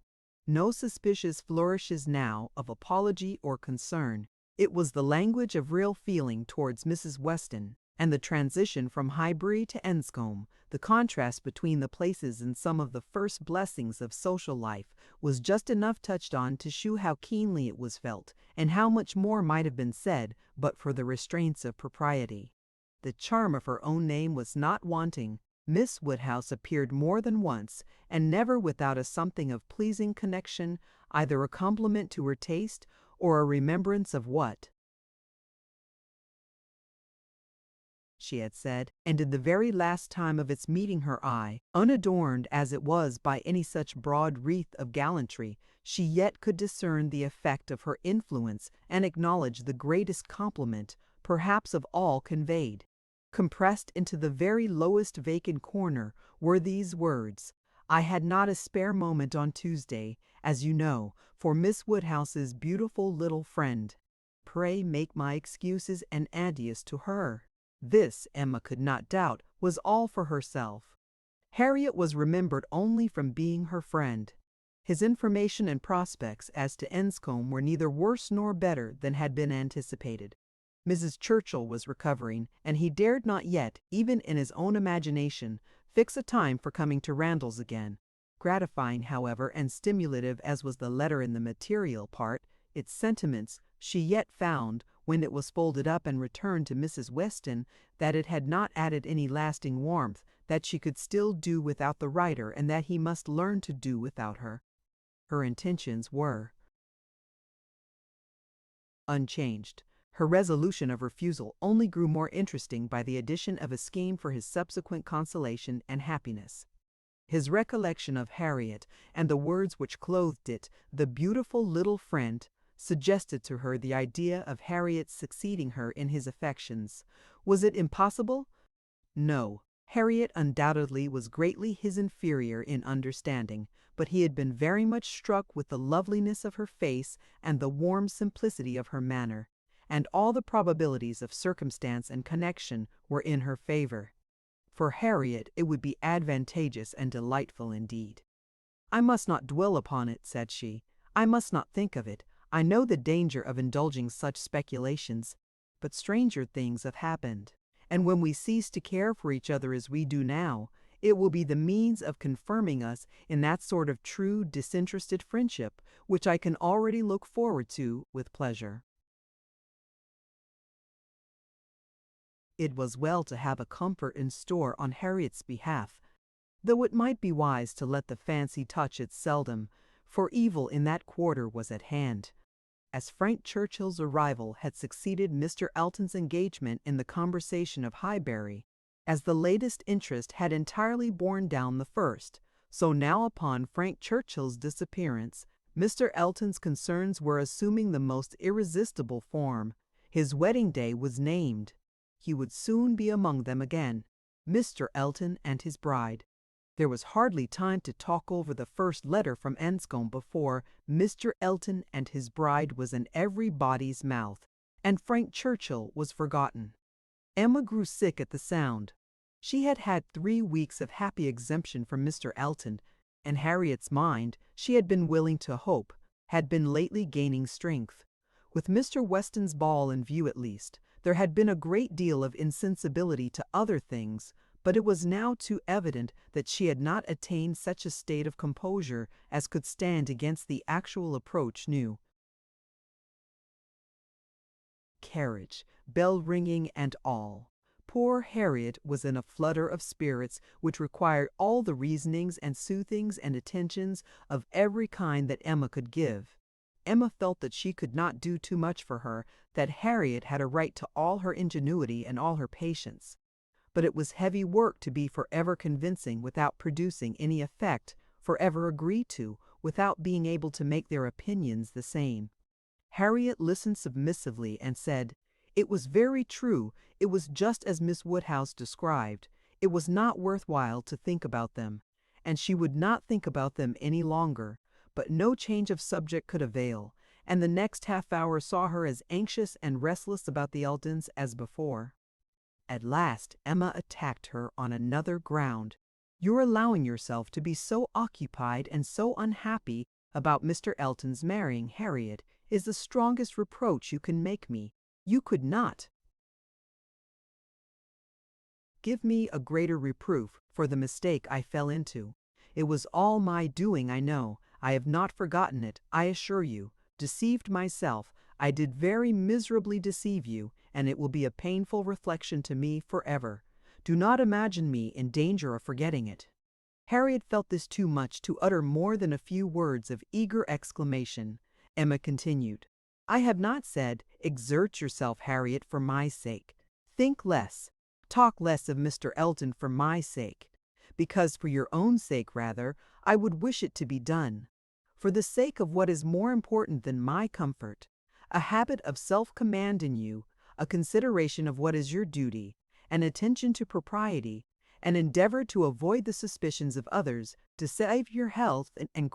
No suspicious flourishes now of apology or concern. It was the language of real feeling towards Mrs. Weston, and the transition from Highbury to Enscombe, the contrast between the places and some of the first blessings of social life was just enough touched on to shew how keenly it was felt, and how much more might have been said but for the restraints of propriety. The charm of her own name was not wanting. Miss Woodhouse appeared more than once, and never without a something of pleasing connection, either a compliment to her taste or a remembrance of what she had said, and in the very last time of its meeting her eye, unadorned as it was by any such broad wreath of gallantry, she yet could discern the effect of her influence and acknowledge the greatest compliment, perhaps of all conveyed. Compressed into the very lowest vacant corner were these words: "I had not a spare moment on Tuesday, as you know, for Miss Woodhouse's beautiful little friend. Pray make my excuses and adieus to her." This, Emma could not doubt, was all for herself. Harriet was remembered only from being her friend. His information and prospects as to Enscombe were neither worse nor better than had been anticipated. Mrs. Churchill was recovering, and he dared not yet, even in his own imagination, fix a time for coming to Randalls again. Gratifying, however, and stimulative as was the letter in the material part, its sentiments, she yet found, when it was folded up and returned to Mrs. Weston, that it had not added any lasting warmth, that she could still do without the writer, and that he must learn to do without her. Her intentions were unchanged. Her resolution of refusal only grew more interesting by the addition of a scheme for his subsequent consolation and happiness. His recollection of Harriet, and the words which clothed it, "the beautiful little friend," suggested to her the idea of Harriet's succeeding her in his affections. Was it impossible? No. Harriet undoubtedly was greatly his inferior in understanding, but he had been very much struck with the loveliness of her face and the warm simplicity of her manner, and all the probabilities of circumstance and connection were in her favor. For Harriet it would be advantageous and delightful indeed. "I must not dwell upon it," said she. "I must not think of it. I know the danger of indulging such speculations, but stranger things have happened, and when we cease to care for each other as we do now, it will be the means of confirming us in that sort of true disinterested friendship which I can already look forward to with pleasure." It was well to have a comfort in store on Harriet's behalf, though it might be wise to let the fancy touch it seldom, for evil in that quarter was at hand. As Frank Churchill's arrival had succeeded Mr. Elton's engagement in the conversation of Highbury, as the latest interest had entirely borne down the first, so now upon Frank Churchill's disappearance, Mr. Elton's concerns were assuming the most irresistible form. His wedding day was named. He would soon be among them again, Mr. Elton and his bride. There was hardly time to talk over the first letter from Enscombe before Mr. Elton and his bride was in everybody's mouth, and Frank Churchill was forgotten. Emma grew sick at the sound. She had had 3 weeks of happy exemption from Mr. Elton, and Harriet's mind, she had been willing to hope, had been lately gaining strength. With Mr. Weston's ball in view at least, there had been a great deal of insensibility to other things, but it was now too evident that she had not attained such a state of composure as could stand against the actual approach new carriage, bell ringing and all. Poor Harriet was in a flutter of spirits which required all the reasonings and soothings and attentions of every kind that Emma could give. Emma felt that she could not do too much for her, that Harriet had a right to all her ingenuity and all her patience. But it was heavy work to be forever convincing without producing any effect, forever agreed to, without being able to make their opinions the same. Harriet listened submissively and said, "It was very true, it was just as Miss Woodhouse described. It was not worth while to think about them," and she would not think about them any longer. But no change of subject could avail, and the next half-hour saw her as anxious and restless about the Eltons as before. At last Emma attacked her on another ground. "You're allowing yourself to be so occupied and so unhappy about Mr. Elton's marrying Harriet. is the strongest reproach you can make me. You could not give me a greater reproof for the mistake I fell into. It was all my doing, I know. I have not forgotten it, I assure you. Deceived myself, I did very miserably deceive you, and it will be a painful reflection to me forever. Do not imagine me in danger of forgetting it." Harriet felt this too much to utter more than a few words of eager exclamation. Emma continued, "I have not said, 'Exert yourself, Harriet, for my sake.' Think less, talk less of Mr. Elton for my sake, because for your own sake, rather, I would wish it to be done. For the sake of what is more important than my comfort, a habit of self-command in you, a consideration of what is your duty, an attention to propriety, an endeavor to avoid the suspicions of others, to save your health and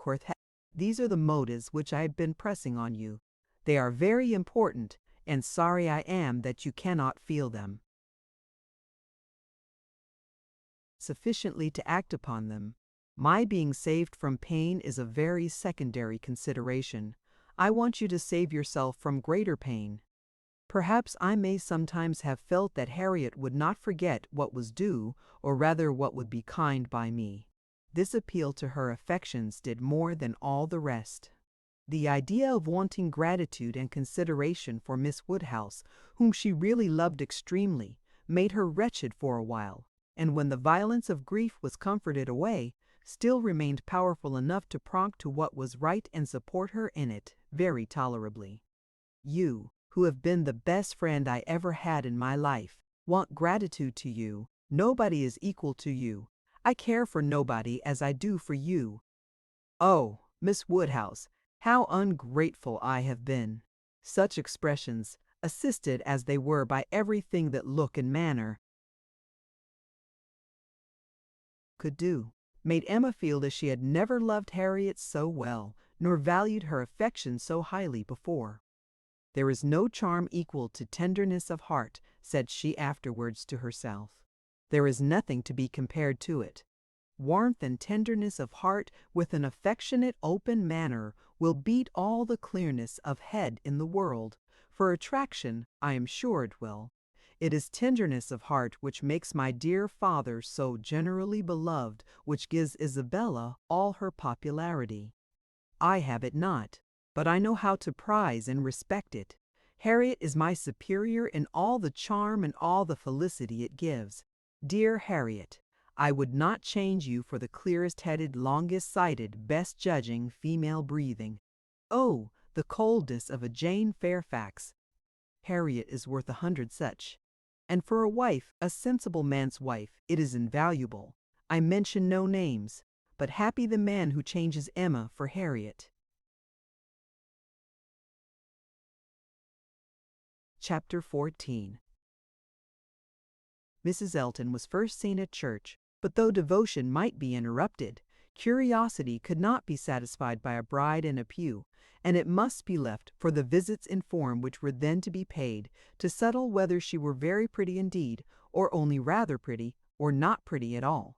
these are the motives which I have been pressing on you. They are very important, and sorry I am that you cannot feel them sufficiently to act upon them. My being saved from pain is a very secondary consideration. I want you to save yourself from greater pain. Perhaps I may sometimes have felt that Harriet would not forget what was due, or rather what would be kind by me. This appeal to her affections did more than all the rest. The idea of wanting gratitude and consideration for Miss Woodhouse, whom she really loved extremely, made her wretched for a while, and when the violence of grief was comforted away, still remained powerful enough to prompt to what was right and support her in it very tolerably. You, who have been the best friend I ever had in my life, want gratitude to you. Nobody is equal to you. I care for nobody as I do for you. Oh, Miss Woodhouse, how ungrateful I have been. Such expressions, assisted as they were by everything that look and manner could do, made Emma feel that she had never loved Harriet so well, nor valued her affection so highly before. "There is no charm equal to tenderness of heart," said she afterwards to herself. "There is nothing to be compared to it. Warmth and tenderness of heart with an affectionate open manner will beat all the clearness of head in the world. For attraction, I am sure it will. It is tenderness of heart which makes my dear father so generally beloved, which gives Isabella all her popularity. I have it not, but I know how to prize and respect it. Harriet is my superior in all the charm and all the felicity it gives. Dear Harriet, I would not change you for the clearest-headed, longest-sighted, best-judging female breathing. Oh, the coldness of a Jane Fairfax! Harriet is worth 100 such. And for a wife, a sensible man's wife, it is invaluable. I mention no names, but happy the man who changes Emma for Harriet." Chapter 14. Mrs. Elton was first seen at church, but though devotion might be interrupted, curiosity could not be satisfied by a bride in a pew, and it must be left for the visits in form which were then to be paid to settle whether she were very pretty indeed, or only rather pretty, or not pretty at all.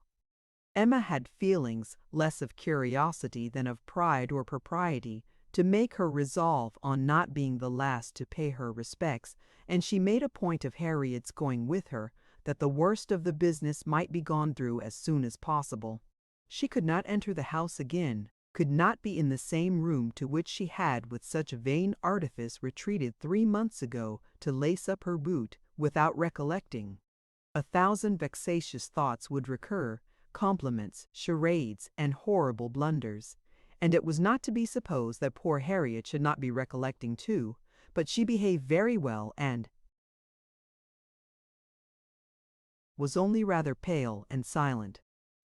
Emma had feelings, less of curiosity than of pride or propriety, to make her resolve on not being the last to pay her respects, and she made a point of Harriet's going with her, that the worst of the business might be gone through as soon as possible. She could not enter the house again, could not be in the same room to which she had with such vain artifice retreated 3 months ago to lace up her boot, without recollecting. 1,000 vexatious thoughts would recur, compliments, charades, and horrible blunders, and it was not to be supposed that poor Harriet should not be recollecting too, but she behaved very well and was only rather pale and silent.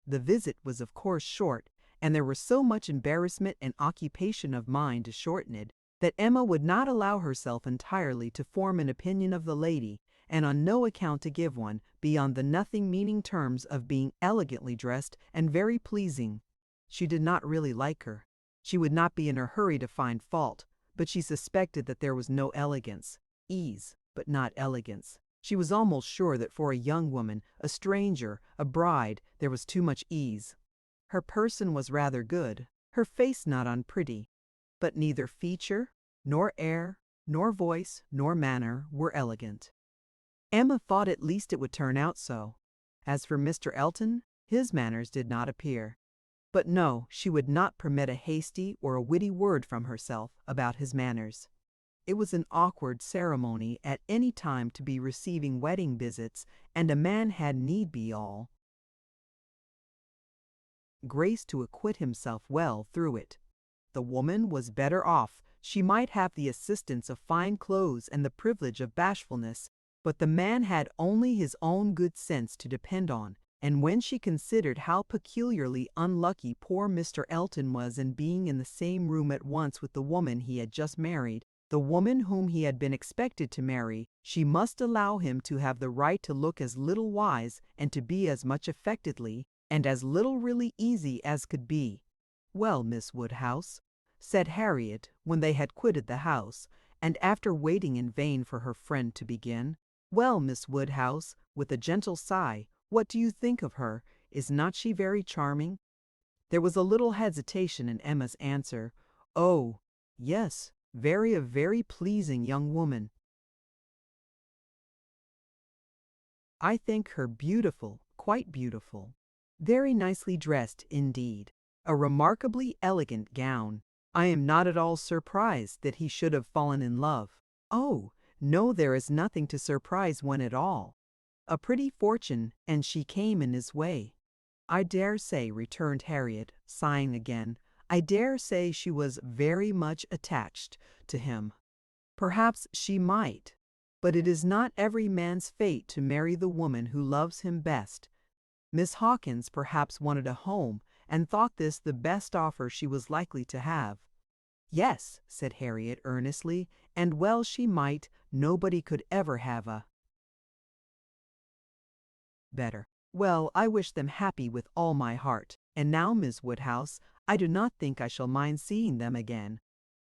The visit was of course short, and there was so much embarrassment and occupation of mind to shorten it, that Emma would not allow herself entirely to form an opinion of the lady, and on no account to give one, beyond the nothing-meaning terms of being elegantly dressed and very pleasing. She did not really like her. She would not be in a hurry to find fault, but she suspected that there was no elegance. Ease, but not elegance. She was almost sure that for a young woman, a stranger, a bride, there was too much ease. Her person was rather good, her face not unpretty, but neither feature, Nor air, nor voice, nor manner were elegant. Emma thought at least it would turn out so. As for Mr. Elton, his manners did not appear. But no, she would not permit a hasty or a witty word from herself about his manners. It was an awkward ceremony at any time to be receiving wedding visits, and a man had need be all grace to acquit himself well through it. The woman was better off. She might have the assistance of fine clothes and the privilege of bashfulness, but the man had only his own good sense to depend on, and when she considered how peculiarly unlucky poor Mr. Elton was in being in the same room at once with the woman he had just married, the woman whom he had been expected to marry, she must allow him to have the right to look as little wise and to be as much affectedly and as little really easy as could be. "Well, Miss Woodhouse," said Harriet when they had quitted the house, and after waiting in vain for her friend to begin, "well, Miss Woodhouse," with a gentle sigh, "what do you think of her? Is not she very charming?" There was a little hesitation in Emma's answer. "Oh, yes, a very pleasing young woman. I think her beautiful, quite beautiful. Very nicely dressed indeed. A remarkably elegant gown. I am not at all surprised that he should have fallen in love. Oh, no, there is nothing to surprise one at all. A pretty fortune, and she came in his way." "I dare say," returned Harriet, sighing again, "I dare say she was very much attached to him. Perhaps she might, but it is not every man's fate to marry the woman who loves him best. Miss Hawkins perhaps wanted a home, and thought this the best offer she was likely to have." "Yes," said Harriet earnestly, "and well she might. Nobody could ever have a better. Well, I wish them happy with all my heart. And now, Miss Woodhouse, I do not think I shall mind seeing them again.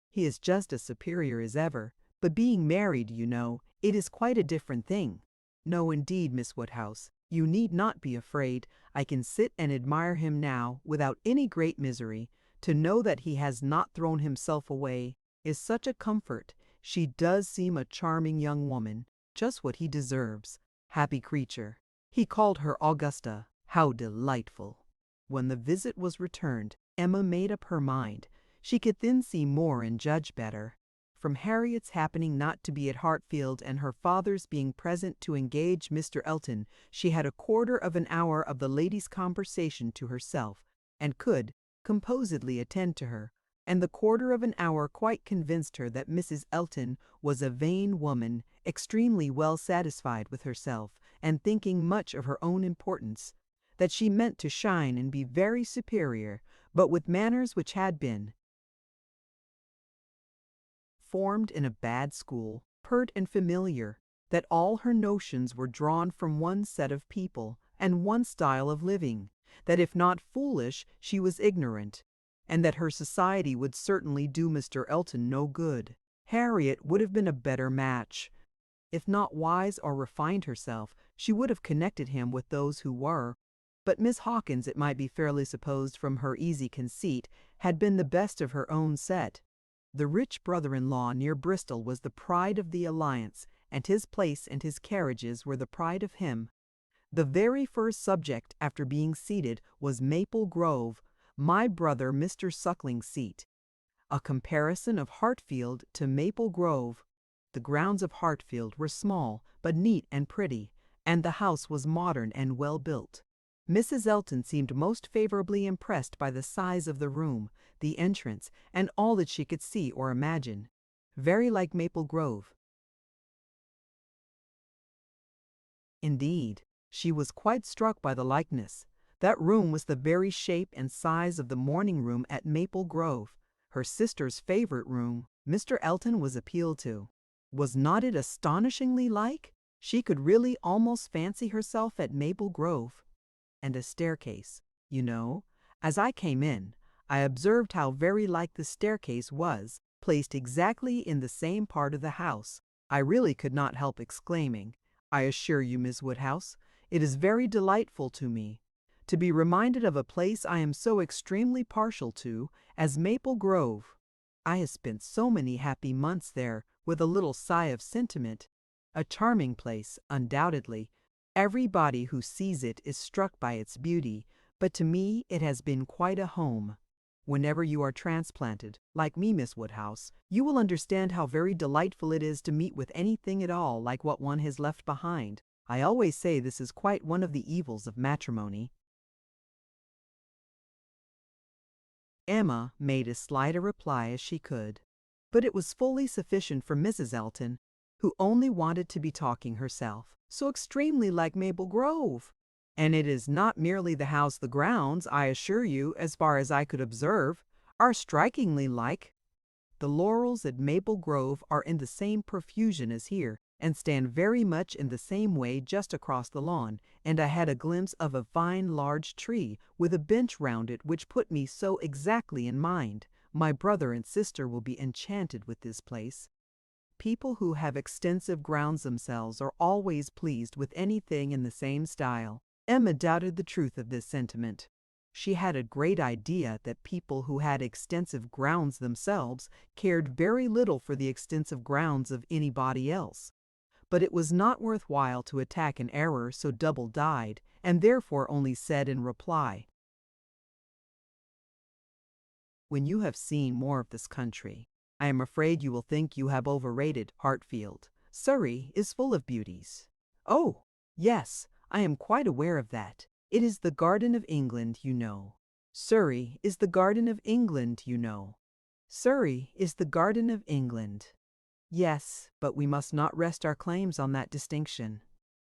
He is just as superior as ever, but being married, you know, it is quite a different thing." "No, indeed, Miss Woodhouse, you need not be afraid. I can sit and admire him now without any great misery. To know that he has not thrown himself away is such a comfort. She does seem a charming young woman, just what he deserves. Happy creature." He called her Augusta. How delightful! When the visit was returned, Emma made up her mind. She could then see more and judge better. From Harriet's happening not to be at Hartfield and her father's being present to engage Mr. Elton, she had a quarter of an hour of the lady's conversation to herself, and could composedly attend to her, and the quarter of an hour quite convinced her that Mrs. Elton was a vain woman, extremely well satisfied with herself, and thinking much of her own importance, that she meant to shine and be very superior, but with manners which had been formed in a bad school, pert and familiar, that all her notions were drawn from one set of people and one style of living, that if not foolish she was ignorant, and that her society would certainly do Mr. Elton no good. Harriet would have been a better match. If not wise or refined herself, she would have connected him with those who were, but Miss Hawkins, it might be fairly supposed from her easy conceit, had been the best of her own set. The rich brother-in-law near Bristol was the pride of the alliance, and his place and his carriages were the pride of him. The very first subject after being seated was Maple Grove, my brother Mr. Suckling's seat. A comparison of Hartfield to Maple Grove. The grounds of Hartfield were small, but neat and pretty, and the house was modern and well built. Mrs. Elton seemed most favorably impressed by the size of the room, the entrance, and all that she could see or imagine. Very like Maple Grove. Indeed, she was quite struck by the likeness. That room was the very shape and size of the morning room at Maple Grove, her sister's favorite room. Mr. Elton was appealed to. Was not it astonishingly like? She could really almost fancy herself at Maple Grove. And a staircase, you know. As I came in, I observed how very like the staircase was, placed exactly in the same part of the house. I really could not help exclaiming, "I assure you, Miss Woodhouse, it is very delightful to me to be reminded of a place I am so extremely partial to as Maple Grove." I have spent so many happy months there, with a little sigh of sentiment. A charming place, undoubtedly. Everybody who sees it is struck by its beauty, but to me it has been quite a home. Whenever you are transplanted, like me, Miss Woodhouse, you will understand how very delightful it is to meet with anything at all like what one has left behind. I always say this is quite one of the evils of matrimony. Emma made as slight a reply as she could, but it was fully sufficient for Mrs. Elton, who only wanted to be talking herself. So extremely like Maple Grove! And it is not merely the house, the grounds, I assure you, as far as I could observe, are strikingly like. The laurels at Maple Grove are in the same profusion as here, and stand very much in the same way just across the lawn, and I had a glimpse of a fine large tree, with a bench round it, which put me so exactly in mind. My brother and sister will be enchanted with this place. People who have extensive grounds themselves are always pleased with anything in the same style. Emma doubted the truth of this sentiment. She had a great idea that people who had extensive grounds themselves cared very little for the extensive grounds of anybody else. But it was not worth while to attack an error so double-dyed, and therefore only said in reply, "When you have seen more of this country, I am afraid you will think you have overrated Hartfield. Surrey is full of beauties." "Oh, yes, I am quite aware of that. It is the Garden of England, you know." "Surrey is the Garden of England, you know." "Surrey is the Garden of England." "Yes, but we must not rest our claims on that distinction.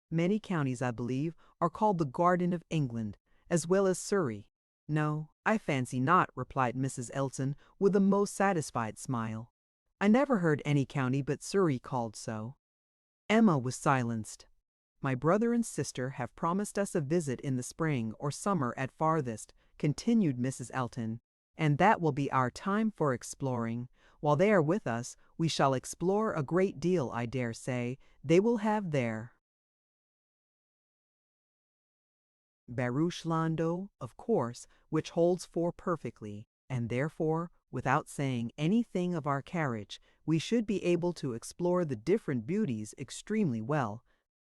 Many counties, I believe, are called the Garden of England, as well as Surrey." "No, I fancy not," replied Mrs. Elton, with a most satisfied smile. "I never heard any county but Surrey called so." Emma was silenced. "My brother and sister have promised us a visit in the spring or summer at farthest," continued Mrs. Elton, "and that will be our time for exploring. While they are with us, we shall explore a great deal, I dare say. They will have their barouche landau, of course, which holds four perfectly, and therefore, without saying anything of our carriage, we should be able to explore the different beauties extremely well.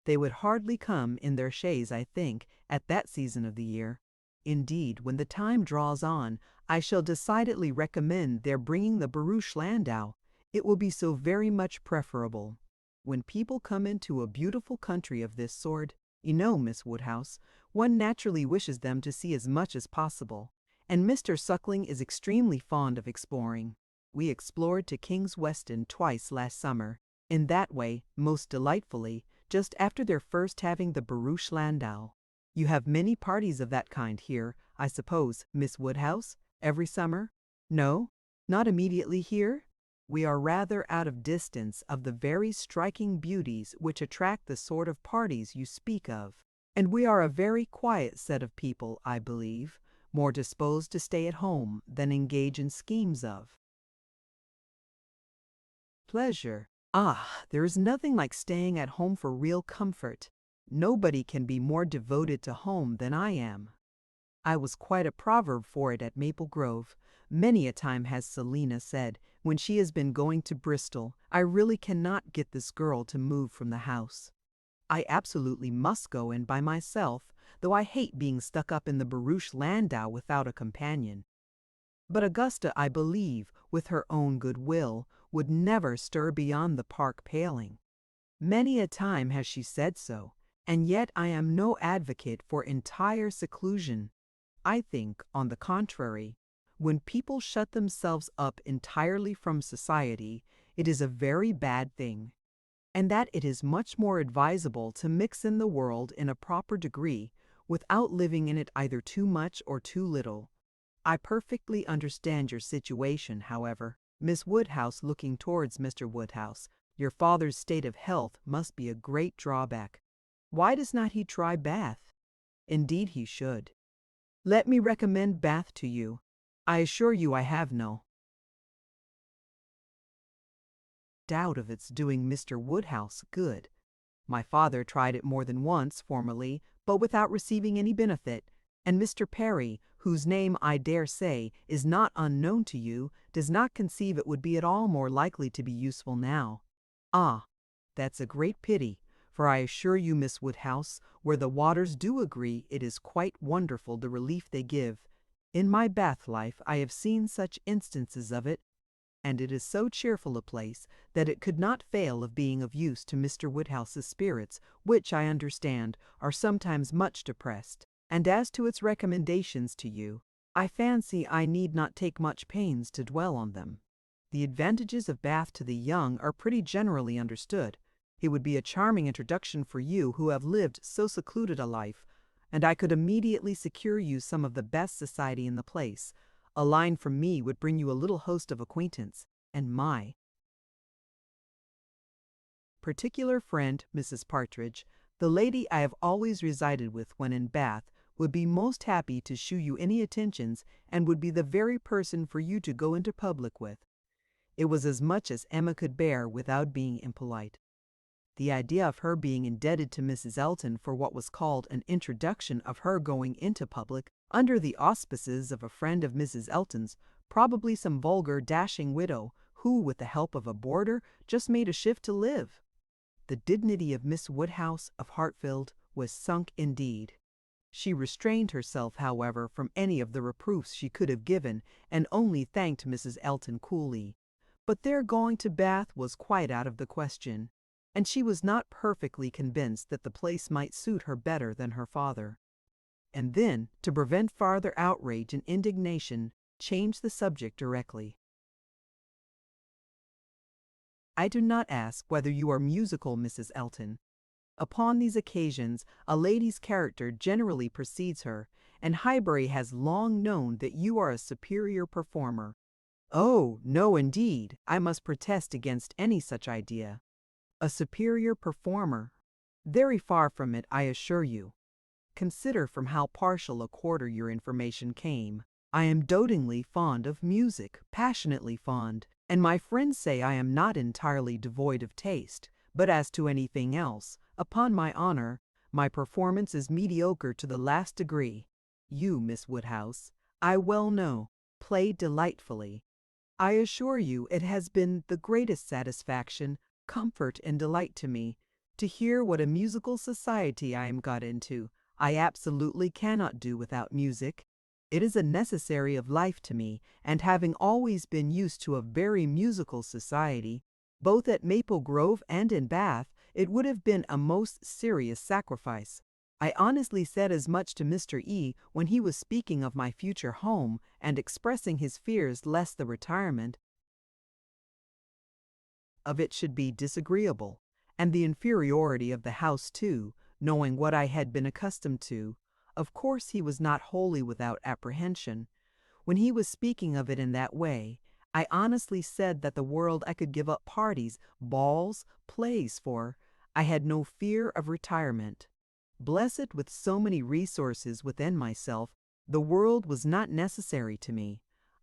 They would hardly come in their chaise, I think, at that season of the year. Indeed, when the time draws on, I shall decidedly recommend their bringing the barouche landau. It will be so very much preferable. When people come into a beautiful country of this sort, you know, Miss Woodhouse, one naturally wishes them to see as much as possible, and Mr. Suckling is extremely fond of exploring. We explored to King's Weston twice last summer, in that way, most delightfully, just after their first having the barouche landau. You have many parties of that kind here, I suppose, Miss Woodhouse, every summer? No, not immediately here? We are rather out of distance of the very striking beauties which attract the sort of parties you speak of, and we are a very quiet set of people, I believe, more disposed to stay at home than engage in schemes of pleasure. Ah, there is nothing like staying at home for real comfort. Nobody can be more devoted to home than I am. I was quite a proverb for it at Maple Grove. Many a time has Selina said, when she has been going to Bristol, "I really cannot get this girl to move from the house. I absolutely must go in by myself, though I hate being stuck up in the barouche landau without a companion." But Augusta, I believe, with her own good will, would never stir beyond the park paling. Many a time has she said so, and yet I am no advocate for entire seclusion. I think, on the contrary, when people shut themselves up entirely from society, it is a very bad thing, and that it is much more advisable to mix in the world in a proper degree, without living in it either too much or too little. I perfectly understand your situation, however. Miss Woodhouse, looking towards Mr. Woodhouse, your father's state of health must be a great drawback. Why does not he try Bath? Indeed he should. Let me recommend Bath to you. I assure you I have no doubt of its doing Mr. Woodhouse good. My father tried it more than once formerly, but without receiving any benefit, and Mr. Perry, whose name I dare say is not unknown to you, does not conceive it would be at all more likely to be useful now. Ah, that's a great pity, for I assure you, Miss Woodhouse, where the waters do agree, it is quite wonderful the relief they give. In my Bath life I have seen such instances of it, and it is so cheerful a place that it could not fail of being of use to Mr. Woodhouse's spirits, which, I understand, are sometimes much depressed. And as to its recommendations to you, I fancy I need not take much pains to dwell on them. The advantages of Bath to the young are pretty generally understood. It would be a charming introduction for you who have lived so secluded a life, and I could immediately secure you some of the best society in the place. A line from me would bring you a little host of acquaintance, and my particular friend, Mrs. Partridge, the lady I have always resided with when in Bath, would be most happy to shew you any attentions, and would be the very person for you to go into public with. It was as much as Emma could bear without being impolite. The idea of her being indebted to Mrs. Elton for what was called an introduction of her going into public under the auspices of a friend of Mrs. Elton's, probably some vulgar, dashing widow, who, with the help of a boarder, just made a shift to live. The dignity of Miss Woodhouse of Hartfield was sunk indeed. She restrained herself, however, from any of the reproofs she could have given, and only thanked Mrs. Elton coolly. But their going to Bath was quite out of the question, and she was not perfectly convinced that the place might suit her better than her father. And then, to prevent farther outrage and indignation, changed the subject directly. I do not ask whether you are musical, Mrs. Elton. Upon these occasions, a lady's character generally precedes her, and Highbury has long known that you are a superior performer. Oh, no, indeed, I must protest against any such idea. A superior performer? Very far from it, I assure you. Consider from how partial a quarter your information came. I am dotingly fond of music, passionately fond, and my friends say I am not entirely devoid of taste, but as to anything else, upon my honor, my performance is mediocre to the last degree. You, Miss Woodhouse, I well know, play delightfully. I assure you it has been the greatest satisfaction, comfort, and delight to me to hear what a musical society I am got into. I absolutely cannot do without music. It is a necessary of life to me, and having always been used to a very musical society, both at Maple Grove and in Bath, it would have been a most serious sacrifice. I honestly said as much to Mr. E. when he was speaking of my future home, and expressing his fears lest the retirement of it should be disagreeable, and the inferiority of the house too, knowing what I had been accustomed to. Of course he was not wholly without apprehension. When he was speaking of it in that way, I honestly said that the world I could give up parties, balls, plays for. I had no fear of retirement. Blessed with so many resources within myself, the world was not necessary to me.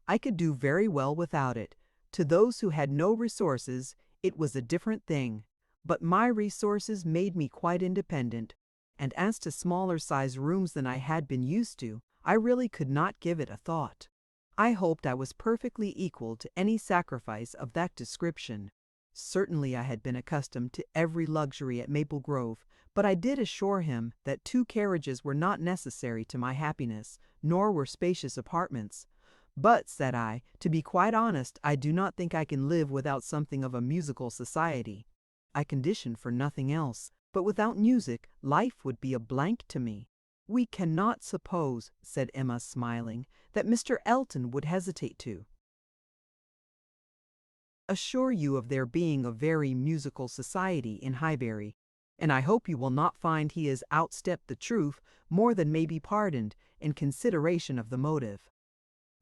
I could do very well without it. To those who had no resources, it was a different thing. But my resources made me quite independent, and as to smaller-sized rooms than I had been used to, I really could not give it a thought. I hoped I was perfectly equal to any sacrifice of that description. Certainly I had been accustomed to every luxury at Maple Grove, but I did assure him that 2 carriages were not necessary to my happiness, nor were spacious apartments. But, said I, to be quite honest, I do not think I can live without something of a musical society. I conditioned for nothing else, but without music, life would be a blank to me. We cannot suppose, said Emma, smiling, that Mr. Elton would hesitate to assure you of there being a very musical society in Highbury, and I hope you will not find he has outstepped the truth more than may be pardoned in consideration of the motive.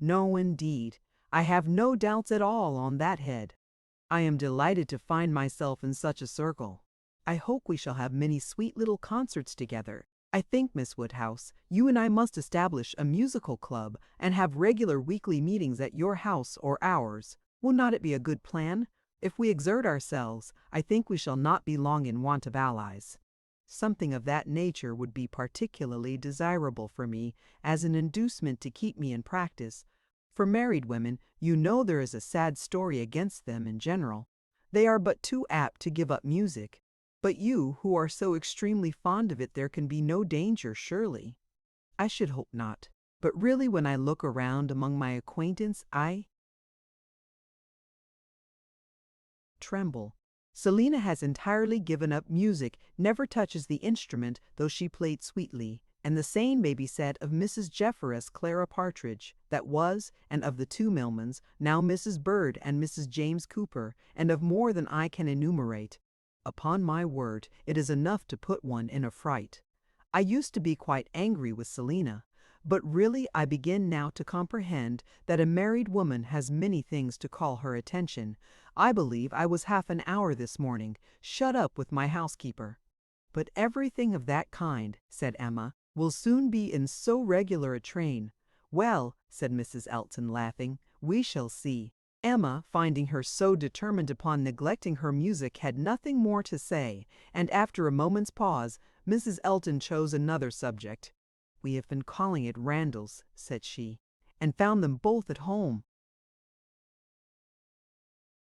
No, indeed, I have no doubts at all on that head. I am delighted to find myself in such a circle. I hope we shall have many sweet little concerts together. I think, Miss Woodhouse, you and I must establish a musical club and have regular weekly meetings at your house or ours. Will not it be a good plan? If we exert ourselves, I think we shall not be long in want of allies. Something of that nature would be particularly desirable for me as an inducement to keep me in practice. For married women, you know there is a sad story against them in general. They are but too apt to give up music. But you, who are so extremely fond of it, there can be no danger, surely. I should hope not. But really, when I look around among my acquaintance, I tremble. Selina has entirely given up music, never touches the instrument, though she played sweetly, and the same may be said of Mrs. Jefferess Clara Partridge, that was, and of the two Milmans, now Mrs. Bird and Mrs. James Cooper, and of more than I can enumerate. Upon my word, it is enough to put one in a fright. I used to be quite angry with Selina, but really I begin now to comprehend that a married woman has many things to call her attention. I believe I was half an hour this morning, shut up with my housekeeper. But everything of that kind, said Emma, will soon be in so regular a train. Well, said Mrs. Elton, laughing, we shall see. Emma, finding her so determined upon neglecting her music, had nothing more to say, and after a moment's pause, Mrs. Elton chose another subject. We have been calling at Randall's, said she, and found them both at home.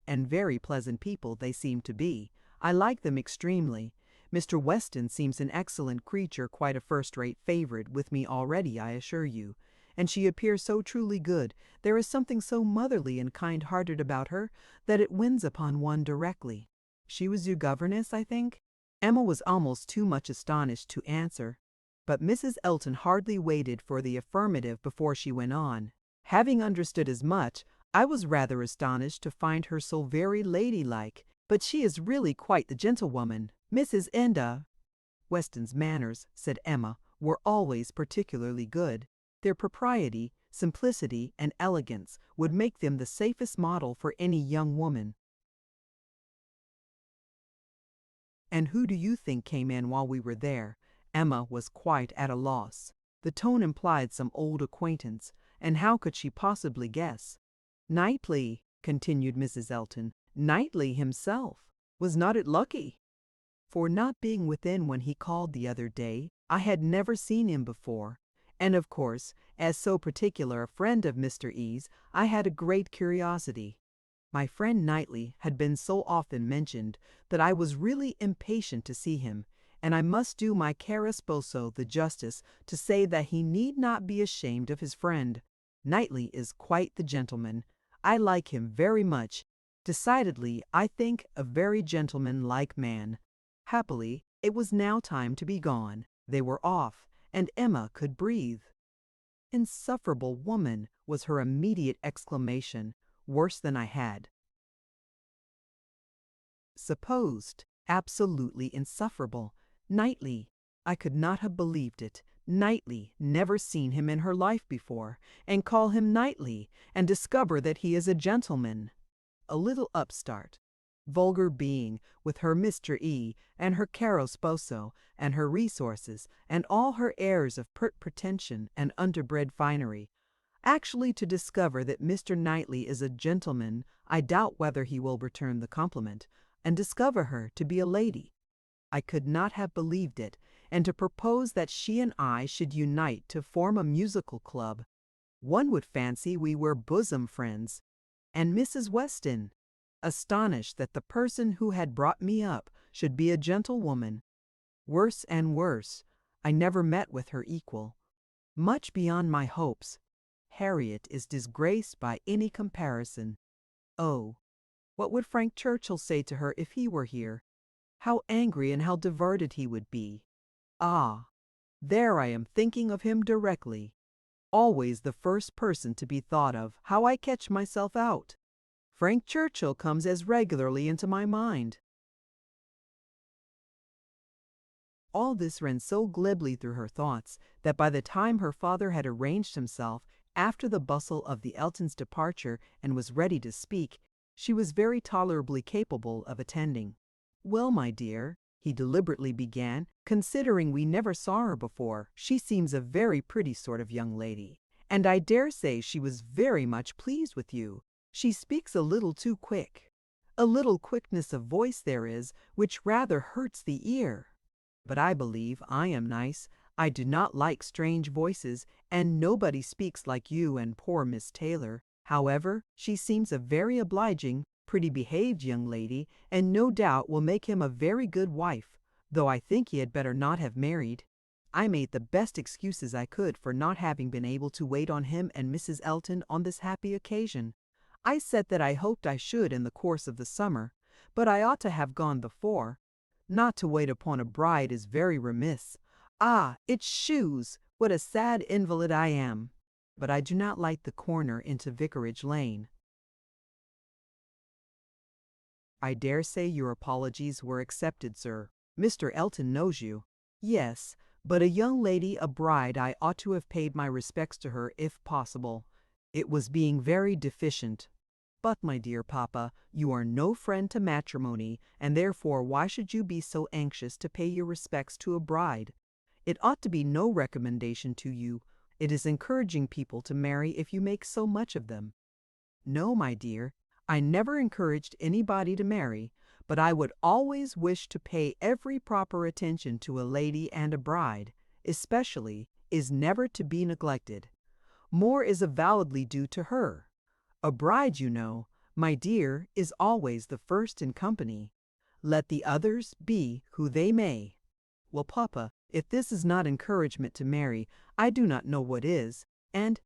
And very pleasant people they seem to be. I like them extremely. Mr. Weston seems an excellent creature, quite a first-rate favorite with me already, I assure you. And she appears so truly good, there is something so motherly and kind-hearted about her, that it wins upon one directly. She was your governess, I think? Emma was almost too much astonished to answer, but Mrs. Elton hardly waited for the affirmative before she went on. Having understood as much, I was rather astonished to find her so very ladylike, but she is really quite the gentlewoman, Mrs. Enda. Weston's manners, said Emma, were always particularly good. Their propriety, simplicity, and elegance would make them the safest model for any young woman. And who do you think came in while we were there? Emma was quite at a loss. The tone implied some old acquaintance, and how could she possibly guess? Knightley, continued Mrs. Elton, Knightley himself. Was not it lucky? For not being within when he called the other day, I had never seen him before, and of course, as so particular a friend of Mr. E.'s, I had a great curiosity. My friend Knightley had been so often mentioned that I was really impatient to see him, and I must do my caro sposo the justice to say that he need not be ashamed of his friend. Knightley is quite the gentleman. I like him very much. Decidedly, I think, a very gentleman-like man. Happily, it was now time to be gone. They were off, and Emma could breathe. Insufferable woman, was her immediate exclamation, worse than I had supposed. Absolutely insufferable. Knightley. I could not have believed it. Knightley, never seen him in her life before, and call him Knightley, and discover that he is a gentleman. A little upstart. Vulgar being, with her Mr. E. and her caro sposo, and her resources, and all her airs of pert pretension and underbred finery. Actually to discover that Mr. Knightley is a gentleman, I doubt whether he will return the compliment, and discover her to be a lady. I could not have believed it, and to propose that she and I should unite to form a musical club. One would fancy we were bosom friends. And Mrs. Weston, astonished that the person who had brought me up should be a gentlewoman. Worse and worse, I never met with her equal. Much beyond my hopes. Harriet is disgraced by any comparison. Oh, what would Frank Churchill say to her if he were here? How angry and how diverted he would be. Ah, there I am thinking of him directly. Always the first person to be thought of. How I catch myself out. Frank Churchill comes as regularly into my mind. All this ran so glibly through her thoughts that by the time her father had arranged himself after the bustle of the Eltons' departure and was ready to speak, she was very tolerably capable of attending. Well, my dear, he deliberately began, considering we never saw her before, she seems a very pretty sort of young lady, and I dare say she was very much pleased with you. She speaks a little too quick. A little quickness of voice there is, which rather hurts the ear. But I believe I am nice. I do not like strange voices, and nobody speaks like you and poor Miss Taylor. However, she seems a very obliging, pretty behaved young lady, and no doubt will make him a very good wife, though I think he had better not have married. I made the best excuses I could for not having been able to wait on him and Mrs. Elton on this happy occasion. I said that I hoped I should in the course of the summer, but I ought to have gone before. Not to wait upon a bride is very remiss. Ah, it's shoes! What a sad invalid I am! But I do not like the corner into Vicarage Lane. I dare say your apologies were accepted, sir. Mr. Elton knows you. Yes, but a young lady, a bride, I ought to have paid my respects to her if possible. It was being very deficient. But, my dear papa, you are no friend to matrimony, and therefore why should you be so anxious to pay your respects to a bride? It ought to be no recommendation to you. It is encouraging people to marry if you make so much of them. No, my dear, I never encouraged anybody to marry, but I would always wish to pay every proper attention to a lady, and a bride, especially, is never to be neglected. More is avowedly due to her. A bride, you know, my dear, is always the first in company. Let the others be who they may. Well, papa, if this is not encouragement to marry, I do not know what is, and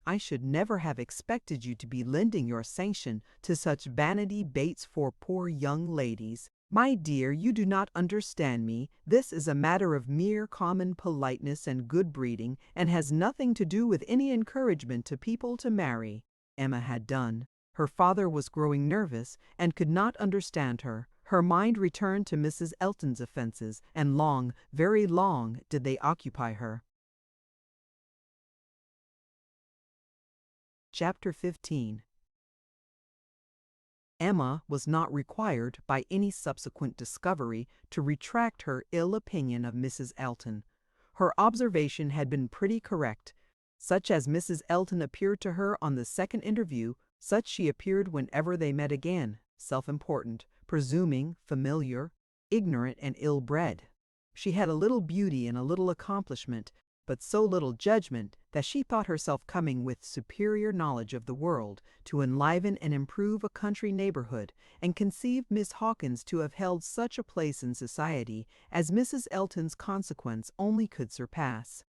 I should never have expected you to be lending your sanction to such vanity baits for poor young ladies. My dear, you do not understand me. This is a matter of mere common politeness and good breeding, and has nothing to do with any encouragement to people to marry. Emma had done. Her father was growing nervous, and could not understand her. Her mind returned to Mrs. Elton's offences, and long, very long, did they occupy her. Chapter 15. Emma was not required by any subsequent discovery to retract her ill opinion of Mrs. Elton. Her observation had been pretty correct. Such as Mrs. Elton appeared to her on the second interview, such she appeared whenever they met again, self-important, presuming, familiar, ignorant, and ill-bred. She had a little beauty and a little accomplishment, but so little judgment that she thought herself coming with superior knowledge of the world to enliven and improve a country neighborhood, and conceived Miss Hawkins to have held such a place in society as Mrs. Elton's consequence only could surpass.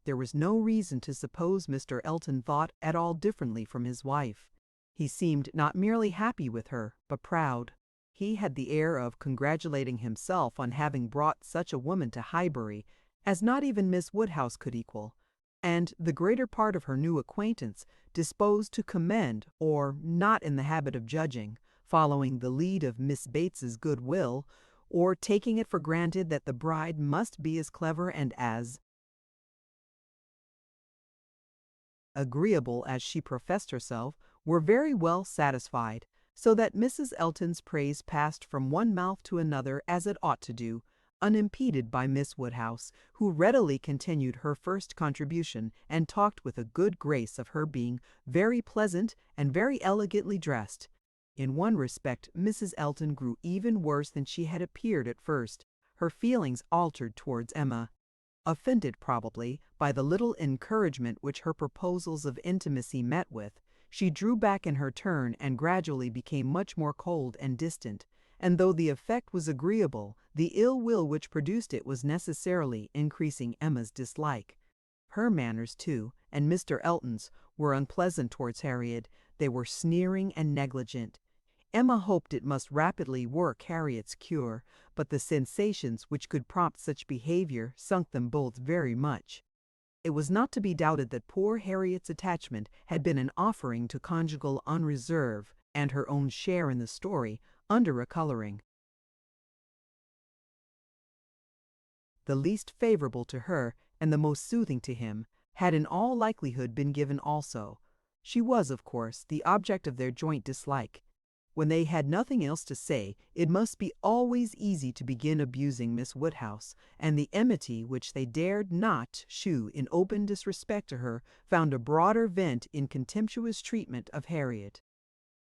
There was no reason to suppose Mr. Elton thought at all differently from his wife. He seemed not merely happy with her, but proud. He had the air of congratulating himself on having brought such a woman to Highbury as not even Miss Woodhouse could equal, and the greater part of her new acquaintance disposed to commend, or not in the habit of judging, following the lead of Miss Bates's good will, or taking it for granted that the bride must be as clever and as agreeable as she professed herself, were very well satisfied, so that Mrs. Elton's praise passed from one mouth to another as it ought to do, unimpeded by Miss Woodhouse, who readily continued her first contribution, and talked with a good grace of her being very pleasant and very elegantly dressed. In one respect Mrs. Elton grew even worse than she had appeared at first. Her feelings altered towards Emma. Offended, probably, by the little encouragement which her proposals of intimacy met with, she drew back in her turn and gradually became much more cold and distant. And though the effect was agreeable, the ill will which produced it was necessarily increasing Emma's dislike. Her manners, too, and Mr. Elton's, were unpleasant towards Harriet. They were sneering and negligent. Emma hoped it must rapidly work Harriet's cure, but the sensations which could prompt such behavior sunk them both very much. It was not to be doubted that poor Harriet's attachment had been an offering to conjugal unreserve, and her own share in the story, under a coloring. The least favorable to her, and the most soothing to him, had in all likelihood been given also. She was, of course, the object of their joint dislike. When they had nothing else to say, it must be always easy to begin abusing Miss Woodhouse, and the enmity which they dared not shew in open disrespect to her found a broader vent in contemptuous treatment of Harriet.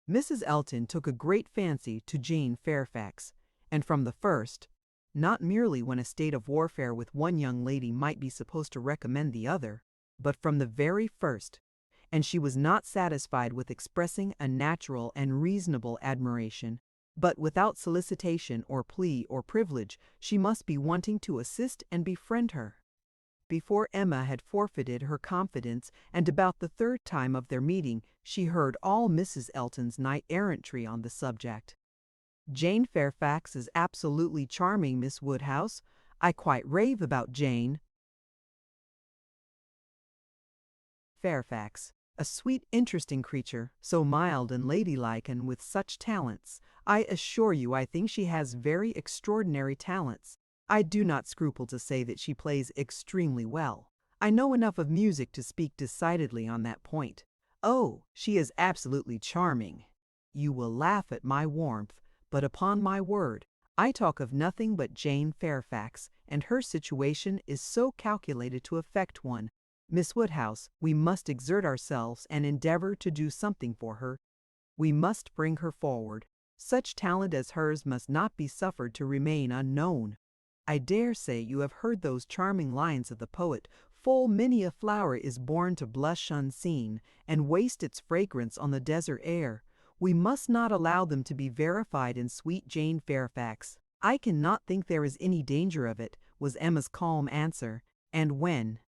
Mrs. Elton took a great fancy to Jane Fairfax. and from the first, not merely when a state of warfare with one young lady might be supposed to recommend the other, but from the very first, and she was not satisfied with expressing a natural and reasonable admiration, but without solicitation or plea or privilege, she must be wanting to assist and befriend her. Before Emma had forfeited her confidence, and about the third time of their meeting, she heard all Mrs. Elton's knight-errantry on the subject. "Jane Fairfax is absolutely charming, Miss Woodhouse. I quite rave about Jane Fairfax. A sweet, interesting creature, so mild and ladylike and with such talents. I assure you I think she has very extraordinary talents. I do not scruple to say that she plays extremely well. I know enough of music to speak decidedly on that point. Oh, she is absolutely charming. You will laugh at my warmth, but upon my word, I talk of nothing but Jane Fairfax, and her situation is so calculated to affect one. Miss Woodhouse, we must exert ourselves and endeavor to do something for her. We must bring her forward. Such talent as hers must not be suffered to remain unknown. I dare say you have heard those charming lines of the poet, 'Full many a flower is born to blush unseen, and waste its fragrance on the desert air.' We must not allow them to be verified in sweet Jane Fairfax." "I cannot think there is any danger of it," was Emma's calm answer. "And when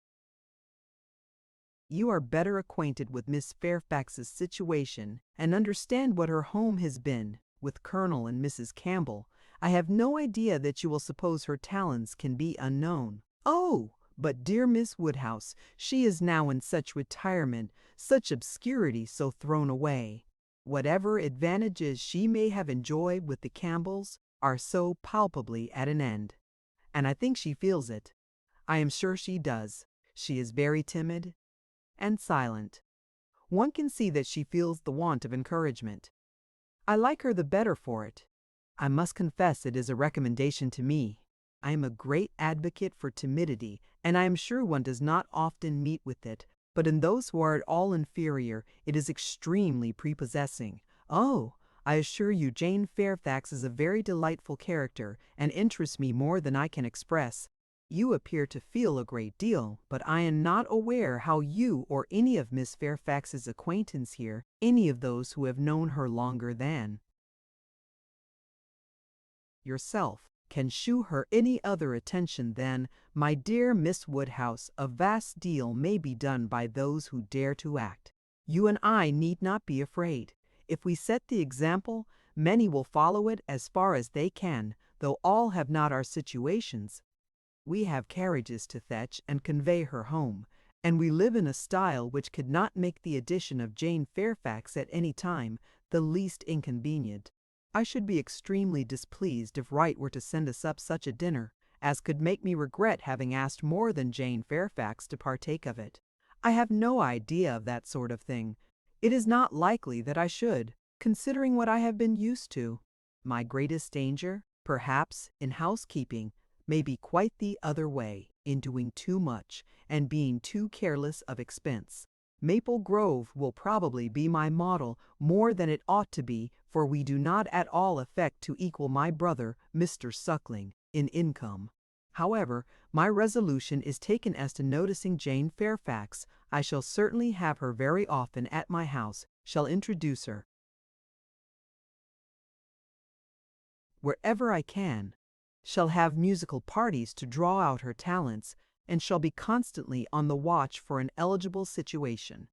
you are better acquainted with Miss Fairfax's situation, and understand what her home has been, with Colonel and Mrs. Campbell, I have no idea that you will suppose her talents can be unknown." "Oh, but dear Miss Woodhouse, she is now in such retirement, such obscurity so thrown away. Whatever advantages she may have enjoyed with the Campbells are so palpably at an end. And I think she feels it. I am sure she does. She is very timid and silent. One can see that she feels the want of encouragement. I like her the better for it. I must confess it is a recommendation to me. I am a great advocate for timidity, and I am sure one does not often meet with it, but in those who are at all inferior, it is extremely prepossessing. Oh, I assure you Jane Fairfax is a very delightful character, and interests me more than I can express. You appear to feel a great deal, but I am not aware how you or any of Miss Fairfax's acquaintance here, any of those who have known her longer than yourself, can shew her any other attention than, my dear Miss Woodhouse, a vast deal may be done by those who dare to act. You and I need not be afraid. If we set the example, many will follow it as far as they can, though all have not our situations. We have carriages to fetch and convey her home, and we live in a style which could not make the addition of Jane Fairfax at any time the least inconvenient. I should be extremely displeased if Wright were to send us up such a dinner, as could make me regret having asked more than Jane Fairfax to partake of it. I have no idea of that sort of thing. It is not likely that I should, considering what I have been used to. My greatest danger, perhaps, in housekeeping, may be quite the other way, in doing too much, and being too careless of expense. Maple Grove will probably be my model more than it ought to be, for we do not at all affect to equal my brother, Mr. Suckling, in income. However, my resolution is taken as to noticing Jane Fairfax. I shall certainly have her very often at my house, shall introduce her wherever I can, shall have musical parties to draw out her talents, and shall be constantly on the watch for an eligible situation.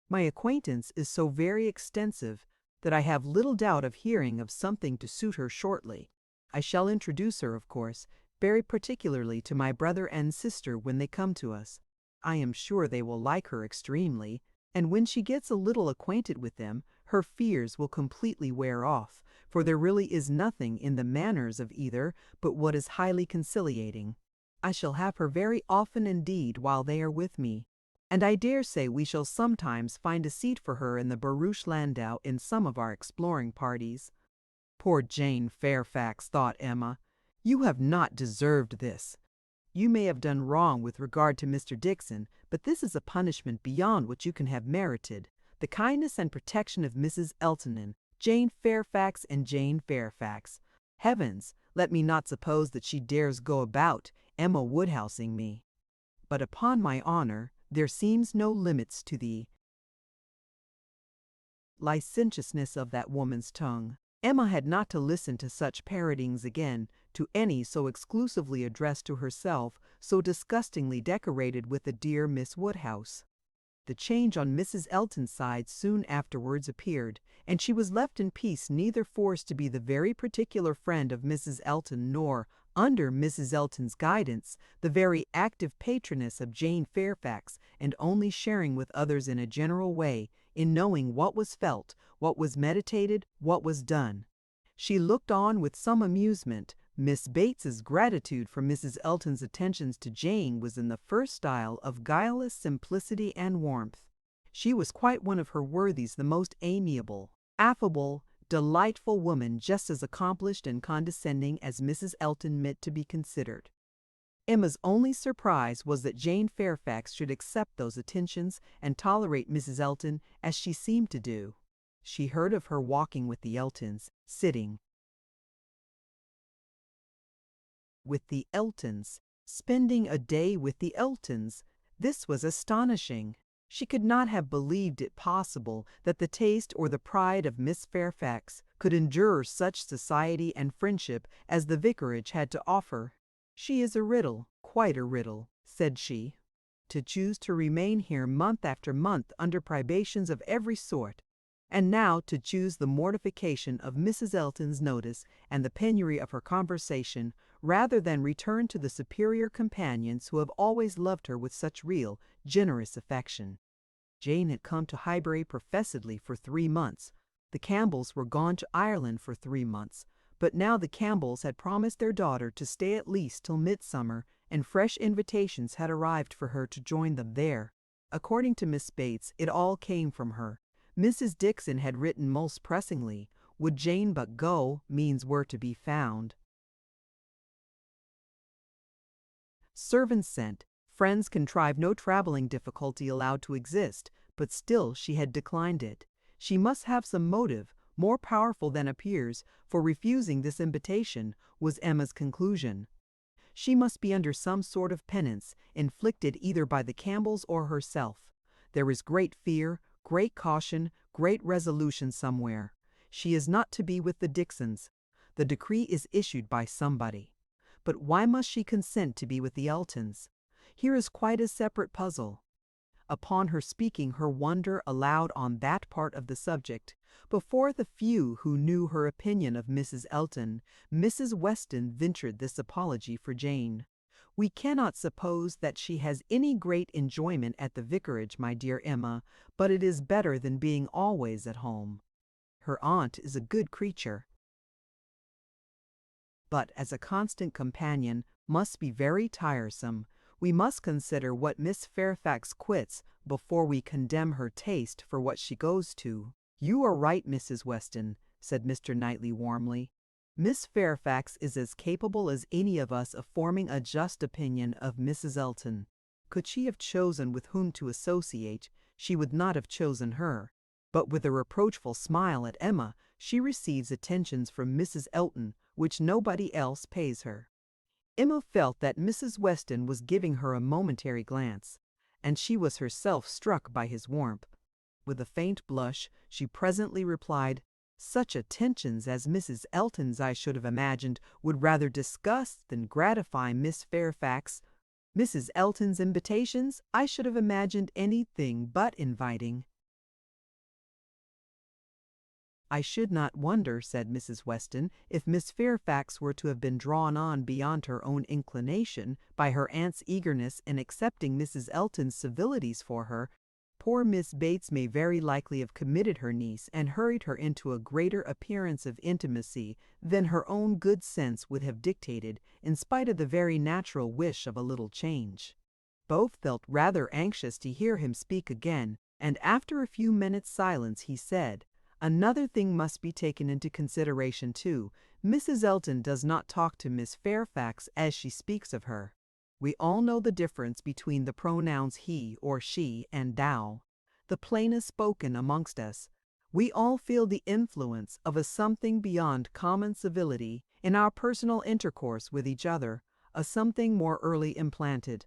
My acquaintance is so very extensive that I have little doubt of hearing of something to suit her shortly. I shall introduce her, of course, very particularly to my brother and sister when they come to us. I am sure they will like her extremely, and when she gets a little acquainted with them, her fears will completely wear off, for there really is nothing in the manners of either but what is highly conciliating. I shall have her very often indeed while they are with me, and I dare say we shall sometimes find a seat for her in the barouche landau in some of our exploring parties. Poor Jane Fairfax, thought Emma, you have not deserved this. You may have done wrong with regard to Mr. Dixon, but this is a punishment beyond what you can have merited. The kindness and protection of Mrs. Elton, Jane Fairfax and Jane Fairfax. Heavens, let me not suppose that she dares go about Emma Woodhousing me. But upon my honor, there seems no limits to the licentiousness of that woman's tongue. Emma had not to listen to such parrotings again, to any so exclusively addressed to herself, so disgustingly decorated with the dear Miss Woodhouse. The change on Mrs. Elton's side soon afterwards appeared, and she was left in peace, neither forced to be the very particular friend of Mrs. Elton, nor, under Mrs. Elton's guidance, the very active patroness of Jane Fairfax, and only sharing with others in a general way, in knowing what was felt, what was meditated, what was done. She looked on with some amusement. Miss Bates's gratitude for Mrs. Elton's attentions to Jane was in the first style of guileless simplicity and warmth. She was quite one of her worthies, the most amiable, affable, delightful woman, just as accomplished and condescending as Mrs. Elton meant to be considered. Emma's only surprise was that Jane Fairfax should accept those attentions and tolerate Mrs. Elton as she seemed to do. She heard of her walking with the Eltons, sitting with the Eltons, spending a day with the Eltons. This was astonishing. She could not have believed it possible that the taste or the pride of Miss Fairfax could endure such society and friendship as the vicarage had to offer. "She is a riddle, quite a riddle," said she. "To choose to remain here month after month under privations of every sort, and now to choose the mortification of Mrs. Elton's notice and the penury of her conversation, rather than return to the superior companions who have always loved her with such real, generous affection." Jane had come to Highbury professedly for 3 months. The Campbells were gone to Ireland for 3 months, but now the Campbells had promised their daughter to stay at least till midsummer, and fresh invitations had arrived for her to join them there. According to Miss Bates, it all came from her. Mrs. Dixon had written most pressingly. Would Jane but go, means were to be found. Servants sent, friends contrived, no traveling difficulty allowed to exist, but still she had declined it. She must have some motive, more powerful than appears, for refusing this invitation, was Emma's conclusion. She must be under some sort of penance, inflicted either by the Campbells or herself. There is great fear, great caution, great resolution somewhere. She is not to be with the Dixons. The decree is issued by somebody. But why must she consent to be with the Eltons? Here is quite a separate puzzle. Upon her speaking her wonder aloud on that part of the subject, before the few who knew her opinion of Mrs. Elton, Mrs. Weston ventured this apology for Jane. "We cannot suppose that she has any great enjoyment at the vicarage, my dear Emma, but it is better than being always at home. Her aunt is a good creature, but as a constant companion must be very tiresome. We must consider what Miss Fairfax quits before we condemn her taste for what she goes to." "You are right, Mrs. Weston," said Mr. Knightley warmly. "Miss Fairfax is as capable as any of us of forming a just opinion of Mrs. Elton. Could she have chosen with whom to associate, she would not have chosen her. But with a reproachful smile at Emma, she receives attentions from Mrs. Elton which nobody else pays her." Emma felt that Mrs. Weston was giving her a momentary glance, and she was herself struck by his warmth. With a faint blush, she presently replied, "Such attentions as Mrs. Elton's, I should have imagined, would rather disgust than gratify Miss Fairfax. Mrs. Elton's invitations, I should have imagined anything but inviting." "I should not wonder," said Mrs. Weston, "if Miss Fairfax were to have been drawn on beyond her own inclination by her aunt's eagerness in accepting Mrs. Elton's civilities for her. Poor Miss Bates may very likely have committed her niece and hurried her into a greater appearance of intimacy than her own good sense would have dictated, in spite of the very natural wish of a little change." Both felt rather anxious to hear him speak again, and after a few minutes' silence he said, "Another thing must be taken into consideration too. Mrs. Elton does not talk to Miss Fairfax as she speaks of her. We all know the difference between the pronouns he or she and thou, the plainest spoken amongst us. We all feel the influence of a something beyond common civility in our personal intercourse with each other, a something more early implanted.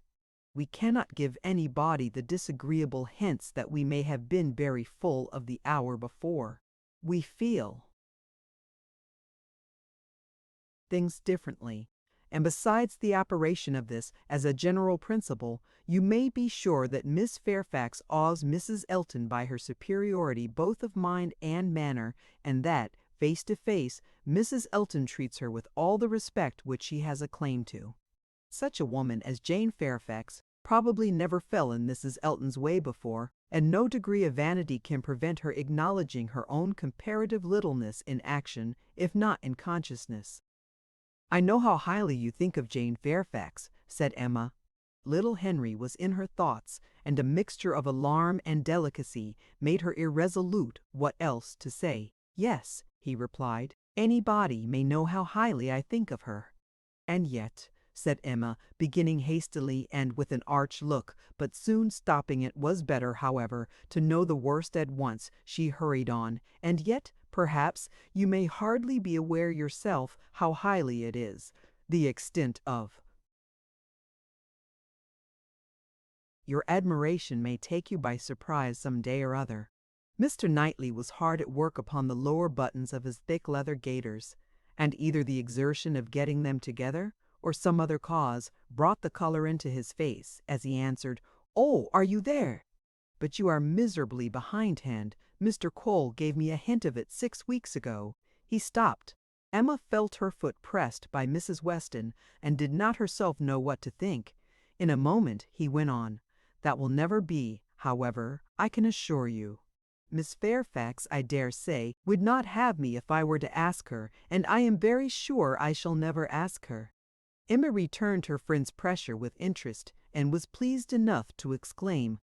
We cannot give any body the disagreeable hints that we may have been very full of the hour before. We feel things differently. And besides the operation of this as a general principle, you may be sure that Miss Fairfax awes Mrs. Elton by her superiority both of mind and manner, and that, face to face, Mrs. Elton treats her with all the respect which she has a claim to. Such a woman as Jane Fairfax probably never fell in Mrs. Elton's way before, and no degree of vanity can prevent her acknowledging her own comparative littleness in action, if not in consciousness. "I know how highly you think of Jane Fairfax," said Emma. Little Henry was in her thoughts, and a mixture of alarm and delicacy made her irresolute what else to say. "Yes," he replied, "anybody may know how highly I think of her." "And yet," said Emma, beginning hastily and with an arch look, but soon stopping. It was better, however, to know the worst at once. She hurried on, "And yet, perhaps, you may hardly be aware yourself how highly it is, the extent of your admiration may take you by surprise some day or other." Mr. Knightley was hard at work upon the lower buttons of his thick leather gaiters, and either the exertion of getting them together, or some other cause, brought the color into his face, as he answered, "Oh, are you there? But you are miserably behindhand. Mr. Cole gave me a hint of it 6 weeks ago." He stopped. Emma felt her foot pressed by Mrs. Weston, and did not herself know what to think. In a moment he went on, "That will never be, however, I can assure you. Miss Fairfax, I dare say, would not have me if I were to ask her, and I am very sure I shall never ask her." Emma returned her friend's pressure with interest, and was pleased enough to exclaim,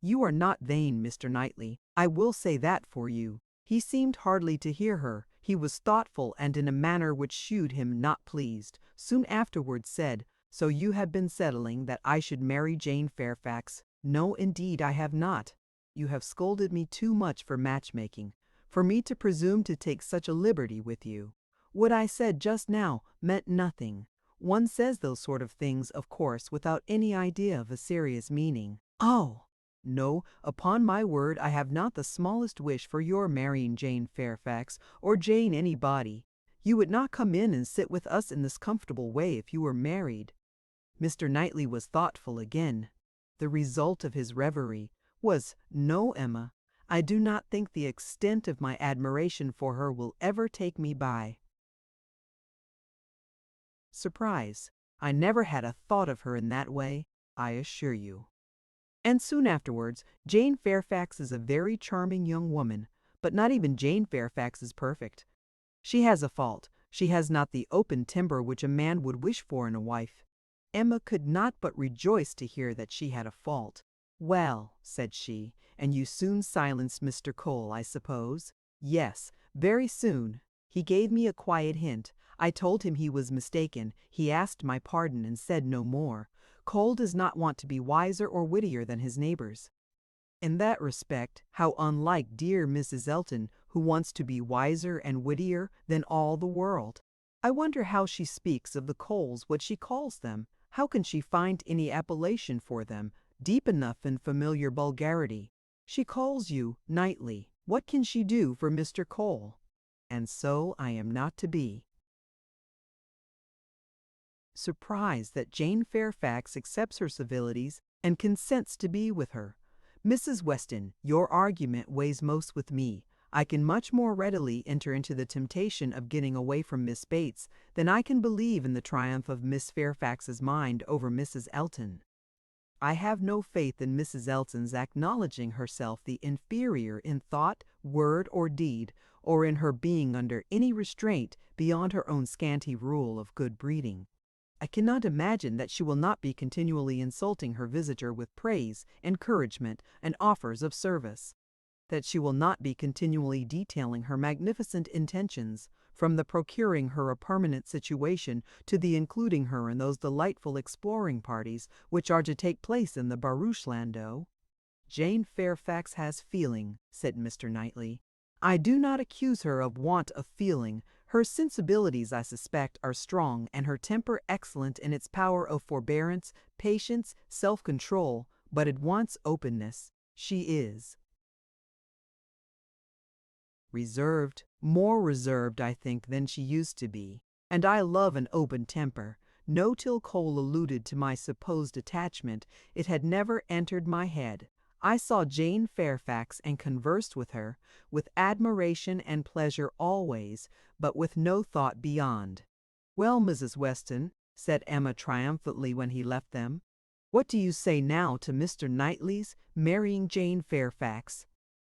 "You are not vain, Mr. Knightley, I will say that for you." He seemed hardly to hear her. He was thoughtful, and in a manner which shewed him not pleased. Soon afterwards said, "So you have been settling that I should marry Jane Fairfax?" "No, indeed I have not. You have scolded me too much for matchmaking, for me to presume to take such a liberty with you. What I said just now meant nothing. One says those sort of things, of course, without any idea of a serious meaning." "Oh! No, upon my word I have not the smallest wish for your marrying Jane Fairfax, or Jane anybody. You would not come in and sit with us in this comfortable way if you were married." Mr. Knightley was thoughtful again. The result of his reverie was, "No, Emma, I do not think the extent of my admiration for her will ever take me by surprise. I never had a thought of her in that way, I assure you." And soon afterwards, Jane Fairfax is a very charming young woman, but not even Jane Fairfax is perfect. She has a fault. She has not the open timber which a man would wish for in a wife. Emma could not but rejoice to hear that she had a fault. "Well," said she, "and you soon silenced Mr. Cole, I suppose?" "Yes, very soon. He gave me a quiet hint. I told him he was mistaken. He asked my pardon and said no more. Cole does not want to be wiser or wittier than his neighbors." In that respect, how unlike dear Mrs. Elton, who wants to be wiser and wittier than all the world. I wonder how she speaks of the Coles, what she calls them. How can she find any appellation for them, deep enough in familiar vulgarity? She calls you Knightley. What can she do for Mr. Cole? And so I am not to be surprised that Jane Fairfax accepts her civilities and consents to be with her. "Mrs. Weston, your argument weighs most with me. I can much more readily enter into the temptation of getting away from Miss Bates than I can believe in the triumph of Miss Fairfax's mind over Mrs. Elton. I have no faith in Mrs. Elton's acknowledging herself the inferior in thought, word, or deed, or in her being under any restraint beyond her own scanty rule of good breeding. I cannot imagine that she will not be continually insulting her visitor with praise, encouragement, and offers of service; that she will not be continually detailing her magnificent intentions, from the procuring her a permanent situation to the including her in those delightful exploring parties which are to take place in the barouche landau." "Jane Fairfax has feeling," said Mr. Knightley. I do not accuse her of want of feeling. Her sensibilities, I suspect, are strong, and her temper excellent in its power of forbearance, patience, self-control, but it wants openness. She is reserved, more reserved, I think, than she used to be. And I love an open temper. No till Cole alluded to my supposed attachment, it had never entered my head. I saw Jane Fairfax and conversed with her, with admiration and pleasure always, but with no thought beyond. "Well, Mrs. Weston," said Emma triumphantly when he left them, "what do you say now to Mr. Knightley's marrying Jane Fairfax?"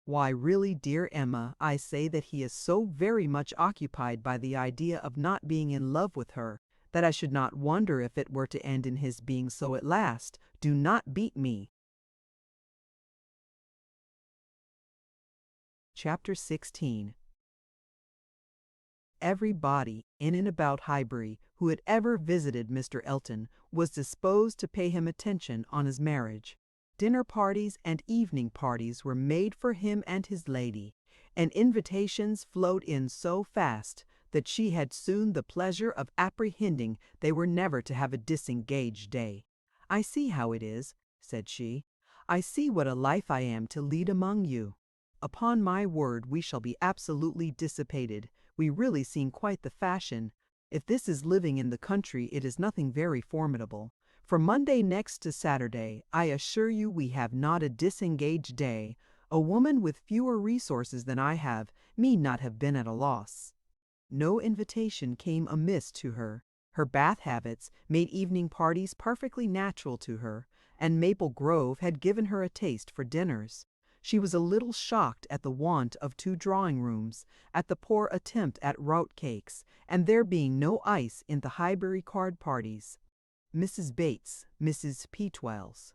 "Why, really, dear Emma, I say that he is so very much occupied by the idea of not being in love with her, that I should not wonder if it were to end in his being so at last. Do not beat me." Chapter 16. Everybody in and about Highbury who had ever visited Mr. Elton was disposed to pay him attention on his marriage. Dinner parties and evening parties were made for him and his lady, and invitations flowed in so fast that she had soon the pleasure of apprehending they were never to have a disengaged day. "I see how it is," said she. "I see what a life I am to lead among you. Upon my word, we shall be absolutely dissipated. We really seem quite the fashion. If this is living in the country, it is nothing very formidable. From Monday next to Saturday, I assure you we have not a disengaged day. A woman with fewer resources than I have need not have been at a loss." No invitation came amiss to her. Her Bath habits made evening parties perfectly natural to her, and Maple Grove had given her a taste for dinners. She was a little shocked at the want of 2 drawing-rooms, at the poor attempt at rout cakes, and there being no ice in the Highbury card parties. Mrs. Bates, Mrs. Petwells,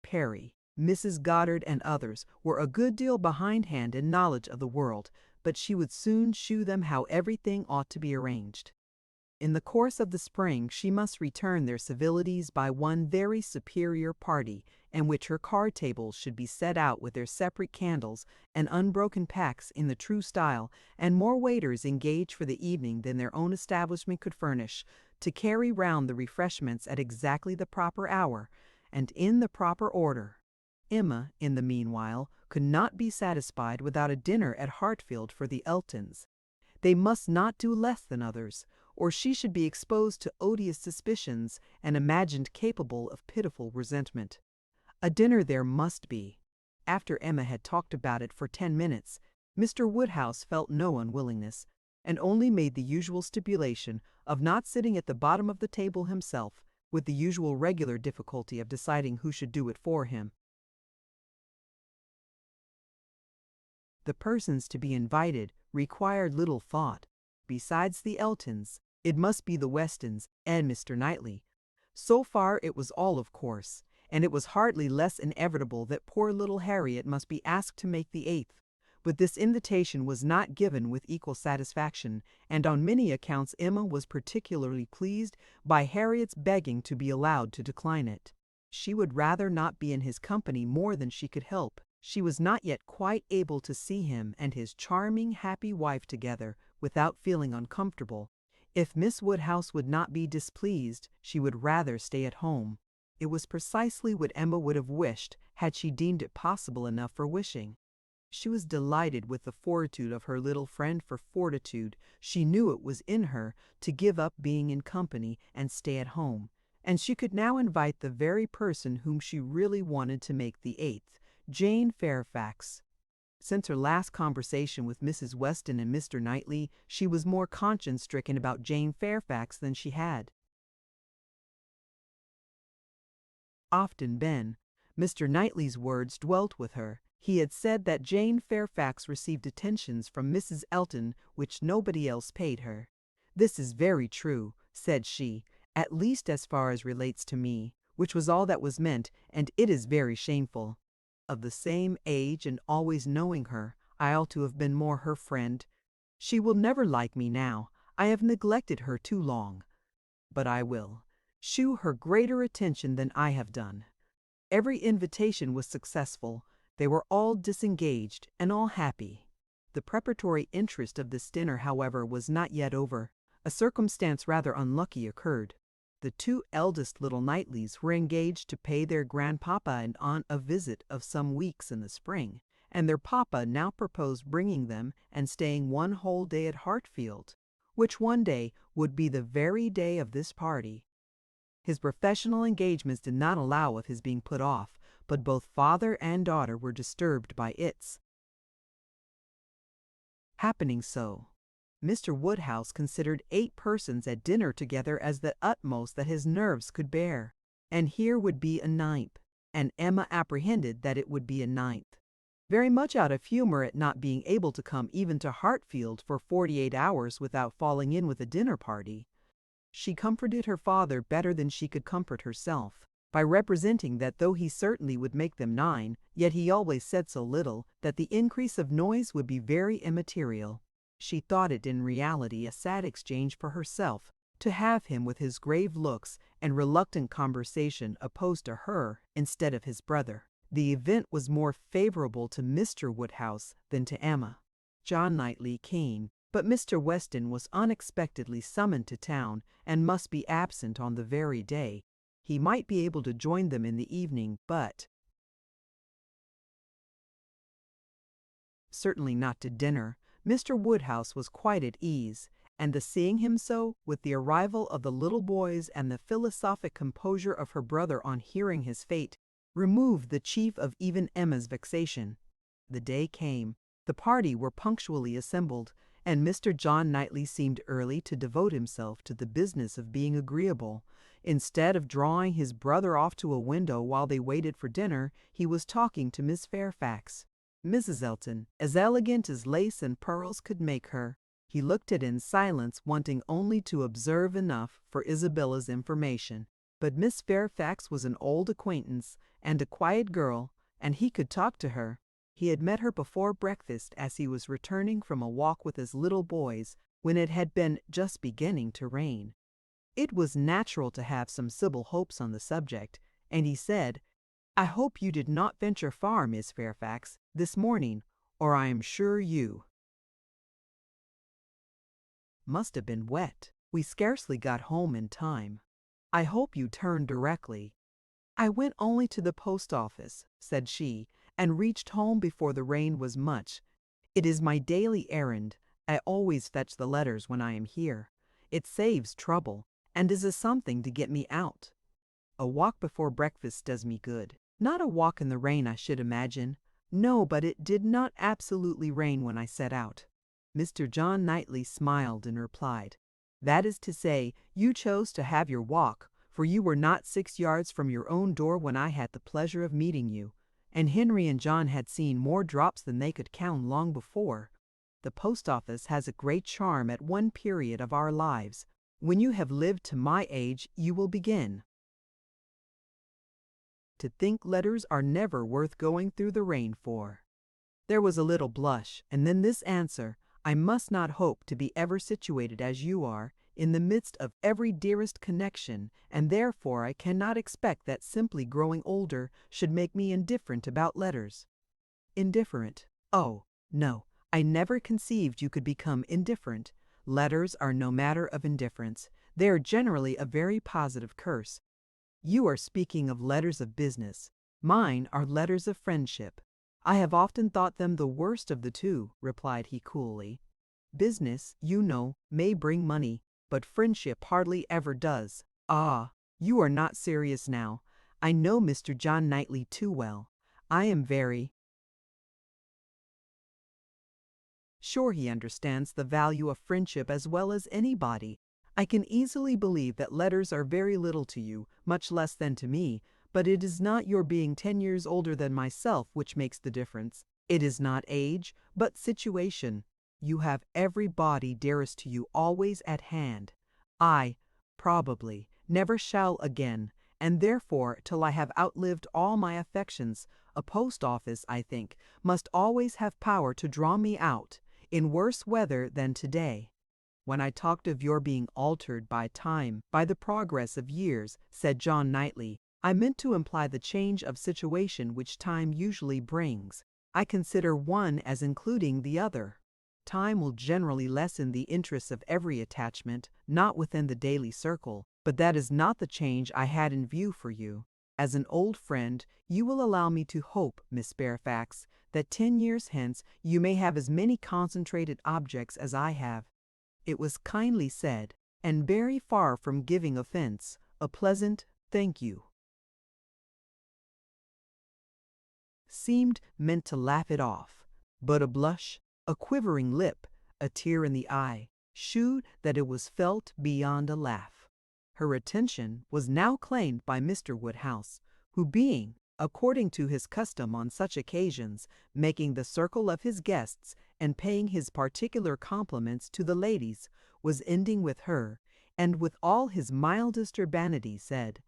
Perry, Mrs. Goddard, and others were a good deal behindhand in knowledge of the world, but she would soon shew them how everything ought to be arranged. In the course of the spring she must return their civilities by one very superior party, in which her card tables should be set out with their separate candles and unbroken packs in the true style, and more waiters engaged for the evening than their own establishment could furnish, to carry round the refreshments at exactly the proper hour, and in the proper order. Emma, in the meanwhile, could not be satisfied without a dinner at Hartfield for the Eltons. They must not do less than others, or she should be exposed to odious suspicions and imagined capable of pitiful resentment. A dinner there must be. After Emma had talked about it for 10 minutes, Mr. Woodhouse felt no unwillingness, and only made the usual stipulation of not sitting at the bottom of the table himself, with the usual regular difficulty of deciding who should do it for him. The persons to be invited required little thought. Besides the Eltons, it must be the Westons and Mr. Knightley. So far it was all of course, and it was hardly less inevitable that poor little Harriet must be asked to make the 8th. But this invitation was not given with equal satisfaction, and on many accounts Emma was particularly pleased by Harriet's begging to be allowed to decline it. She would rather not be in his company more than she could help. She was not yet quite able to see him and his charming, happy wife together without feeling uncomfortable. If Miss Woodhouse would not be displeased, she would rather stay at home. It was precisely what Emma would have wished, had she deemed it possible enough for wishing. She was delighted with the fortitude of her little friend for fortitude. She knew it was in her to give up being in company and stay at home, and she could now invite the very person whom she really wanted to make the 8th. Jane Fairfax. Since her last conversation with Mrs. Weston and Mr. Knightley, she was more conscience-stricken about Jane Fairfax than she had often been. Mr. Knightley's words dwelt with her. He had said that Jane Fairfax received attentions from Mrs. Elton which nobody else paid her. "This is very true," said she, "at least as far as relates to me," which was all that was meant, "and it is very shameful. Of the same age and always knowing her, I ought to have been more her friend. She will never like me now. I have neglected her too long. But I will shew her greater attention than I have done. every invitation was successful. They were all disengaged and all happy. The preparatory interest of this dinner, however, was not yet over. A circumstance rather unlucky occurred. The two eldest little Knightleys were engaged to pay their grandpapa and aunt a visit of some weeks in the spring, and their papa now proposed bringing them and staying one whole day at Hartfield, which one day would be the very day of this party. His professional engagements did not allow of his being put off, but both father and daughter were disturbed by its happening so. Mr. Woodhouse considered 8 persons at dinner together as the utmost that his nerves could bear, and here would be a 9th, and Emma apprehended that it would be a 9th. Very much out of humor at not being able to come even to Hartfield for 48 hours without falling in with a dinner party, she comforted her father better than she could comfort herself, by representing that though he certainly would make them 9, yet he always said so little that the increase of noise would be very immaterial. She thought it in reality a sad exchange for herself to have him with his grave looks and reluctant conversation opposed to her instead of his brother. The event was more favorable to Mr. Woodhouse than to Emma. John Knightley came, but Mr. Weston was unexpectedly summoned to town and must be absent on the very day. He might be able to join them in the evening, but certainly not to dinner. Mr. Woodhouse was quite at ease, and the seeing him so, with the arrival of the little boys and the philosophic composure of her brother on hearing his fate, removed the chief of even Emma's vexation. The day came. The party were punctually assembled, and Mr. John Knightley seemed early to devote himself to the business of being agreeable. Instead of drawing his brother off to a window while they waited for dinner, he was talking to Miss Fairfax. Mrs. Elton, as elegant as lace and pearls could make her, he looked at in silence, wanting only to observe enough for Isabella's information. But Miss Fairfax was an old acquaintance and a quiet girl, and he could talk to her. He had met her before breakfast as he was returning from a walk with his little boys when it had been just beginning to rain. It was natural to have some civil hopes on the subject, and he said, "I hope you did not venture far, Miss Fairfax, this morning, or I am sure you must have been wet. We scarcely got home in time. I hope you turned directly." "I went only to the post office," said she, "and reached home before the rain was much. It is my daily errand. I always fetch the letters when I am here. It saves trouble, and is a something to get me out. A walk before breakfast does me good. Not a walk in the rain, I should imagine. No, but it did not absolutely rain when I set out." Mr. John Knightley smiled and replied, "That is to say, you chose to have your walk, for you were not 6 yards from your own door when I had the pleasure of meeting you, and Henry and John had seen more drops than they could count long before. The post office has a great charm at one period of our lives. When you have lived to my age, you will begin to think letters are never worth going through the rain for." There was a little blush, and then this answer, "I must not hope to be ever situated as you are, in the midst of every dearest connection, and therefore I cannot expect that simply growing older should make me indifferent about letters." Indifferent? Oh, no, I never conceived you could become indifferent. Letters are no matter of indifference. They are generally a very positive curse. You are speaking of letters of business. Mine are letters of friendship. "I have often thought them the worst of the two," replied he coolly. "Business, you know, may bring money, but friendship hardly ever does." "Ah, you are not serious now. I know Mr. John Knightley too well. I am very sure he understands the value of friendship as well as anybody. I can easily believe that letters are very little to you, much less than to me, but it is not your being 10 years older than myself which makes the difference. It is not age, but situation. You have everybody dearest to you always at hand. I, probably, never shall again, and therefore, till I have outlived all my affections, a post office, I think, must always have power to draw me out, in worse weather than today." "When I talked of your being altered by time, by the progress of years," said John Knightley, I meant to imply the change of situation which time usually brings. I consider one as including the other. Time will generally lessen the interest of every attachment, not within the daily circle, but that is not the change I had in view for you. As an old friend, you will allow me to hope, Miss Fairfax, that 10 years hence you may have as many concentrated objects as I have. It was kindly said, and very far from giving offense. A pleasant thank you seemed meant to laugh it off, but a blush, a quivering lip, a tear in the eye, shewed that it was felt beyond a laugh. Her attention was now claimed by Mr. Woodhouse, who being, according to his custom on such occasions, making the circle of his guests and paying his particular compliments to the ladies, was ending with her, and with all his mildest urbanity said,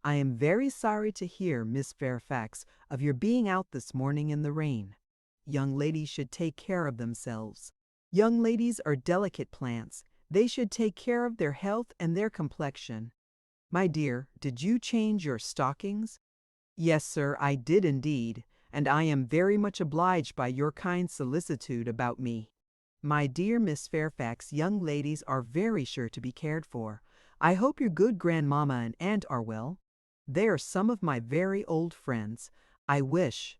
"I am very sorry to hear, Miss Fairfax, of your being out this morning in the rain. Young ladies should take care of themselves. Young ladies are delicate plants. They should take care of their health and their complexion. My dear, did you change your stockings?" "Yes, sir, I did indeed, and I am very much obliged by your kind solicitude about me." "My dear Miss Fairfax, young ladies are very sure to be cared for. I hope your good grandmamma and aunt are well. They are some of my very old friends. I wish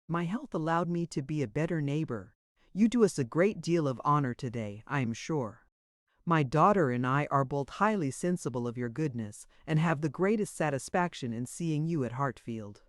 my health allowed me to be a better neighbor. You do us a great deal of honor today, I am sure. My daughter and I are both highly sensible of your goodness, and have the greatest satisfaction in seeing you at Hartfield."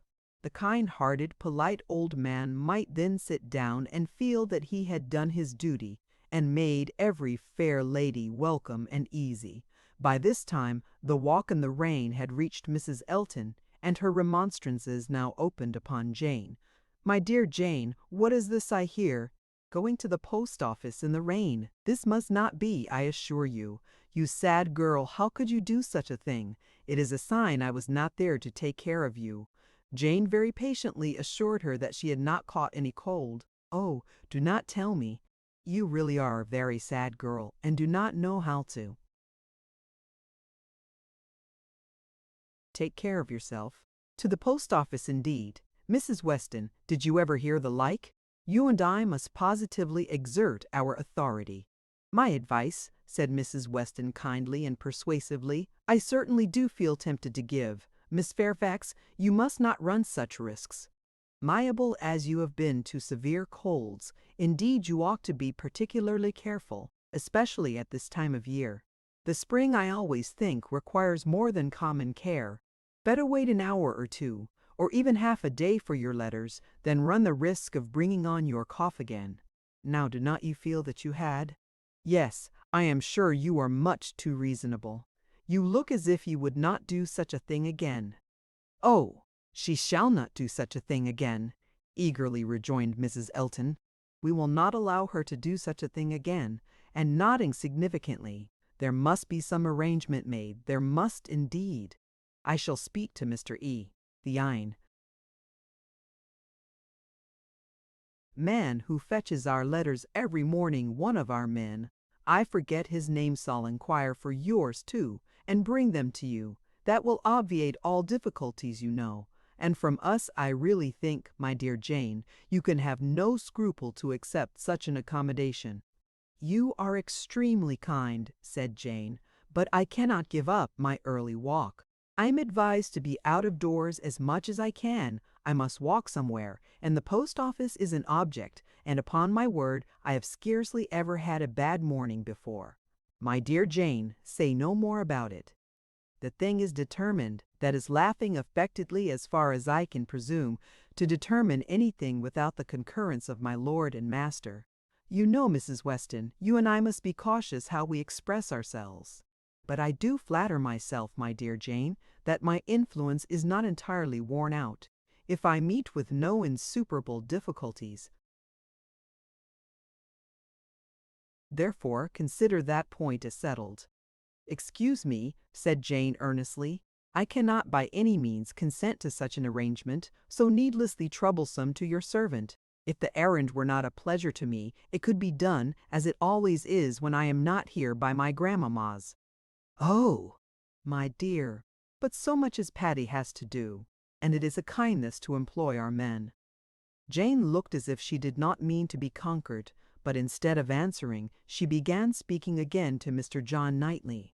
The kind-hearted, polite old man might then sit down and feel that he had done his duty, and made every fair lady welcome and easy. By this time the walk in the rain had reached Mrs. Elton, and her remonstrances now opened upon Jane. "My dear Jane, what is this I hear? Going to the post office in the rain! This must not be, I assure you. You sad girl, how could you do such a thing? It is a sign I was not there to take care of you." Jane very patiently assured her that she had not caught any cold. "Oh, do not tell me. You really are a very sad girl, and do not know how to take care of yourself. To the post office indeed. Mrs. Weston, did you ever hear the like? You and I must positively exert our authority." "My advice," said Mrs. Weston kindly and persuasively, "I certainly do feel tempted to give. Miss Fairfax, you must not run such risks. Liable as you have been to severe colds, indeed you ought to be particularly careful, especially at this time of year. The spring, I always think, requires more than common care. Better wait an hour or two, or even half a day for your letters, than run the risk of bringing on your cough again. Now, do not you feel that you had? Yes, I am sure you are much too reasonable. You look as if you would not do such a thing again." "Oh, she shall not do such a thing again," eagerly rejoined Mrs. Elton. "We will not allow her to do such a thing again," and nodding significantly, "there must be some arrangement made, there must indeed. I shall speak to Mr. E. the Ine man who fetches our letters every morning, one of our men. I forget his name, shall inquire for yours too, and bring them to you. That will obviate all difficulties, you know. And from us I really think, my dear Jane, you can have no scruple to accept such an accommodation." "You are extremely kind," said Jane, "but I cannot give up my early walk. I am advised to be out of doors as much as I can. I must walk somewhere, and the post office is an object, and upon my word I have scarcely ever had a bad morning before. My dear Jane, say no more about it. The thing is determined, that is laughing affectedly as far as I can presume to determine anything without the concurrence of my lord and master. You know, Mrs. Weston, you and I must be cautious how we express ourselves. But I do flatter myself, my dear Jane, that my influence is not entirely worn out. If I meet with no insuperable difficulties, therefore consider that point as settled." "Excuse me," said Jane earnestly, "I cannot by any means consent to such an arrangement, so needlessly troublesome to your servant. If the errand were not a pleasure to me, it could be done, as it always is when I am not here by my grandmamma's." "Oh, My dear, but so much as Patty has to do, and it is a kindness to employ our men." Jane looked as if she did not mean to be conquered, but instead of answering, she began speaking again to Mr. John Knightley.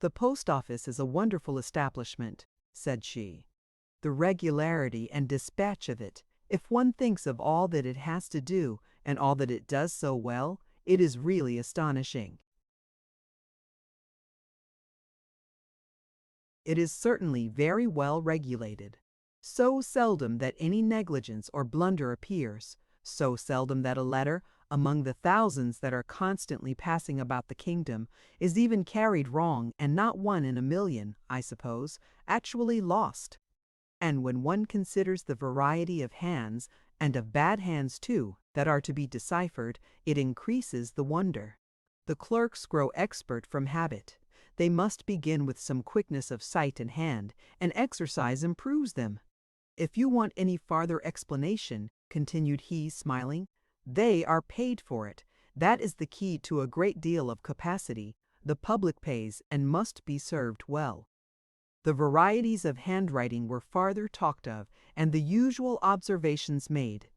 "The post office is a wonderful establishment," said she. "The regularity and dispatch of it, if one thinks of all that it has to do, and all that it does so well, it is really astonishing. It is certainly very well regulated. So seldom that any negligence or blunder appears, so seldom that a letter, among the thousands that are constantly passing about the kingdom, is even carried wrong, and not one in a million, I suppose, actually lost. And when one considers the variety of hands, and of bad hands too, that are to be deciphered, it increases the wonder. The clerks grow expert from habit. They must begin with some quickness of sight and hand, and exercise improves them. If you want any farther explanation," continued he, smiling, "they are paid for it. That is the key to a great deal of capacity. The public pays, and must be served well." The varieties of handwriting were farther talked of, and the usual observations made.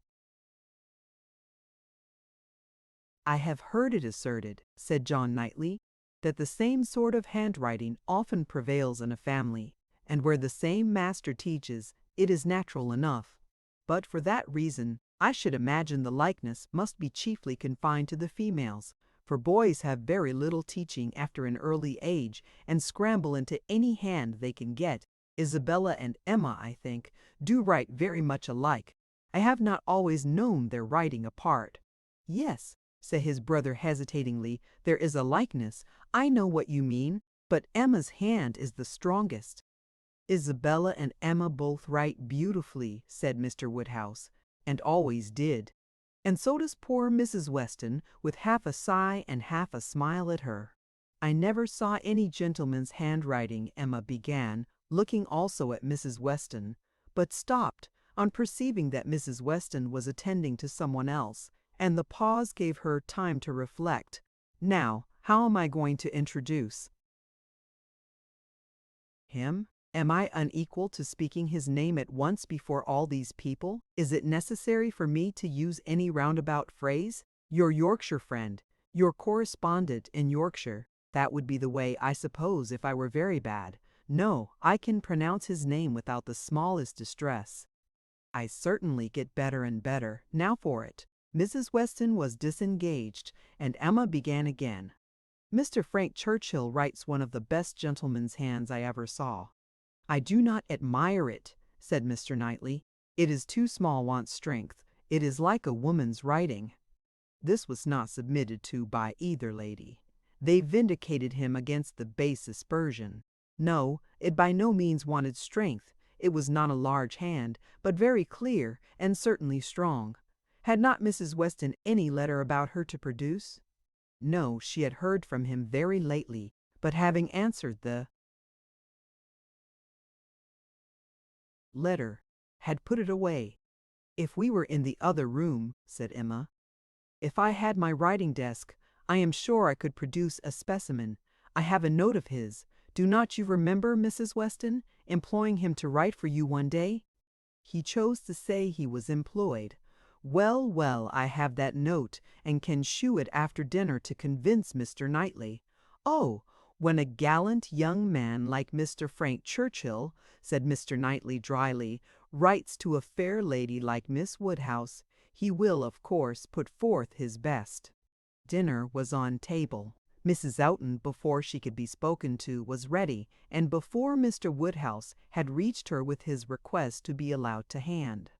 "I have heard it asserted," said John Knightley, "that the same sort of handwriting often prevails in a family, and where the same master teaches, it is natural enough. But for that reason, I should imagine the likeness must be chiefly confined to the females, for boys have very little teaching after an early age, and scramble into any hand they can get. Isabella and Emma, I think, do write very much alike. I have not always known their writing apart." "Yes," said his brother hesitatingly, "there is a likeness. I know what you mean, but Emma's hand is the strongest." "Isabella and Emma both write beautifully," said Mr. Woodhouse, "and always did. And so does poor Mrs. Weston, with half a sigh and half a smile at her." "I never saw any gentleman's handwriting," Emma began, looking also at Mrs. Weston, but stopped on perceiving that Mrs. Weston was attending to someone else, and the pause gave her time to reflect. "Now, how am I going to introduce him? Am I unequal to speaking his name at once before all these people? Is it necessary for me to use any roundabout phrase? Your Yorkshire friend, your correspondent in Yorkshire, that would be the way, I suppose, if I were very bad. No, I can pronounce his name without the smallest distress. I certainly get better and better. Now for it." Mrs. Weston was disengaged, and Emma began again. "Mr. Frank Churchill writes one of the best gentleman's hands I ever saw." "I do not admire it," said Mr. Knightley. "It is too small, wants strength. It is like a woman's writing." This was not submitted to by either lady. They vindicated him against the base aspersion. No, it by no means wanted strength. It was not a large hand, but very clear, and certainly strong. Had not Mrs. Weston any letter about her to produce? No, she had heard from him very lately, but having answered the letter, had put it away. "If we were in the other room," said Emma, "if I had my writing desk, I am sure I could produce a specimen. I have a note of his. Do not you remember, Mrs. Weston, employing him to write for you one day?" He chose to say he was employed. "Well, well, I have that note, and can shew it after dinner to convince Mr. Knightley." "Oh, when a gallant young man like Mr. Frank Churchill," said Mr. Knightley dryly, "writes to a fair lady like Miss Woodhouse, he will, of course, put forth his best." Dinner was on table. Mrs. Oughton, before she could be spoken to, was ready, and before Mr. Woodhouse had reached her with his request to be allowed to hand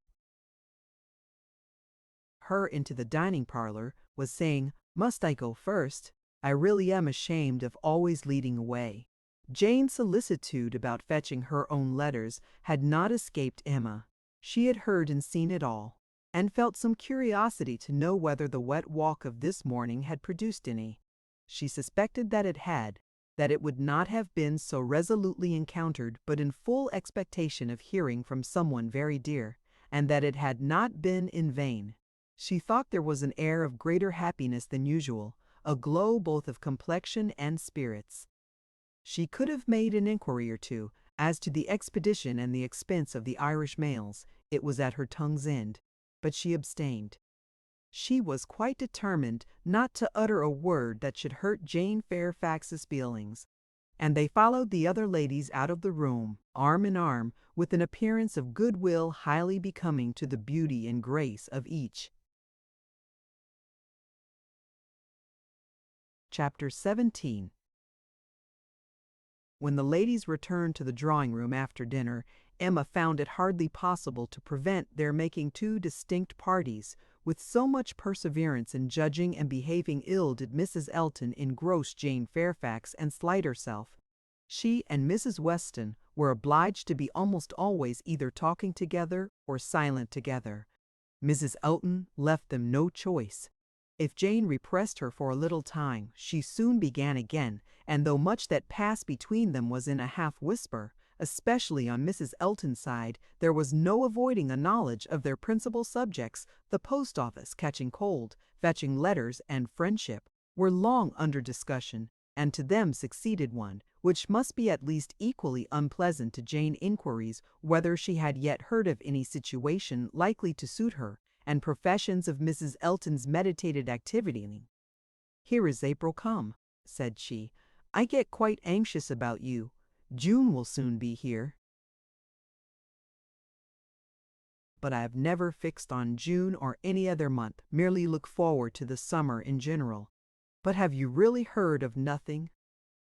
her into the dining parlor, was saying, "Must I go first? I really am ashamed of always leading away." Jane's solicitude about fetching her own letters had not escaped Emma. She had heard and seen it all, and felt some curiosity to know whether the wet walk of this morning had produced any. She suspected that it had, that it would not have been so resolutely encountered but in full expectation of hearing from someone very dear, and that it had not been in vain. She thought there was an air of greater happiness than usual, a glow both of complexion and spirits. She could have made an inquiry or two as to the expedition and the expense of the Irish mails. It was at her tongue's end, but she abstained. She was quite determined not to utter a word that should hurt Jane Fairfax's feelings, and they followed the other ladies out of the room, arm in arm, with an appearance of goodwill highly becoming to the beauty and grace of each. Chapter 17. When the ladies returned to the drawing-room after dinner, Emma found it hardly possible to prevent their making two distinct parties. With so much perseverance in judging and behaving ill did Mrs. Elton engross Jane Fairfax and slight herself. She and Mrs. Weston were obliged to be almost always either talking together or silent together. Mrs. Elton left them no choice. If Jane repressed her for a little time, she soon began again, and though much that passed between them was in a half-whisper, especially on Mrs. Elton's side, there was no avoiding a knowledge of their principal subjects. The post office, catching cold, fetching letters, and friendship were long under discussion, and to them succeeded one, which must be at least equally unpleasant to Jane, inquiries whether she had yet heard of any situation likely to suit her, and professions of Mrs. Elton's meditated activity. "Here is April come," said she. "I get quite anxious about you. June will soon be here." "But I have never fixed on June or any other month, merely look forward to the summer in general." "But have you really heard of nothing?"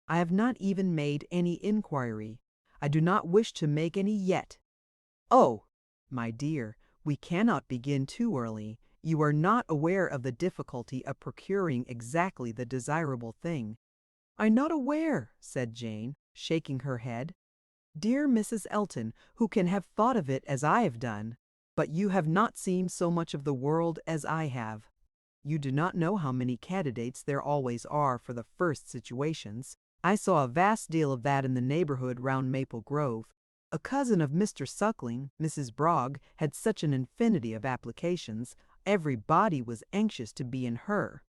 "I have not even made any inquiry. I do not wish to make any yet." "Oh, my dear, we cannot begin too early. You are not aware of the difficulty of procuring exactly the desirable thing." "I'm not aware," said Jane, shaking her head. "Dear Mrs. Elton, who can have thought of it as I have done? But you have not seen so much of the world as I have. You do not know how many candidates there always are for the first situations. I saw a vast deal of that in the neighborhood round Maple Grove. A cousin of Mr. Suckling, Mrs. Brogg, had such an infinity of applications. Everybody was anxious to be in her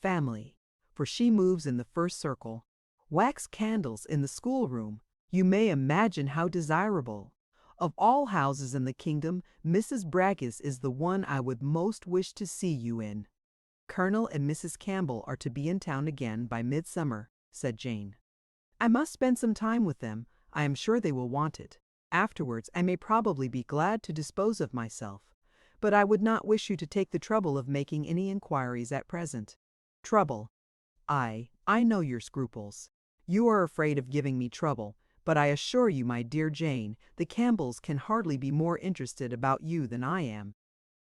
family, for she moves in the first circle. Wax candles in the schoolroom. You may imagine how desirable. Of all houses in the kingdom, Mrs. Bragg's is the one I would most wish to see you in." "Colonel and Mrs. Campbell are to be in town again by midsummer," said Jane. "I must spend some time with them. I am sure they will want it. Afterwards I may probably be glad to dispose of myself. But I would not wish you to take the trouble of making any inquiries at present." "Trouble? I know your scruples. You are afraid of giving me trouble, but I assure you, my dear Jane, the Campbells can hardly be more interested about you than I am.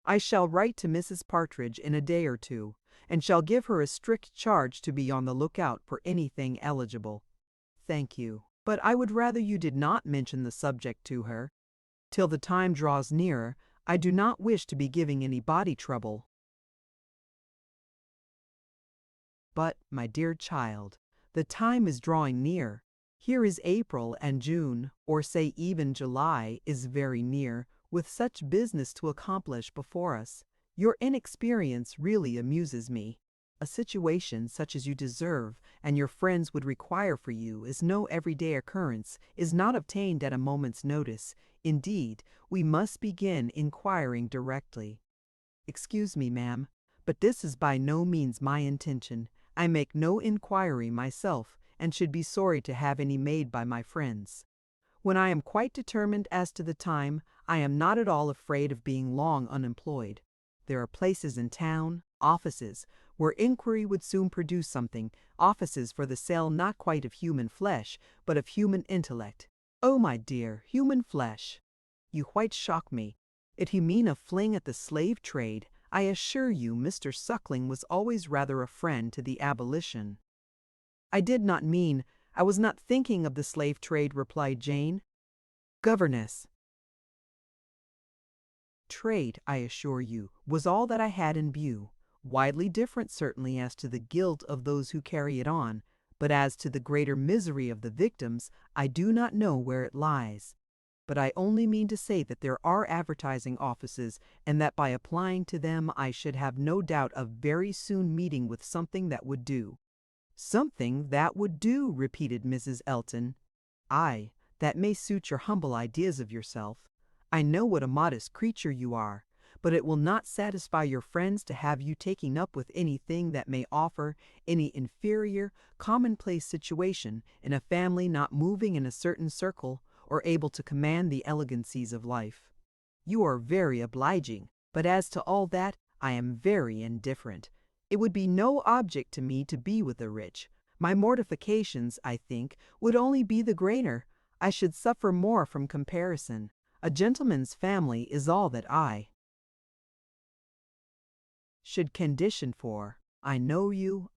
I shall write to Mrs. Partridge in a day or two, and shall give her a strict charge to be on the lookout for anything eligible." "Thank you, but I would rather you did not mention the subject to her. Till the time draws nearer, I do not wish to be giving anybody trouble." "But, my dear child, the time is drawing near. Here is April, and June, or say even July, is very near, with such business to accomplish before us. Your inexperience really amuses me. A situation such as you deserve and your friends would require for you is no everyday occurrence, is not obtained at a moment's notice. Indeed, we must begin inquiring directly." "Excuse me, ma'am, but this is by no means my intention. I make no inquiry myself, and should be sorry to have any made by my friends. When I am quite determined as to the time, I am not at all afraid of being long unemployed. There are places in town, offices, where inquiry would soon produce something, offices for the sale not quite of human flesh, but of human intellect." "Oh, my dear, human flesh! You quite shock me. If you mean a fling at the slave trade, I assure you Mr. Suckling was always rather a friend to the abolition." "I did not mean, I was not thinking of the slave trade," replied Jane. "Governess." "Trade, I assure you, was all that I had in view. Widely different certainly as to the guilt of those who carry it on, but as to the greater misery of the victims, I do not know where it lies. But I only mean to say that there are advertising offices, and that by applying to them I should have no doubt of very soon meeting with something that would do. Something that would do, repeated Mrs. Elton. Aye, that may suit your humble ideas of yourself. I know what a modest creature you are, but it will not satisfy your friends to have you taking up with anything that may offer any inferior, commonplace situation in a family not moving in a certain circle or able to command the elegancies of life. You are very obliging, but as to all that, I am very indifferent. It would be no object to me to be with the rich. My mortifications, I think, would only be the greater. I should suffer more from comparison. A gentleman's family is all that I should condition for. I know you,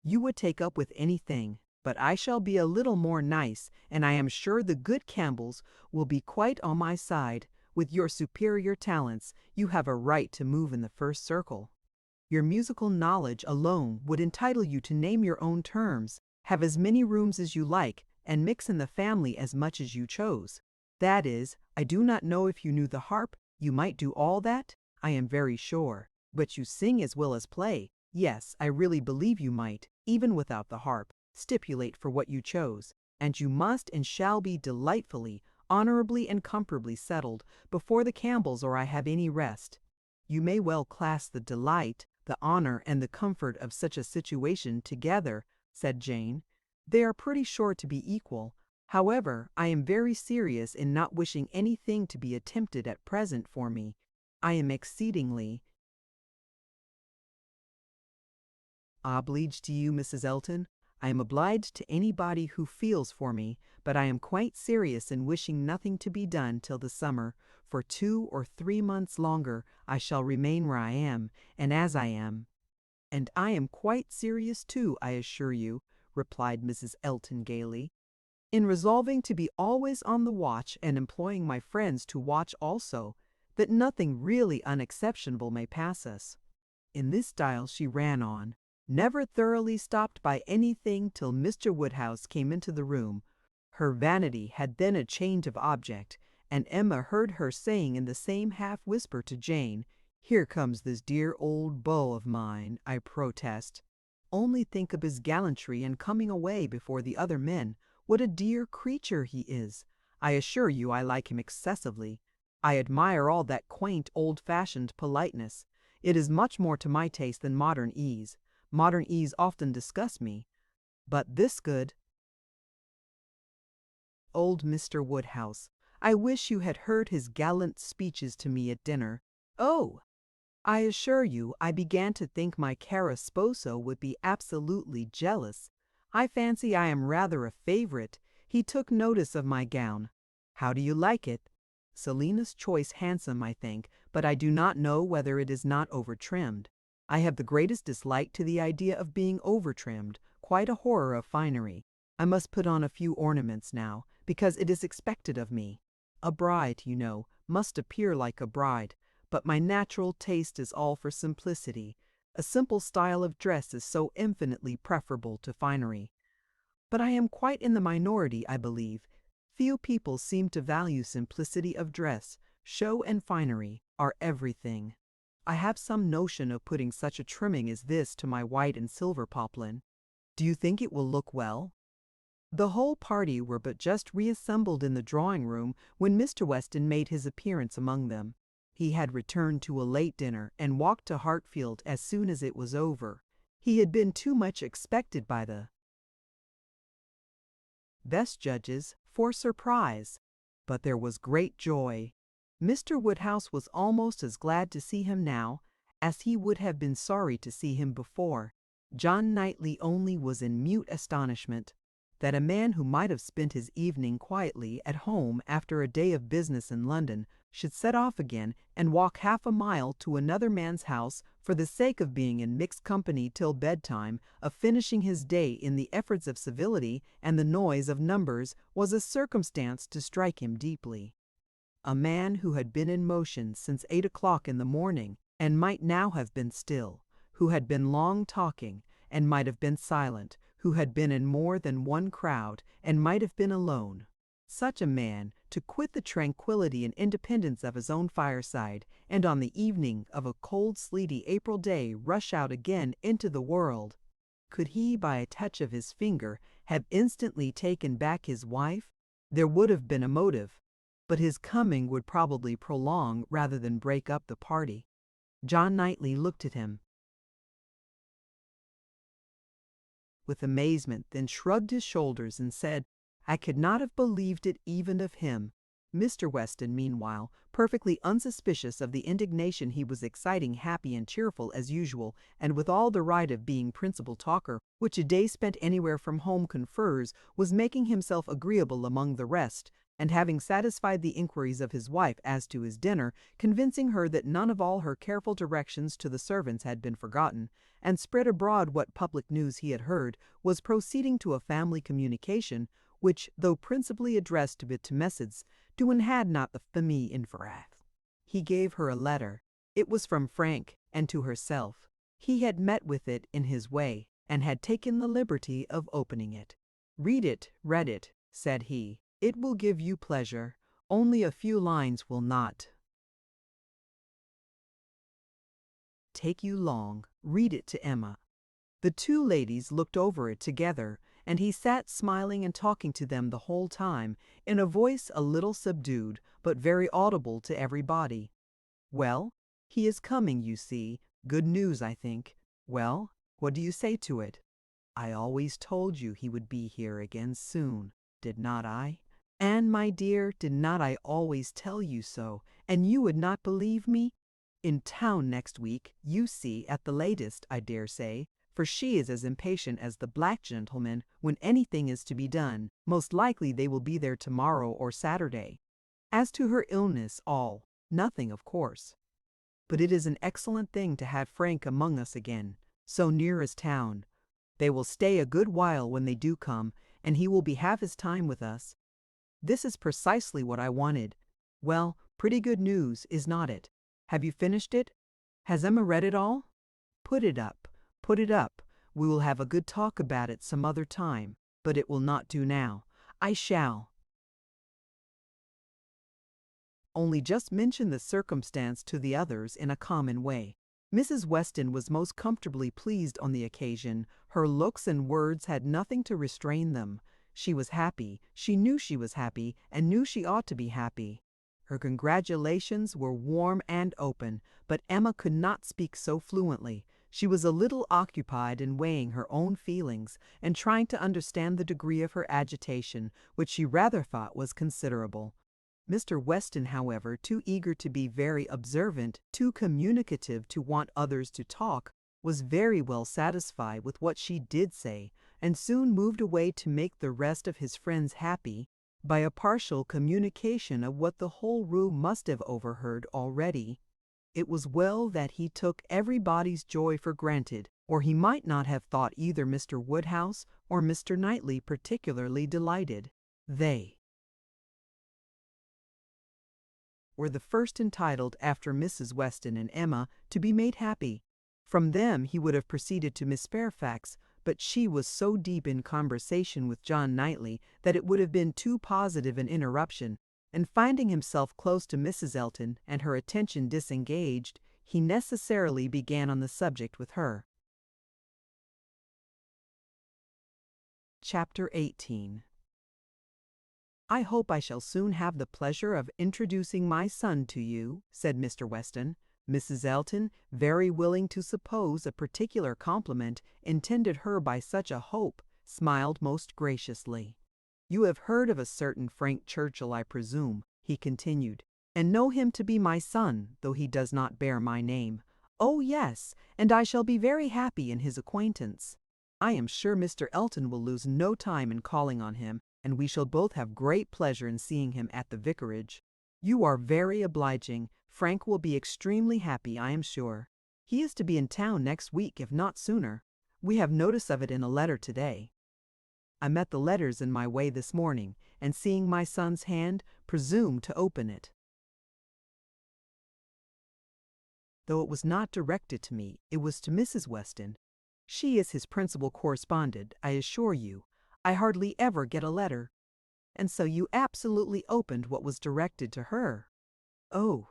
you would take up with anything, but I shall be a little more nice, and I am sure the good Campbells will be quite on my side. With your superior talents, you have a right to move in the first circle. Your musical knowledge alone would entitle you to name your own terms, have as many rooms as you like, and mix in the family as much as you chose. That is, I do not know if you knew the harp, you might do all that, I am very sure. But you sing as well as play. Yes, I really believe you might, even without the harp, stipulate for what you chose, and you must and shall be delightfully, honorably and comfortably settled before the Campbells or I have any rest. You may well class the delight, the honor, and the comfort of such a situation together, said Jane. They are pretty sure to be equal. However, I am very serious in not wishing anything to be attempted at present for me. I am exceedingly obliged to you, Mrs. Elton. I am obliged to anybody who feels for me, but I am quite serious in wishing nothing to be done till the summer. For 2 or 3 months longer I shall remain where I am, and as I am. And I am quite serious too, I assure you, replied Mrs. Elton gaily, in resolving to be always on the watch and employing my friends to watch also, that nothing really unexceptionable may pass us. In this style she ran on, never thoroughly stopped by anything till Mr. Woodhouse came into the room. Her vanity had then a change of object, and Emma heard her saying in the same half-whisper to Jane, "Here comes this dear old beau of mine, I protest. Only think of his gallantry in coming away before the other men. What a dear creature he is! I assure you I like him excessively. I admire all that quaint, old-fashioned politeness. It is much more to my taste than modern ease. Modern ease often disgusts me. But this good old Mr. Woodhouse, I wish you had heard his gallant speeches to me at dinner. Oh! I assure you I began to think my cara sposo would be absolutely jealous. I fancy I am rather a favorite. He took notice of my gown. How do you like it? Selina's choice handsome, I think, but I do not know whether it is not over-trimmed. I have the greatest dislike to the idea of being over-trimmed, quite a horror of finery. I must put on a few ornaments now, because it is expected of me. A bride, you know, must appear like a bride, but my natural taste is all for simplicity. A simple style of dress is so infinitely preferable to finery. But I am quite in the minority, I believe. Few people seem to value simplicity of dress. Show and finery are everything. I have some notion of putting such a trimming as this to my white and silver poplin. Do you think it will look well? The whole party were but just reassembled in the drawing-room when Mr. Weston made his appearance among them. He had returned to a late dinner and walked to Hartfield as soon as it was over. He had been too much expected by the best judges for surprise, but there was great joy. Mr. Woodhouse was almost as glad to see him now as he would have been sorry to see him before. John Knightley only was in mute astonishment that a man who might have spent his evening quietly at home after a day of business in London should set off again and walk half a mile to another man's house for the sake of being in mixed company till bedtime, of finishing his day in the efforts of civility and the noise of numbers, was a circumstance to strike him deeply. A man who had been in motion since 8 o'clock in the morning, and might now have been still, who had been long talking, and might have been silent, who had been in more than one crowd, and might have been alone. Such a man, to quit the tranquillity and independence of his own fireside, and on the evening of a cold sleety April day rush out again into the world. Could he, by a touch of his finger, have instantly taken back his wife? There would have been a motive, but his coming would probably prolong rather than break up the party. John Knightley looked at him with amazement, then shrugged his shoulders and said, "I could not have believed it even of him." Mr. Weston, meanwhile, perfectly unsuspicious of the indignation he was exciting, happy and cheerful as usual, and with all the right of being principal talker, which a day spent anywhere from home confers, was making himself agreeable among the rest, and having satisfied the inquiries of his wife as to his dinner, convincing her that none of all her careful directions to the servants had been forgotten, and spread abroad what public news he had heard, was proceeding to a family communication, which, though principally addressed to Mrs. Doan had not the famille inferath. He gave her a letter. It was from Frank, and to herself. He had met with it in his way, and had taken the liberty of opening it. "Read it," said he. "It will give you pleasure. Only a few lines will not take you long. Read it to Emma." The two ladies looked over it together, and he sat smiling and talking to them the whole time, in a voice a little subdued, but very audible to everybody. "Well, he is coming, you see. Good news, I think. Well, what do you say to it?" "I always told you he would be here again soon, did not I? Anne, my dear, did not I always tell you so, and you would not believe me? In town next week, you see, at the latest, I dare say, for she is as impatient as the black gentleman when anything is to be done. Most likely they will be there tomorrow or Saturday. As to her illness, nothing, of course. But it is an excellent thing to have Frank among us again, so near as town. They will stay a good while when they do come, and he will be half his time with us. This is precisely what I wanted. Well, pretty good news, is not it? Have you finished it? Has Emma read it all? Put it up. We will have a good talk about it some other time, but it will not do now. I shall only just mention the circumstance to the others in a common way. Mrs. Weston was most comfortably pleased on the occasion. Her looks and words had nothing to restrain them. She was happy, she knew she was happy, and knew she ought to be happy. Her congratulations were warm and open, but Emma could not speak so fluently. She was a little occupied in weighing her own feelings, and trying to understand the degree of her agitation, which she rather thought was considerable. Mr. Weston, however, too eager to be very observant, too communicative to want others to talk, was very well satisfied with what she did say, and soon moved away to make the rest of his friends happy by a partial communication of what the whole room must have overheard already. It was well that he took everybody's joy for granted, or he might not have thought either Mr. Woodhouse or Mr. Knightley particularly delighted. They were the first entitled, after Mrs. Weston and Emma, to be made happy. From them he would have proceeded to Miss Fairfax, but she was so deep in conversation with John Knightley that it would have been too positive an interruption, and finding himself close to Mrs. Elton and her attention disengaged, he necessarily began on the subject with her. Chapter 18. "I hope I shall soon have the pleasure of introducing my son to you," said Mr. Weston. Mrs. Elton, very willing to suppose a particular compliment intended her by such a hope, smiled most graciously. "You have heard of a certain Frank Churchill, I presume," he continued, "and know him to be my son, though he does not bear my name." "Oh, yes, and I shall be very happy in his acquaintance. I am sure Mr. Elton will lose no time in calling on him, and we shall both have great pleasure in seeing him at the vicarage." "You are very obliging. Frank will be extremely happy, I am sure. He is to be in town next week, if not sooner. We have notice of it in a letter today. I met the letters in my way this morning, and seeing my son's hand, presumed to open it. Though it was not directed to me, it was to Mrs. Weston. She is his principal correspondent, I assure you. I hardly ever get a letter. And so you absolutely opened what was directed to her." "Oh,"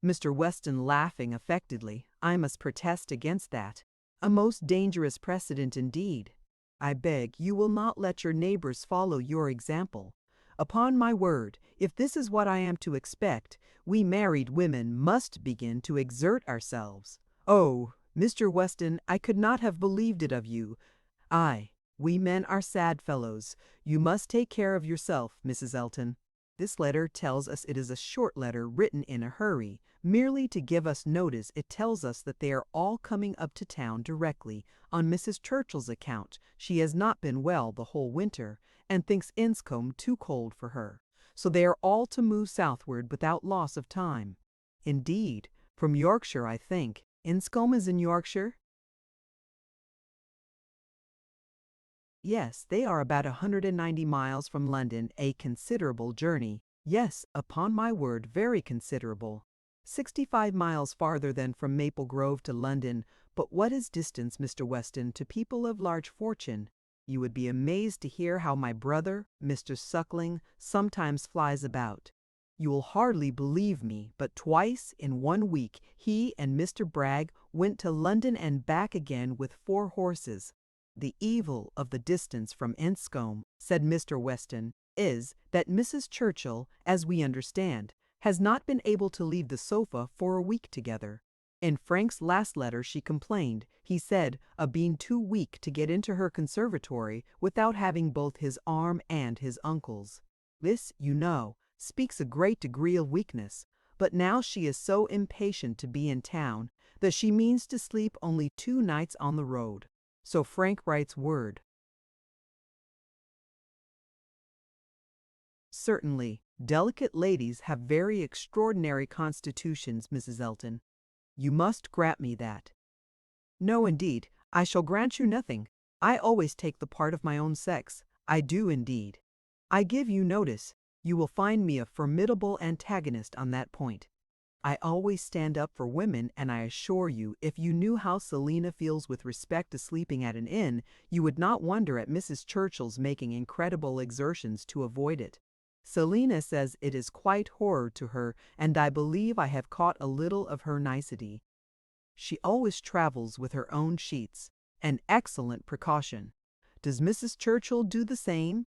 Mr. Weston laughing affectedly, "I must protest against that. A most dangerous precedent indeed. I beg you will not let your neighbors follow your example. Upon my word, if this is what I am to expect, we married women must begin to exert ourselves. Oh, Mr. Weston, I could not have believed it of you. Ay, we men are sad fellows. You must take care of yourself, Mrs. Elton. This letter tells us it is a short letter written in a hurry, merely to give us notice. It tells us that they are all coming up to town directly, on Mrs. Churchill's account. She has not been well the whole winter, and thinks Enscombe too cold for her. So they are all to move southward without loss of time. Indeed, from Yorkshire, I think. Enscombe is in Yorkshire? Yes, they are about 190 miles from London, a considerable journey. Yes, upon my word, very considerable. 65 miles farther than from Maple Grove to London, but what is distance, Mr. Weston, to people of large fortune? You would be amazed to hear how my brother, Mr. Suckling, sometimes flies about. You will hardly believe me, but twice in 1 week he and Mr. Bragg went to London and back again with 4 horses. The evil of the distance from Enscombe, said Mr. Weston, is that Mrs. Churchill, as we understand, has not been able to leave the sofa for a week together. In Frank's last letter she complained, he said, of being too weak to get into her conservatory without having both his arm and his uncle's. This, you know, speaks a great degree of weakness, but now she is so impatient to be in town that she means to sleep only 2 nights on the road. So Frank writes word. Certainly, delicate ladies have very extraordinary constitutions, Mrs. Elton. You must grant me that. No, indeed, I shall grant you nothing. I always take the part of my own sex. I do indeed. I give you notice. You will find me a formidable antagonist on that point. I always stand up for women, and I assure you, if you knew how Selina feels with respect to sleeping at an inn, you would not wonder at Mrs. Churchill's making incredible exertions to avoid it. Selina says it is quite horror to her, and I believe I have caught a little of her nicety. She always travels with her own sheets, an excellent precaution. Does Mrs. Churchill do the same?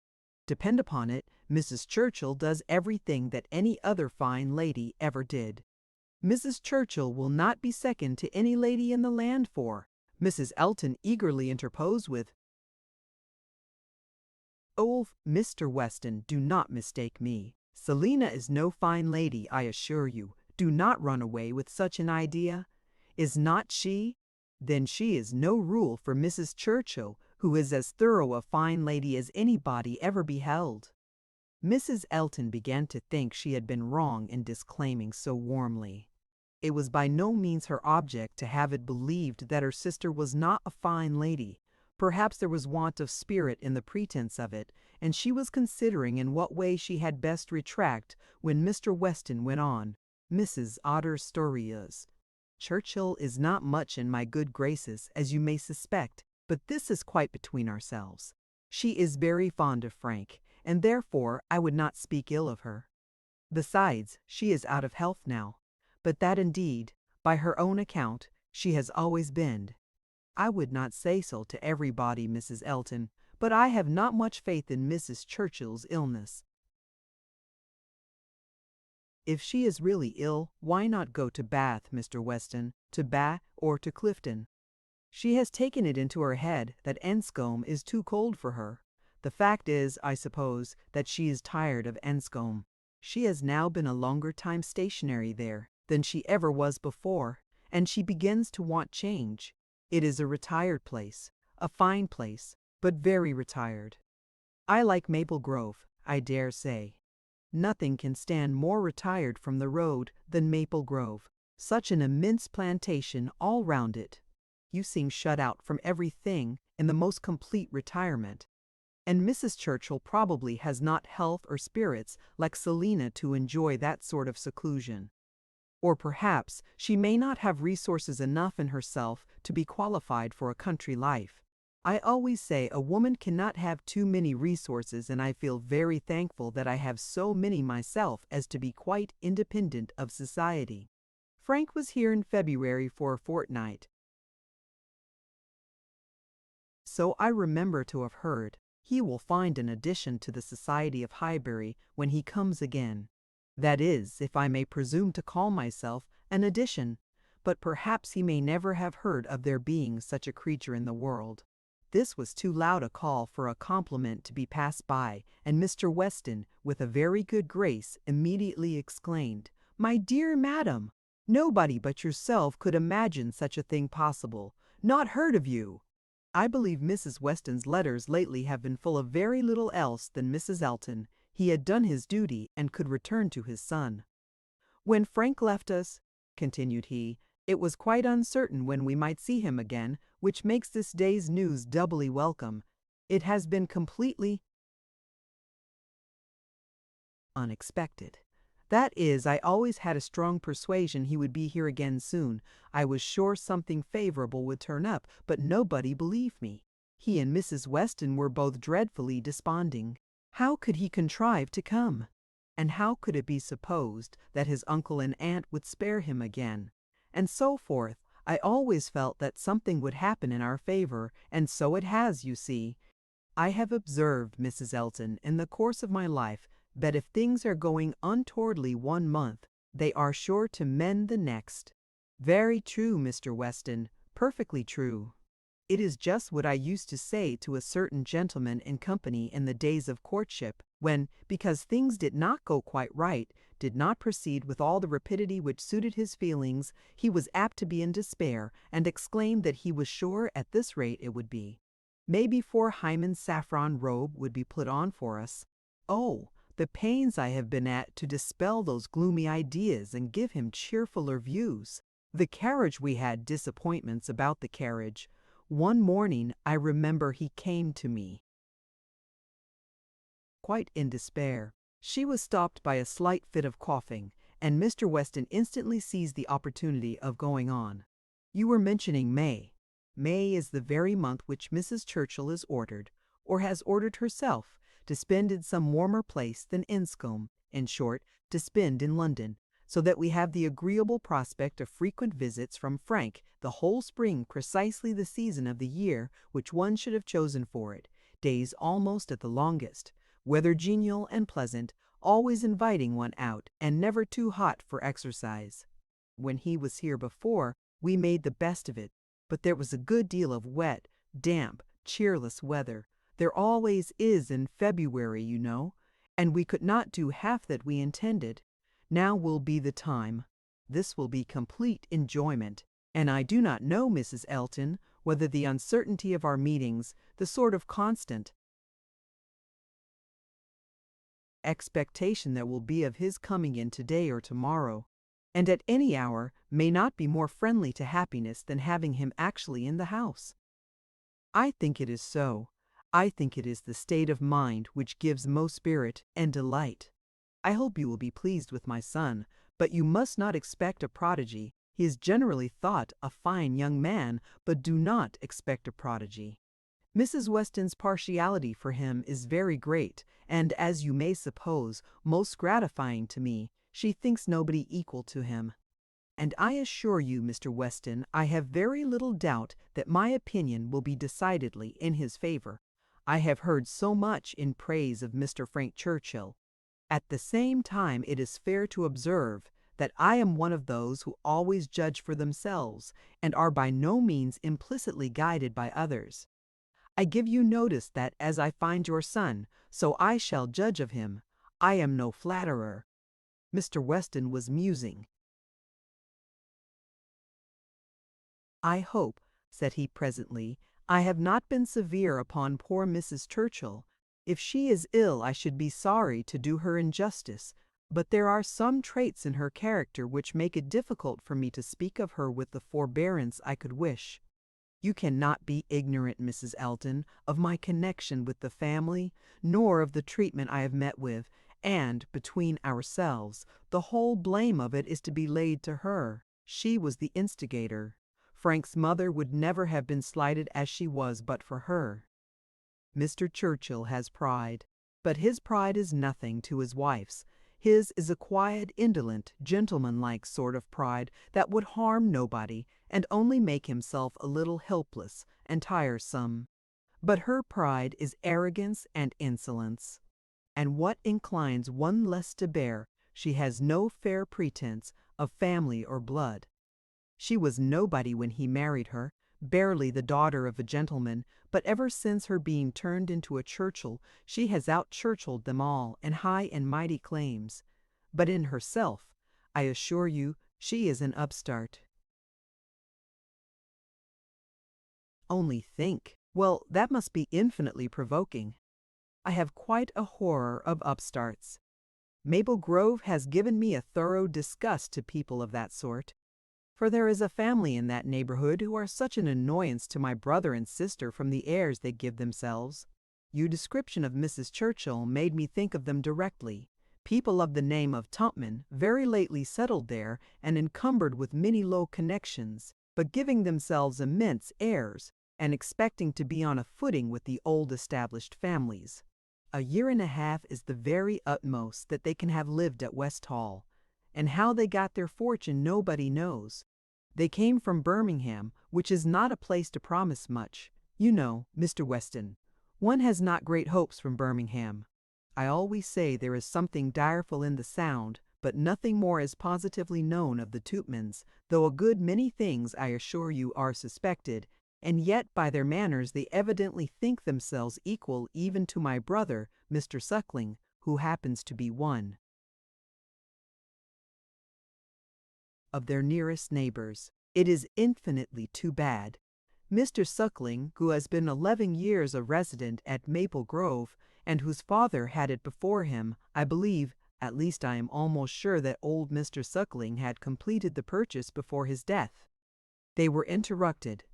Depend upon it, Mrs. Churchill does everything that any other fine lady ever did. Mrs. Churchill will not be second to any lady in the land for, Mrs. Elton eagerly interposed with, "Oh, Mr. Weston, do not mistake me. Selina is no fine lady, I assure you. Do not run away with such an idea. Is not she? Then she is no rule for Mrs. Churchill, who is as thorough a fine lady as anybody ever beheld." Mrs. Elton began to think she had been wrong in disclaiming so warmly. It was by no means her object to have it believed that her sister was not a fine lady. Perhaps there was want of spirit in the pretense of it, and she was considering in what way she had best retract when Mr. Weston went on. Mrs. Otter Storius. Churchill is not much in my good graces, as you may suspect, but this is quite between ourselves. She is very fond of Frank, and therefore I would not speak ill of her. Besides, she is out of health now. But that indeed, by her own account, she has always been. I would not say so to everybody, Mrs. Elton, but I have not much faith in Mrs. Churchill's illness. If she is really ill, why not go to Bath, Mr. Weston, to Bath or to Clifton? She has taken it into her head that Enscombe is too cold for her. The fact is, I suppose, that she is tired of Enscombe. She has now been a longer time stationary there than she ever was before, and she begins to want change. It is a retired place, a fine place, but very retired. I like Maple Grove, I dare say. Nothing can stand more retired from the road than Maple Grove. Such an immense plantation all round it. You seem shut out from everything in the most complete retirement. And Mrs. Churchill probably has not health or spirits like Selina to enjoy that sort of seclusion. Or perhaps she may not have resources enough in herself to be qualified for a country life. I always say a woman cannot have too many resources, and I feel very thankful that I have so many myself as to be quite independent of society. Frank was here in February for a fortnight. so I remember to have heard. He will find an addition to the society of Highbury when he comes again. That is, if I may presume to call myself an addition, but perhaps he may never have heard of there being such a creature in the world." This was too loud a call for a compliment to be passed by, and Mr. Weston, with a very good grace, immediately exclaimed, "My dear madam, nobody but yourself could imagine such a thing possible. Not heard of you!" I believe Mrs. Weston's letters lately have been full of very little else than Mrs. Elton. He had done his duty and could return to his son. "When Frank left us," continued he, "it was quite uncertain when we might see him again, which makes this day's news doubly welcome. It has been completely unexpected. That is, I always had a strong persuasion he would be here again soon. I was sure something favorable would turn up, but nobody believed me. He and Mrs. Weston were both dreadfully desponding. How could he contrive to come? And how could it be supposed that his uncle and aunt would spare him again? And so forth. I always felt that something would happen in our favor, and so it has, you see. I have observed, Mrs. Elton, in the course of my life, that if things are going untowardly one month, they are sure to mend the next. Very true, Mr. Weston, perfectly true. It is just what I used to say to a certain gentleman in company in the days of courtship, when, because things did not go quite right, did not proceed with all the rapidity which suited his feelings, he was apt to be in despair, and exclaimed that he was sure at this rate it would be. May before Hymen's saffron robe would be put on for us. Oh, the pains I have been at to dispel those gloomy ideas and give him cheerfuller views. The carriage, we had disappointments about the carriage. One morning I remember he came to me, quite in despair. She was stopped by a slight fit of coughing, and Mr. Weston instantly seized the opportunity of going on. "You were mentioning May. May is the very month which Mrs. Churchill is ordered, or has ordered herself, to spend in some warmer place than Enscombe, in short, to spend in London, so that we have the agreeable prospect of frequent visits from Frank the whole spring, precisely the season of the year which one should have chosen for it, days almost at the longest, weather genial and pleasant, always inviting one out, and never too hot for exercise. When he was here before, we made the best of it, but there was a good deal of wet, damp, cheerless weather. There always is in February, you know, and we could not do half that we intended. Now will be the time. This will be complete enjoyment, and I do not know, Mrs. Elton, whether the uncertainty of our meetings, the sort of constant expectation that will be of his coming in today or tomorrow, and at any hour, may not be more friendly to happiness than having him actually in the house. I think it is so. I think it is the state of mind which gives most spirit and delight. I hope you will be pleased with my son, but you must not expect a prodigy. He is generally thought a fine young man, but do not expect a prodigy. Mrs. Weston's partiality for him is very great, and, as you may suppose, most gratifying to me. She thinks nobody equal to him. And I assure you, Mr. Weston, I have very little doubt that my opinion will be decidedly in his favor. I have heard so much in praise of Mr. Frank Churchill. At the same time, it is fair to observe that I am one of those who always judge for themselves, and are by no means implicitly guided by others. I give you notice that as I find your son, so I shall judge of him. I am no flatterer." Mr. Weston was musing. "I hope," said he presently, "I have not been severe upon poor Mrs. Churchill. If she is ill, I should be sorry to do her injustice, but there are some traits in her character which make it difficult for me to speak of her with the forbearance I could wish. You cannot be ignorant, Mrs. Elton, of my connection with the family, nor of the treatment I have met with, and, between ourselves, the whole blame of it is to be laid to her. She was the instigator. Frank's mother would never have been slighted as she was but for her. Mr. Churchill has pride, but his pride is nothing to his wife's. His is a quiet, indolent, gentlemanlike sort of pride that would harm nobody, and only make himself a little helpless and tiresome. but her pride is arrogance and insolence. And what inclines one less to bear, she has no fair pretense of family or blood. She was nobody when he married her, barely the daughter of a gentleman, but ever since her being turned into a Churchill, she has out-Churchilled them all in high and mighty claims. But in herself, I assure you, she is an upstart. Only think! Well, that must be infinitely provoking. I have quite a horror of upstarts. Maple Grove has given me a thorough disgust to people of that sort. For there is a family in that neighborhood who are such an annoyance to my brother and sister from the airs they give themselves. Your description of Mrs. Churchill made me think of them directly. People of the name of Tupman, very lately settled there and encumbered with many low connections, but giving themselves immense airs, and expecting to be on a footing with the old established families. A year and a half is the very utmost that they can have lived at West Hall, and how they got their fortune nobody knows. They came from Birmingham, which is not a place to promise much. You know, Mr. Weston, one has not great hopes from Birmingham. I always say there is something direful in the sound, but nothing more is positively known of the Tupmans, though a good many things, I assure you, are suspected, and yet by their manners they evidently think themselves equal even to my brother, Mr. Suckling, who happens to be one of their nearest neighbors. It is infinitely too bad. Mr. Suckling, who has been 11 years a resident at Maple Grove, and whose father had it before him, I believe, at least I am almost sure that old Mr. Suckling had completed the purchase before his death. They were interrupted.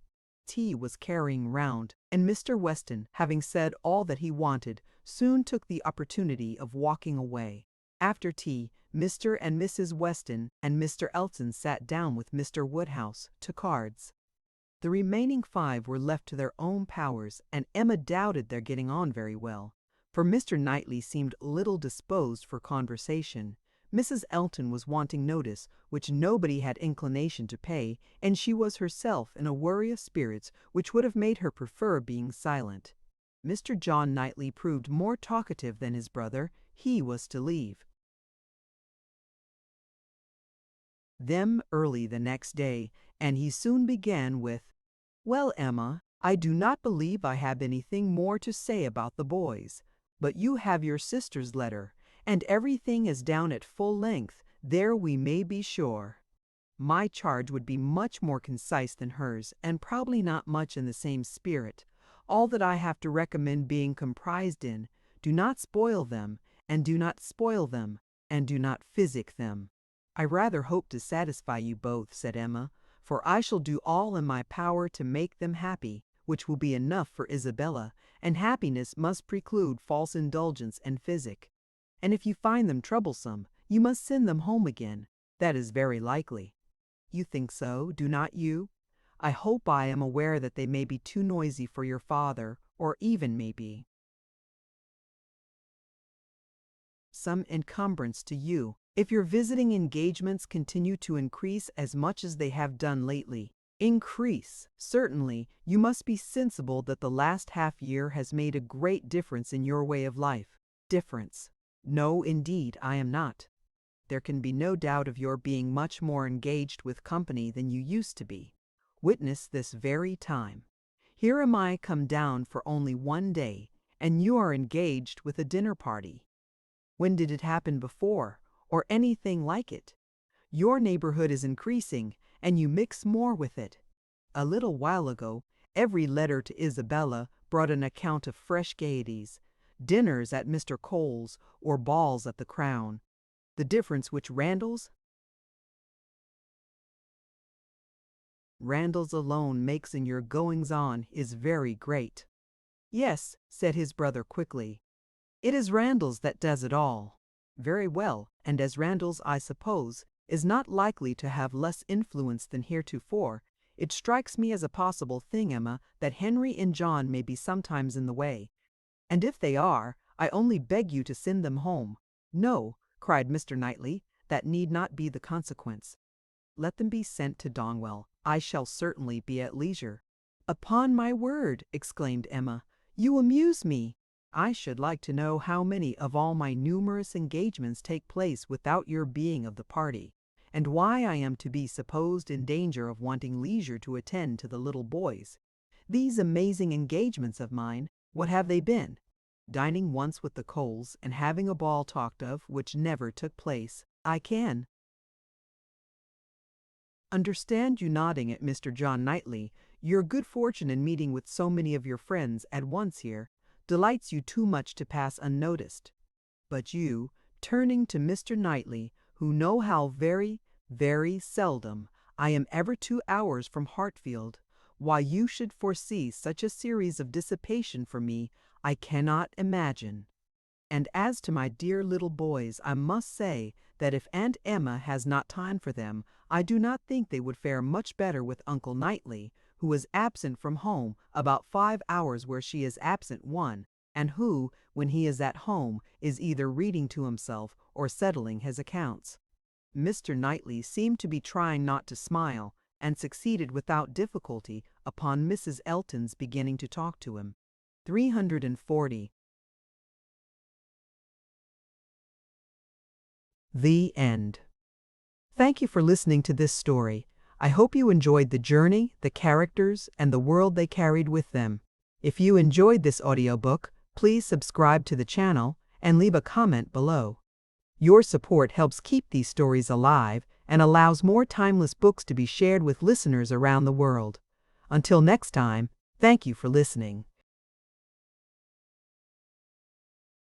Tea was carrying round, and Mr. Weston, having said all that he wanted, soon took the opportunity of walking away. After tea, Mr. and Mrs. Weston and Mr. Elton sat down with Mr. Woodhouse to cards. The remaining 5 were left to their own powers, and Emma doubted their getting on very well, for Mr. Knightley seemed little disposed for conversation. Mrs. Elton was wanting notice, which nobody had inclination to pay, and she was herself in a worry of spirits which would have made her prefer being silent. Mr. John Knightley proved more talkative than his brother. He was to leave them early the next day, and he soon began with, "Well, Emma, I do not believe I have anything more to say about the boys, but you have your sister's letter, and everything is down at full length, there we may be sure. My charge would be much more concise than hers, and probably not much in the same spirit. All that I have to recommend being comprised in, do not spoil them, and do not spoil them, and do not physic them." "I rather hope to satisfy you both," said Emma, "for I shall do all in my power to make them happy, which will be enough for Isabella, and happiness must preclude false indulgence and physic. And if you find them troublesome, you must send them home again. That is very likely. You think so, do not you? I hope I am aware that they may be too noisy for your father, or even may be some encumbrance to you, if your visiting engagements continue to increase as much as they have done lately. Increase, certainly. You must be sensible that the last half-year has made a great difference in your way of life. Difference? No, indeed, I am not. There can be no doubt of your being much more engaged with company than you used to be. Witness this very time. Here am I come down for only 1 day, and you are engaged with a dinner party. When did it happen before, or anything like it? Your neighborhood is increasing, and you mix more with it. A little while ago, every letter to Isabella brought an account of fresh gaieties, dinners at Mr. Cole's, or balls at the Crown. The difference which Randall's alone makes in your goings-on is very great." "Yes," said his brother quickly. "It is Randall's that does it all." "Very well, and as Randall's, I suppose, is not likely to have less influence than heretofore, it strikes me as a possible thing, Emma, that Henry and John may be sometimes in the way. And if they are, I only beg you to send them home." "No," cried Mr. Knightley, "that need not be the consequence. Let them be sent to Donwell. I shall certainly be at leisure." "Upon my word!" exclaimed Emma. You amuse me. I should like to know how many of all my numerous engagements take place without your being of the party, and why I am to be supposed in danger of wanting leisure to attend to the little boys. These amazing engagements of mine, what have they been? Dining once with the Coles and having a ball talked of which never took place. I can understand you nodding at Mr. John Knightley. Your good fortune in meeting with so many of your friends at once here delights you too much to pass unnoticed. But you, turning to Mr. Knightley, who know how very, very seldom I am ever 2 hours from Hartfield, why you should foresee such a series of dissipation for me, I cannot imagine. And as to my dear little boys, I must say that if Aunt Emma has not time for them, I do not think they would fare much better with Uncle Knightley, who is absent from home about 5 hours where she is absent one, and who, when he is at home, is either reading to himself or settling his accounts. Mr. Knightley seemed to be trying not to smile, and succeeded without difficulty upon Mrs. Elton's beginning to talk to him. 340. The end. Thank you for listening to this story. I hope you enjoyed the journey, the characters, and the world they carried with them. If you enjoyed this audiobook, please subscribe to the channel and leave a comment below. Your support helps keep these stories alive and allows more timeless books to be shared with listeners around the world. Until next time, thank you for listening.